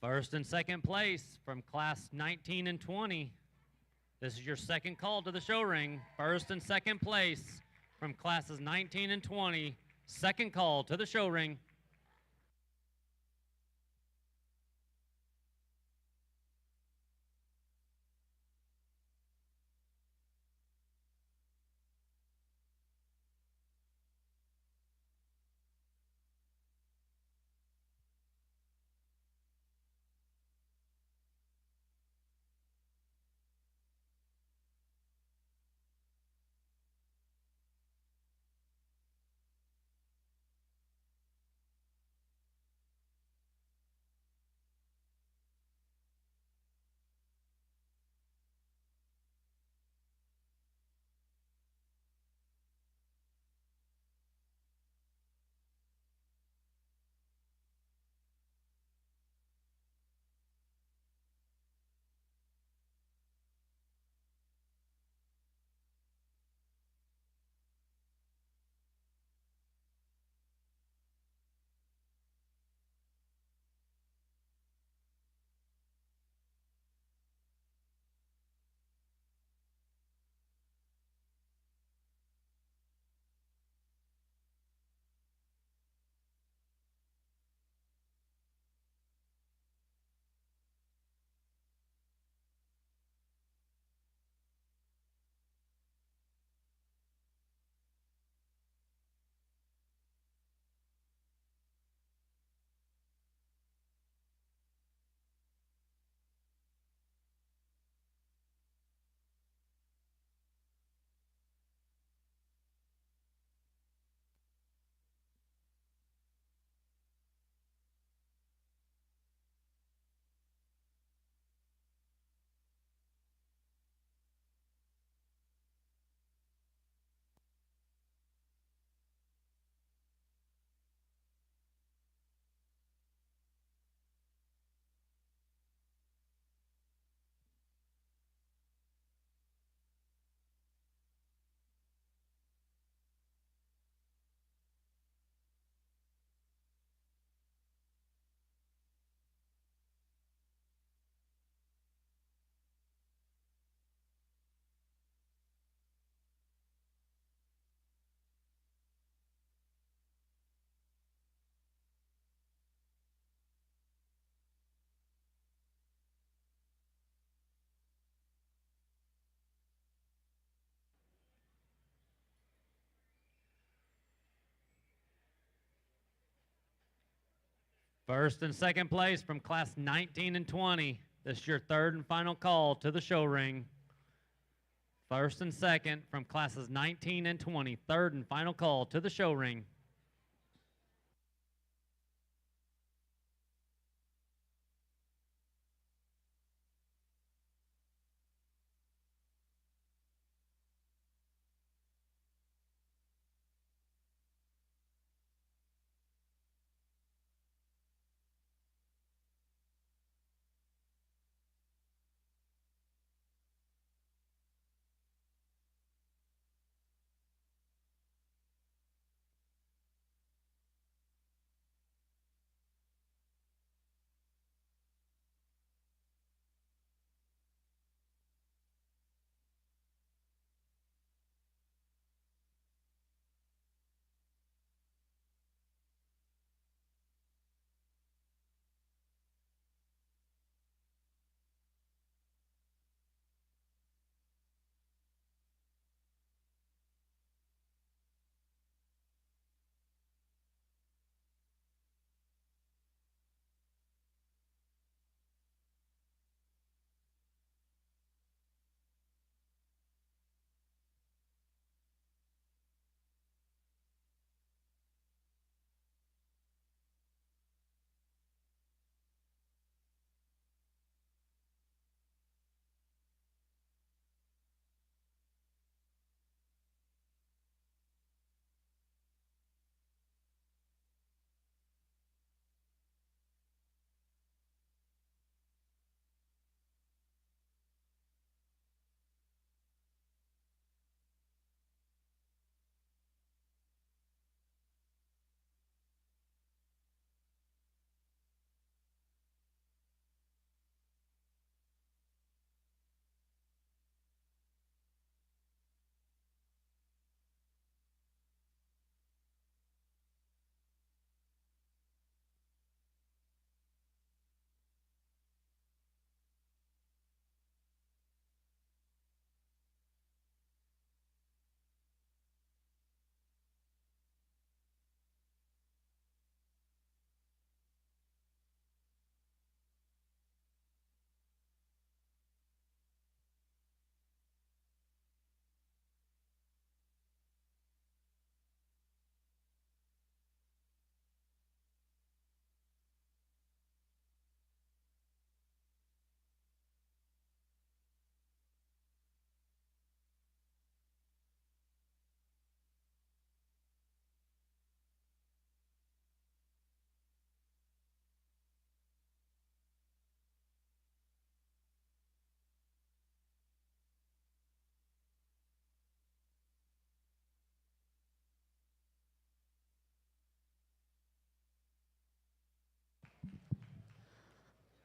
First and second place from class 19 and 20. This is your second call to the show ring. First and second place from classes 19 and 20. Second call to the show ring. First and second place from class 19 and 20. This is your third and final call to the show ring. First and second from classes 19 and 20. Third and final call to the show ring.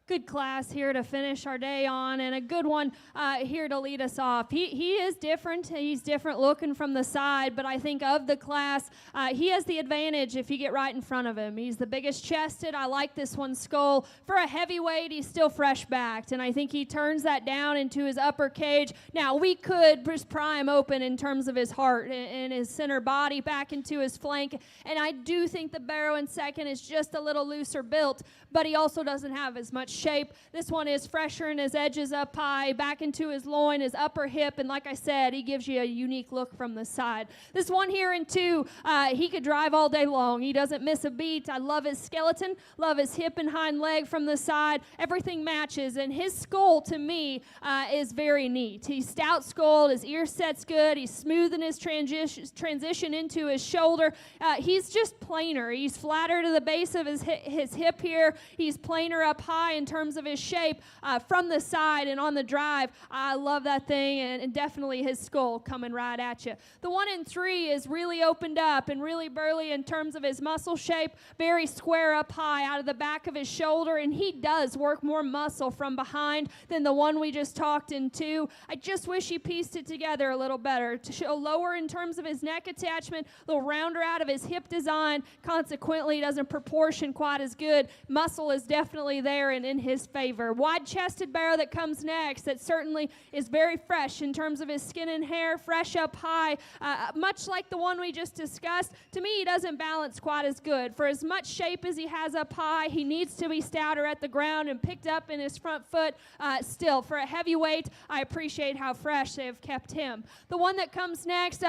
Good class here to finish our day on, and a good one here to lead us off. He is different. He's different looking from the side, but I think of the class, he has the advantage if you get right in front of him. He's the biggest chested. I like this one's skull. For a heavyweight, he's still fresh backed, and I think he turns that down into his upper cage. Now, we could just pry him open in terms of his heart and his center body back into his flank, and I do think the barrow in second is just a little looser built, but he also doesn't have as much shape. This one is fresher in his edges up high, back into his loin, his upper hip, and like I said, he gives you a unique look from the side. This one here in two, he could drive all day long. He doesn't miss a beat. I love his skeleton, love his hip and hind leg from the side. Everything matches, and his skull, to me, is very neat. He's stout skulled, his ear set's good, he's smooth in his transition into his shoulder. He's just plainer. He's flatter to the base of his hip here. He's plainer up high in terms of his shape from the side and on the drive. I love that thing, and definitely his skull coming right at you. The one in three is really opened up and really burly in terms of his muscle shape, very square up high out of the back of his shoulder, and he does work more muscle from behind than the one we just talked in two. I just wish he pieced it together a little better to show lower in terms of his neck attachment, a little rounder out of his hip design. Consequently, doesn't proportion quite as good. Muscle is definitely there, and in his favor. Wide-chested bear that comes next that certainly is very fresh in terms of his skin and hair, fresh up high. Much like the one we just discussed, to me he doesn't balance quite as good. For as much shape as he has up high, he needs to be stouter at the ground and picked up in his front foot. Still, for a heavyweight, I appreciate how fresh they have kept him. The one that comes next,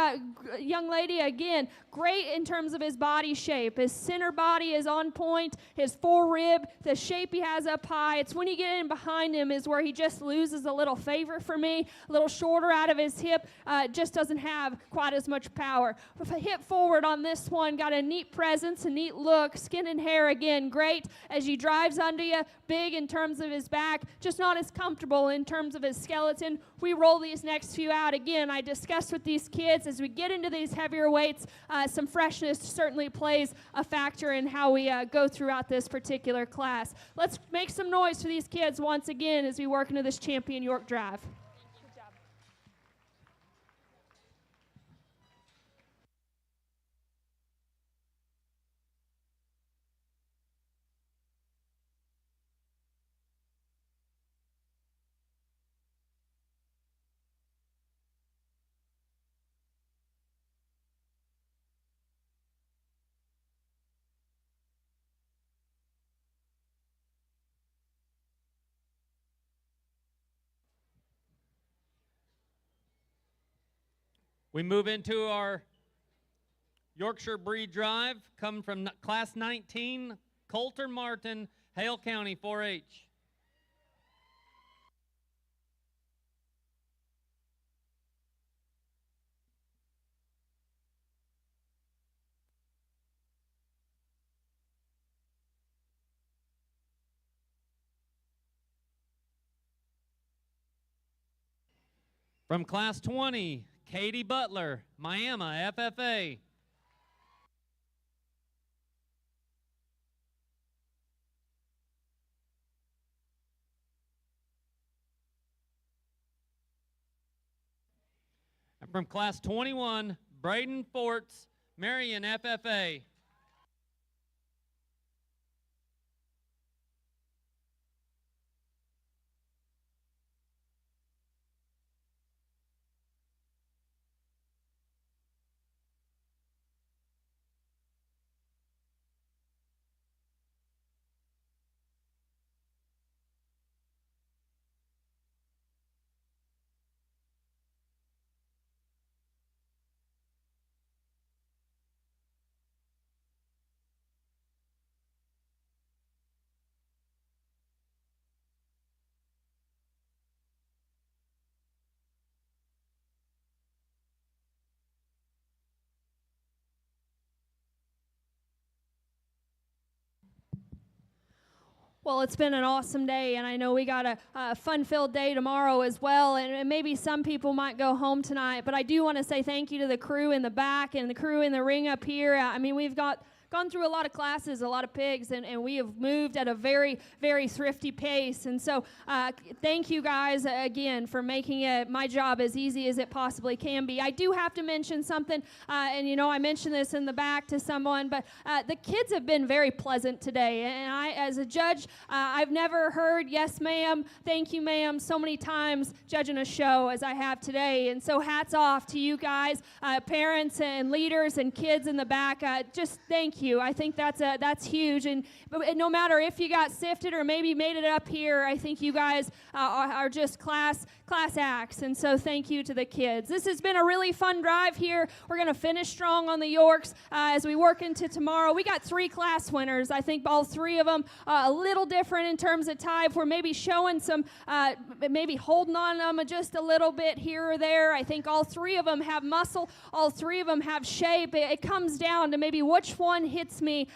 young lady, again, great in terms of his body shape. His center body is on point. His forerib, the shape he has up high. It's when you get in behind him is where he just loses a little favor for me. A little shorter out of his hip, just doesn't have quite as much power. With a hip forward on this one, got a neat presence, a neat look. Skin and hair, again, great as he drives under you. Big in terms of his back, just not as comfortable in terms of his skeleton. We roll these next few out. Again, I discussed with these kids as we get into these heavier weights, some freshness certainly plays a factor in how we go throughout this particular class. Let's make some noise for these kids once again as we work into this Champion York drive. Good job. We move into our Yorkshire breed drive, coming from class 19, Coulter Martin, Hale County 4-H. From class 20, Katie Butler, Miami, FFA. And from class 21, Braden Forts, Marion, FFA. Well, it's been an awesome day, and I know we got a fun-filled day tomorrow as well, and maybe some people might go home tonight, but I do want to say thank you to the crew in the back and the crew in the ring up here. I mean, we've gone through a lot of classes, a lot of pigs, and we have moved at a very, very thrifty pace. And so thank you guys again for making my job as easy as it possibly can be. I do have to mention something, and you know I mentioned this in the back to someone, but the kids have been very pleasant today. And I, as a judge, I've never heard yes ma'am, thank you ma'am so many times judging a show as I have today. And so hats off to you guys, parents and leaders and kids in the back. Just thank you. I think that's huge, and no matter if you got sifted or maybe made it up here, I think you guys are just class acts, and so thank you to the kids. This has been a really fun drive here. We're going to finish strong on the Yorks as we work into tomorrow. We got 3 class winners. I think all 3 of them a little different in terms of type. We're maybe showing some, maybe holding on them just a little bit here or there. I think all 3 of them have muscle. All 3 of them have shape. It comes down to maybe which one hits me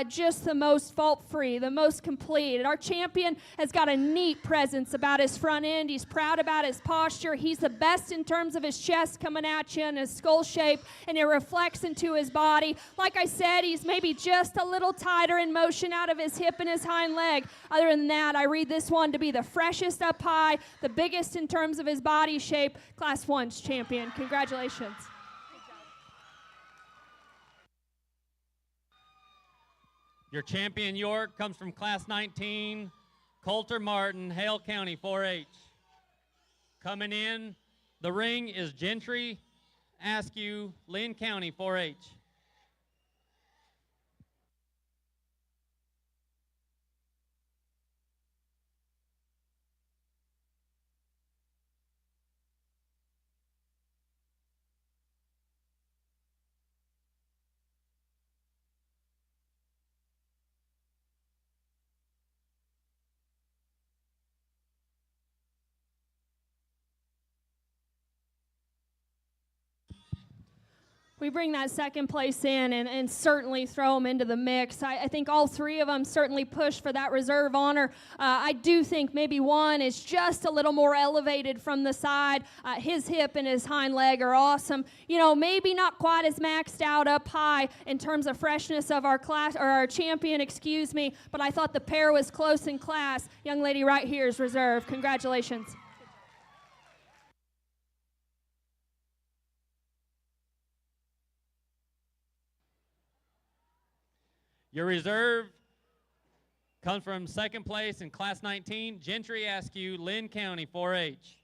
just the most fault-free, the most complete. And our champion has got a neat presence about his front end. He's proud about his posture. He's the best in terms of his chest coming at you and his skull shape, and it reflects into his body. Like I said, he's maybe just a little tighter in motion out of his hip and his hind leg. Other than that, I read this one to be the freshest up high, the biggest in terms of his body shape. Class 1's champion. Congratulations. Your champion York comes from class 19, Coulter Martin, Hale County 4-H. Coming in the ring is Gentry Askew, Lynn County 4-H. We bring that second place in and certainly throw them into the mix. I think all three of them certainly push for that reserve honor. I do think maybe one is just a little more elevated from the side. His hip and his hind leg are awesome. You know, maybe not quite as maxed out up high in terms of freshness of our class, or our champion, excuse me, but I thought the pair was close in class. Young lady right here is reserve. Congratulations. Your reserve comes from second place in Class 19, Gentry Askew, Lynn County 4-H.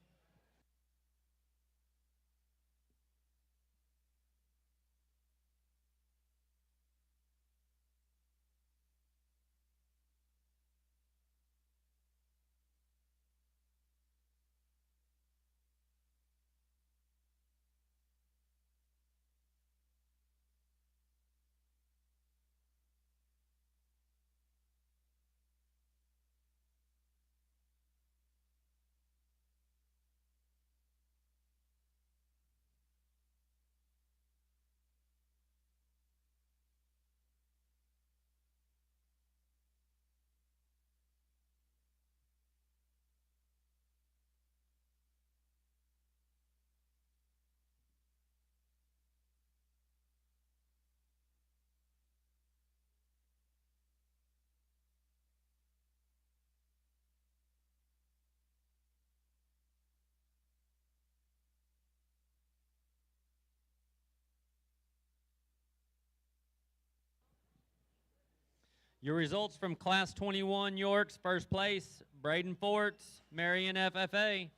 Your results from Class 21 Yorks, first place, Braden Forts, Marion FFA.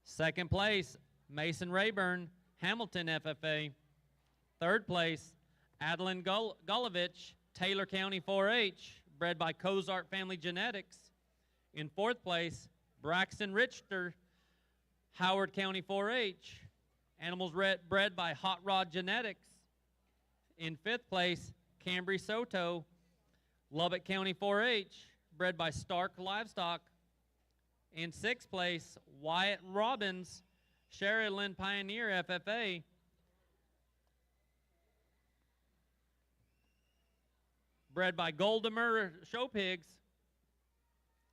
Second place, Mason Rayburn, Hamilton FFA. Third place, Adeline Gulovich, Taylor County 4-H, bred by Cozart Family Genetics. In fourth place, Braxton Richter, Howard County 4-H, animals bred by Hot Rod Genetics. In fifth place, Cambry Soto, Lubbock County 4-H, bred by Stark Livestock. In sixth place, Wyatt Robbins, Sherryland Pioneer FFA. Bred by Goldamer Show Pigs.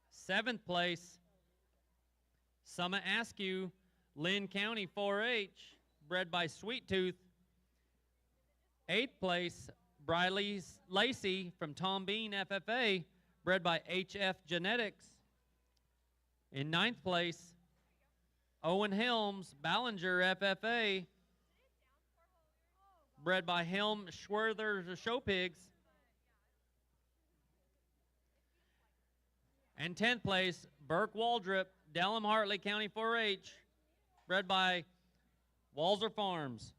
Seventh place, Summit Askew, Lynn County 4-H, bred by Sweet Tooth. Eighth place, Briley Lacey from Tom Bean FFA, bred by HF Genetics. In ninth place, Owen Helms, Ballinger FFA, bred by Helm Schwerther Show Pigs. And 10th place, Burke Waldrop, Delham Hartley County 4-H, bred by Walzer Farms.